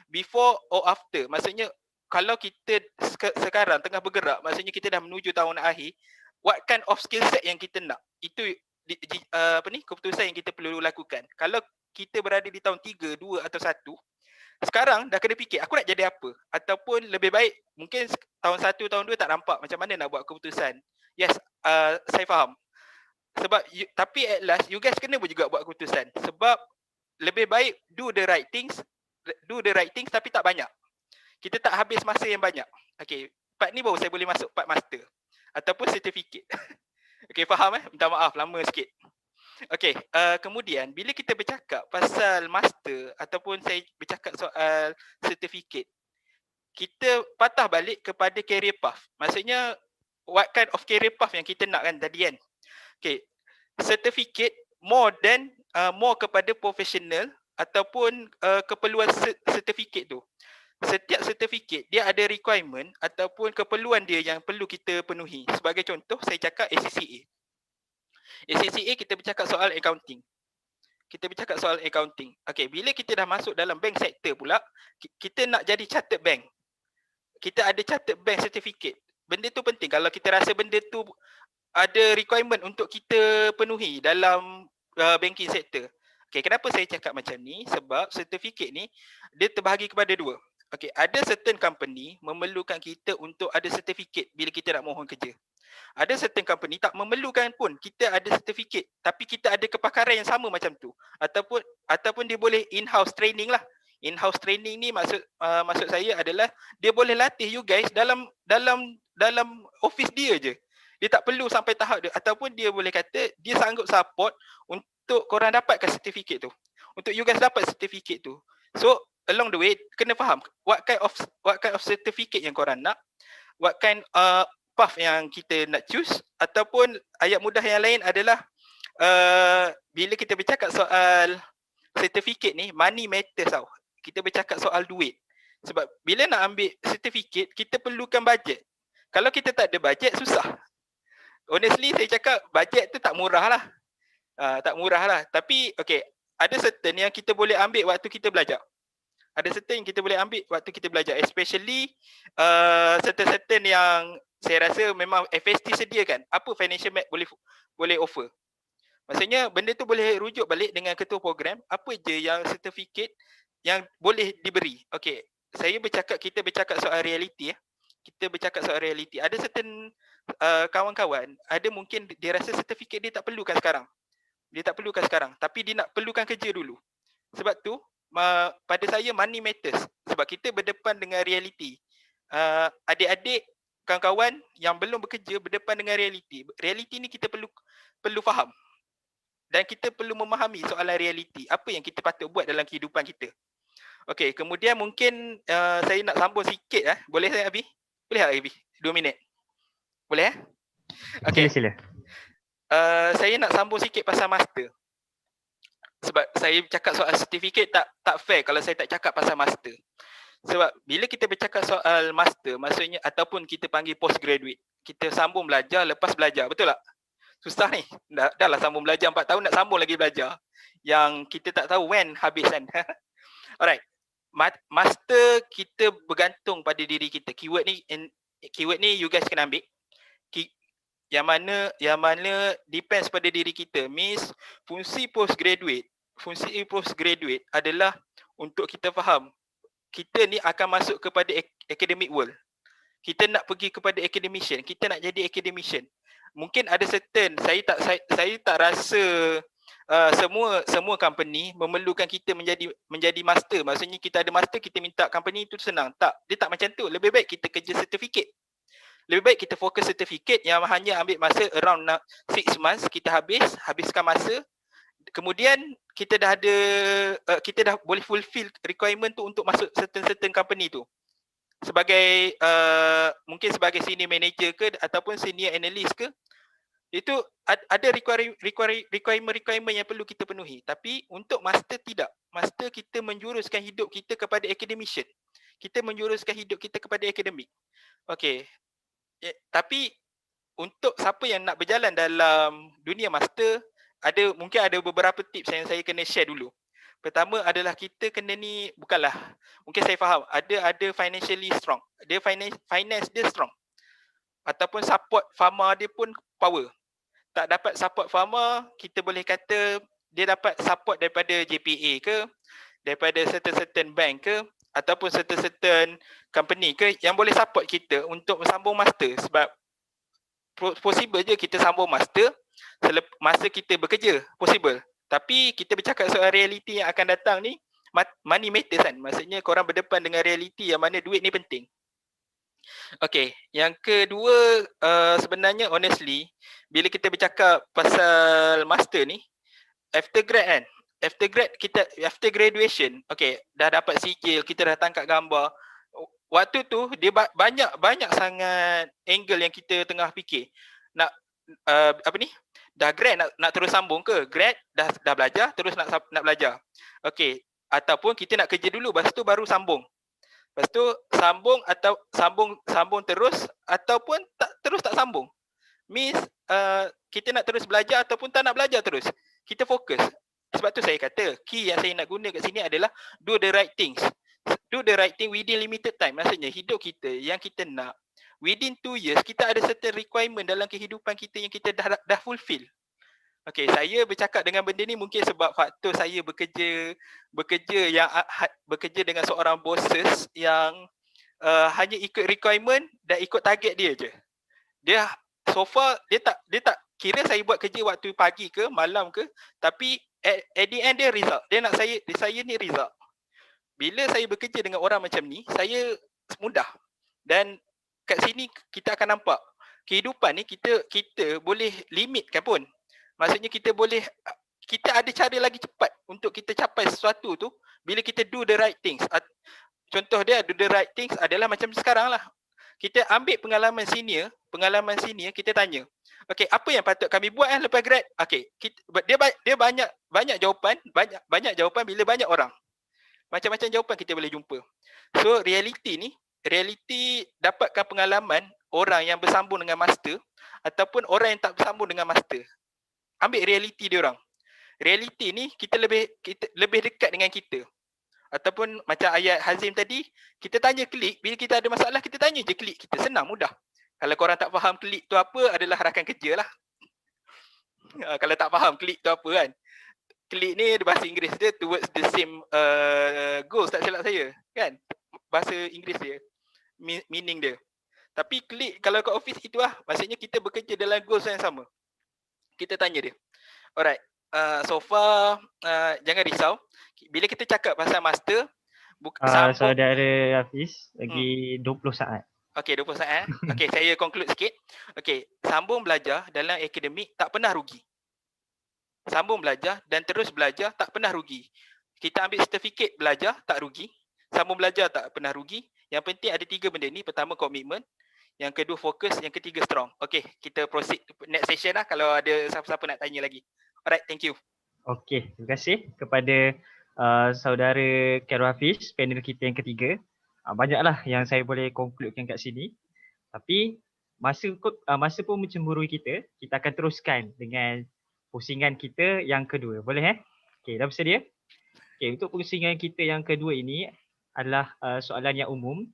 before or after. Maksudnya kalau kita sekarang tengah bergerak, maksudnya kita dah menuju tahun akhir, what kind of skill set yang kita nak? Itu keputusan yang kita perlu lakukan. Kalau kita berada di tahun 3, 2 atau 1, sekarang dah kena fikir aku nak jadi apa, ataupun lebih baik mungkin tahun 1, tahun 2 tak nampak macam mana nak buat keputusan. Yes, saya faham. Sebab tapi at last you guys kena juga buat keputusan. Sebab lebih baik do the right things tapi tak banyak. Kita tak habis masa yang banyak. Okay, part ni baru saya boleh masuk part master ataupun certificate. Okay, faham minta maaf lama sikit. Okay, kemudian bila kita bercakap pasal master ataupun saya bercakap soal certificate, kita patah balik kepada career path. Maksudnya what kind of career path yang kita nak kan tadi kan. Okay, certificate more than more kepada professional ataupun keperluan certificate tu. Setiap certificate dia ada requirement ataupun keperluan dia yang perlu kita penuhi. Sebagai contoh saya cakap ACCA. ACCA kita bercakap soal accounting. Kita bercakap soal accounting. Okay, bila kita dah masuk dalam bank sector pula, kita nak jadi chartered bank. Kita ada chartered bank certificate. Benda tu penting. Kalau kita rasa benda tu ada requirement untuk kita penuhi dalam banking sector. Okay, kenapa saya cakap macam ni? Sebab certificate ni dia terbahagi kepada dua. Okay, ada certain company memerlukan kita untuk ada certificate bila kita nak mohon kerja. Ada certain company tak memerlukan pun kita ada certificate, tapi kita ada kepakaran yang sama macam tu. Ataupun dia boleh in-house training lah. In-house training ni maksud saya adalah dia boleh latih you guys dalam office dia je. Dia tak perlu sampai tahap dia, ataupun dia boleh kata dia sanggup support untuk korang dapatkan certificate tu. Untuk you guys dapat certificate tu. So along the way kena faham what kind of certificate yang korang nak, what kind path yang kita nak choose, ataupun ayat mudah yang lain adalah bila kita bercakap soal certificate ni, money matters tau. Kita bercakap soal duit. Sebab bila nak ambil certificate, kita perlukan bajet. Kalau kita tak ada bajet, susah. Honestly saya cakap bajet tu tak murah lah. Tak murah lah. Tapi okay, ada certain yang kita boleh ambil waktu kita belajar. Ada certain yang kita boleh ambil waktu kita belajar. Especially certain yang saya rasa memang FST sediakan. Apa financial mat boleh offer. Maksudnya benda tu boleh rujuk balik dengan ketua program. Apa je yang certificate yang boleh diberi. Okay, kita bercakap soal reality. Kita bercakap soal reality. Ada certain kawan-kawan, ada mungkin dia rasa certificate dia tak perlukan sekarang. Dia tak perlukan sekarang. Tapi dia nak perlukan kerja dulu. Sebab tu, pada saya money matters. Sebab kita berdepan dengan reality. Adik-adik, kawan-kawan yang belum bekerja berdepan dengan reality. Reality ni kita perlu faham. Dan kita perlu memahami soalan reality. Apa yang kita patut buat dalam kehidupan kita. Okey, kemudian mungkin saya nak sambung sikit. Boleh saya, Abi? Boleh tak, Abi? 2 minit. Boleh Okey. Sila. Saya nak sambung sikit pasal master. Sebab saya cakap soal certificate tak fair kalau saya tak cakap pasal master. Sebab bila kita bercakap soal master, maksudnya ataupun kita panggil postgraduate, kita sambung belajar lepas belajar, betul tak? Susah ni. Dah lah sambung belajar 4 tahun, nak sambung lagi belajar. Yang kita tak tahu when habis kan. Alright. Master kita bergantung pada diri kita. Keyword ni you guys kena ambil. Yang mana depends pada diri kita. Means fungsi postgraduate adalah untuk kita faham kita ni akan masuk kepada academic world. Kita nak pergi kepada academician, kita nak jadi academician. Mungkin ada certain saya tak rasa semua company memerlukan kita menjadi master. Maksudnya kita ada master, kita minta company itu senang. Tak, dia tak macam tu. Lebih baik kita kerja certificate. Lebih baik kita fokus certificate yang hanya ambil masa around 6 months, kita habiskan masa. Kemudian kita dah boleh fulfill requirement tu untuk masuk certain company tu. Sebagai mungkin sebagai senior manager ke ataupun senior analyst ke, itu ada requirement yang perlu kita penuhi. Tapi untuk master tidak. Master kita menjuruskan hidup kita kepada academician. Kita menjuruskan hidup kita kepada akademik. Okey. Tapi untuk siapa yang nak berjalan dalam dunia master, mungkin ada beberapa tips yang saya kena share dulu. Pertama adalah kita kena ni, bukanlah, mungkin saya faham, ada financially strong. Dia finance dia strong. Ataupun support farmer dia pun power. Tak dapat support farmer, kita boleh kata dia dapat support daripada JPA ke, daripada certain bank ke, ataupun certain company ke yang boleh support kita untuk sambung master. Sebab possible je kita sambung master masa kita bekerja, possible. Tapi kita bercakap soal reality yang akan datang ni, money matters kan. Maksudnya korang berdepan dengan reality yang mana duit ni penting. Okay, yang kedua sebenarnya honestly bila kita bercakap pasal master ni, after grad kan, after graduation, okay, dah dapat sijil, kita dah tangkap gambar. Waktu tu dia banyak sangat angle yang kita tengah fikir. Nak apa ni? Dah grad nak terus sambung ke? Grad dah belajar terus nak belajar. Okay, ataupun kita nak kerja dulu lepas tu baru sambung. Lepas tu sambung atau sambung terus ataupun tak sambung. Means kita nak terus belajar ataupun tak nak belajar terus. Kita fokus. Sebab tu saya kata key yang saya nak guna kat sini adalah do the right things. Do the right thing within limited time. Maksudnya hidup kita yang kita nak within 2 years kita ada certain requirement dalam kehidupan kita yang kita dah fulfill. Okay, saya bercakap dengan benda ni mungkin sebab faktor saya bekerja dengan seorang bosses yang hanya ikut requirement dan ikut target dia je. Dia so far dia tak kira saya buat kerja waktu pagi ke malam ke, tapi at the end dia result. Dia nak saya ni result. Bila saya bekerja dengan orang macam ni, saya mudah. Dan kat sini kita akan nampak kehidupan ni kita boleh limitkan pun. Maksudnya kita ada cara lagi cepat untuk kita capai sesuatu tu bila kita do the right things. Contoh dia do the right things adalah macam sekarang lah. Kita ambil pengalaman senior, kita tanya. Okay, apa yang patut kami buat lepas grad? Okay, dia banyak jawapan bila banyak orang. Macam-macam jawapan kita boleh jumpa. So reality dapatkan pengalaman orang yang bersambung dengan master ataupun orang yang tak bersambung dengan master. Ambil reality dia orang. Reality ni kita lebih dekat dengan kita. Ataupun macam ayat Hazim tadi, kita tanya klik, bila kita ada masalah kita tanya je klik kita, senang, mudah. Kalau korang tak faham klik tu apa adalah rakan kerja lah. Kalau tak faham klik tu apa kan. Klik ni bahasa Inggeris dia towards the same goals, tak silap saya kan. Bahasa Inggeris dia, meaning dia. Tapi klik kalau kat office itu lah, maksudnya kita bekerja dalam goals yang sama. Kita tanya dia. Alright, so far jangan risau. Bila kita cakap pasal master, saudara Hafiz lagi 20 saat. Okay, 20 saat. Okay, saya conclude sikit. Okay, sambung belajar dalam akademik tak pernah rugi. Sambung belajar dan terus belajar tak pernah rugi. Kita ambil sertifikat belajar tak rugi. Sambung belajar tak pernah rugi. Yang penting ada 3 benda ni. Pertama, komitmen. Yang kedua, fokus. Yang ketiga, strong. Okay, kita proceed next session lah kalau ada siapa-siapa nak tanya lagi. Alright, thank you. Okay, terima kasih kepada saudara Khairul Hafiz, panel kita yang ketiga. Banyaklah yang saya boleh concludekan kat sini. Tapi masa pun mencemburui kita akan teruskan dengan pusingan kita yang kedua. Boleh Okay, dah bersedia? Okay, untuk pusingan kita yang kedua ini adalah soalan yang umum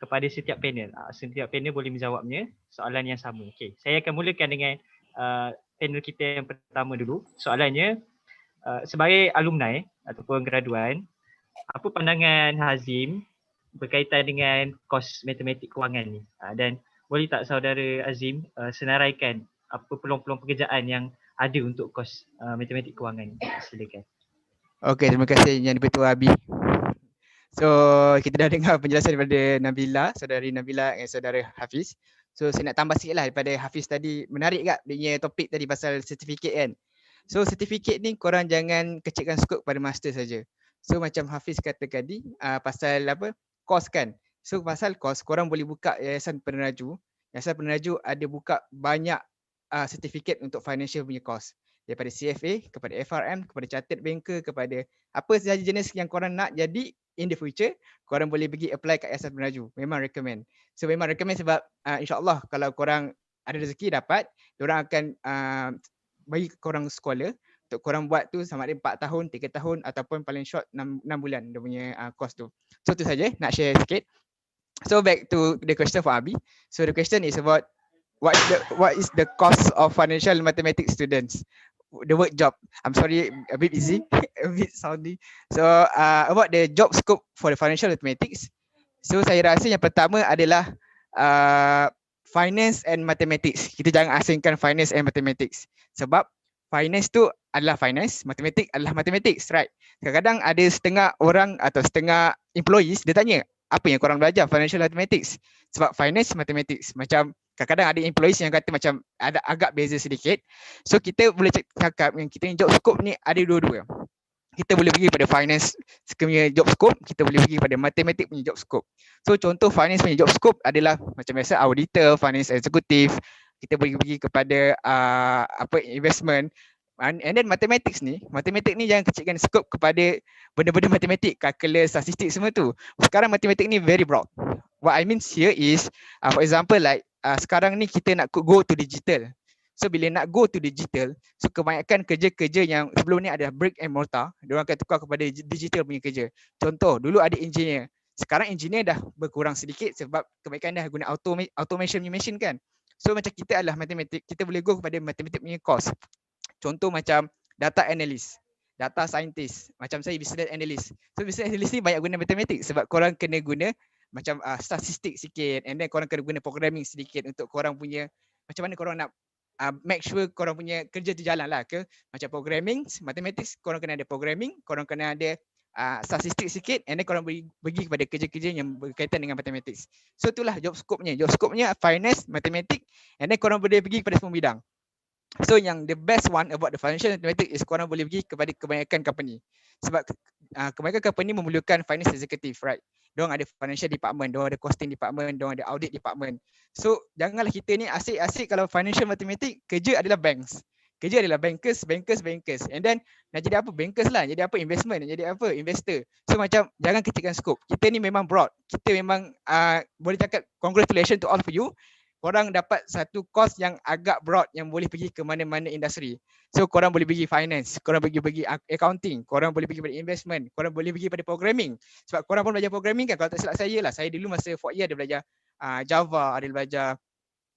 kepada setiap panel. Setiap panel boleh menjawabnya soalan yang sama. Okay, saya akan mulakan dengan panel kita yang pertama dulu. Soalannya, sebagai alumni ataupun graduan, apa pandangan Hazim berkaitan dengan kos matematik kewangan ni? Dan boleh tak saudara Azim senaraikan apa peluang-peluang pekerjaan yang ada untuk kos matematik kewangan ni? Silakan. Okey, terima kasih Yang Dipertua Abi. So, kita dah dengar penjelasan daripada Nabila, saudari Nabila dan saudara Hafiz. So, saya nak tambah sikit lah daripada Hafiz tadi. Menarik tak dia punya topik tadi pasal sertifikat kan? So, sertifikat ni korang jangan kecilkan skop pada master saja. So, macam Hafiz kata tadi, pasal apa? Kos kan? So, pasal kos, korang boleh buka Yayasan Peneraju. Yayasan Peneraju ada buka banyak sertifikat untuk financial punya kos. Daripada CFA, kepada FRM, kepada Chartered Banker, kepada apa sahaja jenis yang korang nak jadi in the future, korang boleh pergi apply kat Yayasan Peneraju. Memang recommend. So memang recommend sebab insyaAllah kalau korang ada rezeki dapat, diorang akan bagi korang scholar untuk korang buat tu sama ada 4 tahun, 3 tahun ataupun paling short 6 bulan dia punya course tu. So tu saja nak share sikit. So back to the question for Abi. So the question is about what is the cost of financial mathematics students? The word job. I'm sorry, a bit easy, a bit soundy. So about the job scope for the financial mathematics. So saya rasa yang pertama adalah finance and mathematics. Kita jangan asingkan finance and mathematics. Sebab finance tu adalah finance, mathematics adalah mathematics, right? Kadang-kadang ada setengah orang atau setengah employees dia tanya, apa yang korang belajar? Financial mathematics. Sebab finance mathematics. Macam kadang-kadang ada employees yang kata macam ada agak beza sedikit. So kita boleh cakap yang kita job scope ni ada dua-dua. Kita boleh pergi pada finance punya job scope, kita boleh pergi pada matematik punya job scope. So contoh finance punya job scope adalah macam biasa auditor, finance executive, kita boleh pergi kepada investment. And then mathematics ni jangan kecilkan scope kepada benda-benda matematik, calculus, statistik semua tu. Sekarang matematik ni very broad. What I mean here is, for example like sekarang ni kita nak go to digital. So bila nak go to digital, so kebanyakan kerja-kerja yang sebelum ni ada brick and mortar, diorang akan tukar kepada digital punya kerja. Contoh, dulu ada engineer. Sekarang engineer dah berkurang sedikit sebab kebanyakan dah guna automation punya machine kan. So macam kita adalah matematik, kita boleh go kepada matematik punya course. Contoh macam data analyst, data scientist, macam saya business analyst. So business analyst ni banyak guna matematik sebab korang kena guna macam statistik sikit, and then korang kena guna programming sedikit untuk korang punya macam mana korang nak make sure korang punya kerja tu jalan lah ke. Macam programming, mathematics, korang kena ada programming, korang kena ada statistik sikit, and then korang pergi kepada kerja-kerja yang berkaitan dengan mathematics. So itulah job scope-nya. Job scope-nya finance, matematik, and then korang boleh pergi kepada semua bidang. So yang the best one about the financial mathematics is korang boleh pergi kepada kebanyakan company. Sebab kebanyakan company memerlukan finance executive, right? Diorang ada financial department, diorang ada costing department, diorang ada audit department. So janganlah kita ni asyik-asyik kalau financial mathematics, kerja adalah banks. Kerja adalah bankers. And then nak jadi apa? Bankers lah. Jadi apa? Investment. Jadi apa? Investor. So macam jangan kecilkan scope. Kita ni memang broad. Kita memang boleh cakap congratulations to all of you. Korang dapat satu course yang agak broad yang boleh pergi ke mana-mana industri. So korang boleh pergi finance, korang pergi accounting, korang boleh pergi pada investment, korang boleh pergi pada programming. Sebab korang pun belajar programming kan, kalau tak silap saya lah. Saya dulu masa 4 year ada belajar Java, ada belajar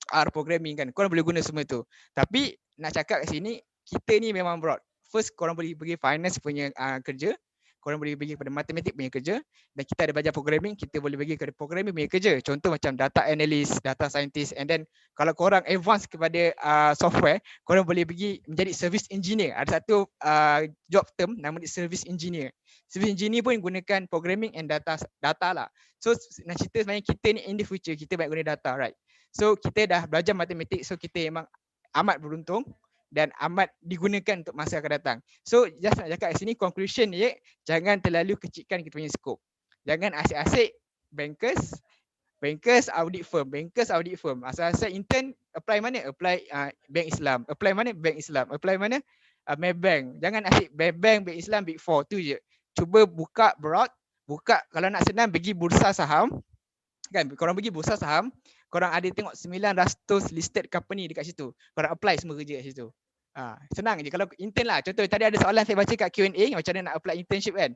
R programming kan. Korang boleh guna semua tu. Tapi nak cakap kat sini, kita ni memang broad. First korang boleh pergi finance punya kerja. Korang boleh pergi kepada matematik punya kerja, dan kita ada belajar programming, kita boleh pergi kepada programming punya kerja. Contoh macam data analyst, data scientist, and then kalau korang advance kepada software, korang boleh pergi menjadi service engineer. Ada satu job term nama dia service engineer. Service engineer pun gunakan programming and data lah. So nak cerita sebenarnya kita ni in the future, kita banyak guna data, right? So kita dah belajar matematik, so kita memang amat beruntung dan amat digunakan untuk masa akan datang. So just nak cakap kat sini conclusion dia, jangan terlalu kecilkan kita punya scope. Jangan asyik-asyik bankers audit firm. Asal-asal intern apply mana? Apply bank Islam. Apply mana? Bank Islam. Apply mana? Maybank. Jangan asyik bank Islam, Big 4 tu je. Cuba buka broad, kalau nak senang pergi bursa saham. Kan korang pergi bursa saham, korang ada tengok 900 listed company dekat situ. Korang apply semua kerja kat situ. Senang je. Kalau intern lah, contoh tadi ada soalan saya baca kat Q&A macam mana nak apply internship kan.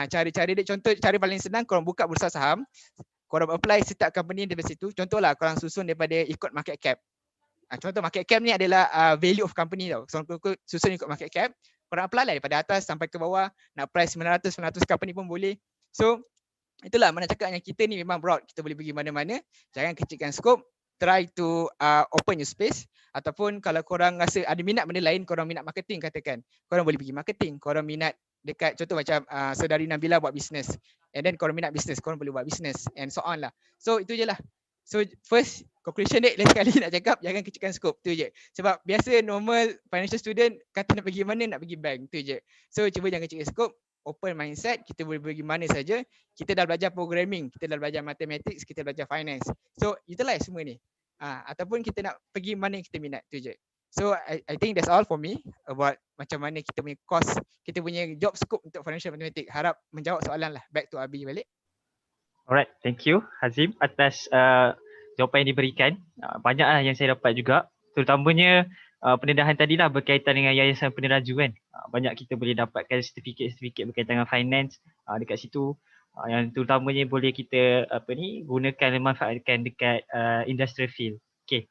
Cara-cara dia, contoh cara paling senang, korang buka bursa saham, korang apply setiap company daripada situ. Contohlah korang susun daripada ikut market cap. Contoh market cap ni adalah value of company tau. So korang susun ikut market cap, korang apply lah daripada atas sampai ke bawah. Nak apply 900 company pun boleh. So itulah mana cakap yang kita ni memang broad. Kita boleh pergi mana-mana. Jangan kecilkan scope. Try to open your space. Ataupun kalau korang rasa ada minat benda lain, korang minat marketing katakan, korang boleh pergi marketing. Korang minat dekat contoh macam saudari Nabila buat business, and then korang minat business, korang boleh buat business, and so on lah. So itu je lah. So first conclusion dia lain sekali nak cakap, jangan kecilkan scope, tu je. Sebab biasa normal financial student kata nak pergi mana, nak pergi bank, tu je. So cuba jangan kecilkan scope, open mindset, kita boleh pergi mana saja. Kita dah belajar programming, kita dah belajar mathematics, kita belajar finance. So utilize semua ni. Ataupun kita nak pergi mana yang kita minat, tu je. So I think that's all for me about macam mana kita punya course, kita punya job scope untuk financial mathematics. Harap menjawab soalan lah. Back to Abi balik. Alright, thank you Hazim atas jawapan yang diberikan. Banyaklah yang saya dapat juga, terutamanya pendedahan tadi lah berkaitan dengan yayasan peneraju kan. Banyak kita boleh dapatkan sertifikat berkaitan dengan finance dekat situ, yang terutamanya boleh kita gunakan dan manfaatkan dekat industrial field. Okay,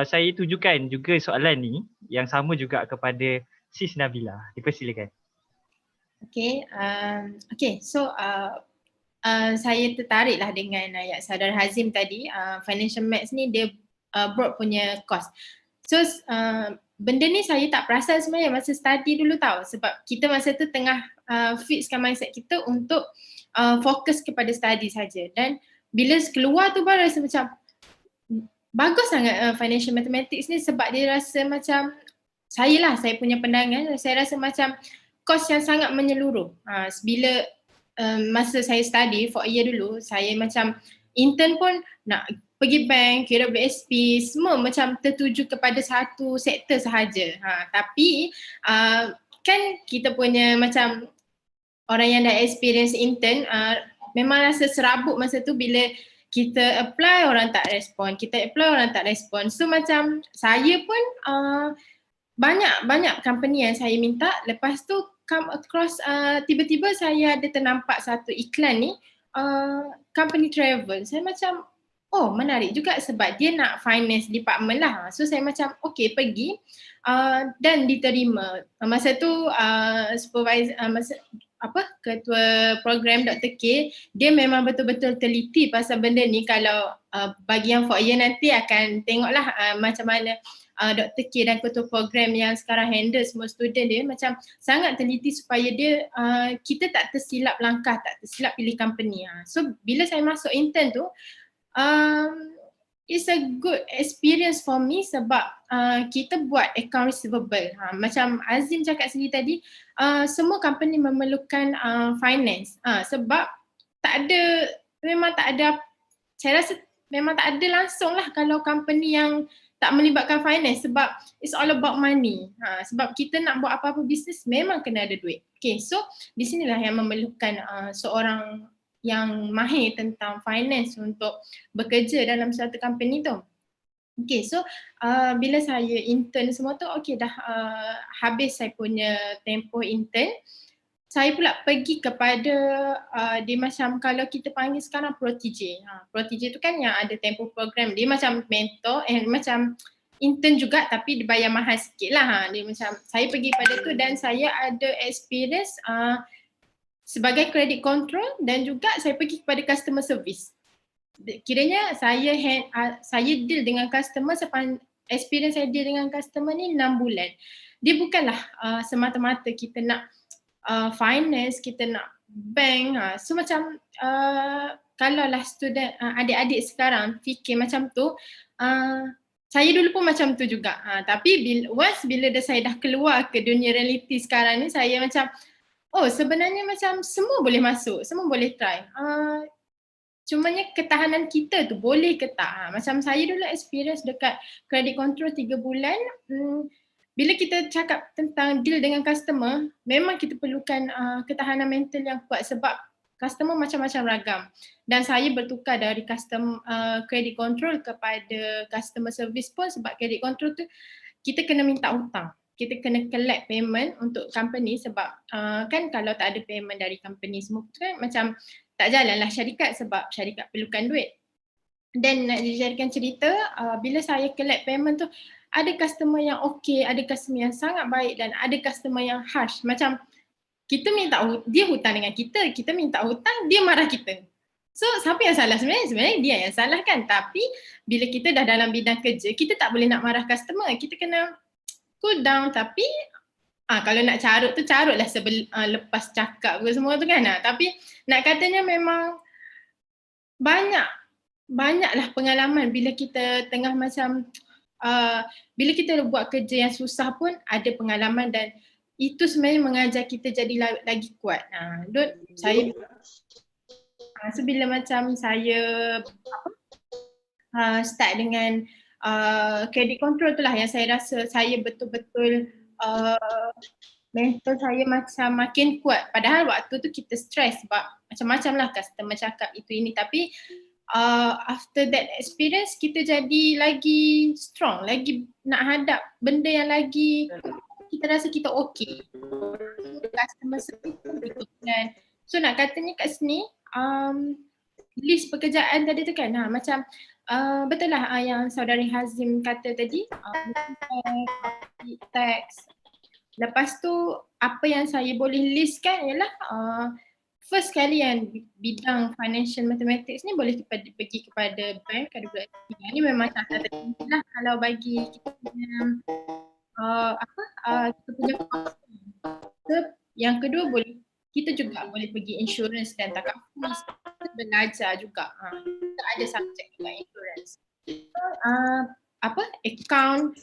saya tujukan juga soalan ni yang sama juga kepada Sis Nabila. Dipersilakan. Okay, so saya tertariklah dengan ayat Saudara Hazim tadi. Financial Maths ni dia broad punya course. So benda ni saya tak perasan sebenarnya masa study dulu tau, sebab kita masa tu tengah fixkan mindset kita untuk fokus kepada study saja. Dan bila keluar tu baru rasa macam bagus sangat financial mathematics ni, sebab dia rasa macam saya punya pandangan, saya rasa macam course yang sangat menyeluruh. Bila masa saya study for a year dulu, saya macam intern pun nak pergi bank, KWSP, semua macam tertuju kepada satu sektor sahaja. Tapi kan kita punya macam orang yang dah experience intern, memang rasa serabut masa tu bila kita apply orang tak respon, kita apply orang tak respon. So macam saya pun banyak company yang saya minta, lepas tu come across tiba-tiba saya ada ternampak satu iklan ni, company travel. Saya macam oh menarik juga sebab dia nak finance department lah. So saya macam okay pergi dan diterima. Masa tu supervisor, ketua program Dr. K, dia memang betul-betul teliti pasal benda ni. Kalau bagi yang for year nanti akan tengoklah macam mana Dr. K dan ketua program yang sekarang handle semua student dia macam sangat teliti supaya dia kita tak tersilap langkah, tak tersilap pilih company. So bila saya masuk intern tu, it's a good experience for me sebab kita buat account receivable. Macam Azim cakap sendiri tadi, semua company memerlukan finance. Sebab memang tak ada, saya rasa memang tak ada langsung lah kalau company yang tak melibatkan finance sebab it's all about money. Sebab kita nak buat apa-apa bisnes memang kena ada duit. Okay, so di sinilah yang memerlukan seorang yang mahir tentang finance untuk bekerja dalam satu company tu. Okay, so bila saya intern semua tu, okay dah habis saya punya tempoh intern, saya pula pergi kepada dia macam kalau kita panggil sekarang protege. Protege tu kan yang ada tempoh program, dia macam mentor, macam intern juga tapi dibayar mahal sikit lah. Dia macam saya pergi pada tu dan saya ada experience sebagai credit control dan juga saya pergi kepada customer service. Kiranya saya deal dengan customer, experience saya deal dengan customer ni 6 bulan. Dia bukanlah semata-mata kita nak finance, kita nak bank. So macam kalaulah student adik-adik sekarang fikir macam tu, saya dulu pun macam tu juga. Tapi bila saya dah keluar ke dunia realiti sekarang ni, saya macam oh sebenarnya macam semua boleh masuk, semua boleh try. Cumanya ketahanan kita tu boleh ke tak. Macam saya dulu experience dekat credit control 3 bulan. Bila kita cakap tentang deal dengan customer, memang kita perlukan ketahanan mental yang kuat sebab customer macam-macam ragam. Dan saya bertukar dari credit control kepada customer service pun sebab credit control tu kita kena minta hutang. Kita kena collect payment untuk company sebab kan kalau tak ada payment dari company semua tu kan macam tak jalanlah syarikat sebab syarikat perlukan duit. Dan nak dijadikan cerita, bila saya collect payment tu, ada customer yang okay, ada customer yang sangat baik dan ada customer yang harsh. Macam kita minta, dia hutang dengan kita minta hutang, dia marah kita. So siapa yang salah sebenarnya? Sebenarnya dia yang salah kan. Tapi bila kita dah dalam bidang kerja, kita tak boleh nak marah customer. Kita kena cool down tapi kalau nak carut tu carutlah lepas cakap ke semua tu kan. Tapi nak katanya memang banyaklah pengalaman bila kita tengah macam bila kita buat kerja yang susah pun ada pengalaman dan itu sebenarnya mengajar kita jadi lagi kuat. Saya so bila macam saya start dengan credit control tu lah yang saya rasa saya betul-betul mental saya macam makin kuat. Padahal waktu tu kita stress sebab macam-macam lah customer cakap itu ini tapi after that experience kita jadi lagi strong, lagi nak hadap benda yang lagi kita rasa kita okay. Customer service kan. So nak katanya kat sini list pekerjaan tadi tu kan macam betul lah yang saudari Hazim kata tadi tax. Lepas tu apa yang saya boleh listkan ialah first kali yang bidang financial mathematics ni boleh pergi kepada bank, KWSP. Ini memang tak tertentu lah kalau bagi kita punya kita punya yang kedua boleh kita juga boleh pergi insurans dan takaful, kita belajar juga. Kita ada subjek juga insurans. So, apa account,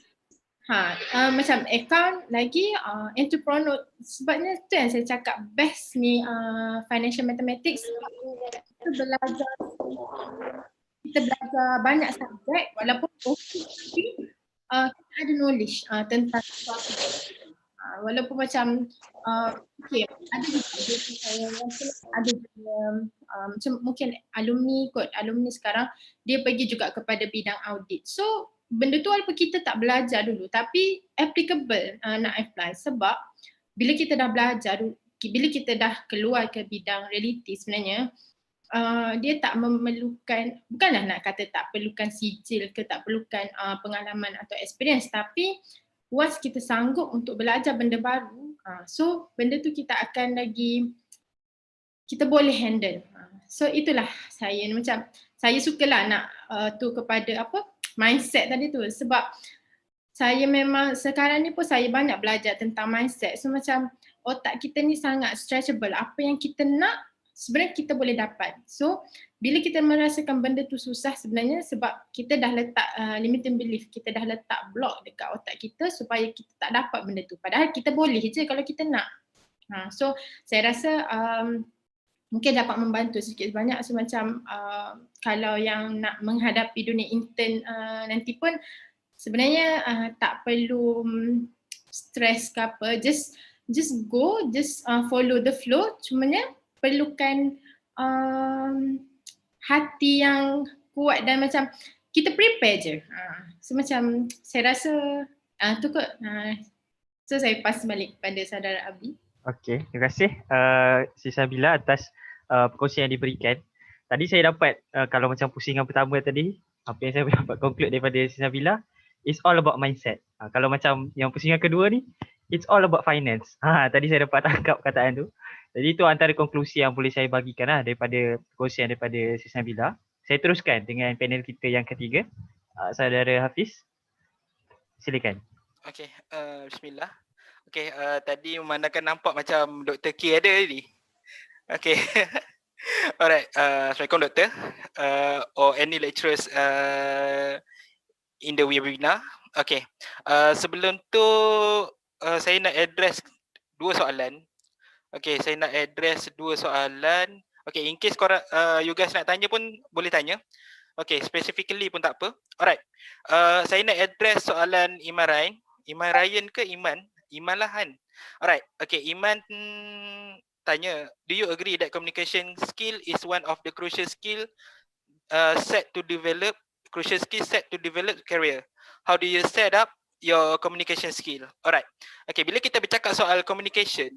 macam account lagi entrepreneur, sebabnya tu yang saya cakap best ni financial mathematics, sebab kita belajar banyak subjek walaupun tapi kita ada knowledge tentang sesuatu. Walaupun macam okay, ada juga guru saya ada juga macam mungkin alumni sekarang dia pergi juga kepada bidang audit. So benda tu walaupun kita tak belajar dulu tapi applicable nak apply, sebab bila kita dah belajar, bila kita dah keluar ke bidang reality sebenarnya dia tak memerlukan, bukanlah nak kata tak perlukan sijil ke tak perlukan pengalaman atau experience, tapi once kita sanggup untuk belajar benda baru, so benda tu kita akan lagi, kita boleh handle. So itulah saya macam, saya sukalah nak tu kepada apa mindset tadi tu, sebab saya memang sekarang ni pun saya banyak belajar tentang mindset. So macam otak kita ni sangat stretchable, apa yang kita nak sebenarnya kita boleh dapat. So bila kita merasakan benda tu susah sebenarnya sebab kita dah letak limiting belief, kita dah letak block dekat otak kita supaya kita tak dapat benda tu. Padahal kita boleh je kalau kita nak. So saya rasa mungkin dapat membantu sedikit sebanyak. So macam kalau yang nak menghadapi dunia intern nanti pun sebenarnya tak perlu stress ke apa, just go, just follow the flow. Cumanya perlukan hati yang kuat dan macam kita prepare je. So macam saya rasa tu kot. So saya pass balik kepada saudara Abi. Okey, terima kasih si Sabila atas perkongsian yang diberikan. Tadi saya dapat kalau macam pusingan pertama tadi, apa yang saya dapat conclude daripada si Sabila, it's all about mindset. Kalau macam yang pusingan kedua ni, it's all about finance. Tadi saya dapat tangkap kataan tu. Jadi itu antara konklusi yang boleh saya bagikan daripada perkongsian daripada si Sabila. Saya teruskan dengan panel kita yang ketiga, saudara Hafiz. Silakan. Okey, bismillah. Okey, tadi memandangkan nampak macam Dr. K ada ni. Okey. Alright, Assalamualaikum Doktor. Or any lecturers in the webinar. Okey, sebelum tu saya nak address dua soalan. Okey, saya nak address dua soalan. Okey, in case korang, you guys nak tanya pun boleh tanya. Okey, specifically pun tak apa. Alright, saya nak address soalan Iman Ryan. Iman Ryan ke Iman? Iman lah Han. Alright, okay, Iman tanya, do you agree that communication skill is one of the crucial skill set to develop career? How do you set up your communication skill? Alright, okay, bila kita bercakap soal communication,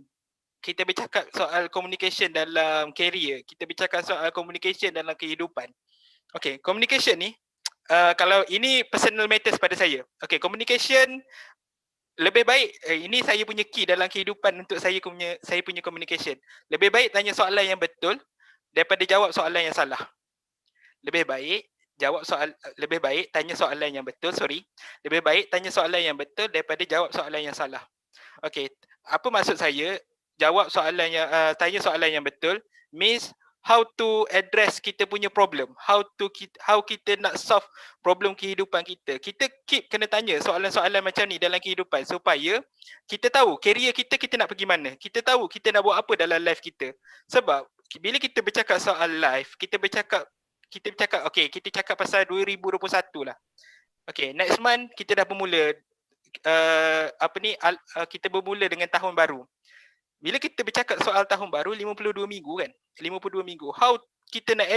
kita bercakap soal communication dalam career, kita bercakap soal communication dalam kehidupan. Okay, communication ni, kalau ini personal matters pada saya. Okay, communication lebih baik, ini saya punya key dalam kehidupan untuk saya punya communication. Lebih baik tanya soalan yang betul daripada jawab soalan yang salah. Lebih baik tanya soalan yang betul, Lebih baik tanya soalan yang betul daripada jawab soalan yang salah. Okay, apa maksud saya? Tanya soalan yang betul means how to address kita punya problem, how kita nak solve problem kehidupan kita. Kita kena tanya soalan-soalan macam ni dalam kehidupan supaya kita tahu career kita nak pergi mana. Kita tahu kita nak buat apa dalam life kita. Sebab bila kita bercakap soal life, kita bercakap okay, kita cakap pasal 2021 lah. Okay, next month kita dah bermula kita bermula dengan tahun baru. Bila kita bercakap soal tahun baru, 52 minggu kan? 52 minggu. How kita nak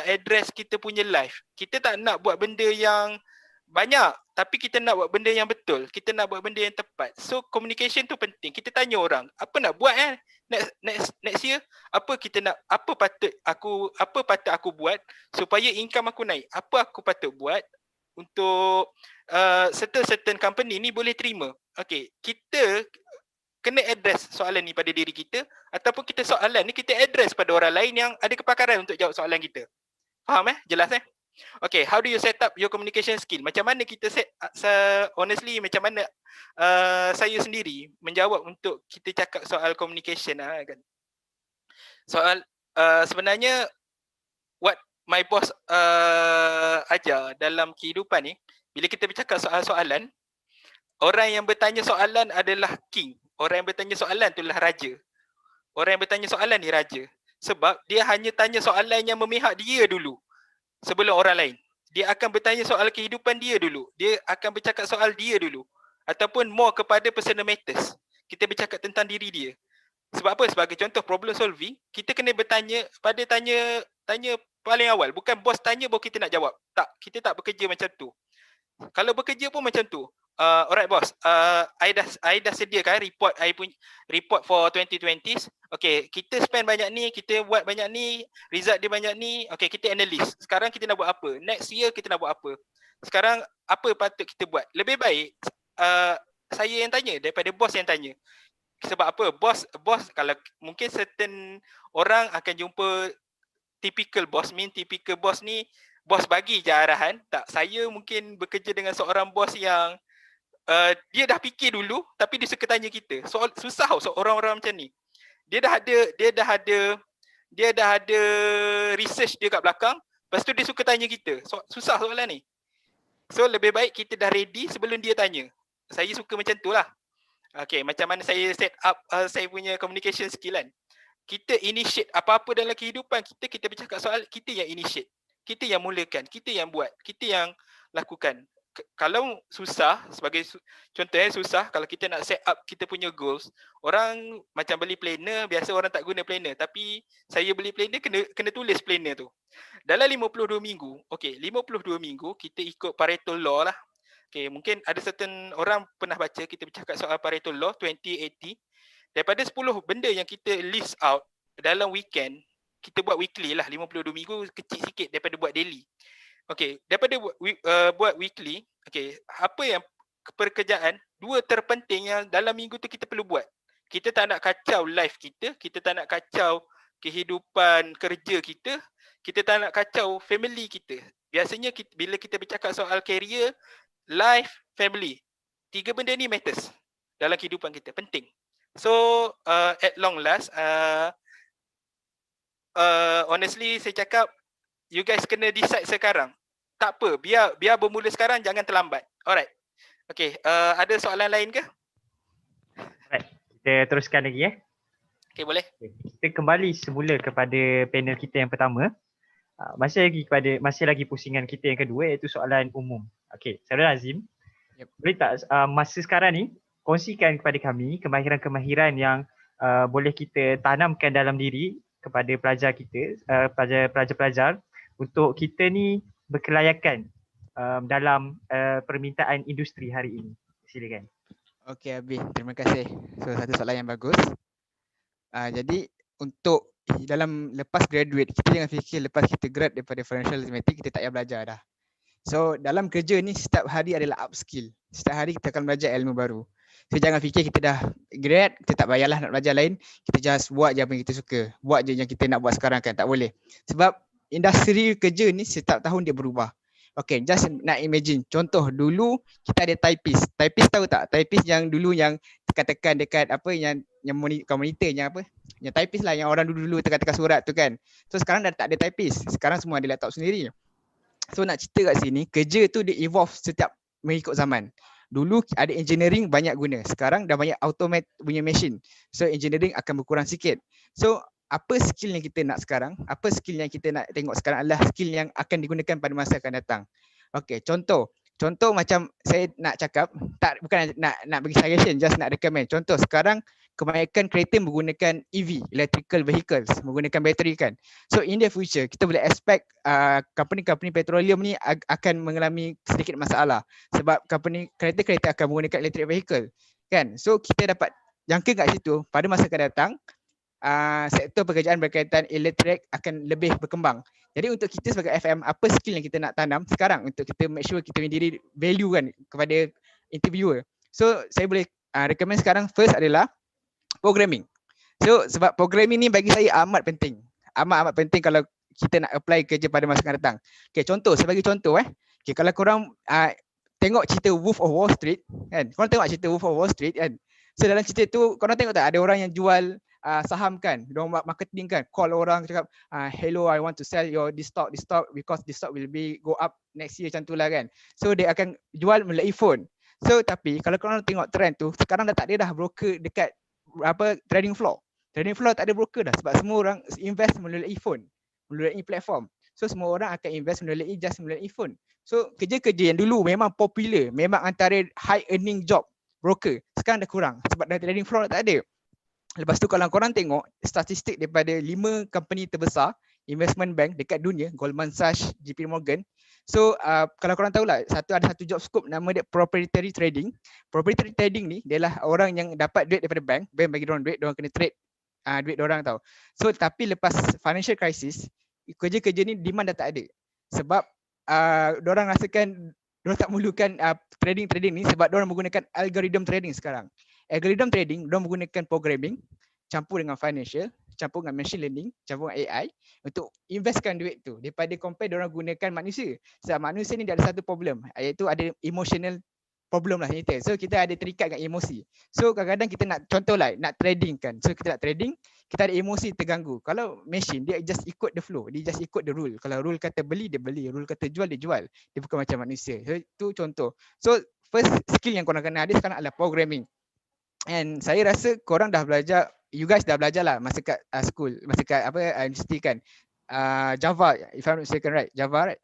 address kita punya life. Kita tak nak buat benda yang banyak, tapi kita nak buat benda yang betul. Kita nak buat benda yang tepat. So communication tu penting. Kita tanya orang, apa nak buat next year? Apa patut aku buat supaya income aku naik? Apa aku patut buat untuk certain company ni boleh terima? Okay, kita kena address soalan ni pada diri kita, ataupun soalan ni kita address pada orang lain yang ada kepakaran untuk jawab soalan kita. Faham Jelas Okay, how do you set up your communication skill? Macam mana kita honestly macam mana saya sendiri menjawab untuk kita cakap soal communication kan. Soal sebenarnya what my boss ajar dalam kehidupan ni, bila kita bercakap soal soalan, orang yang bertanya soalan adalah king. Orang yang bertanya soalan itulah raja. Orang yang bertanya soalan ni raja. Sebab dia hanya tanya soalan yang memihak dia dulu sebelum orang lain. Dia akan bertanya soal kehidupan dia dulu. Dia akan bercakap soal dia dulu. Ataupun more kepada personal matters. Kita bercakap tentang diri dia. Sebab apa? Sebagai contoh problem solving, kita kena bertanya pada tanya paling awal. Bukan bos tanya baru kita nak jawab. Tak, kita tak bekerja macam tu. Kalau bekerja pun macam tu. Alright boss, I dah sediakan report for 2020s. Okay, kita spend banyak ni, kita buat banyak ni, result dia banyak ni. Okay, kita analyse. Sekarang kita nak buat apa? Next year kita nak buat apa? Sekarang apa patut kita buat? Lebih baik saya yang tanya daripada bos yang tanya. Sebab apa? Bos kalau mungkin certain orang akan jumpa typical boss ni, bos bagi je arahan. Tak, saya mungkin bekerja dengan seorang bos yang dia dah fikir dulu tapi dia suka tanya kita. Susah orang-orang macam ni. Dia dah ada research dia kat belakang, lepas tu dia suka tanya kita. Susah soalan ni. So lebih baik kita dah ready sebelum dia tanya. Saya suka macam tu lah. Okay, macam mana saya set up saya punya communication skill kan. Kita initiate apa-apa dalam kehidupan kita, kita bercakap soal, kita yang initiate. Kita yang mulakan, kita yang buat, kita yang lakukan. Kalau susah, sebagai contohnya susah, kalau kita nak set up kita punya goals, orang macam beli planner, biasa orang tak guna planner. Tapi saya beli planner, kena tulis planner tu. Dalam 52 minggu, okay, 52 minggu kita ikut Pareto Law lah. Okay, mungkin ada certain orang pernah baca, kita bercakap soal Pareto Law 2080. Daripada 10 benda yang kita list out dalam weekend, kita buat weekly lah, 52 minggu kecil sikit daripada buat daily. Okay, daripada buat weekly, okay, apa yang pekerjaan, 2 terpenting yang dalam minggu tu kita perlu buat. Kita tak nak kacau life kita tak nak kacau kehidupan kerja kita tak nak kacau family kita. Biasanya bila kita bercakap soal career, life, family, 3 benda ni matters dalam kehidupan kita, penting. So at long last, honestly saya cakap, you guys kena decide sekarang. Tak apa, biar bermula sekarang, jangan terlambat. Alright. Okay, ada soalan lain ke? Alright, kita teruskan lagi Okay, boleh. Kita kembali semula kepada panel kita yang pertama. Masih lagi pusingan kita yang kedua, iaitu soalan umum. Okay, Saudara Azim, boleh tak masa sekarang ni kongsikan kepada kami kemahiran-kemahiran yang boleh kita tanamkan dalam diri kepada pelajar kita, pelajar-pelajar untuk kita ni berkelayakan dalam permintaan industri hari ini. Silakan. Okey Abi, terima kasih. So satu soalan yang bagus. Jadi untuk dalam lepas graduate, kita jangan fikir lepas kita grad daripada financial mathematics kita tak payah belajar dah. So dalam kerja ni setiap hari adalah upskill. Setiap hari kita akan belajar ilmu baru. So jangan fikir kita dah grad, kita tak payahlah nak belajar lain. Kita just buat je apa yang kita suka. Buat je yang kita nak buat sekarang kan, tak boleh. Sebab industri kerja ni setiap tahun dia berubah. Okay, just nak imagine. Contoh dulu kita ada typist. Typist tahu tak? Typist yang dulu yang tekan-tekan dekat apa yang monitor yang apa? Yang typist lah, yang orang dulu-dulu tekan-tekan surat tu kan. So sekarang dah tak ada typist. Sekarang semua ada laptop sendiri. So nak cerita kat sini, kerja tu dia evolve setiap mengikut zaman. Dulu ada engineering banyak guna. Sekarang dah banyak automate punya machine. So engineering akan berkurang sikit. So apa skill yang kita nak sekarang, apa skill yang kita nak tengok sekarang adalah skill yang akan digunakan pada masa akan datang. Okey, contoh macam saya nak cakap, bukan nak bagi suggestion, just nak recommend. Contoh sekarang kebanyakan kereta menggunakan EV, electrical vehicles, menggunakan bateri kan. So in the future kita boleh expect company-company petroleum ni akan mengalami sedikit masalah sebab kereta-kereta akan menggunakan electric vehicle kan. So kita dapat jangka kat situ pada masa akan datang sektor pekerjaan berkaitan elektrik akan lebih berkembang. Jadi untuk kita sebagai FM, apa skill yang kita nak tanam sekarang untuk kita make sure kita punya diri value kan kepada interviewer. So saya boleh recommend sekarang first adalah programming. So sebab programming ni bagi saya amat penting. Amat penting kalau kita nak apply kerja pada masa akan datang. Okay, contoh, saya bagi contoh Okay, kalau korang tengok cerita Wolf of Wall Street kan, korang tengok cerita Wolf of Wall Street kan. So dalam cerita tu korang tengok tak ada orang yang jual saham kan, diorang marketing kan, call orang cakap hello, I want to sell your this stock because this stock will be go up next year, macam tu lah kan. So dia akan jual melalui phone. So tapi kalau korang tengok trend tu, sekarang dah tak ada dah broker dekat trading floor. Trading floor tak ada broker dah sebab semua orang invest melalui phone, melalui platform. So semua orang akan invest melalui phone. So kerja-kerja yang dulu memang popular, memang antara high earning job broker, sekarang dah kurang sebab dah trading floor tak ada. Lepas tu kalau korang tengok statistik daripada 5 company terbesar investment bank dekat dunia, Goldman Sachs, JP Morgan. So kalau korang tahu lah, ada satu job scope nama dia proprietary trading. Proprietary trading ni adalah orang yang dapat duit daripada bank bagi diorang duit, diorang kena trade duit diorang tau. So tapi lepas financial crisis, kerja-kerja ni demand dah tak ada. Sebab diorang rasakan diorang tak memerlukan trading ni sebab diorang menggunakan algorithm trading sekarang. Algorithm trading, diorang menggunakan programming campur dengan financial, campur dengan machine learning, campur dengan AI untuk investkan duit tu daripada compare diorang gunakan manusia. Sebab manusia ni dia ada satu problem, iaitu ada emotional problem lah kita. So kita ada terikat dengan emosi. So kadang-kadang kita nak contoh lah, nak trading kan. So kita nak trading, kita ada emosi terganggu. Kalau machine dia just ikut the flow, dia just ikut the rule. Kalau rule kata beli, dia beli. Rule kata jual, dia jual. Dia bukan macam manusia. So itu contoh. So first skill yang korang kena ada sekarang adalah programming. And saya rasa korang dah belajar, you guys dah belajar lah masa kat school, masa kat universiti kan. Java, if I'm not mistaken, right? Java, right?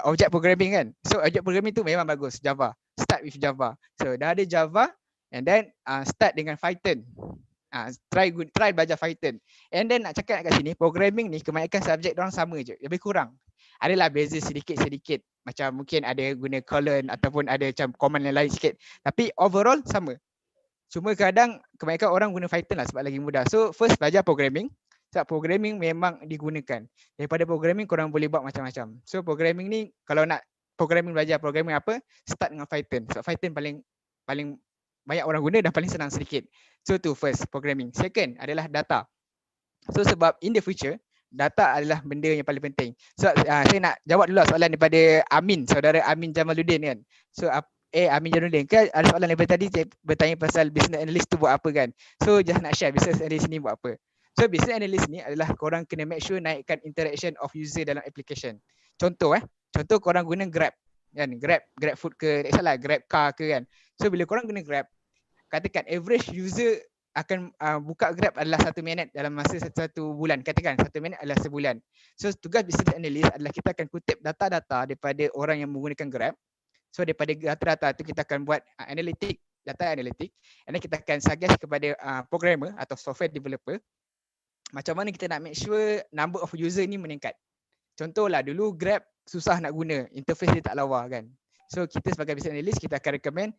Object programming kan. So object programming tu memang bagus, Java. Start with Java. So dah ada Java and then start dengan Python. Try belajar Python. And then nak cakap kat sini, programming ni kebanyakan subjek orang sama je, lebih kurang. Adalah beza sedikit-sedikit. Macam mungkin ada guna colon ataupun ada macam command yang lain sikit. Tapi overall sama. Cuma kadang kebanyakan orang guna Python lah sebab lagi mudah. So first belajar programming. Sebab programming memang digunakan. Daripada programming korang boleh buat macam-macam. So programming ni kalau nak belajar programming apa, start dengan Python. Sebab Python paling banyak orang guna dan paling senang sedikit. So tu first, programming. Second adalah data. So sebab in the future, data adalah benda yang paling penting. So saya nak jawab dulu soalan daripada Amin, saudara Amin Jamaluddin kan. So Amin Jamaluddin kan ada soalan daripada tadi bertanya pasal business analyst tu buat apa kan. So just nak share business analyst ni buat apa. So business analyst ni adalah korang kena make sure naikkan interaction of user dalam application. Contoh contoh korang guna Grab kan, Grab food ke, tak salah, Grab car ke kan. So bila korang guna Grab, katakan average user akan buka Grab adalah 1 minit dalam masa 1 bulan. Katakan 1 minit adalah sebulan. So tugas business analyst adalah kita akan kutip data-data daripada orang yang menggunakan Grab. So daripada data-data tu kita akan buat data analitik, and then kita akan suggest kepada programmer atau software developer macam mana kita nak make sure number of user ni meningkat. Contohlah dulu Grab susah nak guna, interface dia tak lawa kan. So kita sebagai business analyst kita akan recommend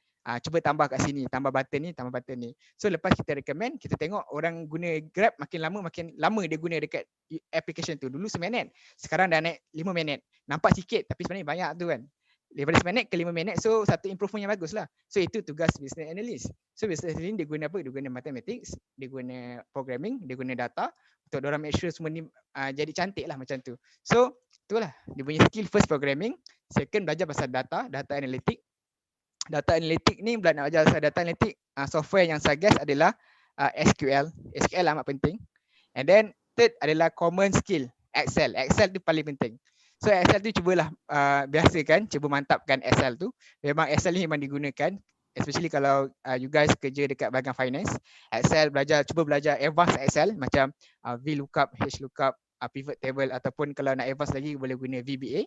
cuba tambah kat sini, tambah button ni. So lepas kita recommend, kita tengok orang guna Grab makin lama dia guna dekat application tu. Dulu 1 minit, sekarang dah naik 5 minit. Nampak sikit tapi sebenarnya banyak tu kan. Daripada 1 minit ke 5 minit, so satu improvement yang bagus lah. So itu tugas business analyst. So business analyst dia guna apa? Dia guna mathematics, dia guna programming, dia guna data untuk diorang make sure semua ni jadi cantik lah macam tu. So itulah dia punya skill. First programming, second belajar pasal data analitik. Data analitik ni bila nak belajar pasal data analitik, software yang saya guess adalah SQL. SQL amat penting. And then third adalah common skill, Excel. Excel tu paling penting. So Excel tu cubalah biasakan, cuba mantapkan Excel tu. Memang Excel ni memang digunakan, especially kalau you guys kerja dekat bahagian finance. Excel cuba belajar advanced Excel macam VLOOKUP, HLOOKUP, pivot table, ataupun kalau nak advance lagi boleh guna VBA,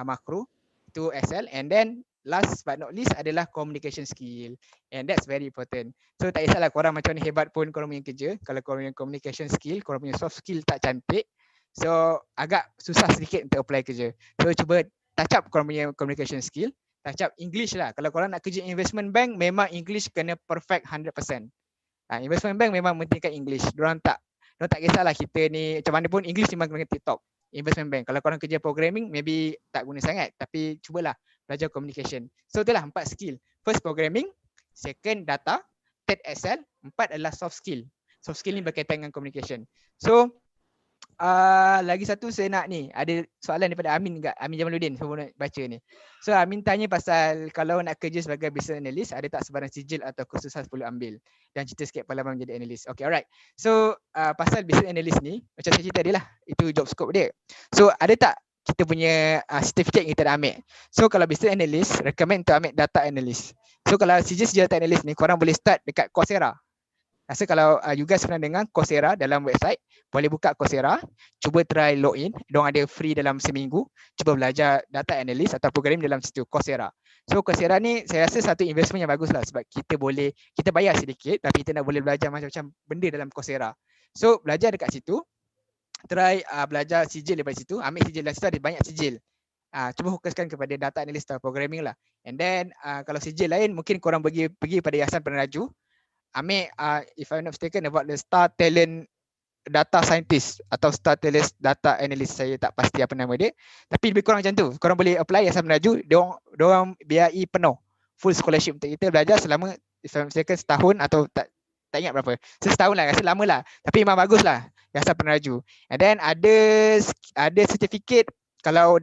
makro. Itu Excel. And then last but not least adalah communication skill, and that's very important. So tak kisahlah korang macam ni hebat pun korang punya kerja, kalau korang punya communication skill, korang punya soft skill tak cantik, so agak susah sedikit untuk apply kerja. So cuba touch up korang punya communication skill, touch up English lah. Kalau korang nak kerja investment bank, memang English kena perfect 100%. Investment bank memang mentingkan English. Diorang tak kisahlah kita ni macam mana pun, English memang kena tip-top. Investment bank, kalau korang kerja programming maybe tak guna sangat, tapi cubalah belajar communication. So itulah 4 skill. First programming, second data, third Excel, 4 adalah soft skill. Soft skill ni berkaitan dengan communication. So lagi satu saya nak ni, ada soalan daripada Amin kat Amin Jamaluddin, saya nak baca ni. So Amin tanya pasal kalau nak kerja sebagai business analyst, ada tak sebarang sijil atau kursus perlu ambil, dan cerita sikit pengalaman menjadi analyst. Okay, alright. So pasal business analyst ni, macam saya cerita dia lah, itu job scope dia. So ada tak kita punya certificate yang kita dah ambil. So kalau business analyst, recommend untuk ambil data analyst. So kalau sijil data analyst ni, korang boleh start dekat Coursera. Rasa kalau you guys pernah dengar Coursera dalam website, boleh buka Coursera, cuba try login, diorang ada free dalam seminggu, cuba belajar data analyst atau programming dalam situ Coursera. So Coursera ni saya rasa satu investment yang bagus lah, sebab kita bayar sedikit tapi kita nak boleh belajar macam-macam benda dalam Coursera. So belajar dekat situ, try belajar sijil daripada situ, ambil sijil dari situ, ada banyak sijil. Cuba fokuskan kepada data analyst atau programming lah. And then kalau sijil lain mungkin korang pergi pada Yayasan Peneraju, ambil if I'm not mistaken about the Star Talent Data Scientist atau Star Talent Data Analyst, saya tak pasti apa nama dia, tapi lebih kurang macam tu. Korang boleh apply Yayasan Peneraju, diorang biayai penuh, full scholarship untuk kita belajar selama if I'm not mistaken setahun atau tak ingat berapa, setahun lah, rasa lama lah, tapi memang bagus lah Yayasan Peneraju. And then ada certificate kalau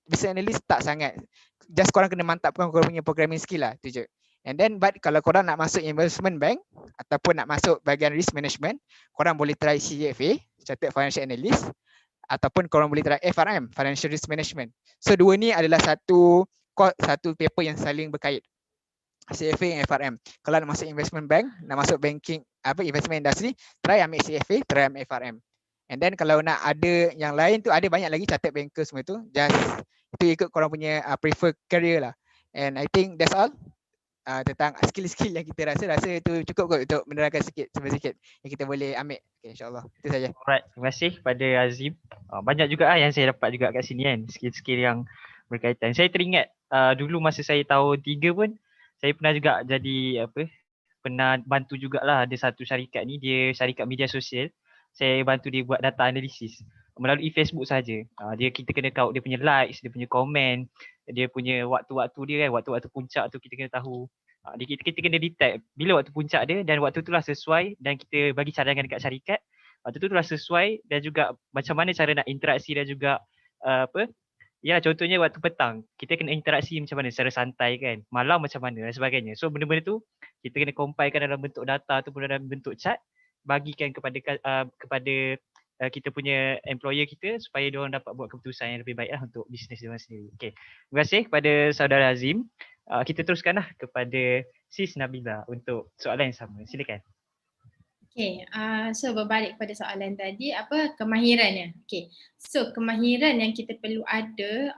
business analyst tak sangat, just korang kena mantapkan korang punya programming skill lah, tu je. And then but kalau korang nak masuk investment bank ataupun nak masuk bahagian risk management, korang boleh try CFA, Chartered Financial Analyst, ataupun korang boleh try FRM, Financial Risk Management. So dua ni adalah satu paper yang saling berkait, CFA dan FRM. Kalau nak masuk investment bank, nak masuk banking, investment industry, try ambil CFA, try ambil FRM. And then kalau nak ada yang lain tu, ada banyak lagi chartered banker semua tu, just itu ikut korang punya prefer career lah. And I think that's all tentang skill-skill yang kita rasa itu cukup kot untuk menerangkan sedikit yang kita boleh ambil. Okay, insyaAllah. Itu saja. Alright, terima kasih pada Azim. Banyak juga yang saya dapat juga kat sini kan, skill-skill yang berkaitan. Saya teringat dulu masa saya tahun 3 pun, saya pernah juga jadi pernah bantu jugalah ada satu syarikat ni, dia syarikat media sosial. Saya bantu dia buat data analisis melalui Facebook saja. Kita kena count dia punya likes, dia punya komen, dia punya waktu-waktu dia kan, waktu-waktu puncak tu kita kena tahu. Kita kena detect bila waktu puncak dia, dan waktu tu lah sesuai, dan kita bagi cadangan dekat syarikat. Waktu tu lah sesuai, dan juga macam mana cara nak interaksi, dan juga ya contohnya waktu petang kita kena interaksi macam mana secara santai kan, malam macam mana dan sebagainya. So benda-benda tu kita kena compilekan dalam bentuk data ataupun dalam bentuk chart, bagikan kepada kita punya employer kita supaya diorang dapat buat keputusan yang lebih baik lah untuk bisnes diorang sendiri. Okay. Terima kasih kepada saudara Azim. Kita teruskanlah kepada Sis Nabila untuk soalan yang sama. Silakan. Okay, so berbalik pada soalan tadi, kemahirannya. Okay, so kemahiran yang kita perlu ada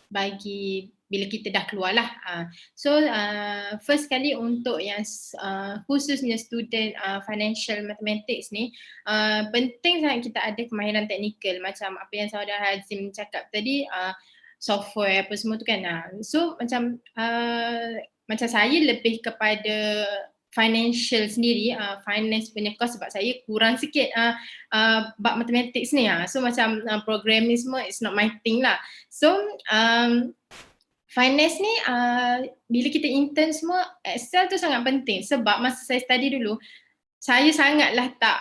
bagi bila kita dah keluar lah. So first kali untuk yang khususnya student financial mathematics ni, penting sangat kita ada kemahiran teknikal macam apa yang saudara Hazim cakap tadi, software apa semua tu kan. So macam saya lebih kepada financial sendiri, finance punya course, sebab saya kurang sikit bab mathematics ni. So macam programming semua it's not my thing lah. So finance ni bila kita intern semua, Excel tu sangat penting, sebab masa saya study dulu saya sangatlah tak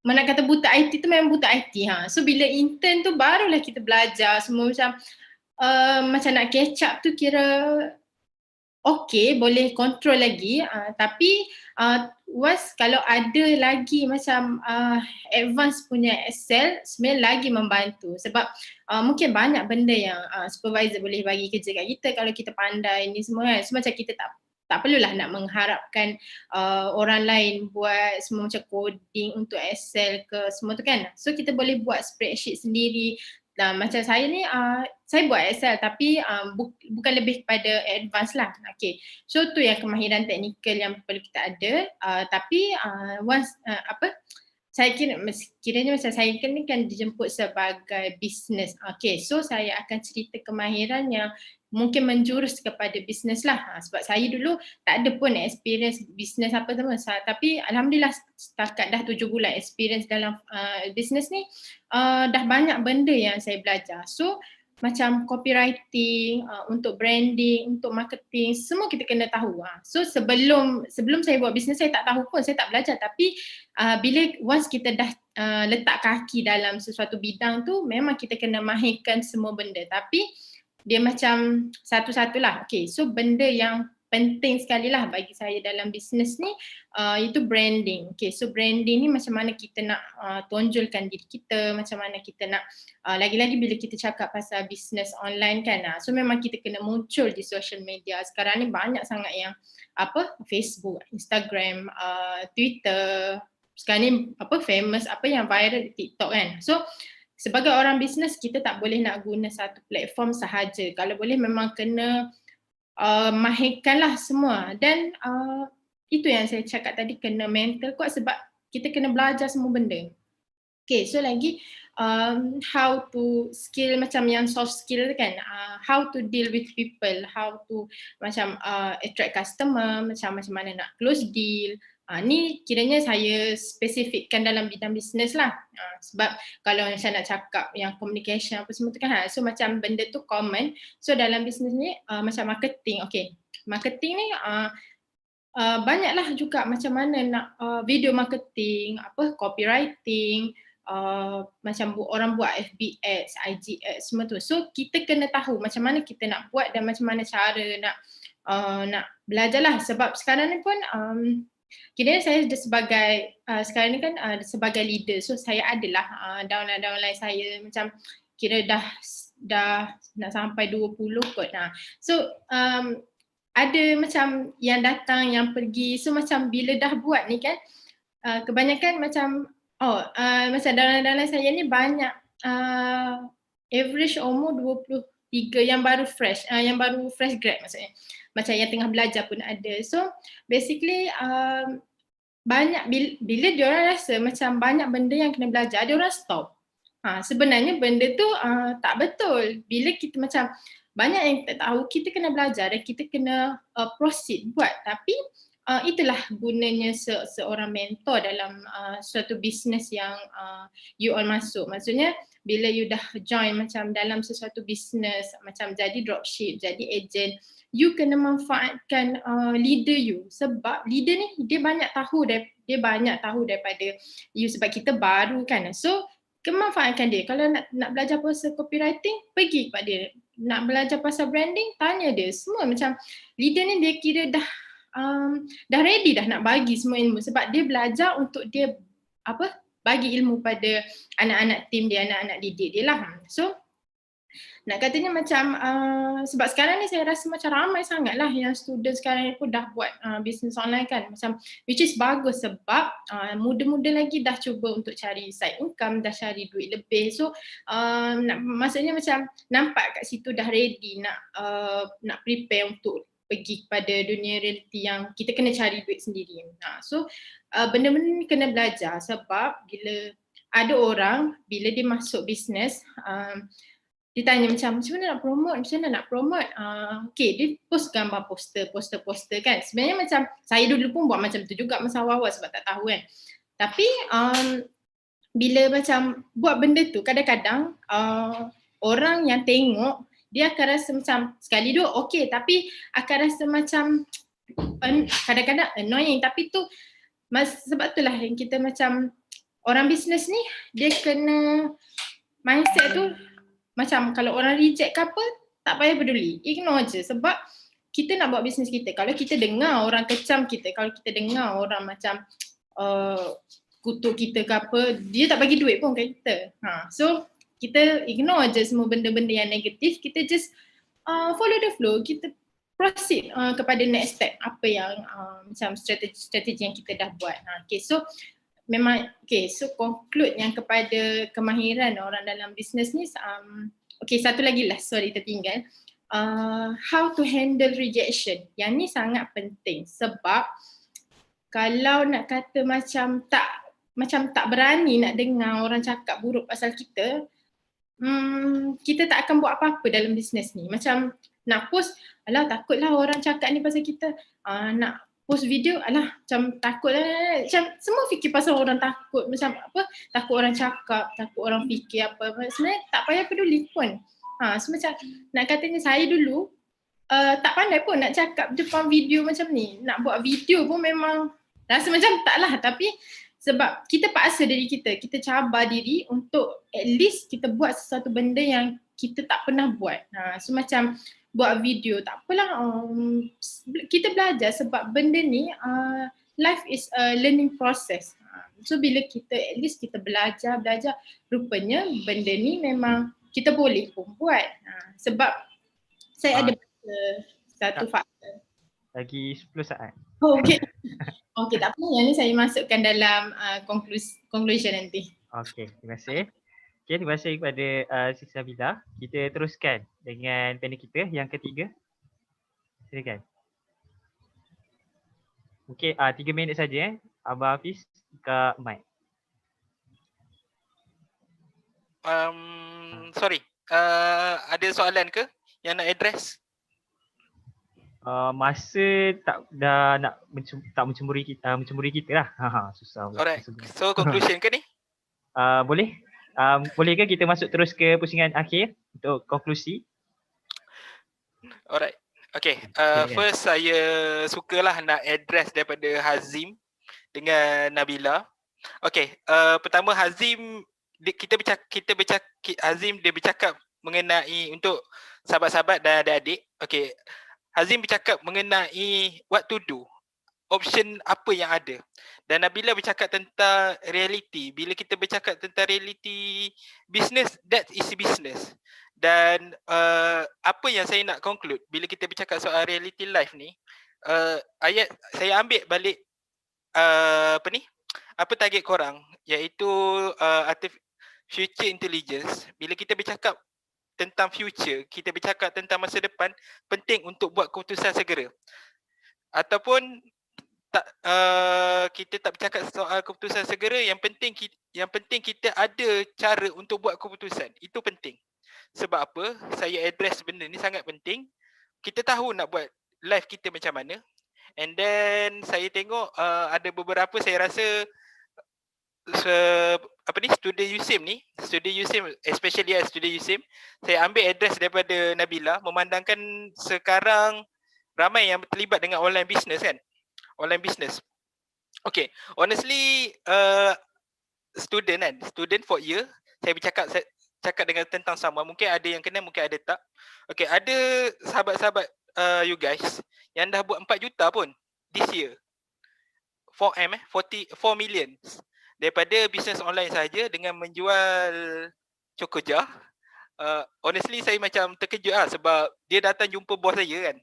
mana kata buta IT tu memang buta IT. So bila intern tu barulah kita belajar semua macam nak catch up tu kira okay, boleh control lagi, tapi once kalau ada lagi macam advance punya Excel sebenarnya lagi membantu, sebab mungkin banyak benda yang supervisor boleh bagi kerja kat kita kalau kita pandai ni semua kan. So macam kita tak perlulah nak mengharapkan orang lain buat semua macam coding untuk Excel ke semua tu kan. So kita boleh buat spreadsheet sendiri. Nah, macam saya ni, saya buat Excel tapi bukan lebih kepada advance lah. Okay. So tu yang kemahiran teknikal yang perlu kita ada. Tapi once saya kiranya macam saya ni kan dijemput sebagai business. Okay, so saya akan cerita kemahiran yang mungkin menjurus kepada bisnes lah. Sebab saya dulu tak ada pun experience bisnes apa semua. Tapi alhamdulillah setakat dah 7 bulan experience dalam bisnes ni, dah banyak benda yang saya belajar. So macam copywriting, untuk branding, untuk marketing, semua kita kena tahu. So sebelum saya buat bisnes saya tak tahu pun, saya tak belajar. Tapi bila once kita dah letak kaki dalam sesuatu bidang tu, memang kita kena mahirkan semua benda. Tapi dia macam satu-satulah. Okay, so benda yang penting sekali lah bagi saya dalam bisnes ni itu branding. Okay, so branding ni macam mana kita nak tonjolkan diri kita, macam mana kita nak lagi-lagi bila kita cakap pasal bisnes online kan, so memang kita kena muncul di social media. Sekarang ni banyak sangat yang Facebook, Instagram, Twitter, sekarang ni famous, yang viral di TikTok kan. So sebagai orang bisnes, kita tak boleh nak guna satu platform sahaja. Kalau boleh memang kena mahirkanlah semua. Dan itu yang saya cakap tadi, kena mental kuat sebab kita kena belajar semua benda. Okay, so lagi how to skill macam yang soft skill kan, how to deal with people, how to macam attract customer, macam mana nak close deal. Ni kiranya saya spesifikkan dalam bidang bisnes lah. Sebab kalau saya nak cakap yang communication apa semua tu kan, so macam benda tu common. So dalam bisnes ni macam marketing, okay. Marketing ni banyaklah juga macam mana nak video marketing, copywriting, macam orang buat FB ads, IG ads semua tu. So kita kena tahu macam mana kita nak buat dan macam mana cara nak belajarlah. Sebab sekarang ni pun kira saya sebagai sekarang ni kan sebagai leader, so saya adalah downline saya macam kira dah nak sampai 20 kot. So ada macam yang datang, yang pergi, so macam bila dah buat ni kan kebanyakan macam macam downline saya ni banyak average umur 23 yang baru fresh grad maksudnya. Macam yang tengah belajar pun ada. So basically banyak bila diorang rasa macam banyak benda yang kena belajar, diorang stop. Sebenarnya benda tu tak betul. Bila kita macam banyak yang tak tahu, kita kena belajar dan kita kena proceed buat. Tapi itulah gunanya seorang mentor dalam suatu bisnes yang you all masuk. Maksudnya bila you dah join macam dalam sesuatu bisnes, macam jadi dropship, jadi agent, you kena manfaatkan leader you. Sebab leader ni dia banyak tahu daripada you sebab kita baru kan. So kemanfaatkan dia. Kalau nak belajar pasal copywriting, pergi kepada dia. Nak belajar pasal branding, tanya dia. Semua macam leader ni dia kira dah ready dah nak bagi semua ilmu sebab dia belajar untuk dia bagi ilmu pada anak-anak tim dia, anak-anak didik dia lah. So nak katanya macam sebab sekarang ni saya rasa macam ramai sangat lah yang student sekarang ni pun dah buat bisnes online kan, macam which is bagus sebab muda-muda lagi dah cuba untuk cari side income, dah cari duit lebih. So maksudnya macam nampak kat situ dah ready nak prepare untuk pergi kepada dunia realiti yang kita kena cari duit sendiri. So benda-benda ni kena belajar sebab bila ada orang bila dia masuk bisnes dia tanya macam mana nak promote, okay dia post gambar poster kan. Sebenarnya macam saya dulu pun buat macam tu juga masa awal-awal sebab tak tahu kan. Tapi bila macam buat benda tu kadang-kadang orang yang tengok dia akan rasa macam sekali dua okay, tapi akan rasa macam kadang-kadang annoying. Tapi tu sebab itulah yang kita macam orang bisnes ni dia kena mindset tu macam kalau orang reject ke apa, tak payah peduli, ignore je sebab kita nak buat bisnes kita. Kalau kita dengar orang kecam kita, kalau kita dengar orang macam kutuk kita ke apa, dia tak bagi duit pun kat kita. So kita ignore je semua benda-benda yang negatif, kita just follow the flow, kita proceed kepada next step apa yang macam strategi yang kita dah buat. Okay, so memang so conclude yang kepada kemahiran orang dalam bisnes ni satu lagi lah, sorry tertinggal, how to handle rejection. Yang ni sangat penting sebab kalau nak kata macam tak berani nak dengar orang cakap buruk pasal kita, kita tak akan buat apa-apa dalam bisnes ni. Macam nak post, alah takutlah orang cakap ni pasal kita, nak post video, alah macam takut lah, macam semua fikir pasal orang takut, macam takut orang cakap, takut orang fikir apa. Sebenarnya tak payah peduli pun. So macam nak katanya saya dulu tak pandai pun nak cakap depan video macam ni. Nak buat video pun memang rasa macam tak lah, tapi Sebab kita paksa diri kita cabar diri untuk at least kita buat sesuatu benda yang kita tak pernah buat. So macam buat video, tak apalah, kita belajar sebab benda ni life is a learning process. So bila kita at least kita belajar, rupanya benda ni memang kita boleh pun buat. Sebab saya ada baca satu fakta. Lagi 10 saat. Oh, okay. Okay, tak apa. Yang ni saya masukkan dalam conclusion nanti. Okey, terima kasih. Okey, terima kasih kepada Siti Nabila. Kita teruskan dengan panel kita yang ketiga. Silakan. Okey, 3 minit saja Abang Hafiz buka mic. Sorry, ada soalan ke yang nak address? Masa dah nak tak mencemburi kita lah. Susah pula. Alright. So conclusion ke ni? Boleh. Boleh ke kita masuk terus ke pusingan akhir untuk konklusi? Alright. Okay. First saya sukalah nak address daripada Hazim dengan Nabila. Okay. Pertama Hazim Hazim dia bercakap mengenai untuk sahabat-sahabat dan adik-adik. Okay. Hazim bercakap mengenai what to do, option apa yang ada. Dan Nabila bercakap tentang reality. Bila kita bercakap tentang reality business, that is business. Dan apa yang saya nak conclude bila kita bercakap soal reality life ni, ayat saya ambil balik apa target korang, iaitu future intelligence. Bila kita bercakap tentang future, kita bercakap tentang masa depan, penting untuk buat keputusan segera. Ataupun kita tak bercakap soal keputusan segera, yang penting kita ada cara untuk buat keputusan. Itu penting. Sebab apa? Saya address benda ni sangat penting. Kita tahu nak buat life kita macam mana. And then saya tengok ada beberapa saya rasa student USIM, especially student USIM, saya ambil address daripada Nabila, memandangkan sekarang ramai yang terlibat dengan online business kan. Online business. Okay, honestly student for year, saya cakap dengan tentang sama, mungkin ada yang kena, mungkin ada tak. Okay, ada sahabat-sahabat you guys yang dah buat 4 juta pun this year. 4 million daripada bisnes online saja dengan menjual cokoja. Honestly saya macam terkejut lah, sebab dia datang jumpa bos saya kan.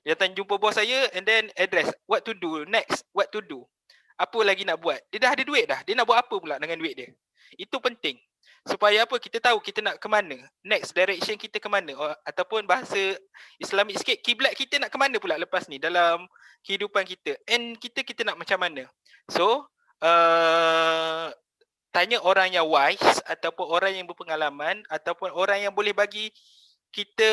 Dia datang jumpa bos saya and then address what to do next, what to do. Apa lagi nak buat? Dia dah ada duit dah. Dia nak buat apa pula dengan duit dia? Itu penting. Supaya apa? Kita tahu kita nak ke mana. Next direction kita ke mana. Ataupun bahasa Islamik sikit, kiblat kita nak ke mana pula lepas ni dalam kehidupan kita. And kita nak macam mana. So, tanya orang yang wise ataupun orang yang berpengalaman ataupun orang yang boleh bagi kita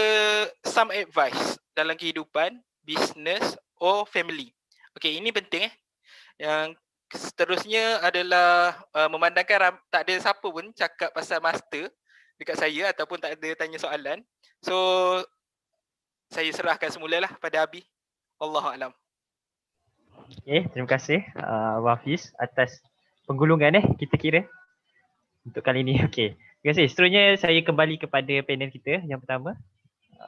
some advice dalam kehidupan, business or family. Okay, ini penting. Yang seterusnya adalah memandangkan tak ada siapa pun cakap pasal master dekat saya ataupun tak ada tanya soalan. So saya serahkan semulalah pada Abi. Wallahualam. Okay, terima kasih Hafiz atas penggulungan kita kira untuk kali ini. Okay, terima kasih. Seterusnya saya kembali kepada panel kita yang pertama.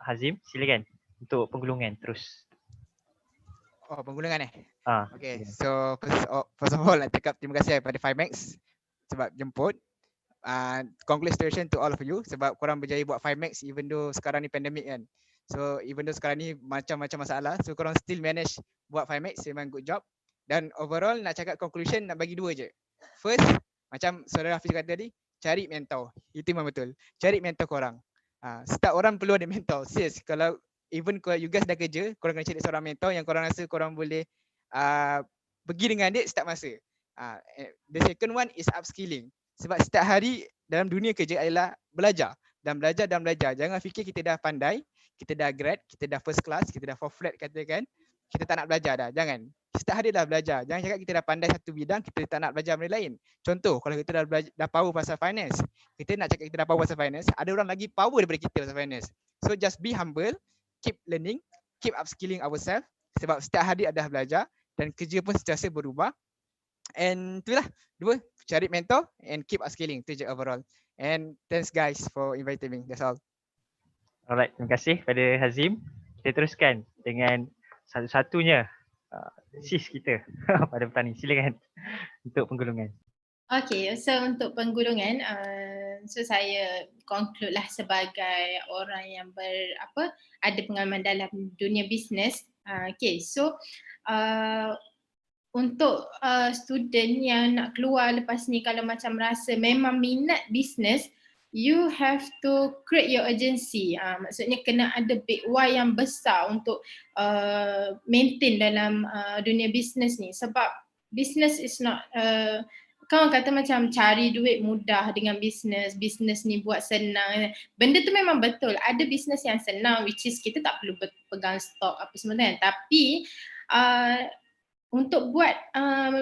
Hazim, silakan untuk penggulungan terus. Oh, penggulungan Okay, so first of all nak cakap terima kasih kepada Fimacs sebab jemput. Congratulations to all of you sebab korang berjaya buat Fimacs even though sekarang ni pandemik kan. So even though sekarang ni macam-macam masalah, so korang still manage buat Fimacs, memang good job. Dan overall nak cakap conclusion nak bagi 2 je. First, macam saudara Hafiz kata tadi, cari mentor. Itu memang betul. Cari mentor korang. Setiap orang perlu ada mentor. Serius, kalau even kalau you guys dah kerja, korang kena cari seorang mentor yang korang rasa korang boleh pergi dengan dia setiap masa. The second one is upskilling. Sebab setiap hari dalam dunia kerja adalah belajar. Dan belajar. Jangan fikir kita dah pandai, kita dah grad, kita dah first class, kita dah full flat katakan, kita tak nak belajar dah. Jangan. Setiap hari dah belajar. Jangan cakap kita dah pandai satu bidang, kita tak nak belajar benda lain. Contoh, kalau kita dah power pasal finance, kita nak cakap kita dah power pasal finance, ada orang lagi power daripada kita pasal finance. So just be humble, keep learning, keep upskilling ourselves sebab setiap hari ada belajar dan kerja pun sentiasa berubah. And itulah dua, cari mentor and keep upskilling tu je overall. And thanks guys for inviting me. That's all. Alright, terima kasih pada Hazim. Kita teruskan dengan satu-satunya sis kita pada petang ni. Silakan untuk penggulungan. Okay, so untuk penggulungan, so saya conclude lah sebagai orang yang ada pengalaman dalam dunia bisnes. Okay, so untuk student yang nak keluar lepas ni, kalau macam rasa memang minat bisnes, you have to create your agency. Maksudnya kena ada big why yang besar untuk maintain dalam dunia bisnes ni. Sebab business is not kau kata macam cari duit mudah dengan bisnes ni buat senang. Benda tu memang betul. Ada bisnes yang senang, which is kita tak perlu pegang stok apa semua kan. Tapi untuk buat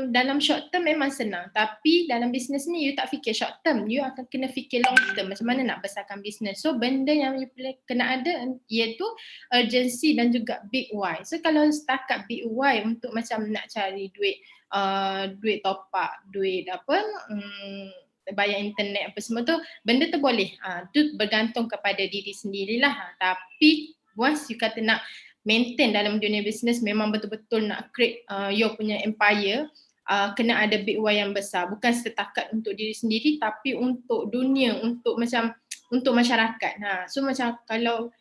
dalam short term memang senang. Tapi dalam bisnes ni you tak fikir short term, you akan kena fikir long term. Macam mana nak besarkan bisnes. So benda yang you kena ada iaitu urgency dan juga big why. So kalau setakat big why untuk macam nak cari duit top up, duit bayar internet apa semua tu, benda tu boleh. Tu bergantung kepada diri sendirilah. Tapi once you kata nak maintain dalam dunia bisnes, memang betul-betul nak create your punya empire, kena ada big why yang besar. Bukan setakat untuk diri sendiri tapi untuk dunia, untuk masyarakat. So macam kalau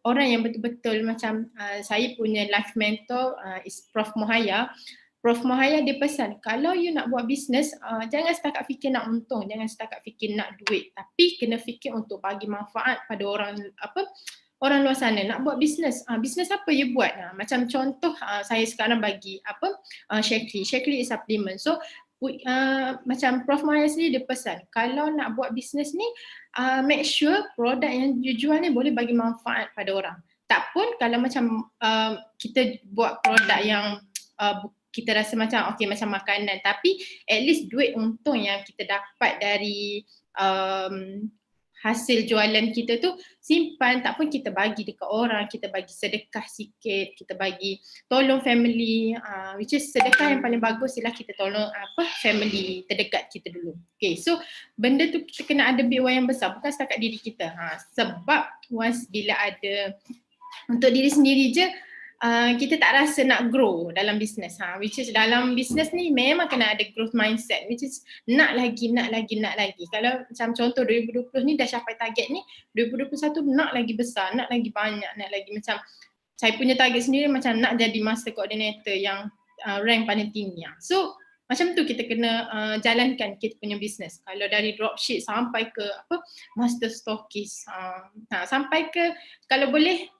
orang yang betul-betul macam saya punya life mentor is Prof Mohaya. Prof Mohaya dia pesan, kalau you nak buat bisnes, jangan setakat fikir nak untung, jangan setakat fikir nak duit, tapi kena fikir untuk bagi manfaat pada orang luar sana. Nak buat bisnes, bisnes apa you buat? Macam contoh saya sekarang bagi Shakely is supplement. So macam Prof Mohaya sendiri dia pesan, kalau nak buat bisnes ni, make sure produk yang you jual ni boleh bagi manfaat pada orang. Tak pun kalau macam kita buat produk yang kita rasa macam okay, macam makanan, tapi at least duit untung yang kita dapat dari hasil jualan kita tu simpan, tak pun kita bagi dekat orang, kita bagi sedekah sikit, kita bagi tolong family, which is sedekah yang paling bagus ialah kita tolong family terdekat kita dulu. Okay, so benda tu kita kena ada big why yang besar, bukan setakat diri kita. Sebab once bila ada untuk diri sendiri je, kita tak rasa nak grow dalam bisnes. Which is dalam bisnes ni memang kena ada growth mindset, which is nak lagi. Kalau macam contoh 2020 ni dah capai target ni, 2021 nak lagi besar, nak lagi banyak, nak lagi macam saya punya target sendiri macam nak jadi master coordinator yang rank paling tinggi. So macam tu kita kena jalankan kita punya bisnes. Kalau dari dropship sampai ke master stockist, sampai ke kalau boleh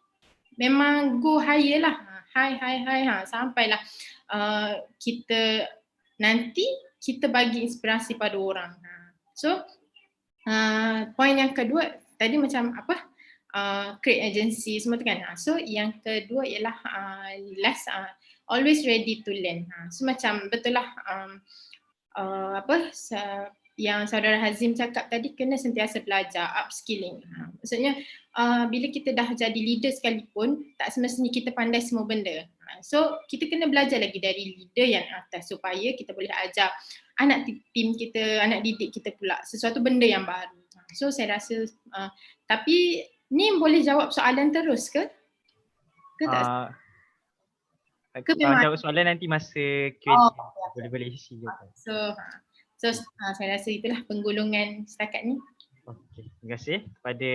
memang go higher lah, high sampailah kita nanti kita bagi inspirasi pada orang. So point yang kedua tadi macam create agency semua tu kan. So yang kedua ialah always ready to learn. So macam betul lah yang saudara Hazim cakap tadi, kena sentiasa belajar, upskilling. Maksudnya bila kita dah jadi leader sekalipun, tak semestinya kita pandai semua benda. So kita kena belajar lagi dari leader yang atas supaya kita boleh ajar anak tim kita, anak didik kita pula sesuatu benda yang baru. So saya rasa tapi ni boleh jawab soalan terus ke? Ke tak? Jawab soalan nanti masa Q&A. Boleh isi jawapan. So saya rasa itulah penggulungan setakat ni. Okey, terima kasih kepada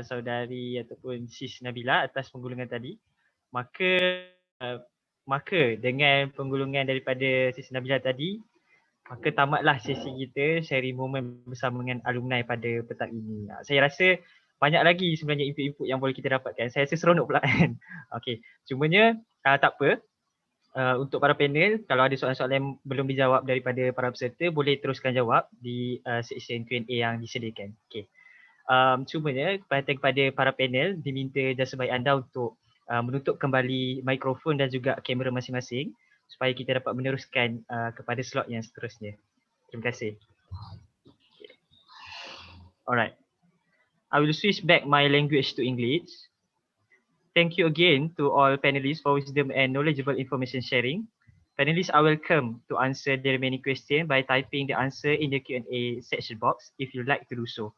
saudari ataupun Sis Nabila atas penggulungan tadi. Maka dengan penggulungan daripada Sis Nabila tadi, maka tamatlah sesi kita sharing momen bersama dengan alumni pada petang ini. Saya rasa banyak lagi sebenarnya input-input yang boleh kita dapatkan. Saya rasa seronok pula kan. Okey, cumanya tak apa. Untuk para panel, kalau ada soalan-soalan yang belum dijawab daripada para peserta, boleh teruskan jawab di section Q&A yang disediakan. Okay. Cumanya kepada para panel, diminta jasa baik anda untuk menutup kembali mikrofon dan juga kamera masing-masing supaya kita dapat meneruskan kepada slot yang seterusnya. Terima kasih. Okay. Alright. I will switch back my language to English. Thank you again to all panelists for wisdom and knowledgeable information sharing. Panelists are welcome to answer the remaining question by typing the answer in the Q&A section box if you'd like to do so.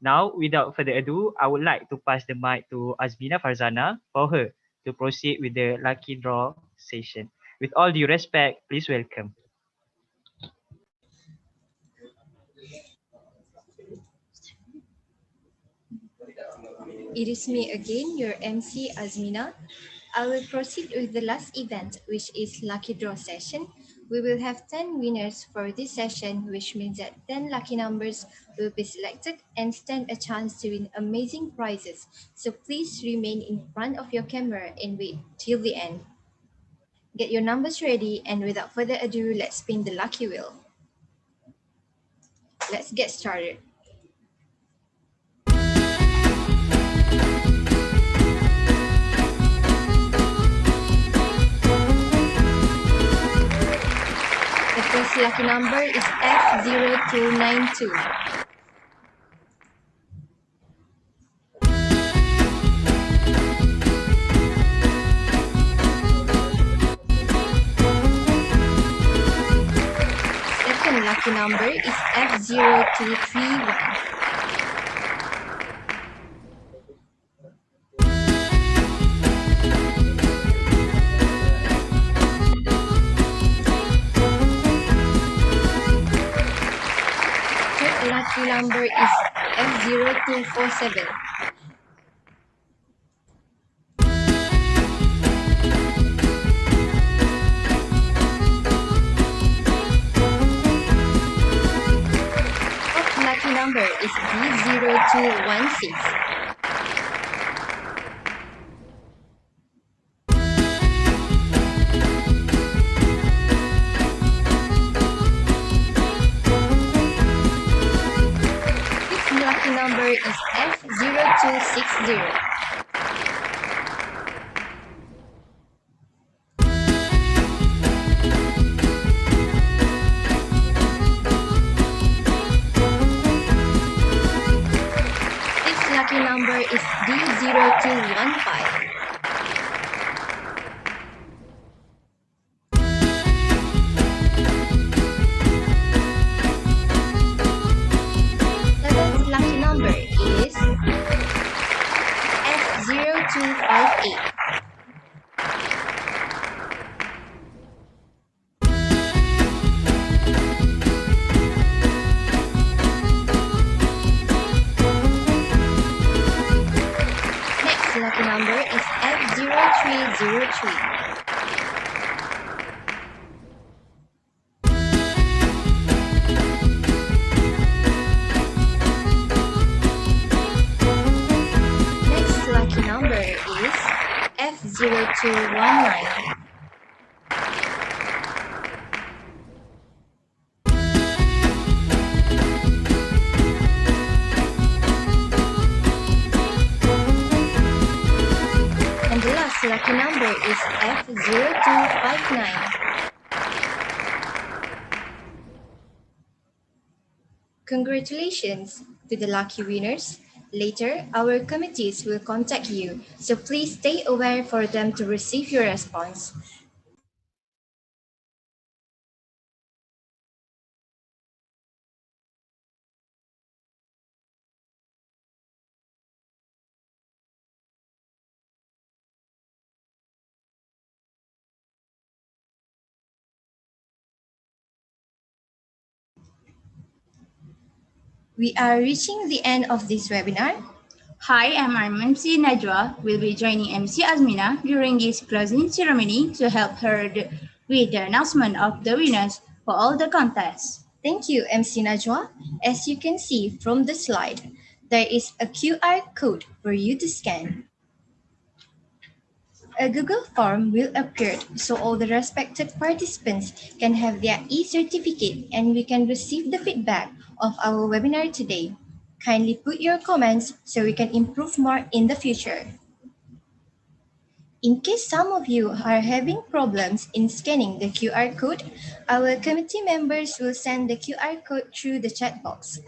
Now, without further ado, I would like to pass the mic to Azmina Farzana for her to proceed with the lucky draw session. With all due respect, please welcome. It is me again, your MC Azmina. I will proceed with the last event, which is lucky draw session. We will have 10 winners for this session, which means that 10 lucky numbers will be selected and stand a chance to win amazing prizes. So please remain in front of your camera and wait till the end. Get your numbers ready, and without further ado, let's spin the lucky wheel. Let's get started. The first lucky number is F0292. Second lucky number is F0231. Third lucky number is F0247. Fourth lucky number is D0216. Fifth lucky number is F0260. Sixth lucky number is D0215. Seventh lucky number is F0258. Next lucky number is F0303. Next lucky number is F0219. And the last lucky number is F0259. Congratulations to the lucky winners. Later, our committees will contact you, so please stay aware for them to receive your response. We are reaching the end of this webinar. Hi, I'm MC Najwa. Will be joining MC Azmina during this closing ceremony to help her with the announcement of the winners for all the contests. Thank you, MC Najwa. As you can see from the slide, there is a QR code for you to scan. A Google form will appear so all the respected participants can have their e-certificate and we can receive the feedback of our webinar today. Kindly put your comments so we can improve more in the future. In case some of you are having problems in scanning the QR code, our committee members will send the QR code through the chat box.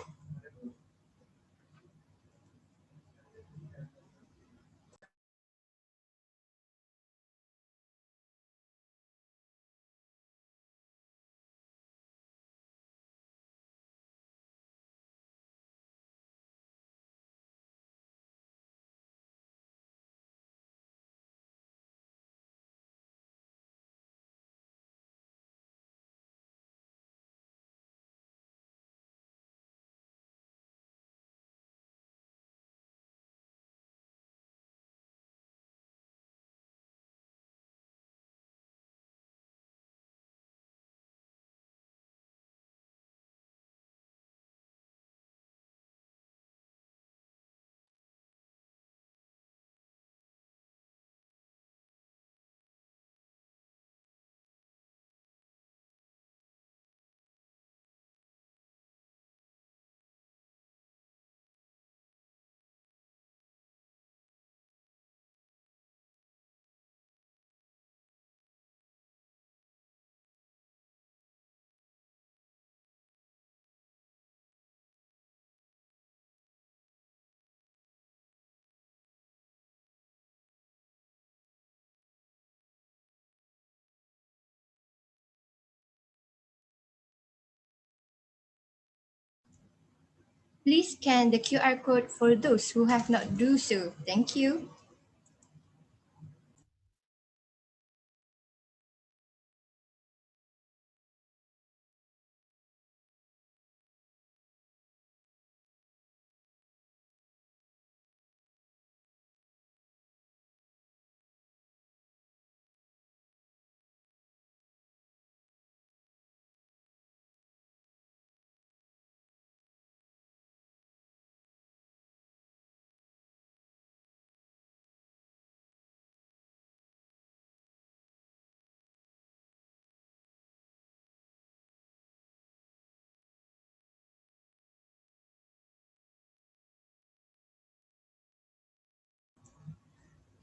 Please scan the QR code for those who have not do so. Thank you.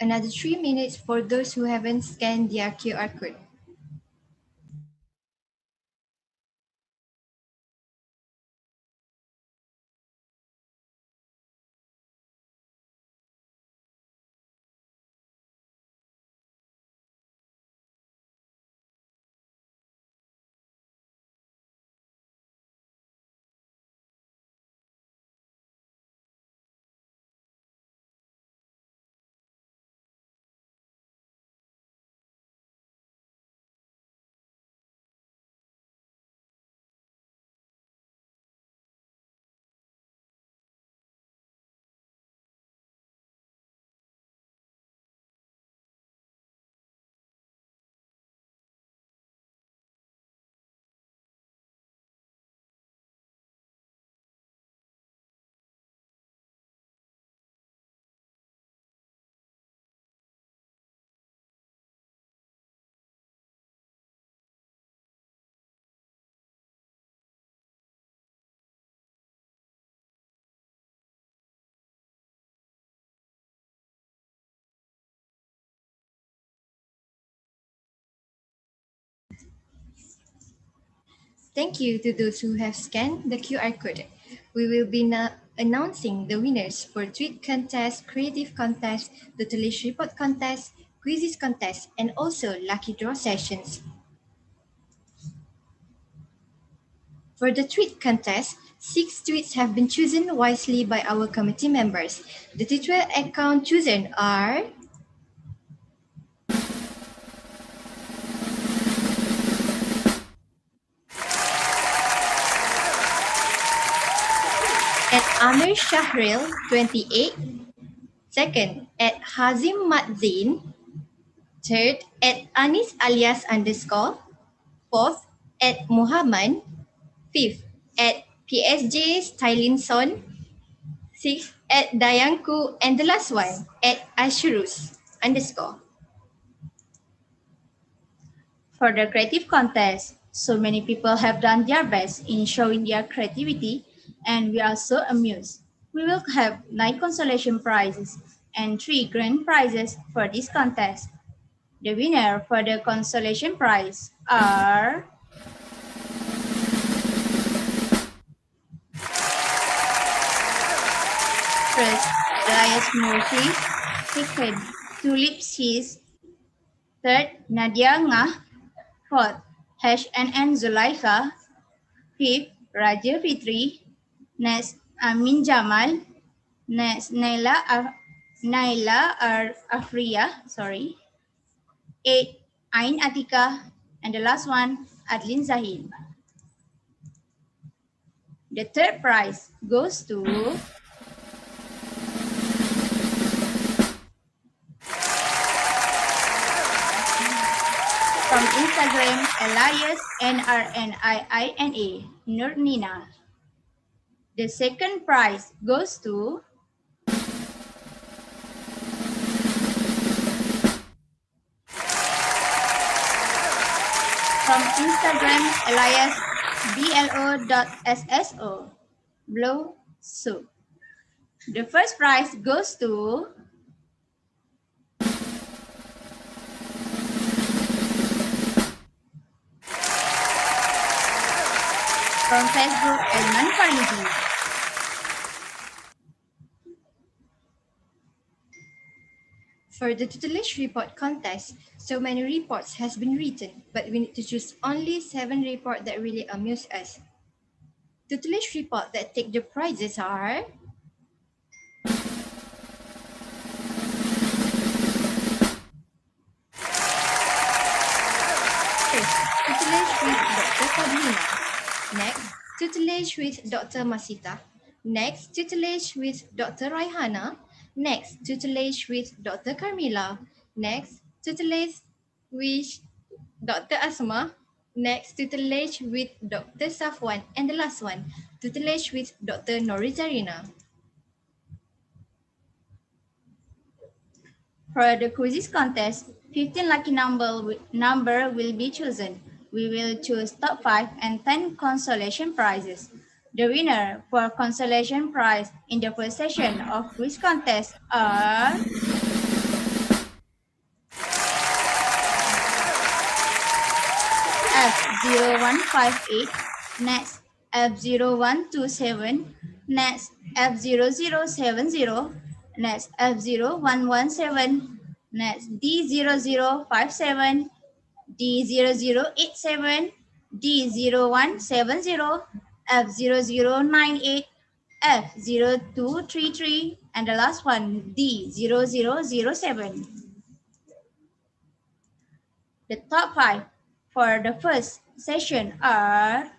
Another 3 minutes for those who haven't scanned their QR code. Thank you to those who have scanned the QR code. We will be announcing the winners for tweet contest, creative contest, the Tulis report contest, quizzes contest, and also lucky draw sessions. For the tweet contest, 6 tweets have been chosen wisely by our committee members. The Twitter account chosen are at Amir Shahril 28, second at Hazim Madzin, third at Anis alias underscore, fourth at Muhammad, fifth at PSJ Stylinson, sixth at Dayanku, and the last one at Ashrus underscore. For the creative contest, so many people have done their best in showing their creativity, and we are so amused. We will have 9 consolation prizes and 3 grand prizes for this contest. The winner for the consolation prize are first, Elias Murphy, second, Tulip Seas, third, Nadia Ngah, fourth, HNN Zulaikha, fifth, Raja Fitri, next, Amin Jamal, next, Afriya, eight, Ain Atika, and the last one, Adlin Zahid. The third prize goes to from Instagram, Elias NRNIINA, Nurnina. The second prize goes to from Instagram, Elias BLO.SSO, Blow Soup. The first prize goes to from Facebook, Edman Carnegie. For the tutelage report contest, so many reports has been written, but we need to choose only 7 reports that really amuse us. tutelage report that take the prizes are first, tutelage with Dr. Fadlina. Next, tutelage with Dr. Masita. Next, tutelage with Dr. Raihana. Next, tutelage with Dr. Carmila. Next, tutelage with Dr. Asma. Next, tutelage with Dr. Safwan. And the last one, tutelage with Dr. Norizarina. For the quizzes contest, 15 lucky number will be chosen. We will choose top 5 and 10 consolation prizes. The winner for consolation prize in the first session of quiz contest are F0158, next F0127, next F0070, next F0117, next D0057, D0087, D0170, F0098, F0233, and the last one D0007. The top 5 for the first session are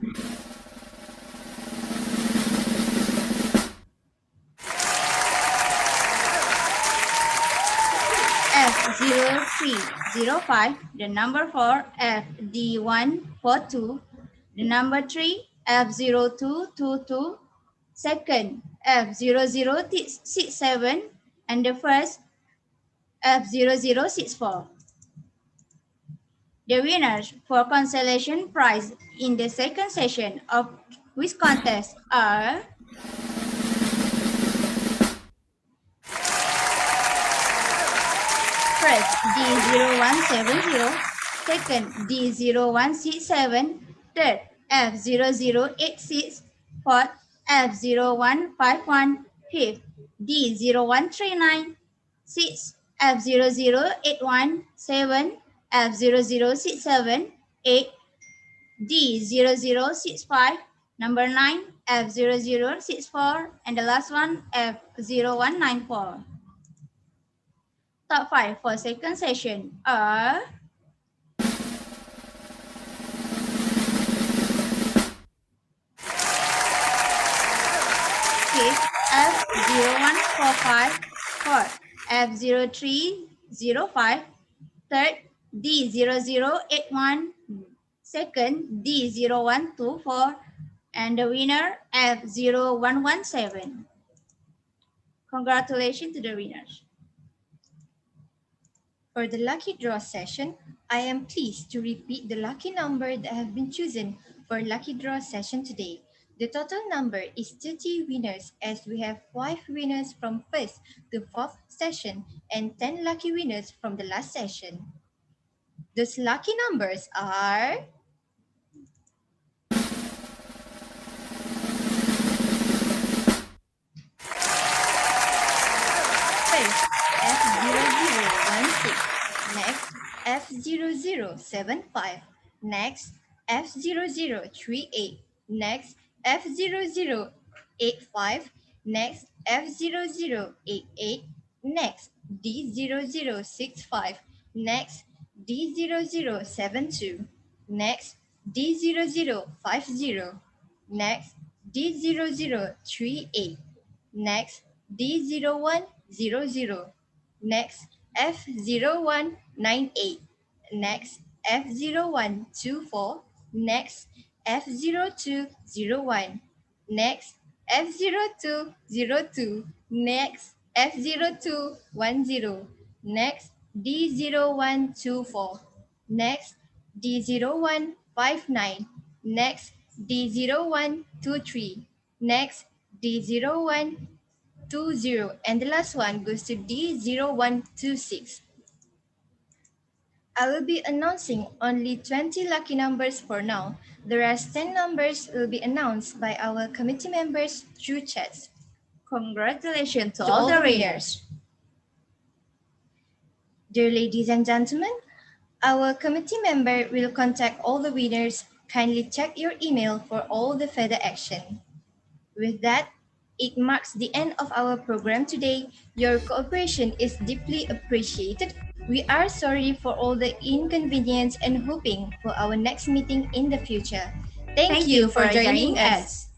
F0305, the number 4, FD142, the number 3, F0222, second, F0067, and the first, F0064. The winners for consolation prize in the second session of quiz contest are first D0170, second D0167, third F0086, fourth F0151, fifth D0139, sixth F0081, seventh F0067, eight D0065, number 9 F0064, and the last one F0194. Top 5 for second session are fifth F0145, fourth F0305, third D0081, second D0124, and the winner F0117. Congratulations to the winners. For the lucky draw session, I am pleased to repeat the lucky number that have been chosen for lucky draw session today. The total number is 30 winners as we have 5 winners from first to fourth session and 10 lucky winners from the last session. Those lucky numbers are first F0016, next F0075, next F0038, next F0085, next F0088, next D0065, next D0072, next D0050, next D0038, next D0100, next F0198, next F0124, next F0201, next F0202, next F0210, next D0124, next D0159, next D0123, next D0120, and the last one goes to D0126. I will be announcing only 20 lucky numbers for now. The rest 10 numbers will be announced by our committee members through chats. Congratulations to all the winners. Dear ladies and gentlemen, our committee member will contact all the winners Kindly check your email for all the further action. With that, it marks the end of our program today. Your cooperation is deeply appreciated. We are sorry for all the inconvenience and hoping for our next meeting in the future. Thank you for joining us.